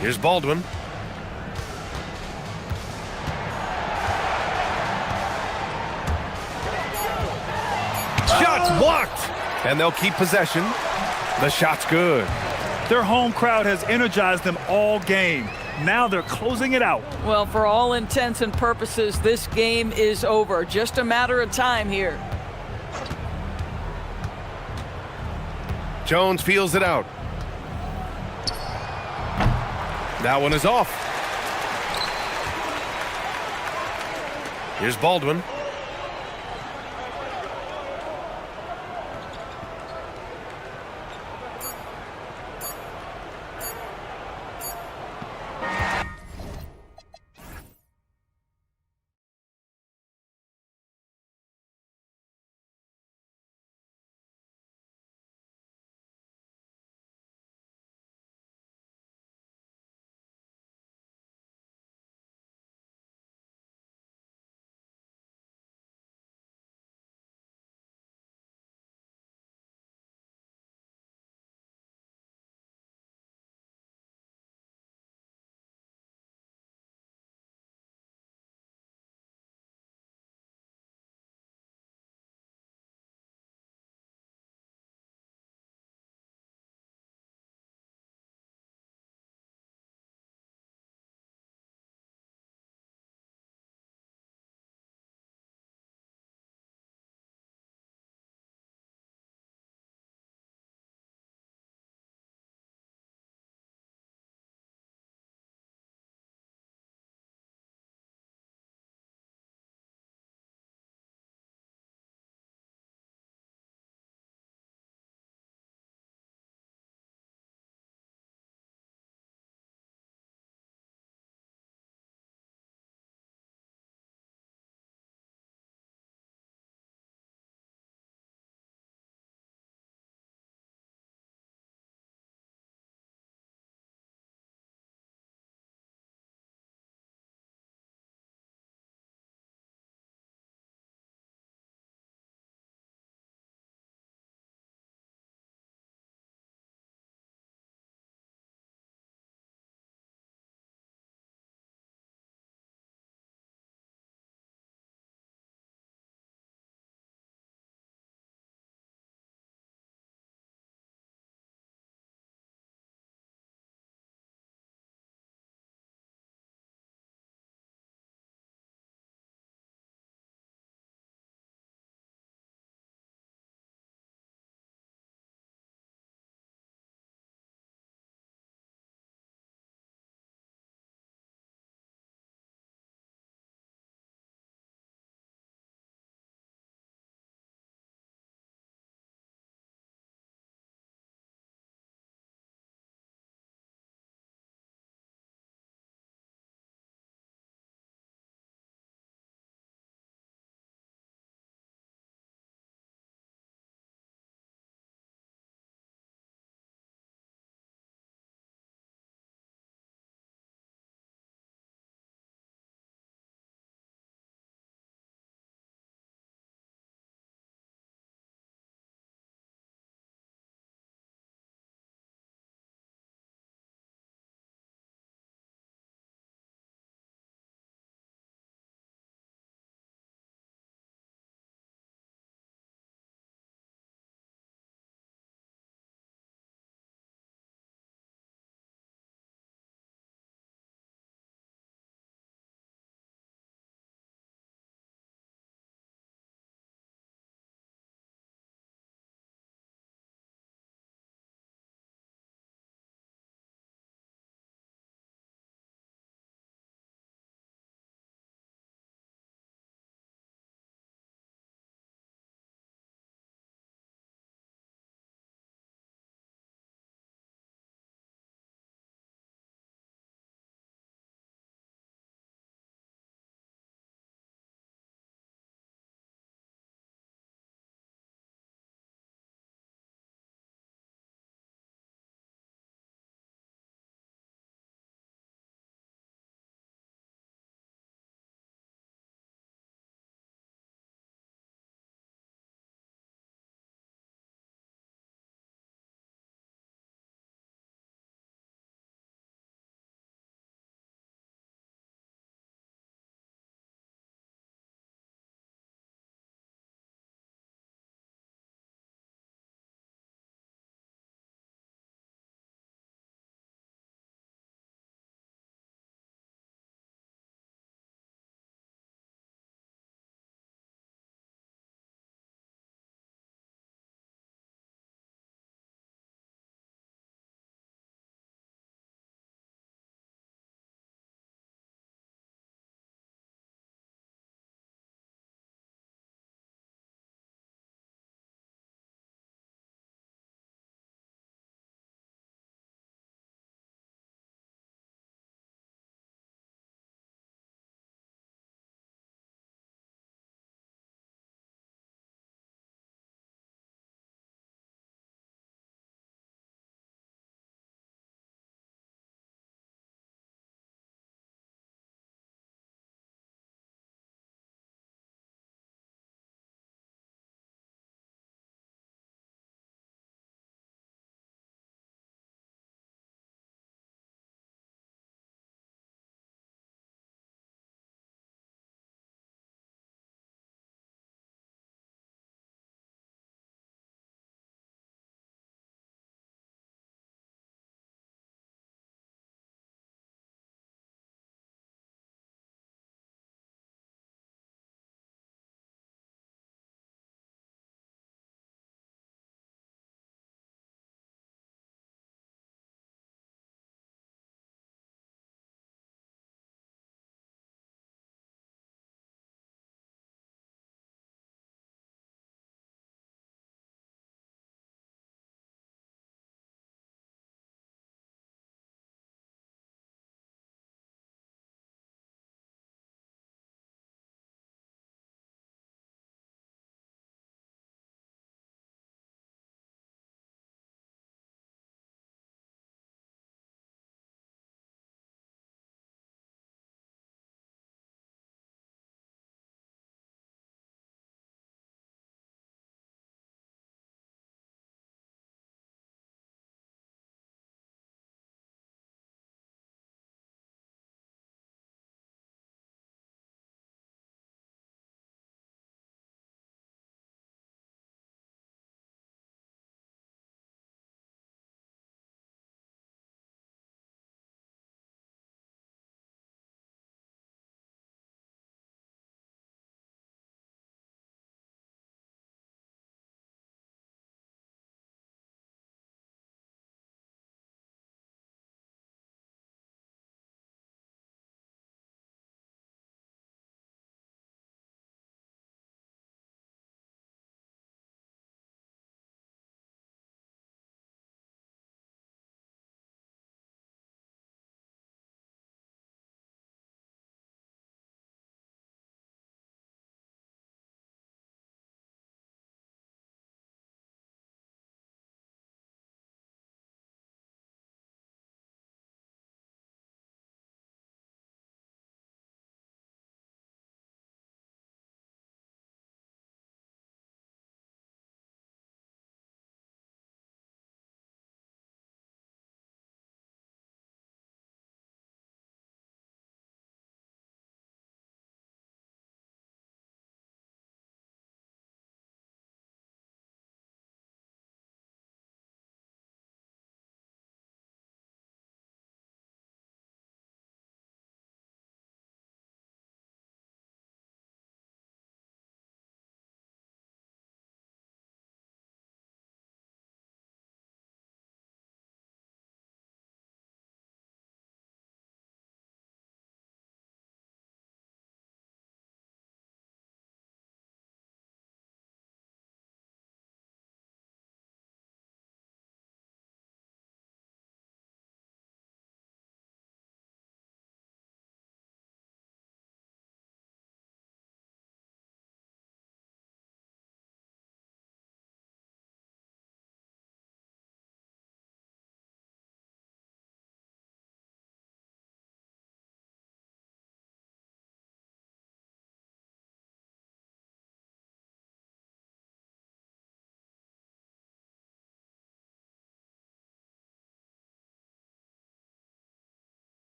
Here's Baldwin. Shots blocked. And they'll keep possession. The shot's good. Their home crowd has energized them all game. Now they're closing it out. Well, for all intents and purposes, this game is over. Just a matter of time here. Jones feels it out. That one is off. Here's Baldwin.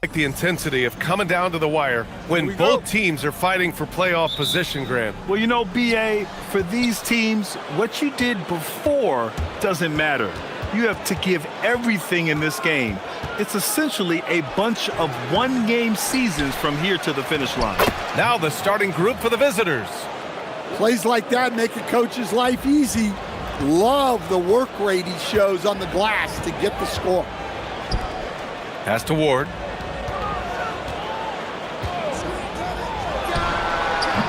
Like the intensity of coming down to the wire when both teams are fighting for playoff position, Grant. Well, you know, BA, for these teams, what you did before doesn't matter. You have to give everything in this game. It's essentially a bunch of one-game seasons from here to the finish line. Now the starting group for the visitors. Plays like that make a coach's life easy. Love the work rate he shows on the glass to get the score. Pass to Ward.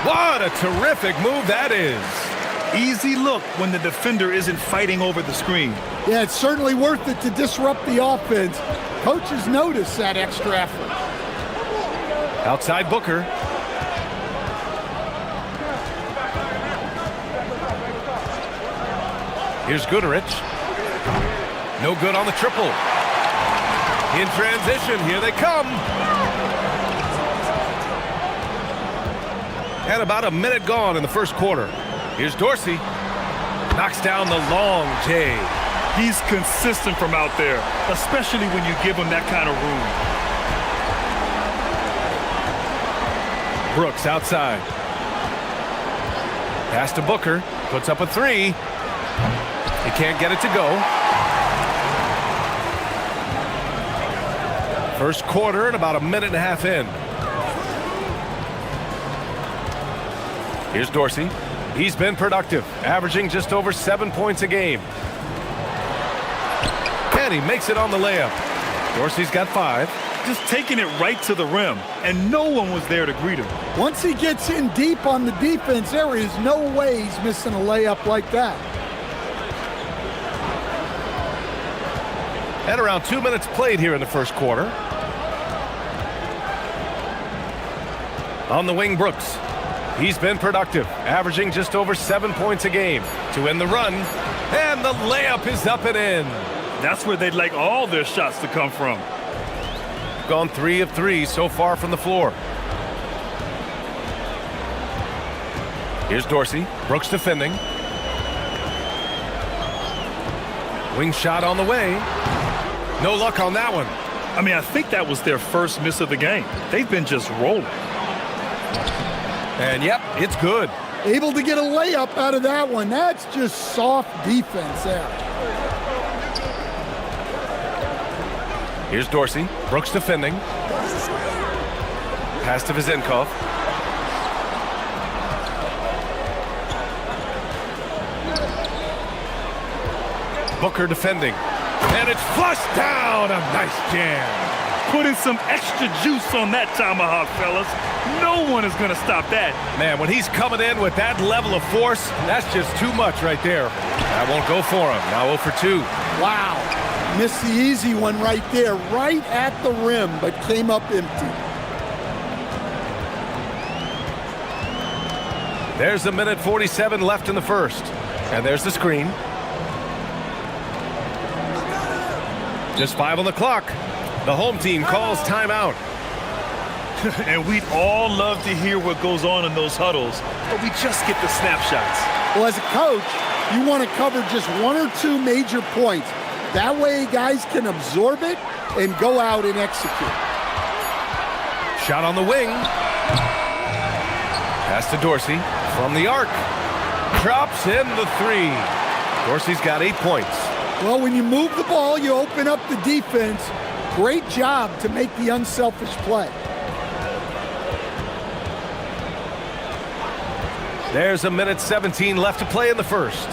What a terrific move that is. Easy look when the defender isn't fighting over the screen. Yeah, it's certainly worth it to disrupt the offense. Coaches notice that extra effort. Outside Booker. Here's Goodrich. No good on the triple. In transition, here they come. And about a minute gone in the first quarter. Here's Dorsey. Knocks down the long J. He's consistent from out there, especially when you give him that kind of room. Brooks outside. Pass to Booker. Puts up a three. He can't get it to go. First quarter and about a minute and a half in. Here's Dorsey. He's been productive, averaging just over 7 points a game. And he makes it on the layup. Dorsey's got 5. Just taking it right to the rim, and no one was there to greet him. Once he gets in deep on the defense, there is no way he's missing a layup like that. And around 2 minutes played here in the first quarter. On the wing, Brooks. He's been productive, averaging just over 7 points a game to end the run. And the layup is up and in. That's where they'd like all their shots to come from. Gone 3 of 3 so far from the floor. Here's Dorsey. Brooks defending. Wing shot on the way. No luck on that one. I mean, I think that was their first miss of the game. They've been just rolling. And yep, it's good. Able to get a layup out of that one. That's just soft defense there. Here's Dorsey. Brooks defending. Pass to Vizenkov. Booker defending. And it's flushed down. A nice jam. Putting some extra juice on that tomahawk, fellas. No one is going to stop that. Man, when he's coming in with that level of force, that's just too much right there. That won't go for him. Now 0 for 2. Wow. Missed the easy one right there, right at the rim, but came up empty. There's a minute 47 left in the first. And there's the screen. Just 5 on the clock. The home team calls timeout. And we'd all love to hear what goes on in those huddles, but we just get the snapshots. Well, as a coach, you want to cover just 1 or 2 major points. That way guys can absorb it and go out and execute. Shot on the wing. Pass to Dorsey from the arc. Drops in the 3. Dorsey's got 8 points. Well, when you move the ball, you open up the defense. Great job to make the unselfish play. There's a minute 17 left to play in the first.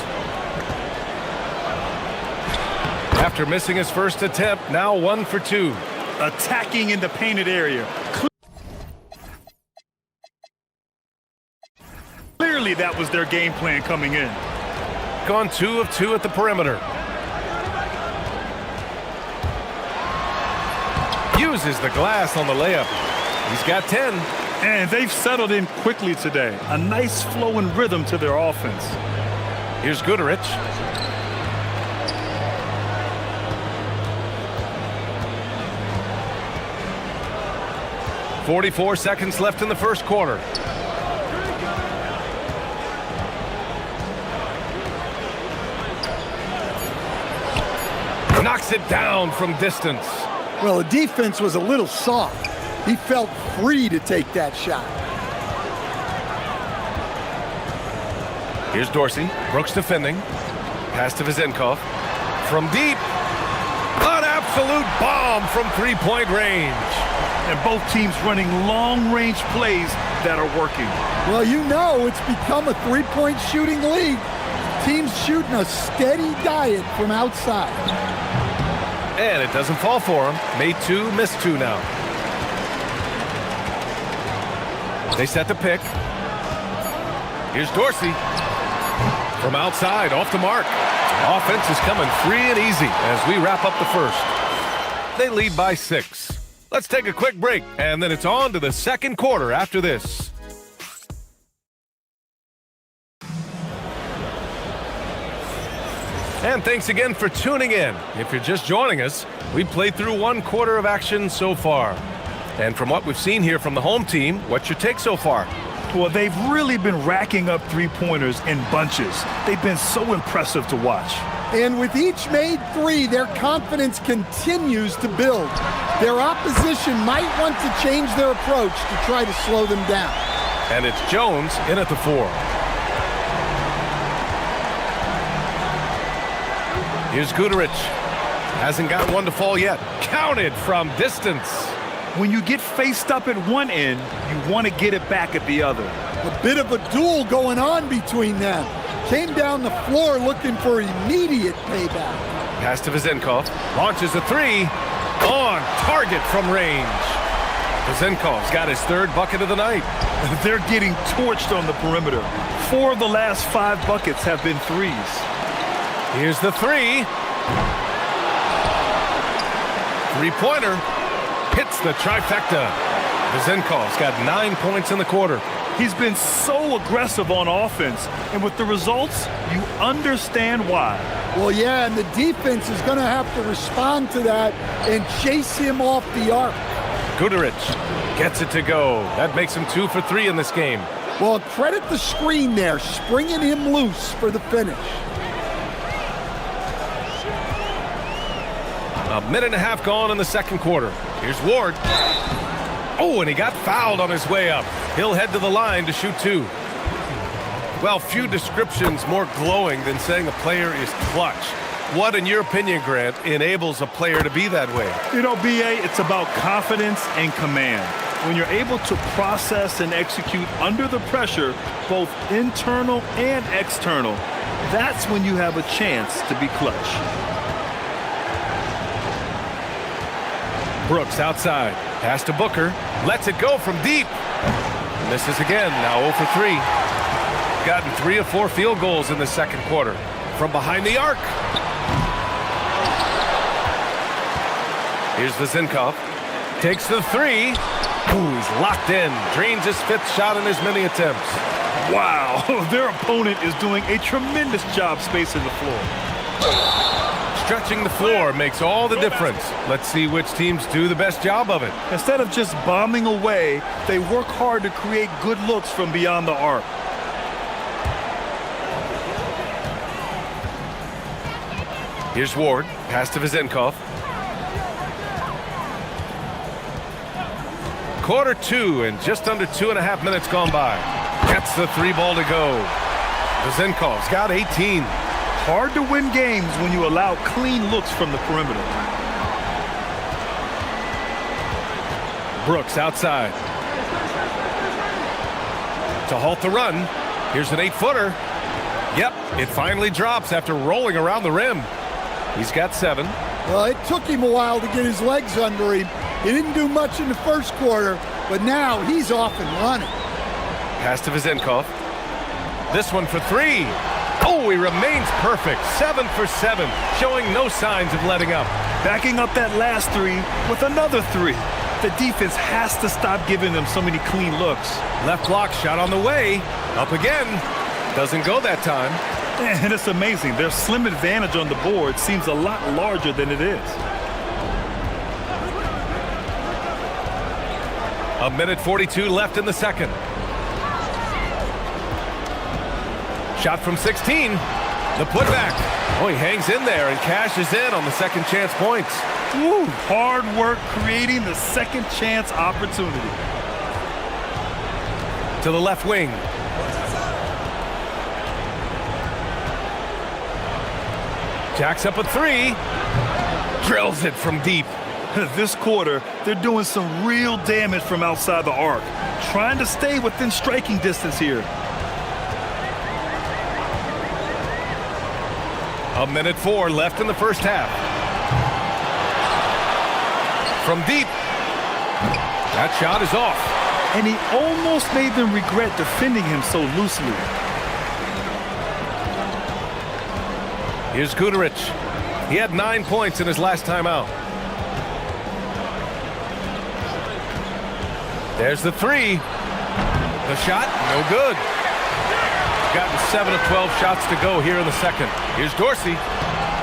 After missing his first attempt, now 1 for 2. Attacking in the painted area. Clearly that was their game plan coming in. Gone 2 of 2 at the perimeter. Uses the glass on the layup. He's got 10. And they've settled in quickly today. A nice flow and rhythm to their offense. Here's Goodrich. .44 seconds left in the first quarter. Knocks it down from distance. Well, the defense was a little soft. He felt free to take that shot. Here's Dorsey. Brooks defending. Pass to Vezenkov. From deep. An absolute bomb from three-point range. And both teams running long-range plays that are working. Well, you know it's become a three-point shooting league. Teams shooting a steady diet from outside. And it doesn't fall for him. Made two, missed two now. They set the pick. Here's Dorsey. From outside, off the mark. Offense is coming free and easy as we wrap up the first. They lead by 6. Let's take a quick break, and then it's on to the second quarter after this. And thanks again for tuning in. If you're just joining us, we've played through one quarter of action so far. And from what we've seen here from the home team, what's your take so far? Well, they've really been racking up three-pointers in bunches. They've been so impressive to watch. And with each made three, their confidence continues to build. Their opposition might want to change their approach to try to slow them down. And it's Jones in at the 4. Here's Guterich. Hasn't got one to fall yet. Counted from distance. When you get faced up at one end, you want to get it back at the other. A bit of a duel going on between them. Came down the floor looking for immediate payback. Pass to Vezenkov. Launches a 3. On target from range. Vezenkov's got his 3rd bucket of the night. They're getting torched on the perimeter. 4 of the last 5 buckets have been threes. Here's the 3. Three-pointer. Hits the trifecta. Vezenkov's got 9 points in the quarter. He's been so aggressive on offense, and with the results, you understand why. Well, yeah, and the defense is going to have to respond to that and chase him off the arc. Guterich gets it to go. That makes him 2 for 3 in this game. Well, credit the screen there, springing him loose for the finish. A minute and a half gone in the second quarter. Here's Ward. Oh, and he got fouled on his way up. He'll head to the line to shoot 2. Well, few descriptions more glowing than saying a player is clutch. What, in your opinion, Grant, enables a player to be that way? You know, B.A., it's about confidence and command. When you're able to process and execute under the pressure, both internal and external, that's when you have a chance to be clutch. Brooks outside. Pass to Booker. Lets it go from deep. Misses again. Now 0 for 3. Gotten 3 of 4 field goals in the second quarter. From behind the arc. Here's Vezenkov. Takes the 3. Ooh, he's locked in. Drains his 5th shot in as many attempts. Wow, their opponent is doing a tremendous job spacing the floor. Stretching the floor makes all the difference. Let's see which teams do the best job of it. Instead of just bombing away, they work hard to create good looks from beyond the arc. Here's Ward. Pass to Vezenkov. Quarter 2 and just under 2.5 minutes gone by. Gets the 3 ball to go. Vezenkov's got 18. Hard to win games when you allow clean looks from the perimeter. Brooks outside. To halt the run. Here's an 8-footer. Yep, it finally drops after rolling around the rim. He's got 7. Well, it took him a while to get his legs under him. He didn't do much in the first quarter, but now he's off and running. Pass to Vezenkov. This one for 3. Oh, he remains perfect. 7 for 7, showing no signs of letting up. Backing up that last 3 with another 3. The defense has to stop giving them so many clean looks. Left block shot on the way. Up again. Doesn't go that time. And it's amazing. Their slim advantage on the board seems a lot larger than it is. A minute 42 left in the second. Shot from 16. The putback. Oh, he hangs in there and cashes in on the second chance points. Woo, hard work creating the second chance opportunity. To the left wing. Jacks up a three. Drills it from deep. This quarter, they're doing some real damage from outside the arc. Trying to stay within striking distance here. A minute 4 left in the first half. From deep. That shot is off. And he almost made them regret defending him so loosely. Here's Guterich. He had 9 points in his last time out. There's the three. The shot, no good. Gotten 7 of 12 shots to go here in the second. Here's Dorsey.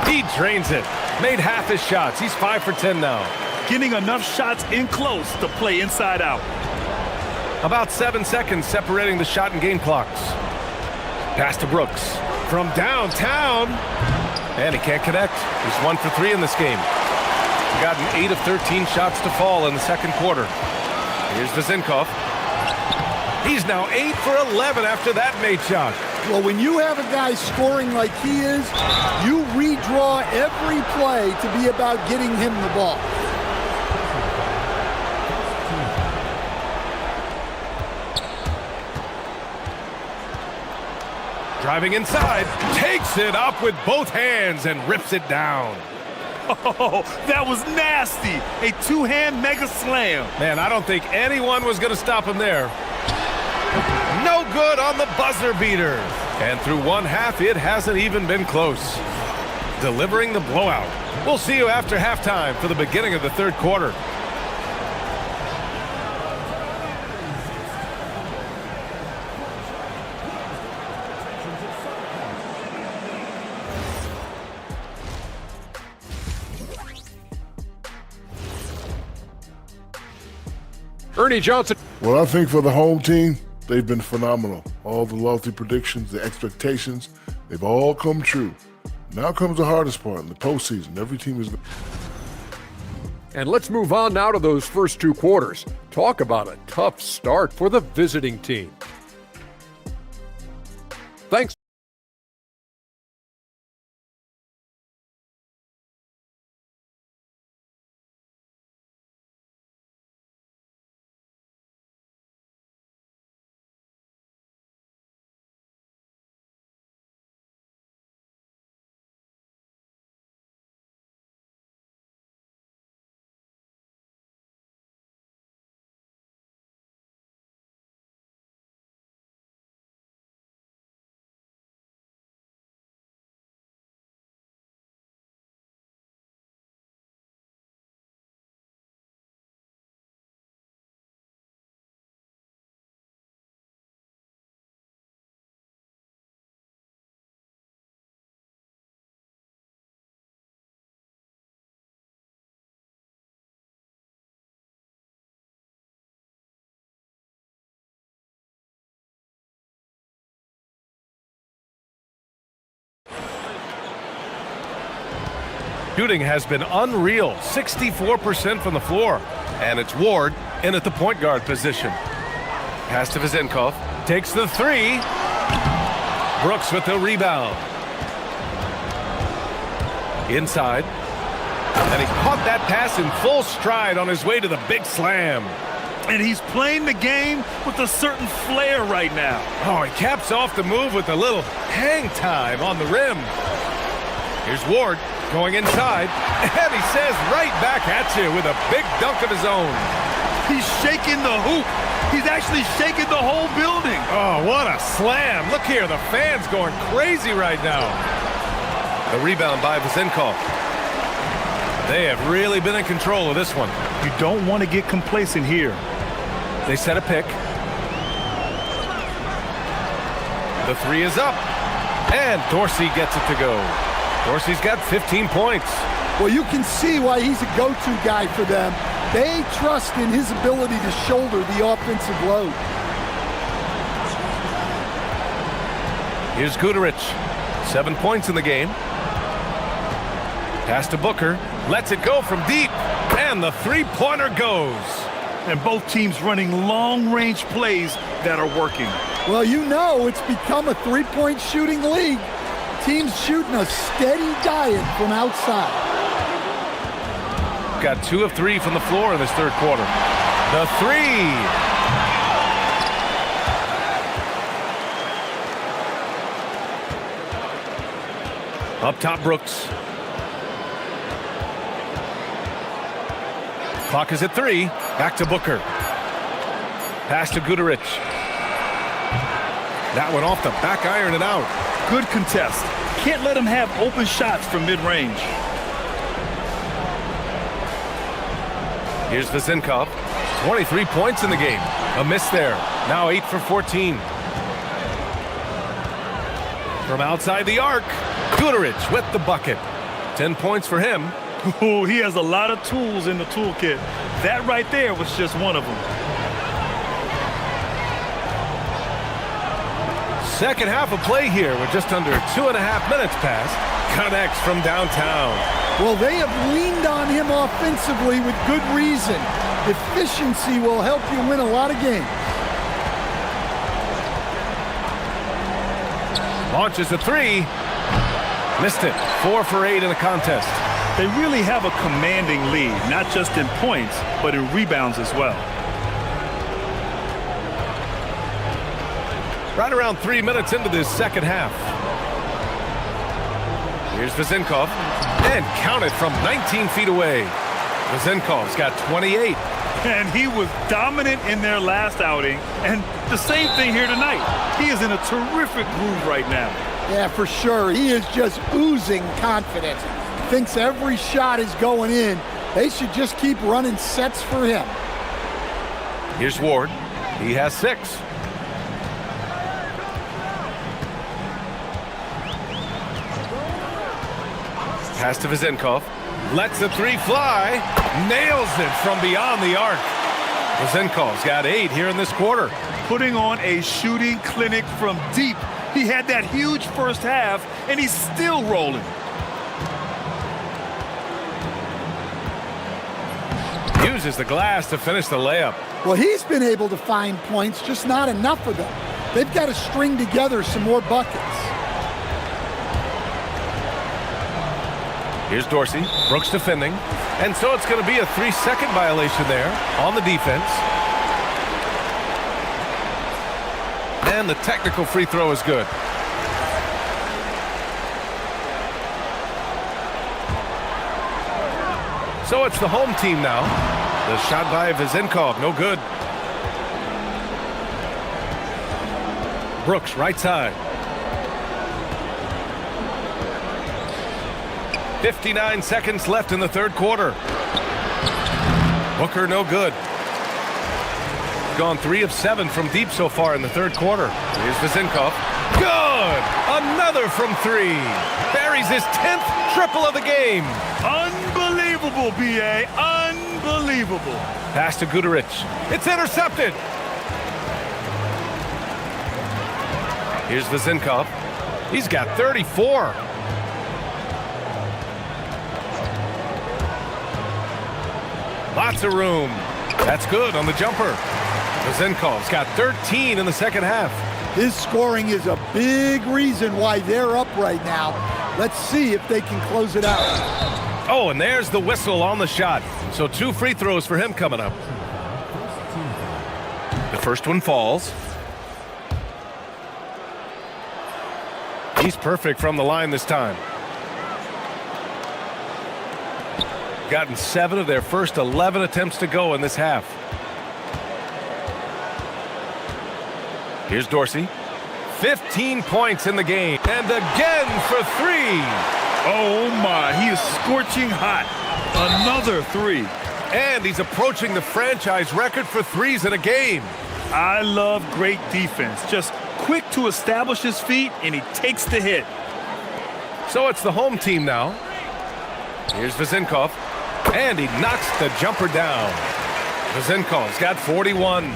He drains it. Made half his shots. He's 5 for 10 now. Getting enough shots in close to play inside out. About 7 seconds separating the shot and game clocks. Pass to Brooks. From downtown. And he can't connect. He's 1 for 3 in this game. Gotten 8 of 13 shots to fall in the second quarter. Here's Vezinkov. He's now 8 for 11 after that made shot. Well, when you have a guy scoring like he is, you redraw every play to be about getting him the ball. Driving inside, takes it up with both hands and rips it down. Oh, that was nasty. A two-hand mega slam. Man, I don't think anyone was going to stop him there. No good on the buzzer beater. And through one half, it hasn't even been close. Delivering the blowout. We'll see you after halftime for the beginning of the third quarter. Ernie Johnson. Well, I think for the home team, they've been phenomenal. All the lofty predictions, the expectations, they've all come true. Now comes the hardest part in the postseason. Every team is. And let's move on now to those first 2 quarters. Talk about a tough start for the visiting team. Thanks. Shooting has been unreal, 64% from the floor. And it's Ward in at the point guard position. Pass to Vezinkov, takes the three. Brooks with the rebound. Inside. And he caught that pass in full stride on his way to the big slam. And he's playing the game with a certain flair right now. Oh, he caps off the move with a little hang time on the rim. Here's Ward going inside, and he says right back at you with a big dunk of his own. He's shaking the hoop. He's actually shaking the whole building. Oh, what a slam. Look here, the fans going crazy right now. The rebound by Vezinkov. They have really been in control of this one. You don't want to get complacent here. They set a pick. The three is up, and Dorsey gets it to go. Dorsey's got 15 points. Well, you can see why he's a go-to guy for them. They trust in his ability to shoulder the offensive load. Here's Guterich. 7 points in the game. Pass to Booker. Lets it go from deep. And the three-pointer goes. And both teams running long-range plays that are working. Well, you know it's become a three-point shooting league. Teams shooting a steady diet from outside. Got 2 of 3 from the floor in this third quarter. The three. Up top, Brooks. Clock is at 3. Back to Booker. Pass to Guduric. That one off the back iron and out. Good contest. Can't let him have open shots from mid-range. Here's Vezinkov. 23 points in the game. A miss there. Now 8 for 14. From outside the arc, Guduric with the bucket. 10 points for him. Oh, he has a lot of tools in the toolkit. That right there was just one of them. Second half of play here with just under 2.5 minutes passed. Connects from downtown. Well, they have leaned on him offensively with good reason. Efficiency will help you win a lot of games. Launches a three. Missed it. 4 for 8 in the contest. They really have a commanding lead, not just in points, but in rebounds as well. Right around 3 minutes into this second half. Here's Vezinkov. And counted from 19 feet away. Vezinkov's got 28. And he was dominant in their last outing. And the same thing here tonight. He is in a terrific groove right now. Yeah, for sure. He is just oozing confidence. Thinks every shot is going in. They should just keep running sets for him. Here's Ward. He has 6. Pass to Vezinkov. Lets the three fly. Nails it from beyond the arc. Vezinkov's got 8 here in this quarter. Putting on a shooting clinic from deep. He had that huge first half, and he's still rolling. Uses the glass to finish the layup. Well, he's been able to find points, just not enough of them. They've got to string together some more buckets. Here's Dorsey. Brooks defending. And so it's going to be a 3-second violation there on the defense. And the technical free throw is good. So it's the home team now. The shot by Vezinkov, no good. Brooks, right side. 59 seconds left in the third quarter. Booker, no good. Gone 3 of 7 from deep so far in the third quarter. Here's Vezinkov. Good! Another from 3. Buries his 10th triple of the game. Unbelievable, B.A. Unbelievable. Pass to Guduric. It's intercepted. Here's Vezinkov. He's got 34. Lots of room. That's good on the jumper. Vezinkov's got 13 in the second half. His scoring is a big reason why they're up right now. Let's see if they can close it out. Oh, and there's the whistle on the shot. So 2 free throws for him coming up. The first one falls. He's perfect from the line this time. Gotten 7 of their first 11 attempts to go in this half. Here's Dorsey. 15 points in the game. And again for 3. Oh, my. He is scorching hot. Another 3. And he's approaching the franchise record for 3s in a game. I love great defense. Just quick to establish his feet, and he takes the hit. So it's the home team now. Here's Vezinkov. And he knocks the jumper down. Vezinkov's got 41.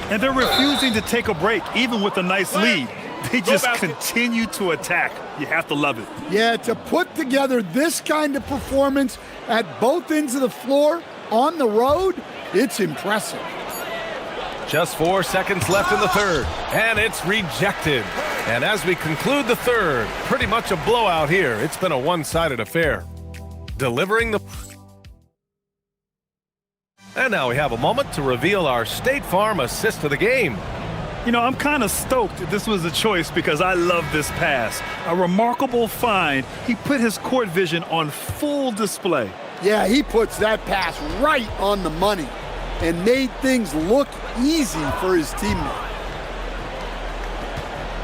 And they're refusing to take a break, even with a nice lead. They just continue to attack. You have to love it. Yeah, to put together this kind of performance at both ends of the floor on the road, it's impressive. Just 4 seconds left in the third, and it's rejected. And as we conclude the third, pretty much a blowout here. It's been a one-sided affair. Delivering the... And now we have a moment to reveal our State Farm assist of the game. You know, I'm kind of stoked this was a choice because I love this pass. A remarkable find. He put his court vision on full display. Yeah, he puts that pass right on the money and made things look easy for his teammate.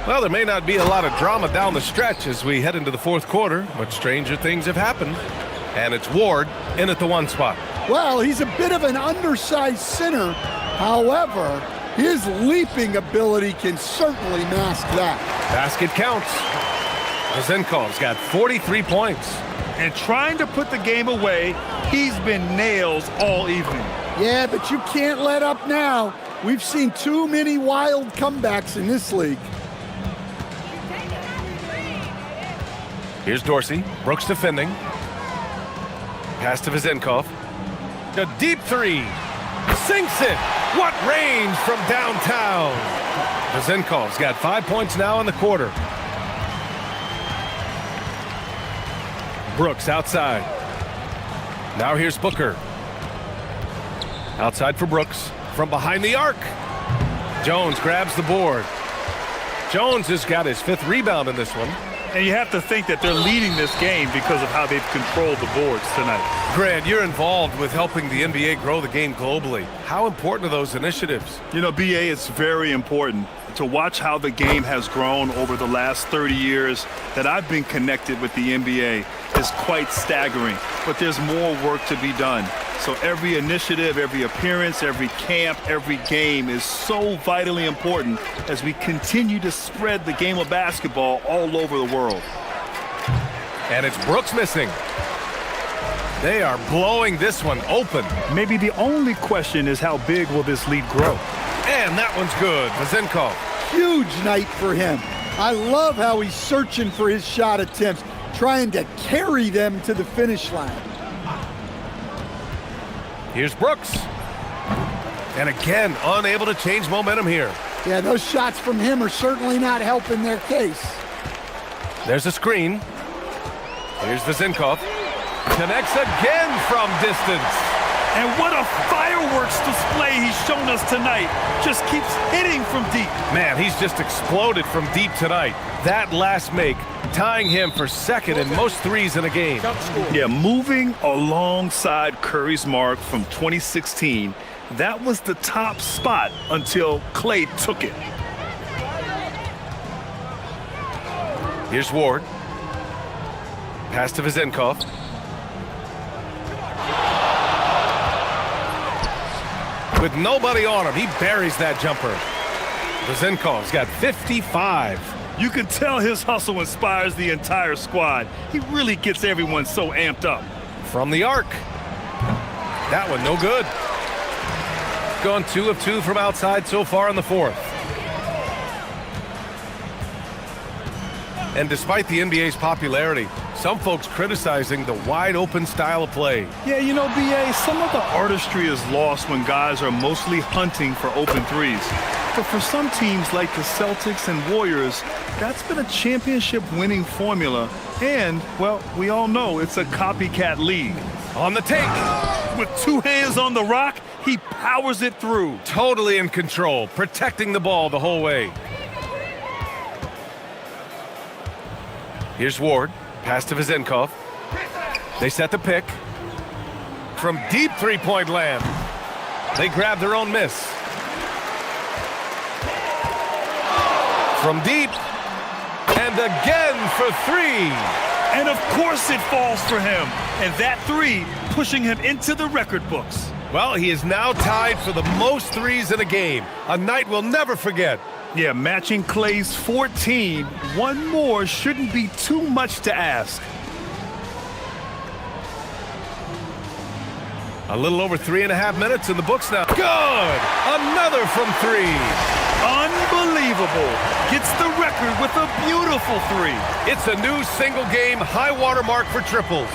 Well, there may not be a lot of drama down the stretch as we head into the fourth quarter, but stranger things have happened. And it's Ward in at the 1 spot. Well, he's a bit of an undersized center. However, his leaping ability can certainly mask that. Basket counts. Vezenkov's got 43 points. And trying to put the game away, he's been nails all evening. Yeah, but you can't let up now. We've seen too many wild comebacks in this league. Here's Dorsey. Brooks defending. Pass to Vezenkov. A deep three. Sinks it. What range from downtown. Vezenkov's got 5 points now in the quarter. Brooks outside. Now here's Booker. Outside for Brooks. From behind the arc. Jones grabs the board. Jones has got his 5th rebound in this one. And you have to think that they're leading this game because of how they've controlled the boards tonight. Grant, you're involved with helping the NBA grow the game globally. How important are those initiatives? You know, BA, it's very important to watch how the game has grown over the last 30 years that I've been connected with the NBA is quite staggering. But there's more work to be done. So every initiative, every appearance, every camp, every game is so vitally important as we continue to spread the game of basketball all over the world. And it's Brooks missing. They are blowing this one open. Maybe the only question is how big will this lead grow? And that one's good. Vezenkov. Huge night for him. I love how he's searching for his shot attempts, trying to carry them to the finish line. Here's Brooks. And again, unable to change momentum here. Yeah, those shots from him are certainly not helping their case. There's a screen. Here's Vezenkov. Connects again from distance. And what a fireworks display he's shown us tonight. Just keeps hitting from deep. Man, he's just exploded from deep tonight. That last make, tying him for 2nd in most threes in a game. Yeah, moving alongside Curry's mark from 2016, that was the top spot until Clay took it. Here's Ward. Pass to Vezenkov. With nobody on him, he buries that jumper. Vezenkov's got 55. You can tell his hustle inspires the entire squad. He really gets everyone so amped up. From the arc. That one no good. Gone 2 of 2 from outside so far in the 4th. And despite the NBA's popularity, some folks criticizing the wide-open style of play. Yeah, you know, BA, some of the artistry is lost when guys are mostly hunting for open threes. But for some teams like the Celtics and Warriors, that's been a championship-winning formula. And, well, we all know it's a copycat league. On the take. With 2 hands on the rock, he powers it through. Totally in control, protecting the ball the whole way. Here's Ward. Pass to Vezenkov. They set the pick. From deep three-point land. They grab their own miss. From deep. And again for 3. And of course it falls for him. And that 3 pushing him into the record books. Well, he is now tied for the most threes in a game. A night we'll never forget. Yeah, matching Clay's 14. One more shouldn't be too much to ask. A little over 3.5 minutes in the books now. Good! Another from 3. Unbelievable. gets the record with a beautiful three. It's a new single-game high-water mark for triples.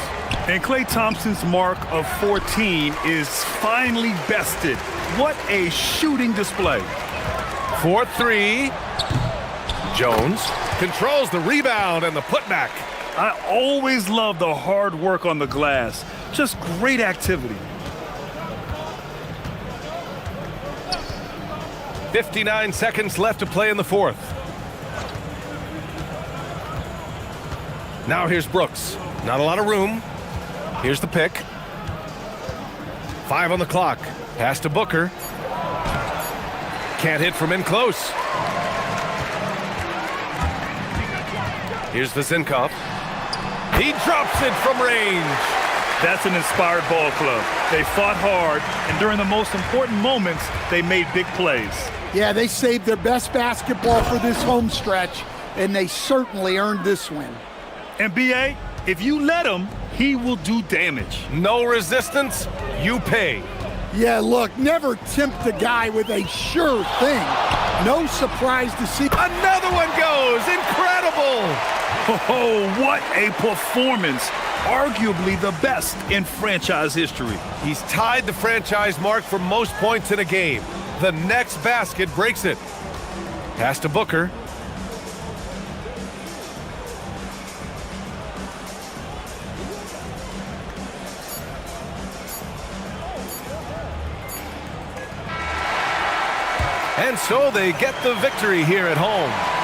And Klay Thompson's mark of 14 is finally bested. What a shooting display. 4-3. Jones controls the rebound and the putback. I always love the hard work on the glass. Just great activity. 59 seconds left to play in the fourth. Now here's Brooks. Not a lot of room. Here's the pick. 5 on the clock. Pass to Booker. Can't hit from in close. Here's Vezinkov. He drops it from range. That's an inspired ball club. They fought hard, and during the most important moments, they made big plays. Yeah, they saved their best basketball for this home stretch, and they certainly earned this win. And B.A., if you let him, he will do damage. No resistance, you pay. Yeah, look, never tempt a guy with a sure thing. No surprise to see. Another one goes. Incredible. Oh, what a performance. Arguably the best in franchise history. He's tied the franchise mark for most points in a game. The next basket breaks it. Pass to Booker. And so they get the victory here at home.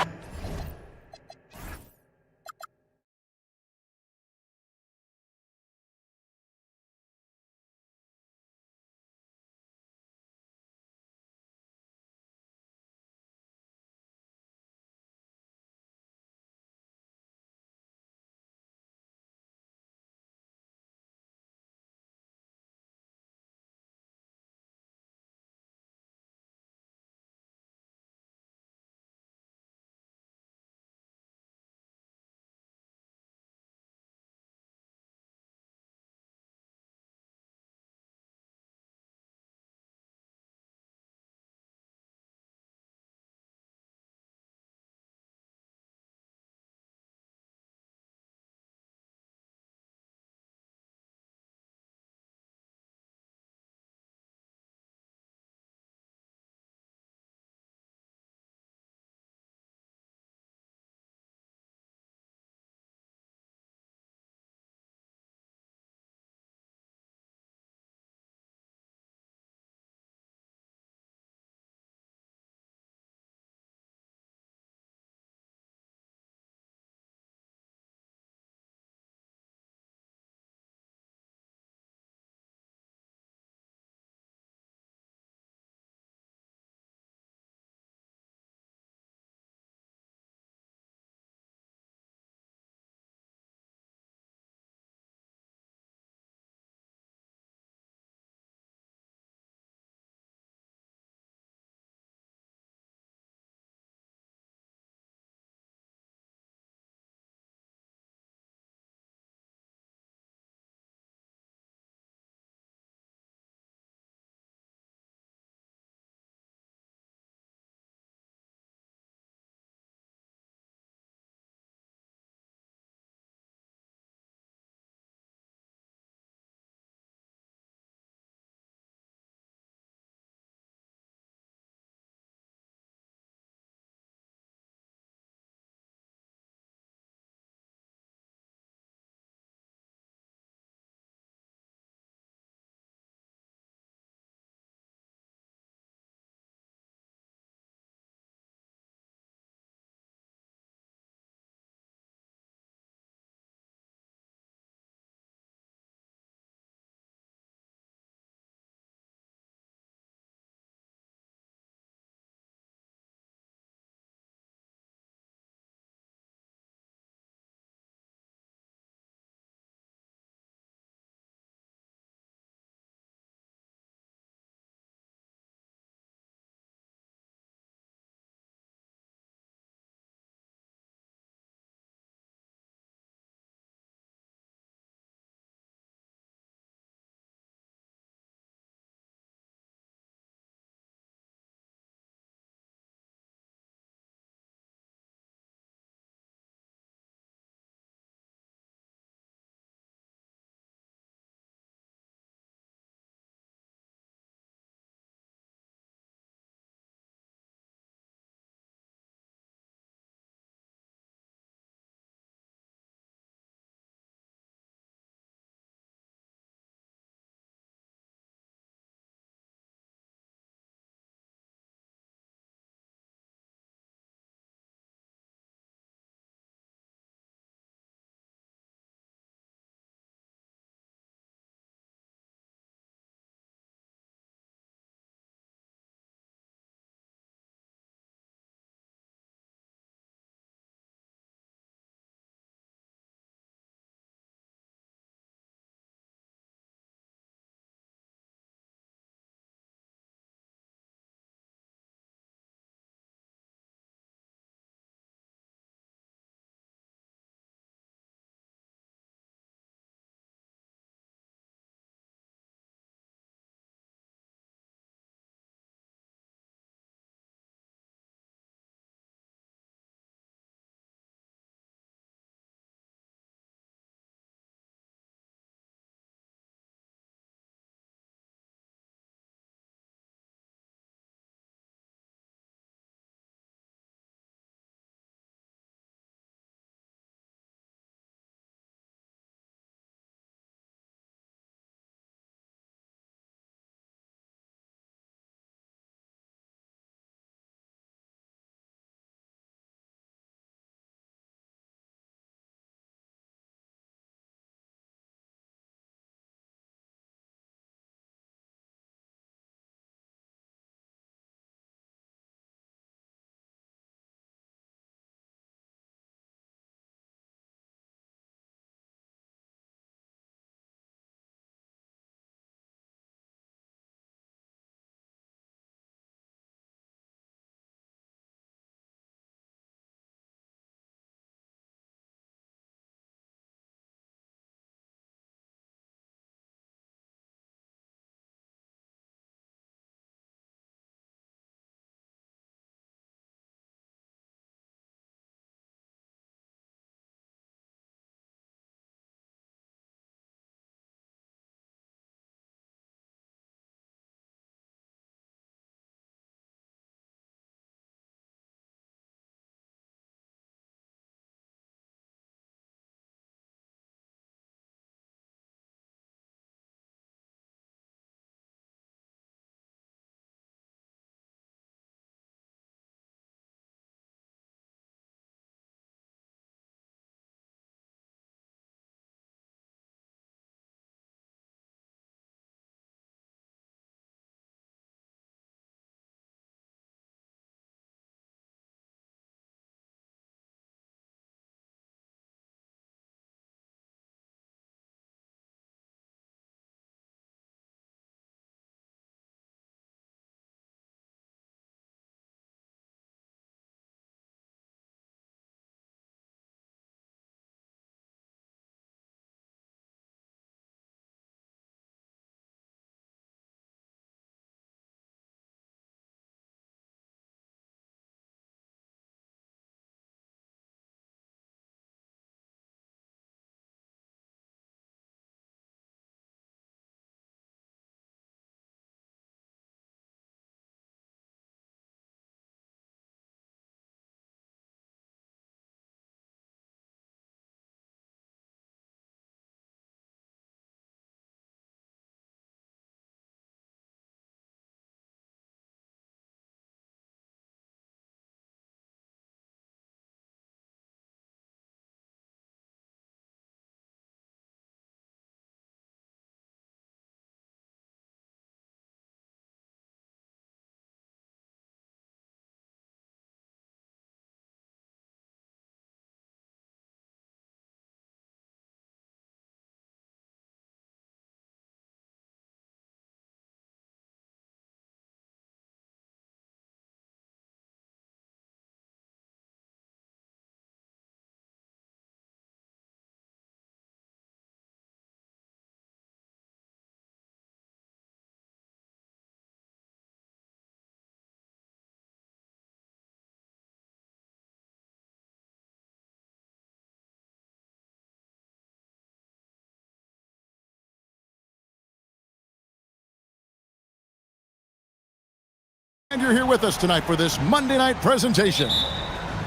And you're here with us tonight for this Monday night presentation.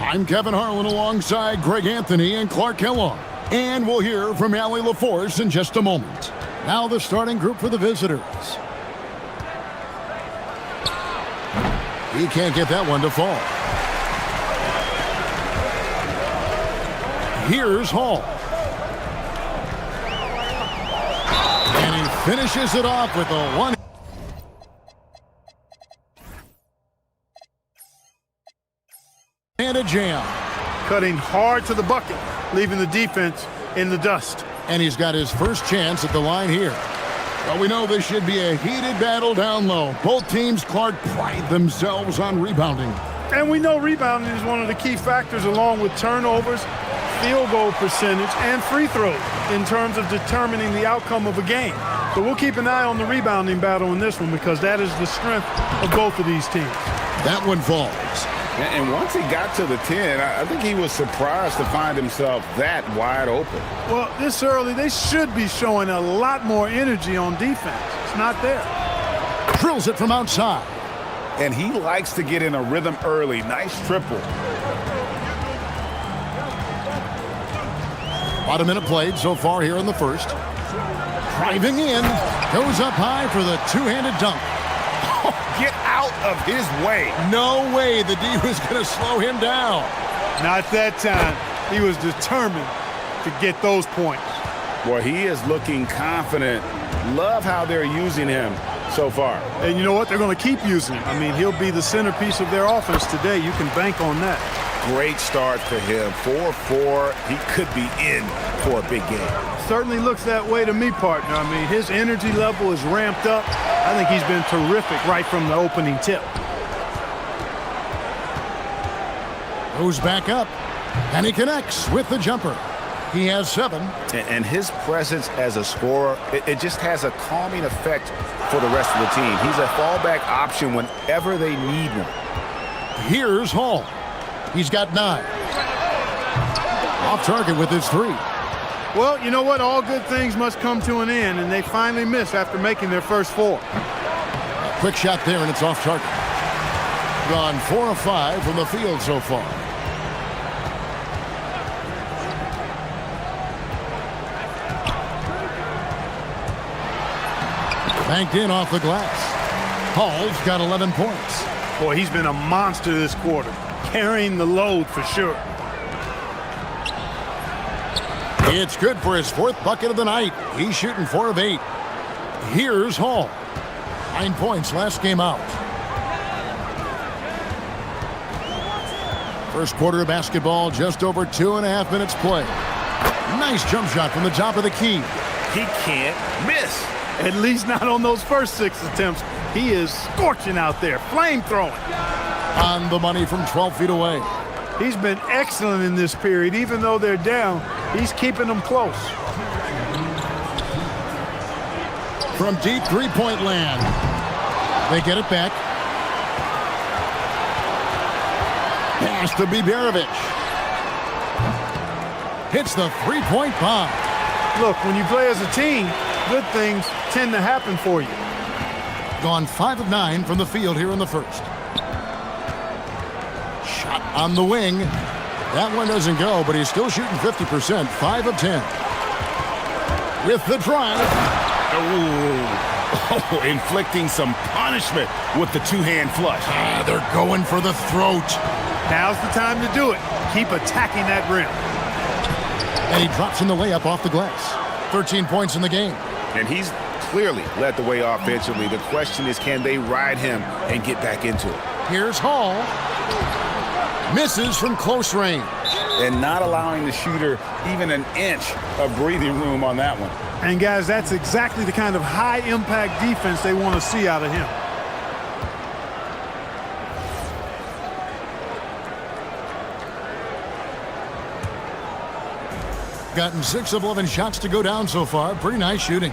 I'm Kevin Harlan alongside Greg Anthony and Clark Kellogg. And we'll hear from Allie LaForce in just a moment. Now the starting group for the visitors. He can't get that one to fall. Here's Hall. And he finishes it off with a one. And a jam. Cutting hard to the bucket, leaving the defense in the dust. And he's got his first chance at the line here. Well, we know this should be a heated battle down low. Both teams, Clark, pride themselves on rebounding. And we know rebounding is one of the key factors along with turnovers, field goal percentage, and free throws in terms of determining the outcome of a game. So we'll keep an eye on the rebounding battle in this one because that is the strength of both of these teams. That one falls. And once he got to the 10, I think he was surprised to find himself that wide open. Well, this early, they should be showing a lot more energy on defense. It's not there. Drills it from outside. And he likes to get in a rhythm early. Nice triple. About a minute played so far here in the first. Driving in. Goes up high for the two-handed dunk. Get out of his way. No way the D was going to slow him down. Not that time. He was determined to get those points. Well, he is looking confident. Love how they're using him so far. And you know what? They're going to keep using him. I mean, he'll be the centerpiece of their offense today. You can bank on that. Great start for him. 4-4. He could be in for a big game. Certainly looks that way to me, partner. I mean, his energy level is ramped up. I think he's been terrific right from the opening tip. Goes back up, and he connects with the jumper. He has 7. And his presence as a scorer, it just has a calming effect for the rest of the team. He's a fallback option whenever they need one. Here's Hall. He's got 9. Off target with his 3. Well, you know what? All good things must come to an end, and they finally miss after making their first 4. A quick shot there, and it's off target. Gone 4 of 5 from the field so far. Banked in off the glass. Hall's got 11 points. Boy, he's been a monster this quarter, carrying the load for sure. It's good for his 4th bucket of the night. He's shooting 4 of 8. Here's Hall. 9 points last game out. First quarter of basketball, just over 2.5 minutes played. Nice jump shot from the top of the key. He can't miss. At least not on those first 6 attempts. He is scorching out there, flame-throwing. On the money from 12 feet away. He's been excellent in this period. Even though they're down, he's keeping them close. From deep three-point land. They get it back. Pass to Biberovic. Hits the three-point bomb. Look, when you play as a team, good things tend to happen for you. Gone 5 of 9 from the field here in the first. Shot on the wing. That one doesn't go, but he's still shooting 50%. 5 of 10. With the drive. Oh, inflicting some punishment with the two-hand flush. They're going for the throat. Now's the time to do it. Keep attacking that rim. And he drops in the layup off the glass. 13 points in the game. And he's clearly led the way offensively. The question is, can they ride him and get back into it? Here's Hall. Misses from close range. And not allowing the shooter even an inch of breathing room on that one. And guys, that's exactly the kind of high-impact defense they want to see out of him. Gotten 6 of 11 shots to go down so far. Pretty nice shooting.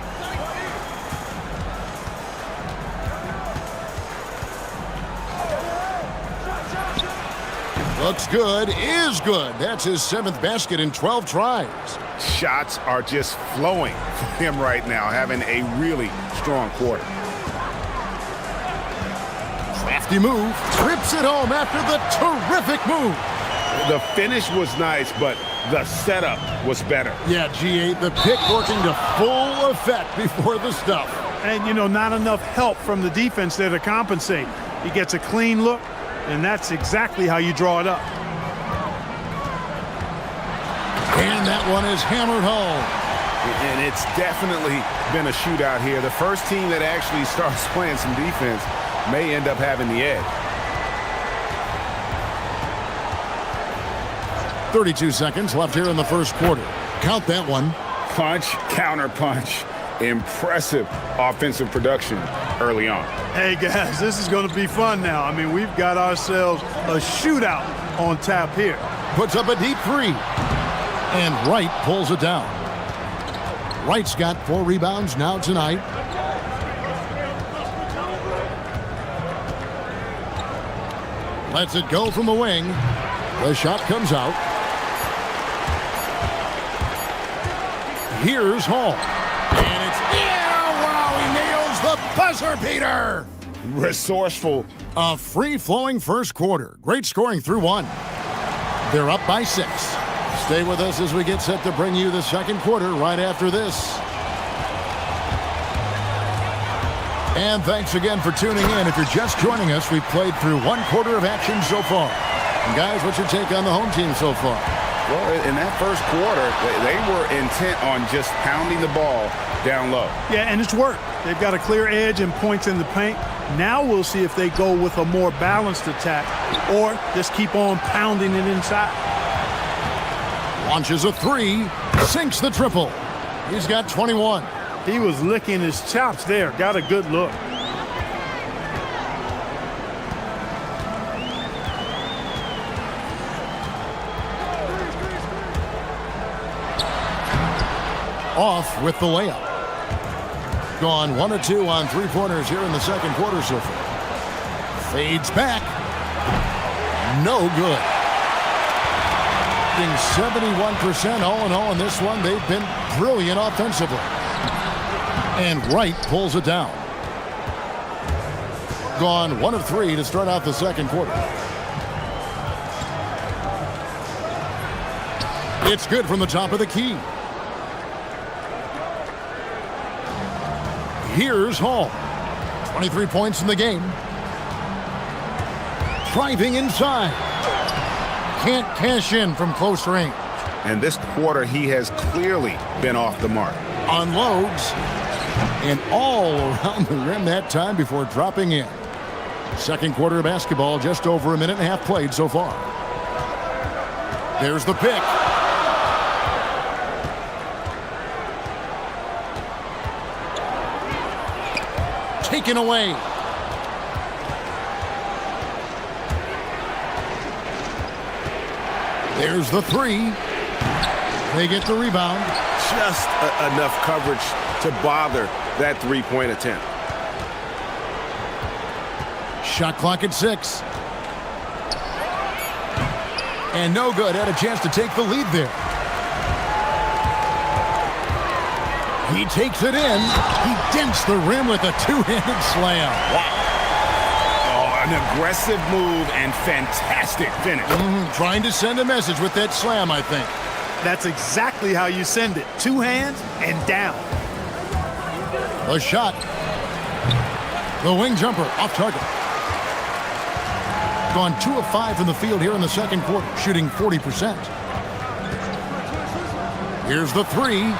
Looks good, is good. That's his 7th basket in 12 tries. Shots are just flowing for him right now, having a really strong quarter. Crafty move. Trips it home after the terrific move. The finish was nice, but the setup was better. Yeah, G8, the pick working to full effect before the stuff. And, you know, not enough help from the defense there to compensate. He gets a clean look, and that's exactly how you draw it up. And that one is hammered home. And it's definitely been a shootout here. The first team that actually starts playing some defense may end up having the edge. 32 seconds left here in the first quarter. Count that one. Punch, counter punch. Impressive offensive production early on. Hey, guys, this is going to be fun now. I mean, we've got ourselves a shootout on tap here. Puts up a deep three. And Wright pulls it down. Wright's got 4 rebounds now tonight. Lets it go from the wing. The shot comes out. Here's Hall. And it's, yeah, wow, he nails the buzzer beater. Resourceful. A free-flowing first quarter. Great scoring through 1. They're up by 6. Stay with us as we get set to bring you the second quarter right after this. And thanks again for tuning in. If you're just joining us, we've played through 1 quarter of action so far. And guys, what's your take on the home team so far? Well, in that first quarter, they were intent on just pounding the ball down low. Yeah, and it's worked. They've got a clear edge and points in the paint. Now we'll see if they go with a more balanced attack or just keep on pounding it inside. Launches a 3, sinks the triple. He's got 21. He was licking his chops there. Got a good look. Off with the layup. Gone 1 of 2 on 3-pointers here in the second quarter so far. Fades back. No good. Shooting 71% all in all in this one. They've been brilliant offensively. And Wright pulls it down. Gone 1 of 3 to start out the second quarter. It's good from the top of the key. Here's Hall. 23 points in the game. Driving inside. Can't cash in from close range. And this quarter, he has clearly been off the mark. Unloads. And all around the rim that time before dropping in. Second quarter of basketball, just over 1.5 minutes played so far. There's the pick. Taken away. There's the 3. They get the rebound. Just enough coverage to bother that 3-point attempt. Shot clock at 6. And no good. Had a chance to take the lead there. He takes it in. He dents the rim with a 2-handed slam. Wow. Oh, an aggressive move and fantastic finish. Trying to send a message with that slam, I think. That's exactly how you send it. 2 hands and down. A shot. The wing jumper off target. Gone 2 of 5 from the field here in the second quarter, shooting 40%. Here's the 3.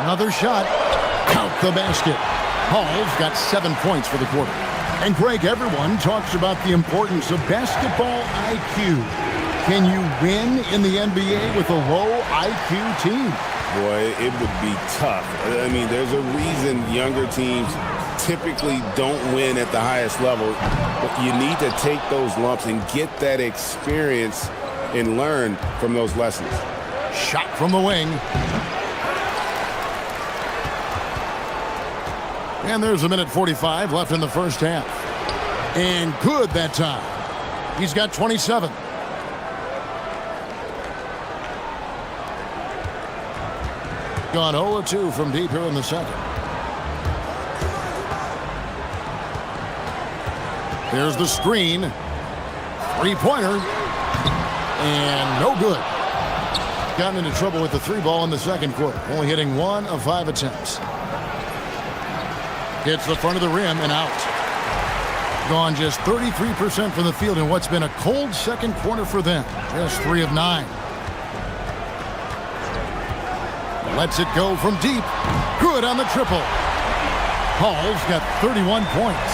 Another shot. Count the basket. Hall's got 7 points for the quarter. And Greg, everyone talks about the importance of basketball IQ. Can you win in the NBA with a low IQ team? Boy, it would be tough. I mean, there's a reason younger teams typically don't win at the highest level. But you need to take those lumps and get that experience and learn from those lessons. Shot from the wing. And there's 1:45 left in the first half. And good that time. He's got 27. Gone 0-2 from deep here in the second. Here's the screen. Three-pointer. And no good. Gotten into trouble with the three ball in the second quarter. Only hitting 1 of 5 attempts. Hits the front of the rim and out. Gone just 33% from the field in what's been a cold second quarter for them. Just 3 of 9. Lets it go from deep. Good on the triple. Hall's got 31 points.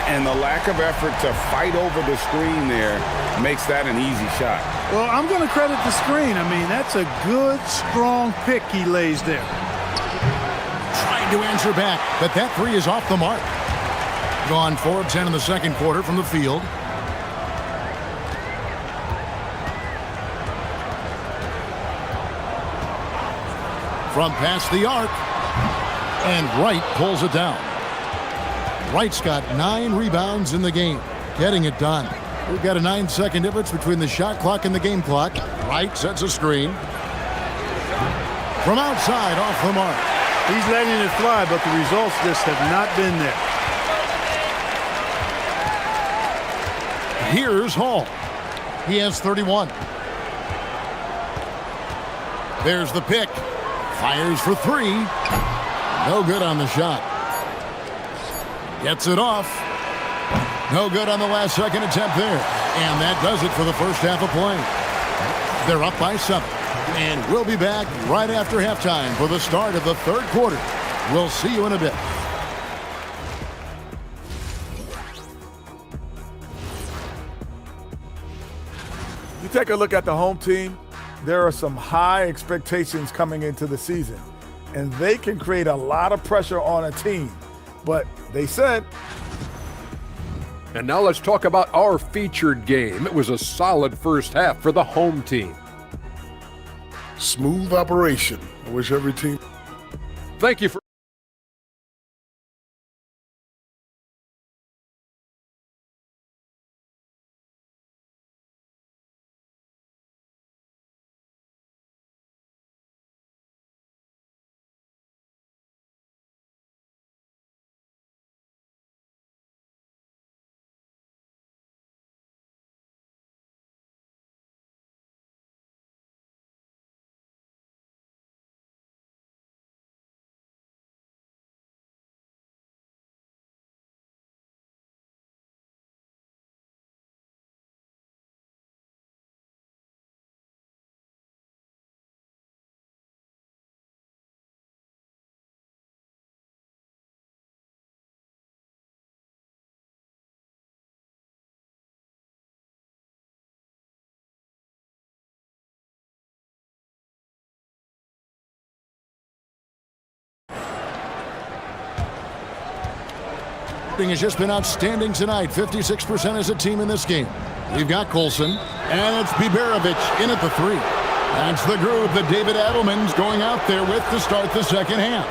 And the lack of effort to fight over the screen there makes that an easy shot. Well, I'm going to credit the screen. I mean, that's a good, strong pick he lays there. Trying to answer back, but that three is off the mark. Gone 4 of 10 in the second quarter from the field. From past the arc. And Wright pulls it down. Wright's got 9 rebounds in the game. Getting it done. We've got a 9-second difference between the shot clock and the game clock. Wright sets a screen. From outside, off the mark. He's letting it fly, but the results just have not been there. Here's Hall. He has 31. There's the pick. Fires for 3. No good on the shot. Gets it off. No good on the last second attempt there. And that does it for the first half of play. They're up by 7. And we'll be back right after halftime for the start of the third quarter. We'll see you in a bit. You take a look at the home team, there are some high expectations coming into the season, and they can create a lot of pressure on a team. But they said. And now let's talk about our featured game. It was a solid first half for the home team. Smooth operation. I wish every team. Thank you for. Has just been outstanding tonight. 56% as a team in this game. We've got Colson, and it's Biberovic in at the 3. That's the group that David Adelman's going out there with to start the second half.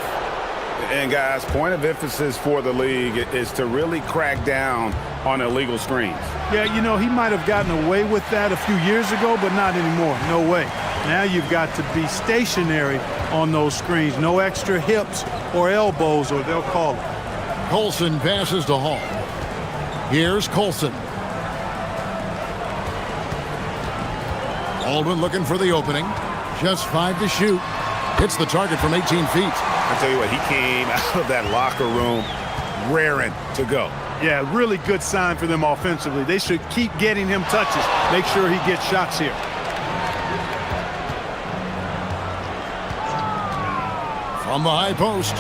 And guys, point of emphasis for the league is to really crack down on illegal screens. Yeah, you know, he might have gotten away with that a few years ago, but not anymore. No way. Now you've got to be stationary on those screens. No extra hips or elbows, or they'll call it. Colson passes to Hall. Here's Colson. Baldwin looking for the opening. Just 5 to shoot. Hits the target from 18 feet. I tell you what, he came out of that locker room raring to go. Yeah, really good sign for them offensively. They should keep getting him touches. Make sure he gets shots here. From the high post.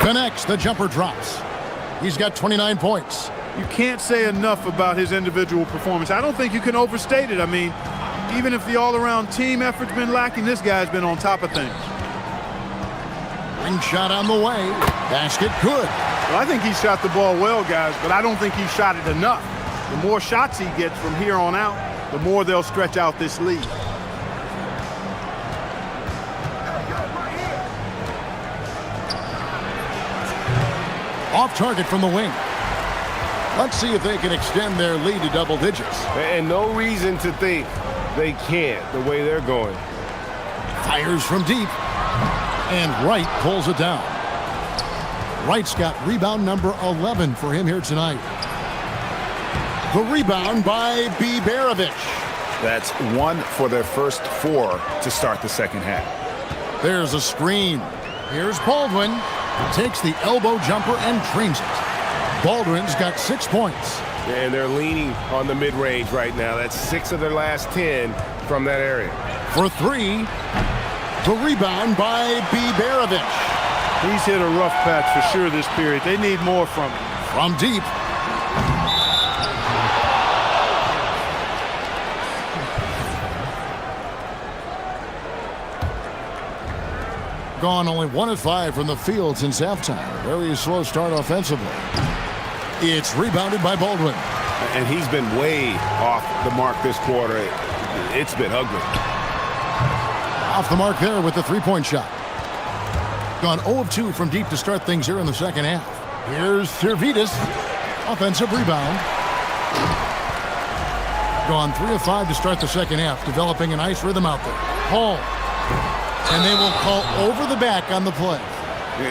Connects. The jumper drops. He's got 29 points. You can't say enough about his individual performance. I don't think you can overstate it. I mean, even if the all-around team effort's been lacking, this guy's been on top of things. Ring shot on the way. Basket good. Well, I think he shot the ball well, guys, but I don't think he shot it enough. The more shots he gets from here on out, the more they'll stretch out this lead. Off target from the wing. Let's see if they can extend their lead to double digits. And no reason to think they can't the way they're going. Fires from deep. And Wright pulls it down. Wright's got rebound number 11 for him here tonight. The rebound by Bibjerevic. That's 1 for their first 4 to start the second half. There's a screen. Here's Baldwin. Takes the elbow jumper and drains it. Baldwin's got 6 points. And they're leaning on the mid-range right now. That's 6 of their last 10 from that area. For 3, the rebound by Bibjerevic. He's hit a rough patch for sure this period. They need more from him. From deep. Gone only 1 of 5 from the field since halftime. Very slow start offensively. It's rebounded by Baldwin. And he's been way off the mark this quarter. It's been ugly. Off the mark there with the three-point shot. Gone 0 of 2 from deep to start things here in the second half. Here's Servidis. Offensive rebound. Gone 3 of 5 to start the second half. Developing a nice rhythm out there. Hall. And they will call over the back on the play.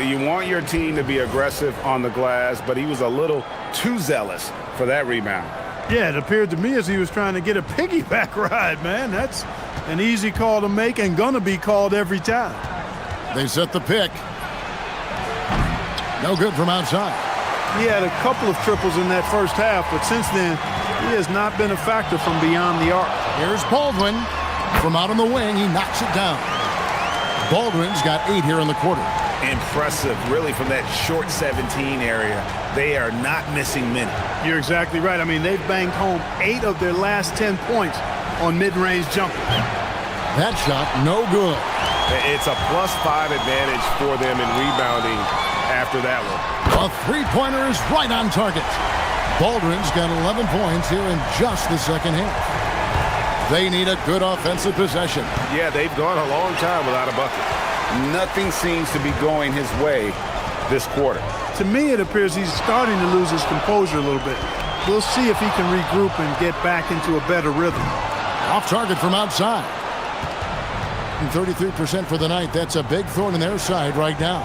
You want your team to be aggressive on the glass, but he was a little too zealous for that rebound. Yeah, it appeared to me as he was trying to get a piggyback ride, man. That's an easy call to make and gonna be called every time. They set the pick. No good from outside. He had a couple of triples in that first half, but since then, he has not been a factor from beyond the arc. Here's Baldwin. From out on the wing, he knocks it down. Baldwin's got 8 here in the quarter. Impressive, really, from that short 17 area. They are not missing many. You're exactly right. I mean, they've banged home 8 of their last 10 points on mid-range jumpers. That shot, no good. It's a +5 advantage for them in rebounding after that one. A three-pointer is right on target. Baldwin's got 11 points here in just the second half. They need a good offensive possession. Yeah, they've gone a long time without a bucket. Nothing seems to be going his way this quarter. To me, it appears he's starting to lose his composure a little bit. We'll see if he can regroup and get back into a better rhythm. Off target from outside. And 33% for the night. That's a big thorn in their side right now.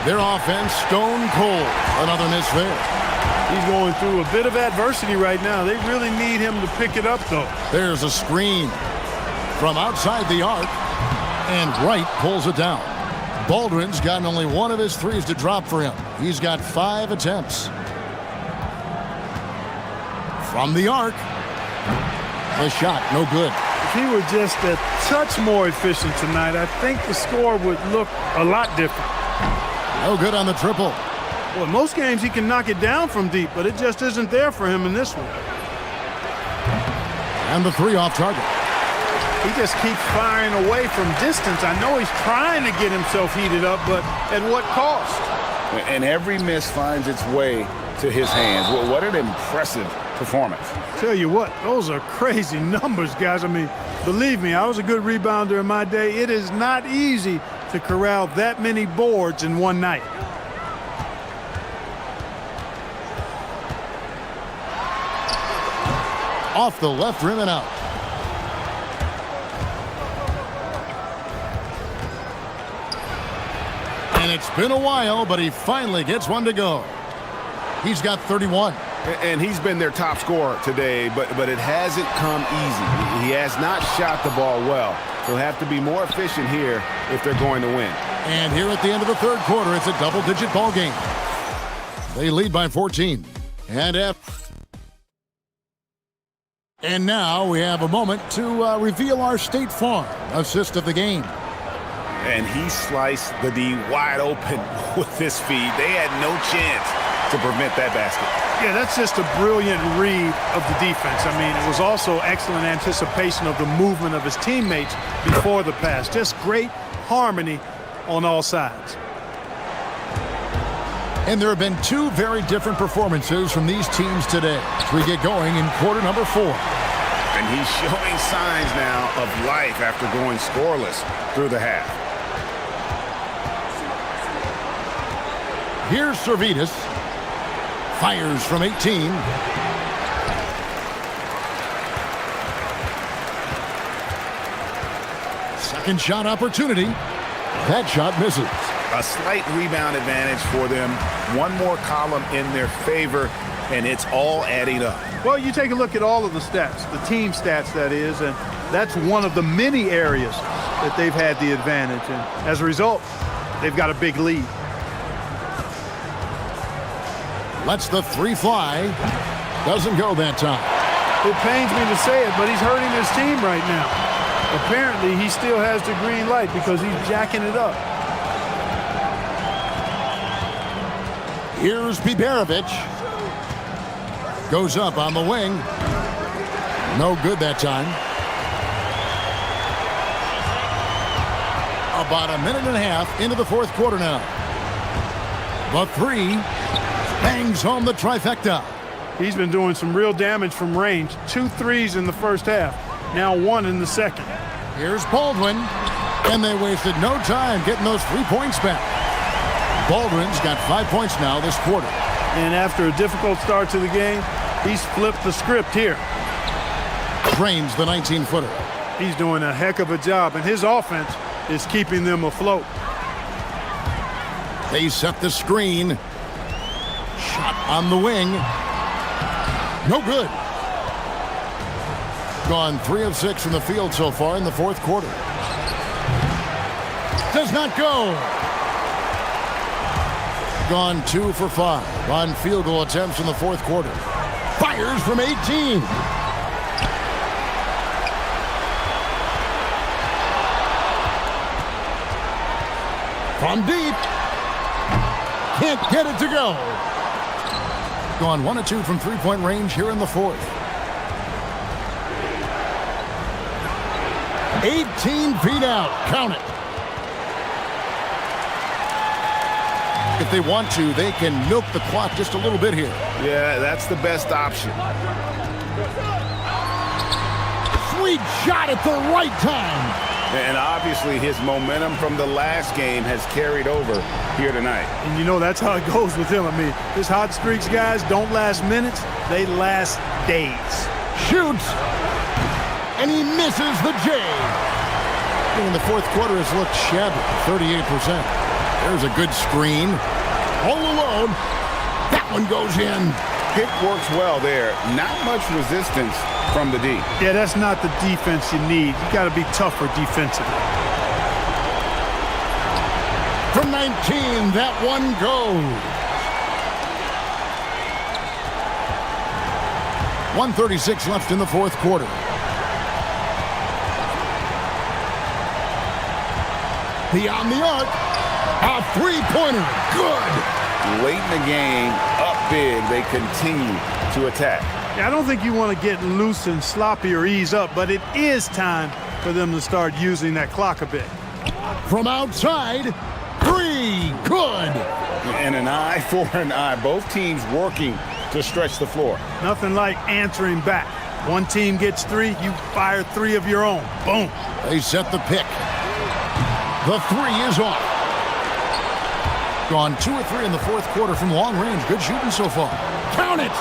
Their offense stone cold. Another miss there. He's going through a bit of adversity right now. They really need him to pick it up, though. There's a screen from outside the arc, and Wright pulls it down. Baldwin's gotten only 1 of his 3s to drop for him. He's got 5 attempts. From the arc, the shot, no good. If he were just a touch more efficient tonight, I think the score would look a lot different. No good on the triple. Well, most games he can knock it down from deep, but it just isn't there for him in this one. And the 3 off target. He just keeps firing away from distance. I know he's trying to get himself heated up, but at what cost? And every miss finds its way to his hands. Well, what an impressive performance. Tell you what, those are crazy numbers, guys. I mean, believe me, I was a good rebounder in my day. It is not easy to corral that many boards in one night. Off the left rim and out. And it's been a while, but he finally gets one to go. He's got 31. And he's been their top scorer today, but it hasn't come easy. He has not shot the ball well. He'll have to be more efficient here if they're going to win. And here at the end of the third quarter, it's a double-digit ball game. They lead by 14. And now we have a moment to reveal our State Farm assist of the game. And he sliced the D wide open with his feed. They had no chance to prevent that basket. Yeah, that's just a brilliant read of the defense. I mean, it was also excellent anticipation of the movement of his teammates before the pass. Just great harmony on all sides. And there have been 2 very different performances from these teams today as we get going in quarter number 4. And he's showing signs now of life after going scoreless through the half. Here's Servidis. Fires from 18. Second shot opportunity. That shot misses. A slight rebound advantage for them. One more column in their favor, and it's all adding up. Well, you take a look at all of the stats, the team stats, that is, and that's one of the many areas that they've had the advantage. And as a result, they've got a big lead. Lets the three fly. Doesn't go that time. It pains me to say it, but he's hurting his team right now. Apparently, he still has the green light because he's jacking it up. Here's Biberovic. Goes up on the wing. No good that time. About a minute and a half into the fourth quarter now. The three bangs home the trifecta. He's been doing some real damage from range. 2 threes in the first half. Now 1 in the second. Here's Baldwin. And they wasted no time getting those 3 points back. Baldwin's got 5 points now this quarter. And after a difficult start to the game, he's flipped the script here. Drains the 19-footer. He's doing a heck of a job, and his offense is keeping them afloat. They set the screen. Shot on the wing. No good. Gone 3 of 6 from the field so far in the fourth quarter. Does not go. Gone 2 for 5 on field goal attempts in the fourth quarter. Fires from 18. From deep. Can't get it to go. Gone 1 of 2 from three-point range here in the fourth. 18 feet out. Count it. If they want to, they can milk the clock just a little bit here. Yeah, that's the best option. Sweet shot at the right time. And obviously his momentum from the last game has carried over here tonight. And you know that's how it goes with him. I mean, his hot streaks, guys, don't last minutes. They last days. Shoots. And he misses the J. In the fourth quarter has looked shabby, 38%. There's a good screen. All alone. That one goes in. Pick works well there. Not much resistance from the D. Yeah, that's not the defense you need. You got to be tougher defensively. From 19, that one goes. 1:36 left in the fourth quarter. Beyond the arc. A three-pointer. Good. Late in the game, up big, they continue to attack. I don't think you want to get loose and sloppy or ease up, but it is time for them to start using that clock a bit. From outside, 3, good. And an eye for an eye. Both teams working to stretch the floor. Nothing like answering back. One team gets 3, you fire 3 of your own. Boom. They set the pick. The 3 is off. Gone 2 or 3 in the fourth quarter from long range. Good shooting so far. Count it.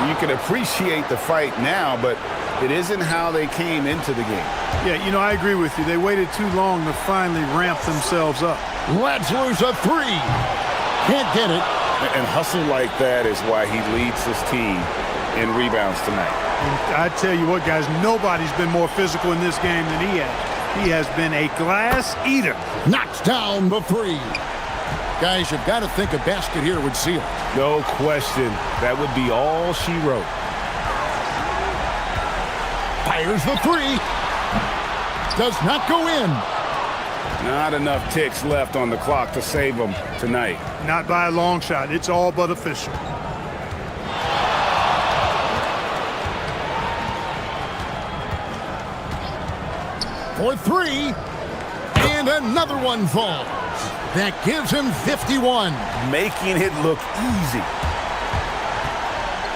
You can appreciate the fight now, but it isn't how they came into the game. Yeah, you know, I agree with you. They waited too long to finally ramp themselves up. Let's lose a 3. Can't get it. And hustle like that is why he leads his team in rebounds tonight. And I tell you what, guys, nobody's been more physical in this game than he has. He has been a glass eater. Knocks down the 3. Guys, you've got to think a basket here would seal. No question. That would be all she wrote. Fires the 3. Does not go in. Not enough ticks left on the clock to save them tonight. Not by a long shot. It's all but official. For 3. And another one falls. That gives him 51. Making it look easy.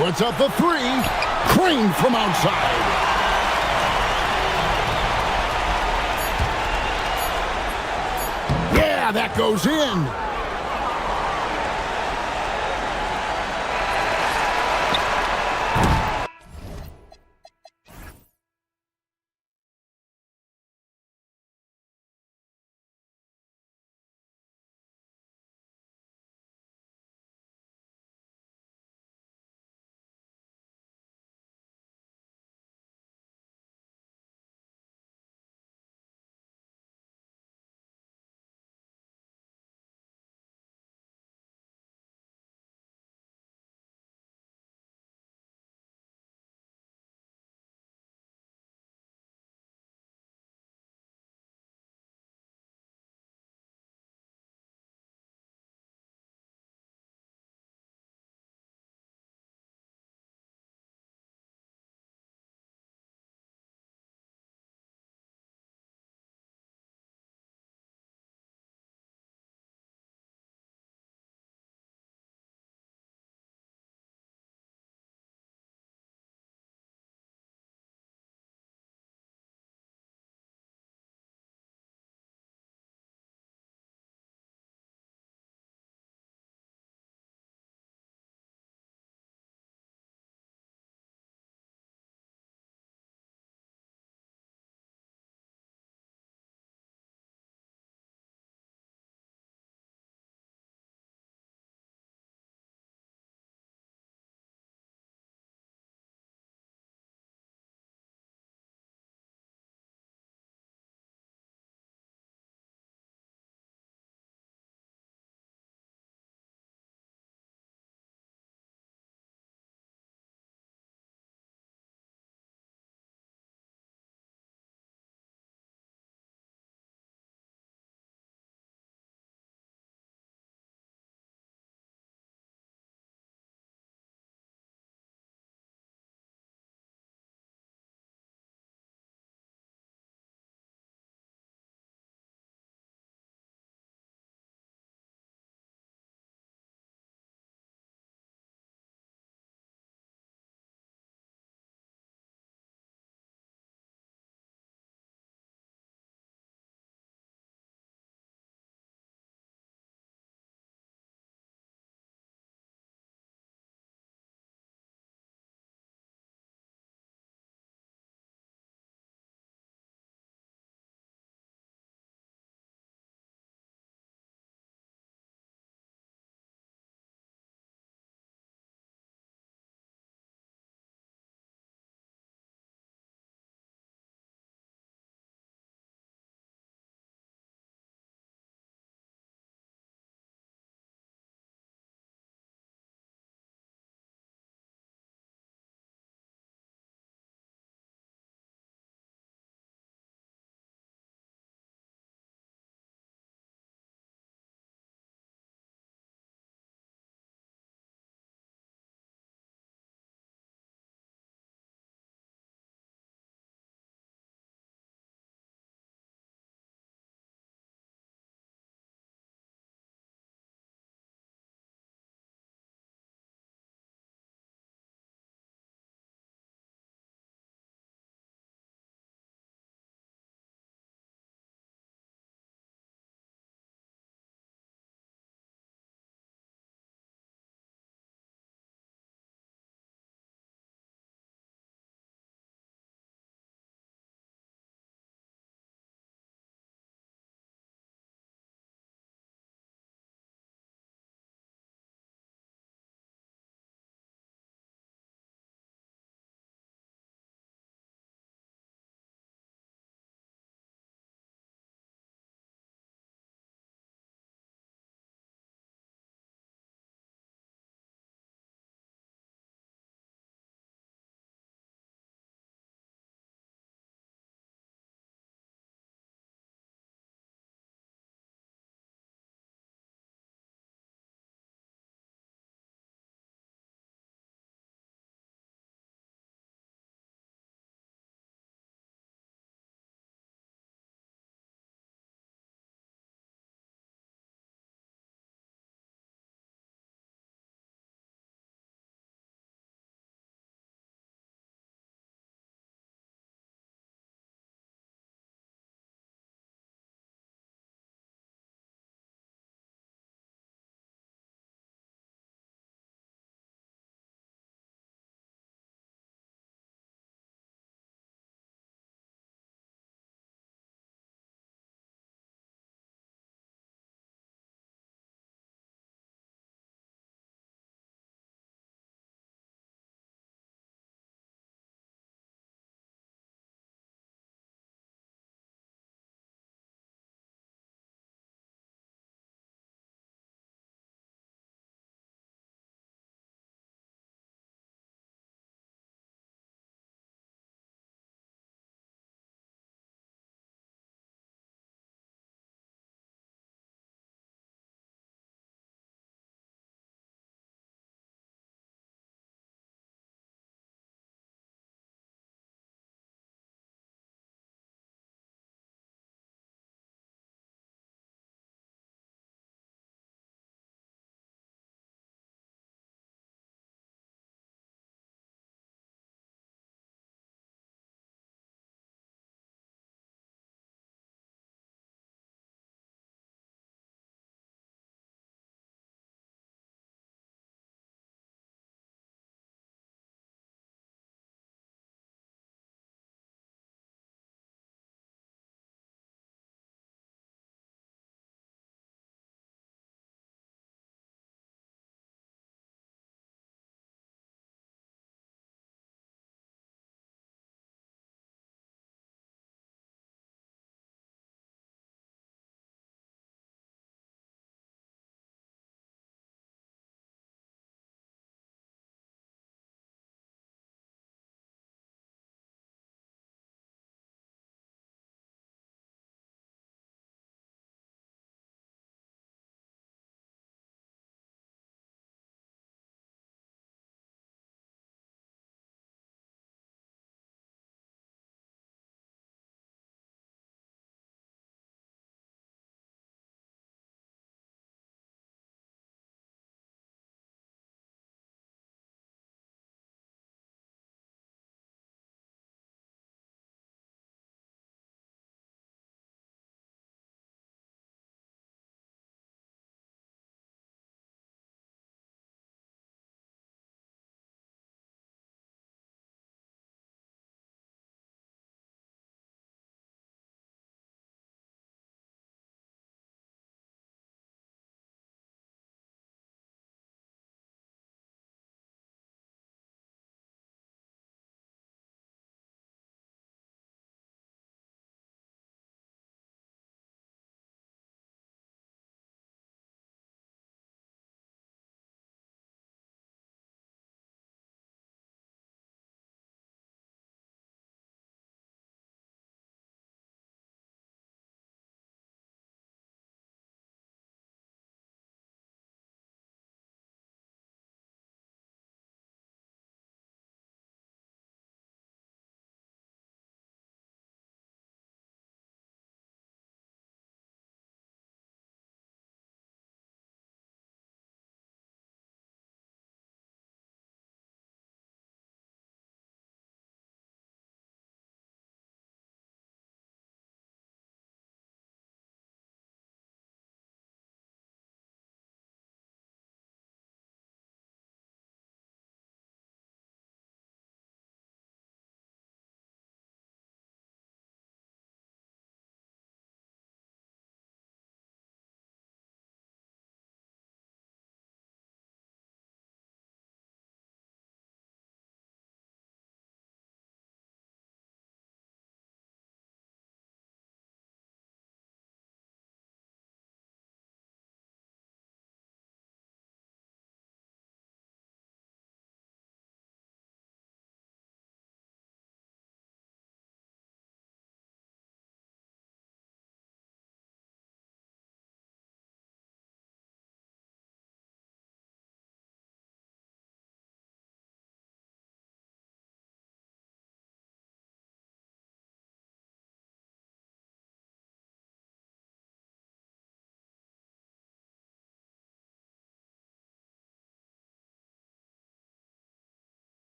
Puts up the 3. Crane from outside. Yeah, that goes in.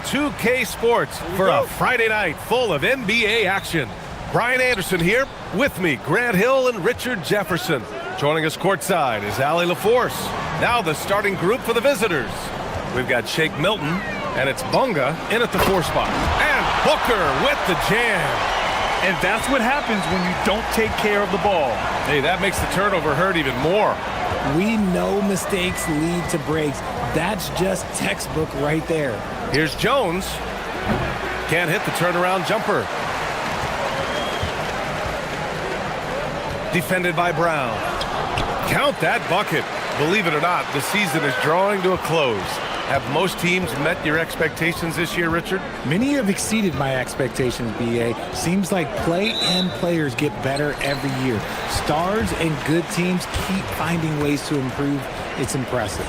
2K Sports for a Friday night full of NBA action. Brian Anderson here, with me, Grant Hill and Richard Jefferson. Joining us courtside is Allie LaForce. Now the starting group for the visitors. We've got Shake Milton, and it's Bunga in at the 4 spot. And Booker with the jam. And that's what happens when you don't take care of the ball. Hey, that makes the turnover hurt even more. We know mistakes lead to breaks. That's just textbook right there. Here's Jones. Can't hit the turnaround jumper. Defended by Brown. Count that bucket. Believe it or not, the season is drawing to a close. Have most teams met your expectations this year, Richard? Many have exceeded my expectations, BA. Seems like play and players get better every year. Stars and good teams keep finding ways to improve. It's impressive.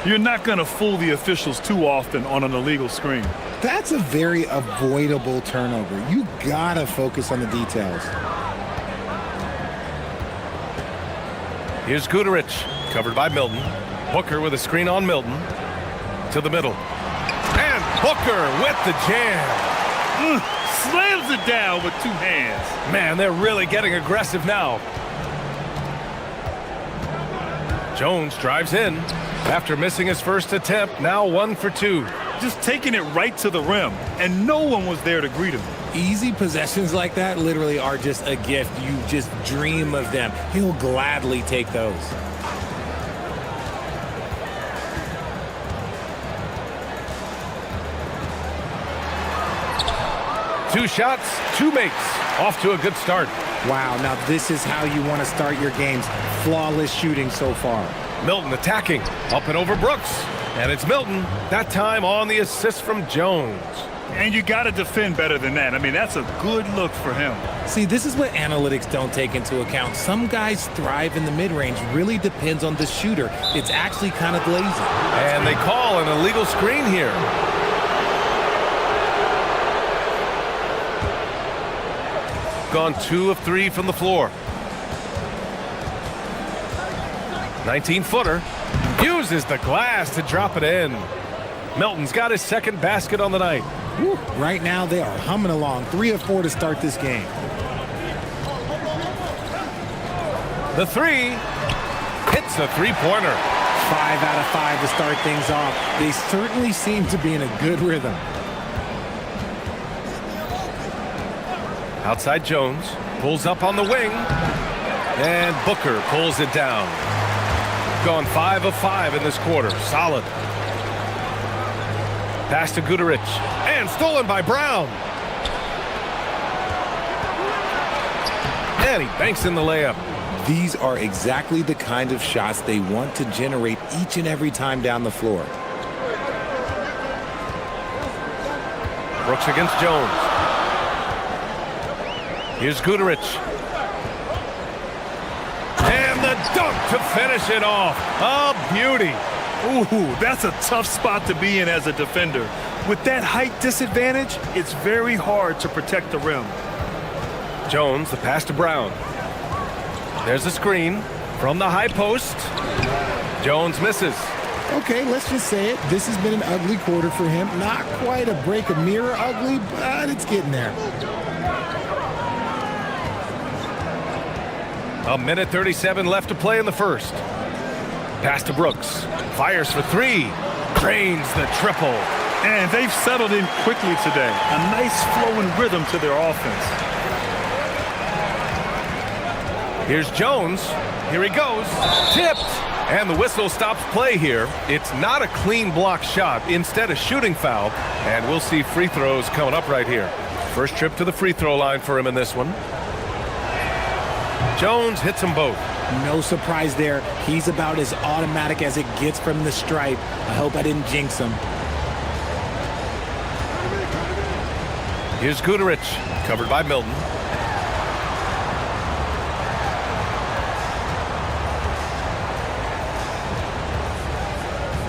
You're not going to fool the officials too often on an illegal screen. That's a very avoidable turnover. You gotta focus on the details. Here's Guterich, covered by Milton. Booker with a screen on Milton. To the middle. And Booker with the jam. Slams it down with 2 hands. Man, they're really getting aggressive now. Jones drives in. After missing his first attempt, now 1 for 2. Just taking it right to the rim, and no one was there to greet him. Easy possessions like that literally are just a gift. You just dream of them. He'll gladly take those. Two shots, 2 makes. Off to a good start. Wow, now this is how you want to start your games. Flawless shooting so far. Milton attacking. Up and over Brooks. And it's Milton. That time on the assist from Jones. And you got to defend better than that. I mean, that's a good look for him. See, this is what analytics don't take into account. Some guys thrive in the mid-range. Really depends on the shooter. It's actually kind of lazy. And they call an illegal screen here. Gone 2 of 3 from the floor. 19-footer. Uses the glass to drop it in. Milton's got his second basket on the night. Woo. Right now, they are humming along. 3 of 4 to start this game. The 3 hits a 3-pointer. 5 out of 5 to start things off. They certainly seem to be in a good rhythm. Outside Jones. Pulls up on the wing. And Booker pulls it down. Gone 5 of 5 in this quarter. Solid. Pass to Guterich. And stolen by Brown. And he banks in the layup. These are exactly the kind of shots they want to generate each and every time down the floor. Brooks against Jones. Here's Guterich. And the dunk to finish it off. A beauty. Ooh, that's a tough spot to be in as a defender. With that height disadvantage, it's very hard to protect the rim. Jones, the pass to Brown. There's a screen from the high post. Jones misses. Okay, let's just say it. This has been an ugly quarter for him. Not quite a break a mirror ugly, but it's getting there. A minute 37 left to play in the first. Pass to Brooks. Fires for 3. Drains the triple. And they've settled in quickly today. A nice flowing rhythm to their offense. Here's Jones. Here he goes. Tipped. And the whistle stops play here. It's not a clean block shot. Instead, a shooting foul. And we'll see free throws coming up right here. First trip to the free throw line for him in this one. Jones hits them both. No surprise there. He's about as automatic as it gets from the stripe. I hope I didn't jinx him. Here's Guterich, covered by Milton.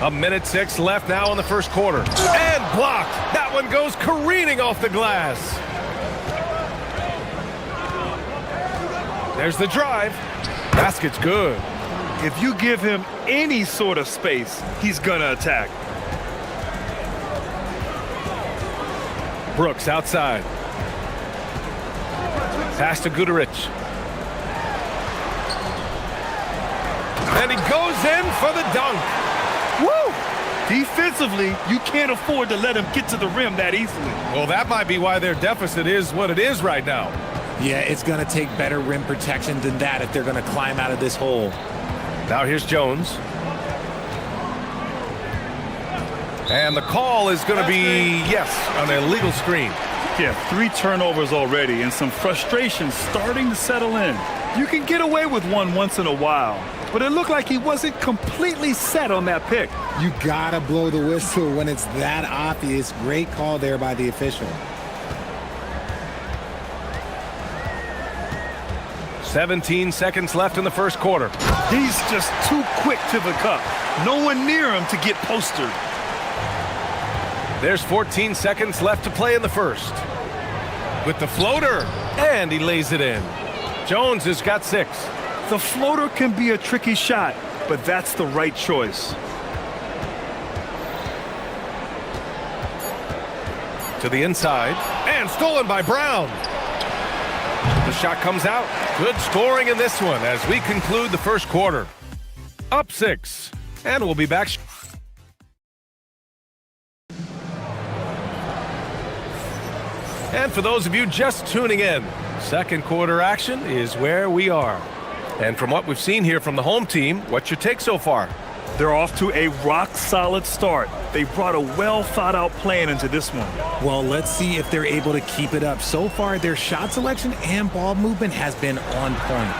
A minute 6 left now in the first quarter. And blocked. That one goes careening off the glass. There's the drive. Basket's good. If you give him any sort of space, he's going to attack. Brooks outside. Pass to Guterich. And he goes in for the dunk. Woo! Defensively, you can't afford to let him get to the rim that easily. Well, that might be why their deficit is what it is right now. Yeah, it's going to take better rim protection than that if they're going to climb out of this hole. Now here's Jones. And the call is going to be, yes, an illegal screen. Yeah, 3 turnovers already and some frustration starting to settle in. You can get away with one once in a while, but it looked like he wasn't completely set on that pick. You got to blow the whistle when it's that obvious. Great call there by the official. 17 seconds left in the first quarter. He's just too quick to the cup. No one near him to get postered. There's 14 seconds left to play in the first. With the floater, and he lays it in. Jones has got 6. The floater can be a tricky shot, but that's the right choice. To the inside, and stolen by Brown. The shot comes out. Good scoring in this one as we conclude the first quarter. Up 6, and we'll be back. And for those of you just tuning in, second quarter action is where we are. And from what we've seen here from the home team, what's your take so far? They're off to a rock-solid start. They brought a well-thought-out plan into this one. Well, let's see if they're able to keep it up. So far, their shot selection and ball movement has been on point.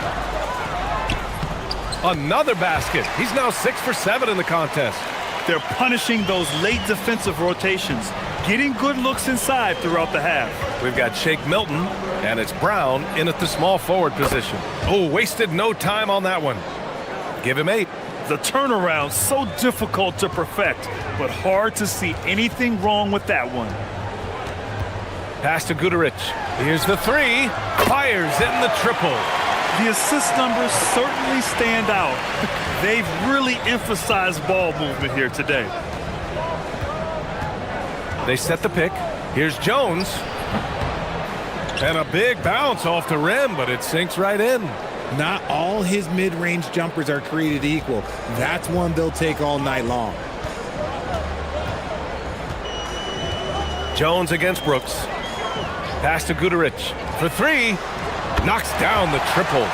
Another basket. He's now 6 for 7 in the contest. They're punishing those late defensive rotations, getting good looks inside throughout the half. We've got Shake Milton, and it's Brown in at the small forward position. Oh, wasted no time on that one. Give him 8. The turnaround so difficult to perfect, but hard to see anything wrong with that one. Pass to Guterich. Here's the 3. Fires in the triple. The assist numbers certainly stand out. They've really emphasized ball movement here today. They set the pick. Here's Jones. And a big bounce off the rim, but it sinks right in. Not all his mid-range jumpers are created equal. That's one they'll take all night long. Jones against Brooks. Pass to Guterich for 3. Knocks down the triple.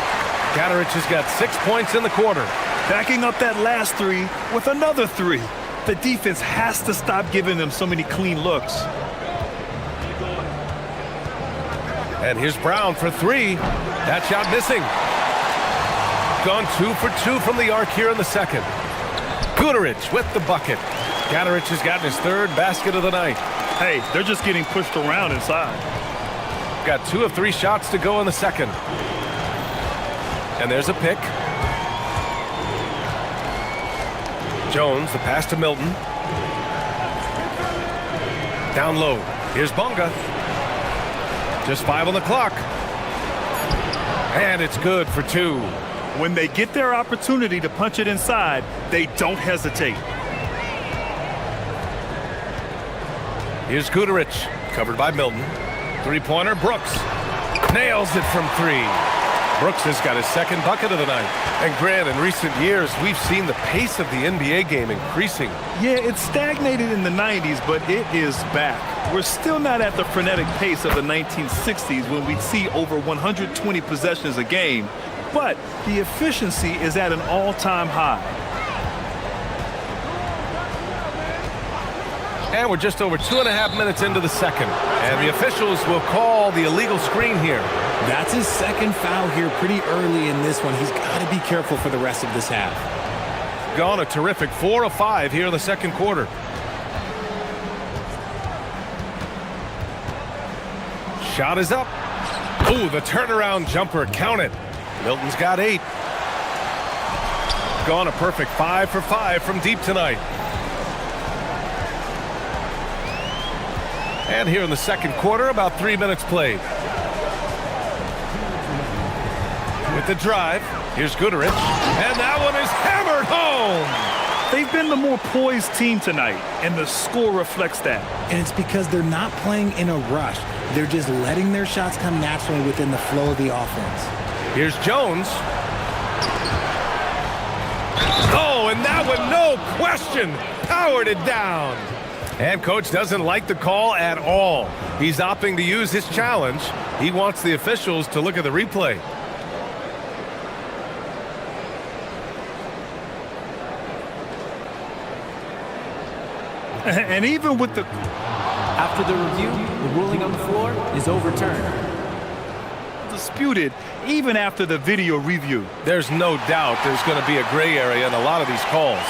Guterich has got 6 points in the quarter. Backing up that last 3 with another 3. The defense has to stop giving them so many clean looks. And here's Brown for 3. That shot missing. Gone 2 for 2 from the arc here in the second. Guterich with the bucket. Guterich has gotten his 3rd basket of the night. Hey, they're just getting pushed around inside. Got 2 of 3 shots to go in the second. And there's a pick. Jones, the pass to Milton. Down low. Here's Bonga. Just 5 on the clock. And it's good for 2. When they get their opportunity to punch it inside, they don't hesitate. Here's Guterich, covered by Milton. 3-pointer, Brooks. Nails it from 3. Brooks has got his 2nd bucket of the night. And Grant, in recent years, we've seen the pace of the NBA game increasing. Yeah, it stagnated in the 90s, but it is back. We're still not at the frenetic pace of the 1960s when we'd see over 120 possessions a game, but the efficiency is at an all-time high. And we're just over 2.5 minutes into the second. And the officials will call the illegal screen here. That's his 2nd foul here pretty early in this one. He's got to be careful for the rest of this half. Gone a terrific 4 of 5 here in the second quarter. Shot is up. Ooh, the turnaround jumper, count it. Milton's got 8. Gone a perfect 5 for 5 from deep tonight. And here in the second quarter, about 3 minutes played. With the drive, here's Guterich, and that one is hammered home. They They've been the more poised team tonight, and the score reflects that. And it's because they're not playing in a rush. They're just letting their shots come naturally within the flow of the offense. Here's Jones. Oh, and that one, no question, powered it down. And coach doesn't like the call at all. He's opting to use his challenge. He wants the officials to look at the replay. And even with the... After the review, the ruling on the floor is overturned. Disputed even after the video review. There's no doubt there's going to be a gray area in a lot of these calls.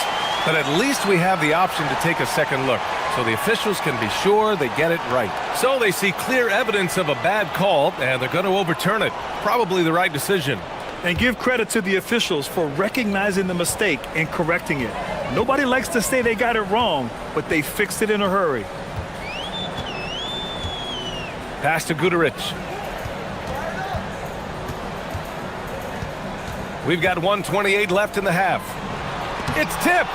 But at least we have the option to take a second look, so the officials can be sure they get it right. So they see clear evidence of a bad call, and they're going to overturn it. Probably the right decision. And give credit to the officials for recognizing the mistake and correcting it. Nobody likes to say they got it wrong, but they fixed it in a hurry. Pass to Guterich. We've got 1:28 left in the half. It's tipped.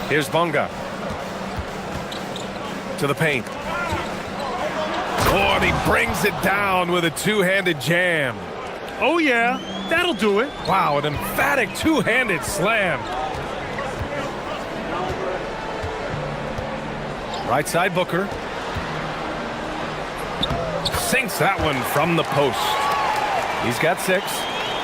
Here's Bunga. To the paint. Oh, and he brings it down with a two-handed jam. Oh, yeah. That'll do it. Wow, an emphatic two-handed slam. Right side Booker. Sinks that one from the post. He's got 6.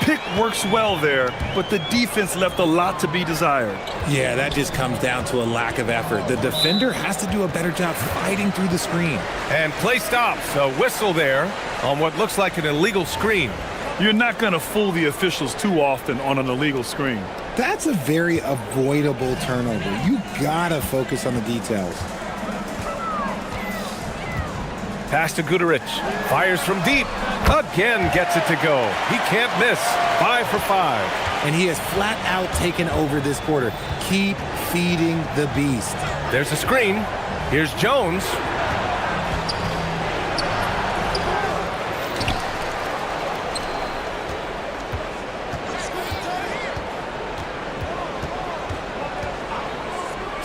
Pick works well there, but the defense left a lot to be desired. Yeah, that just comes down to a lack of effort. The defender has to do a better job fighting through the screen. And play stops. A whistle there on what looks like an illegal screen. You're not going to fool the officials too often on an illegal screen. That's a very avoidable turnover. You gotta focus on the details. Pass to Guterich. Fires from deep. Again gets it to go. He can't miss. 5 for 5. And he has flat out taken over this quarter. Keep feeding the beast. There's a screen. Here's Jones.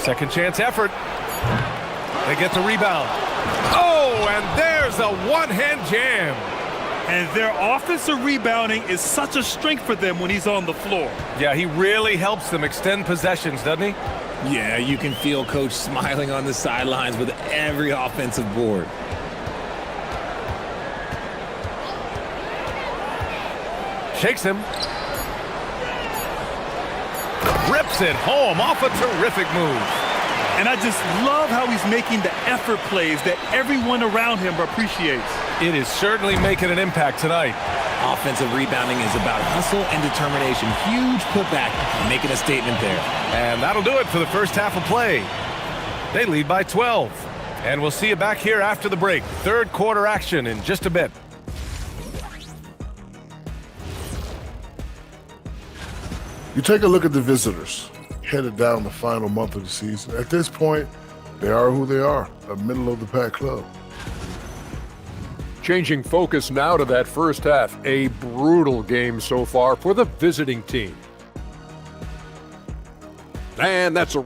Second chance effort. They get the rebound. Oh, and there's a one-hand jam. And their offensive rebounding is such a strength for them when he's on the floor. Yeah, he really helps them extend possessions, doesn't he? Yeah, you can feel coach smiling on the sidelines with every offensive board. Shakes him. Rips it home off a terrific move. And I just love how he's making the effort plays that everyone around him appreciates. It is certainly making an impact tonight. Offensive rebounding is about hustle and determination. Huge putback, making a statement there. And that'll do it for the first half of play. They lead by 12. And we'll see you back here after the break. Third quarter action in just a bit. You take a look at the visitors, headed down the final month of the season. At this point, they are who they are, a middle-of-the-pack club. Changing focus now to that first half. A brutal game so far for the visiting team. And that's a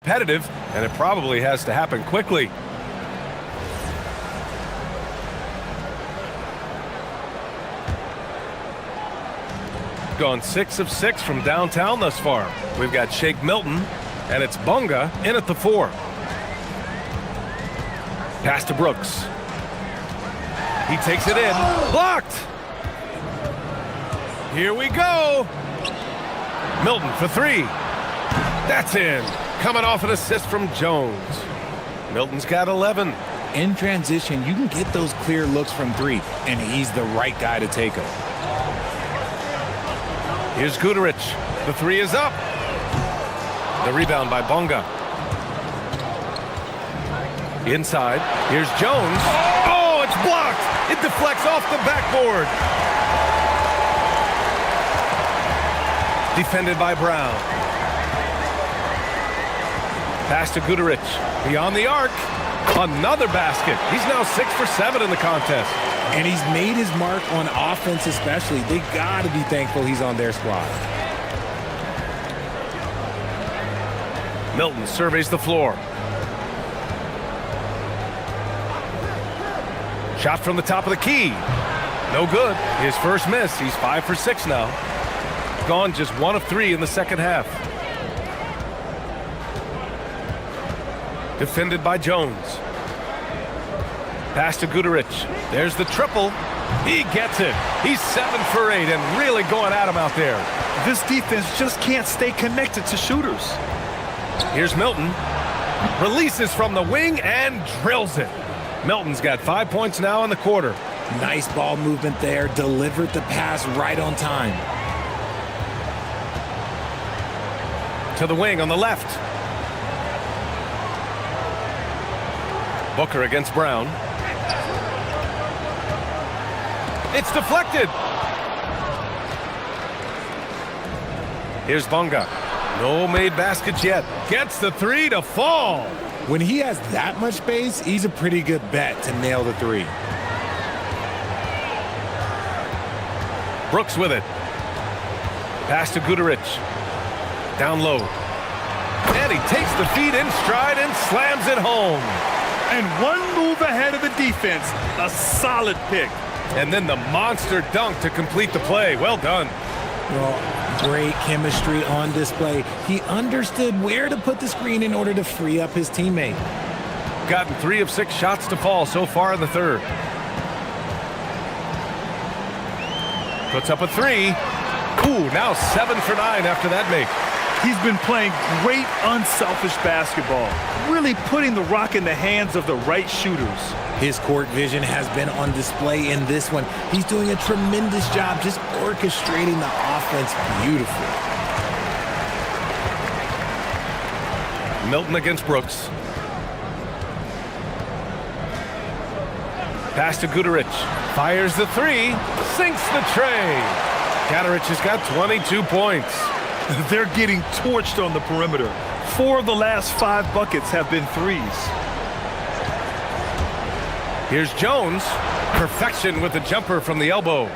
competitive, and it probably has to happen quickly. Gone 6 of 6 from downtown thus far. We've got Shake Milton, And it's Bonga in at the 4. Pass to Brooks. He takes it in. Blocked! Here we go! Milton for 3. That's in. Coming off an assist from Jones. Milton's got 11. In transition, you can get those clear looks from 3, and he's the right guy to take them. Here's Guterich. The 3 is up. The rebound by Bonga. Inside. Here's Jones. Oh, it's blocked. It deflects off the backboard. Defended by Brown. Pass to Guterich. Beyond the arc. Another basket. He's now 6 for 7 in the contest. And he's made his mark on offense especially. They got to be thankful he's on their squad. Milton surveys the floor. Shot from the top of the key. No good. His first miss. He's 5 for 6 now. Gone just 1 of 3 in the second half. Defended by Jones. Pass to Guterich. There's the triple. He gets it. He's 7 for 8 and really going at him out there. This defense just can't stay connected to shooters. Here's Milton. Releases from the wing and drills it. Milton's got 5 points now in the quarter. Nice ball movement there. Delivered the pass right on time. To the wing on the left. Booker against Brown. It's deflected. Here's Bonga. No made baskets yet. Gets the 3 to fall. When he has that much space, he's a pretty good bet to nail the 3. Brooks with it. Pass to Guterich. Down low. And he takes the feed in stride and slams it home. And one move ahead of the defense. A solid pick. And then the monster dunk to complete the play. Well done. Well, great chemistry on display. He understood where to put the screen in order to free up his teammate. Gotten 3 of 6 shots to fall so far in the third. Puts up a 3. Ooh, now 7 for 9 after that make. He's been playing great unselfish basketball, really putting the rock in the hands of the right shooters. His court vision has been on display in this one. He's doing a tremendous job just orchestrating the offense beautifully. Milton against Brooks. Pass to Guterich. Fires the 3. Sinks the tray. Guterich has got 22 points. They're getting torched on the perimeter. 4 of the last 5 buckets have been 3s. Here's Jones. Perfection with the jumper from the elbow.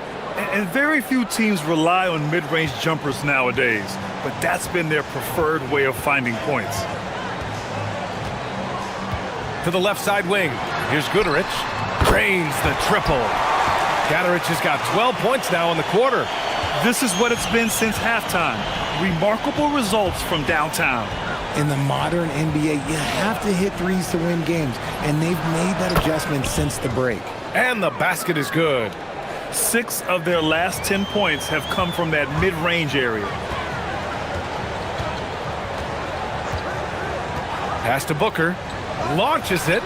And very few teams rely on mid-range jumpers nowadays, but that's been their preferred way of finding points. To the left side wing. Here's Guterich. Drains the triple. Guterich has got 12 points now in the quarter. This is what it's been since halftime. Remarkable results from downtown. In the modern NBA, you have to hit 3s to win games, and they've made that adjustment since the break. And the basket is good. 6 of their last 10 points have come from that mid-range area. Pass to Booker. Launches it.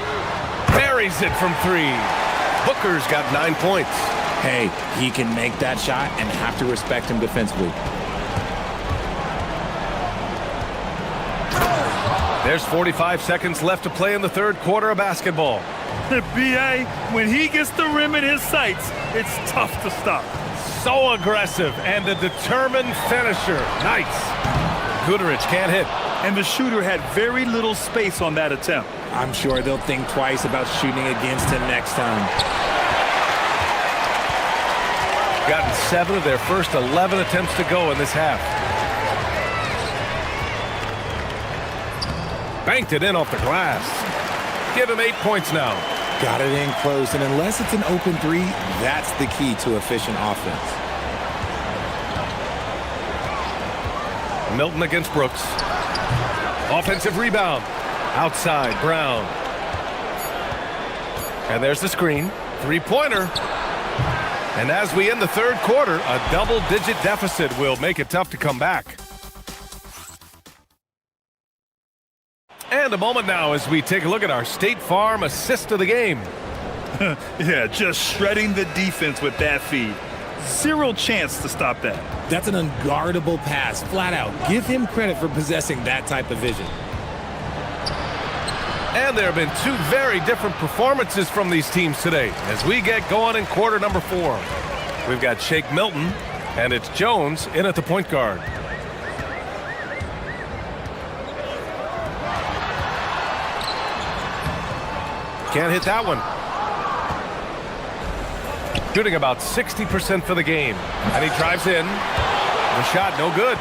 Buries it from 3. Booker's got 9 points. Hey, he can make that shot and have to respect him defensively. There's 45 seconds left to play in the third quarter of basketball. B.A., when he gets the rim in his sights, it's tough to stop. So aggressive and a determined finisher. Nice. Guterich can't hit. And the shooter had very little space on that attempt. I'm sure they'll think twice about shooting against him next time. Gotten 7 of their first 11 attempts to go in this half. Banked it in off the glass. Give him 8 points now. Got it in close, and unless it's an open 3, that's the key to efficient offense. Milton against Brooks. Offensive rebound. Outside, Brown. And there's the screen. Three-pointer. And as we end the third quarter, a double-digit deficit will make it tough to come back. And a moment now as we take a look at our State Farm assist of the game. Yeah, just shredding the defense with that feed. Zero chance to stop that. That's an unguardable pass, flat out. Give him credit for possessing that type of vision. And there have been two very different performances from these teams today as we get going in quarter number 4. We've got Shake Milton, and it's Jones in at the point guard. Can't hit that one. Shooting about 60% for the game. And he drives in. The shot no good.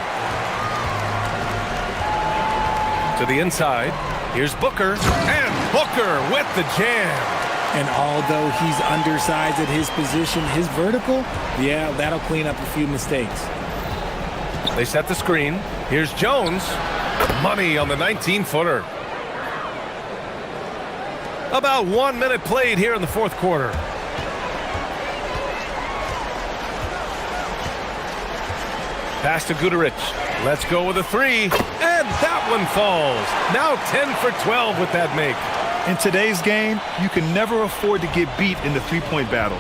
To the inside. Here's Booker. And Booker with the jam. And although he's undersized at his position, his vertical, yeah, that'll clean up a few mistakes. They set the screen. Here's Jones. Money on the 19-footer. About 1 minute played here in the fourth quarter. Pass to Guterich. Let's go with a three. And that one falls. Now 10 for 12 with that make. In today's game, you can never afford to get beat in the three-point battle.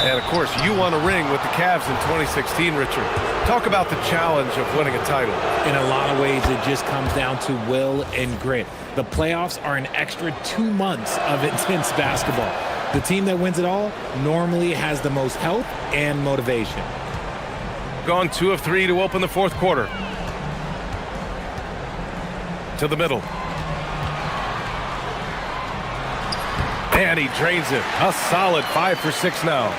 And, of course, you won a ring with the Cavs in 2016, Richard. Talk about the challenge of winning a title. In a lot of ways, it just comes down to will and grit. The playoffs are an extra 2 months of intense basketball. The team that wins it all normally has the most health and motivation. Gone 2 of 3 to open the fourth quarter. To the middle. And he drains it. A solid 5 for 6 now.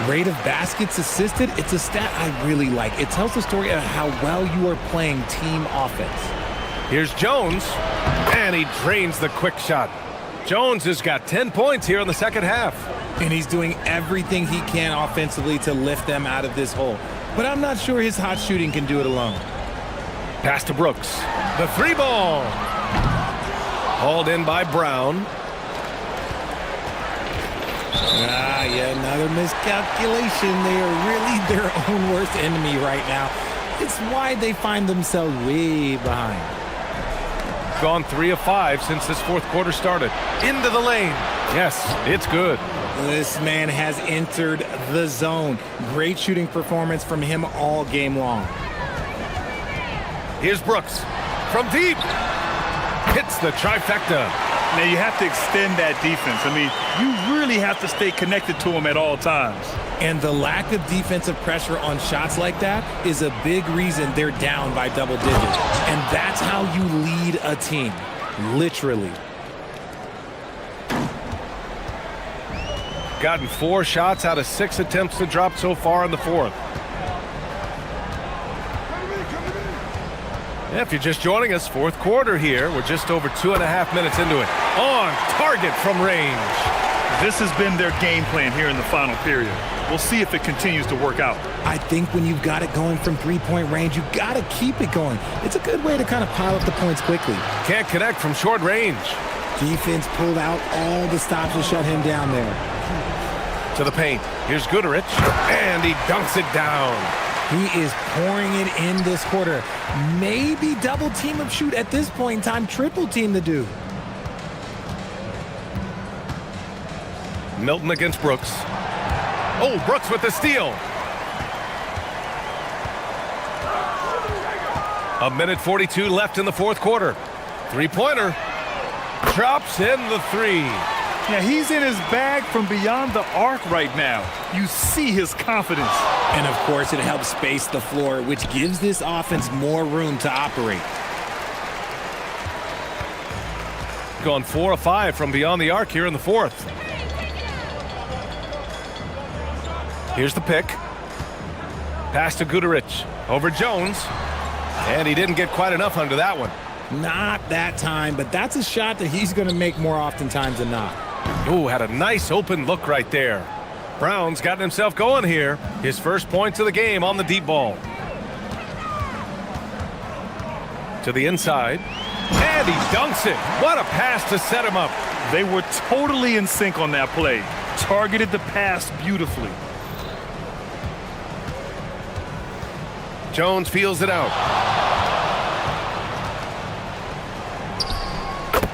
Rate of baskets assisted, it's a stat I really like. It tells the story of how well you are playing team offense. Here's Jones, and he drains the quick shot. Jones has got 10 points here in the second half. And he's doing everything he can offensively to lift them out of this hole. But I'm not sure his hot shooting can do it alone. Pass to Brooks. The three ball. Hauled in by Brown. Yeah, another miscalculation. They are really their own worst enemy right now. It's why they find themselves way behind. Gone 3 of 5 since this fourth quarter started. Into the lane. Yes, it's good. This man has entered the zone. Great shooting performance from him all game long. Here's Brooks. From deep. Hits the trifecta. Now, you have to extend that defense. I mean, you really have to stay connected to them at all times. And the lack of defensive pressure on shots like that is a big reason they're down by double digits. And that's how you lead a team, literally. Gotten 4 shots out of 6 attempts to drop so far in the fourth. If you're just joining us, fourth quarter here. We're just over 2.5 minutes into it. On target from range. This has been their game plan here in the final period. We'll see if it continues to work out. I think when you've got it going from three-point range, you've got to keep it going. It's a good way to kind of pile up the points quickly. Can't connect from short range. Defense pulled out all the stops to shut him down there. To the paint. Here's Guterich. And he dunks it down. He is pouring it in this quarter. Maybe double team him shoot at this point in time. Triple team the dude. Milton against Brooks. Oh, Brooks with the steal. 1:42 left in the fourth quarter. Three-pointer. Drops in the three. Yeah, he's in his bag from beyond the arc right now. You see his confidence. And, of course, it helps space the floor, which gives this offense more room to operate. Gone 4 of 5 from beyond the arc here in the fourth. Here's the pick. Pass to Guterich. Over Jones. And he didn't get quite enough under that one. Not that time, but that's a shot that he's going to make more oftentimes than not. Ooh, had a nice open look right there. Brown's gotten himself going here. His first points of the game on the deep ball. To To the inside. And he dunks it. What a pass to set him up. They were totally in sync on that play. Targeted the pass beautifully. Jones feels it out.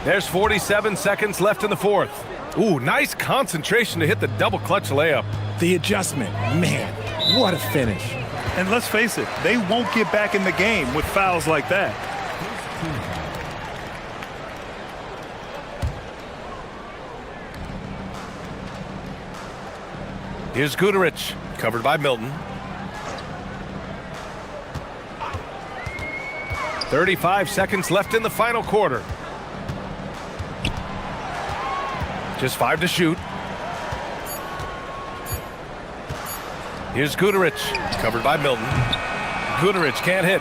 There's 47 seconds left in the fourth. Ooh, nice concentration to hit the double clutch layup. The adjustment, man, what a finish. And let's face it, they won't get back in the game with fouls like that. Here's Guterich, covered by Milton. 35 seconds left in the final quarter. Just 5 to shoot. Here's Guterich, covered by Milton. Guterich can't hit.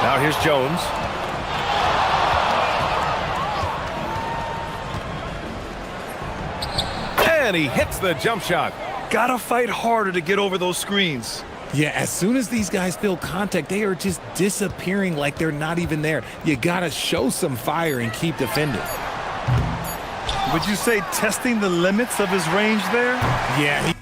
Now here's Jones. And he hits the jump shot. Gotta fight harder to get over those screens. Yeah, as soon as these guys feel contact, they are just disappearing like they're not even there. You gotta show some fire and keep defending. Would you say testing the limits of his range there? Yeah.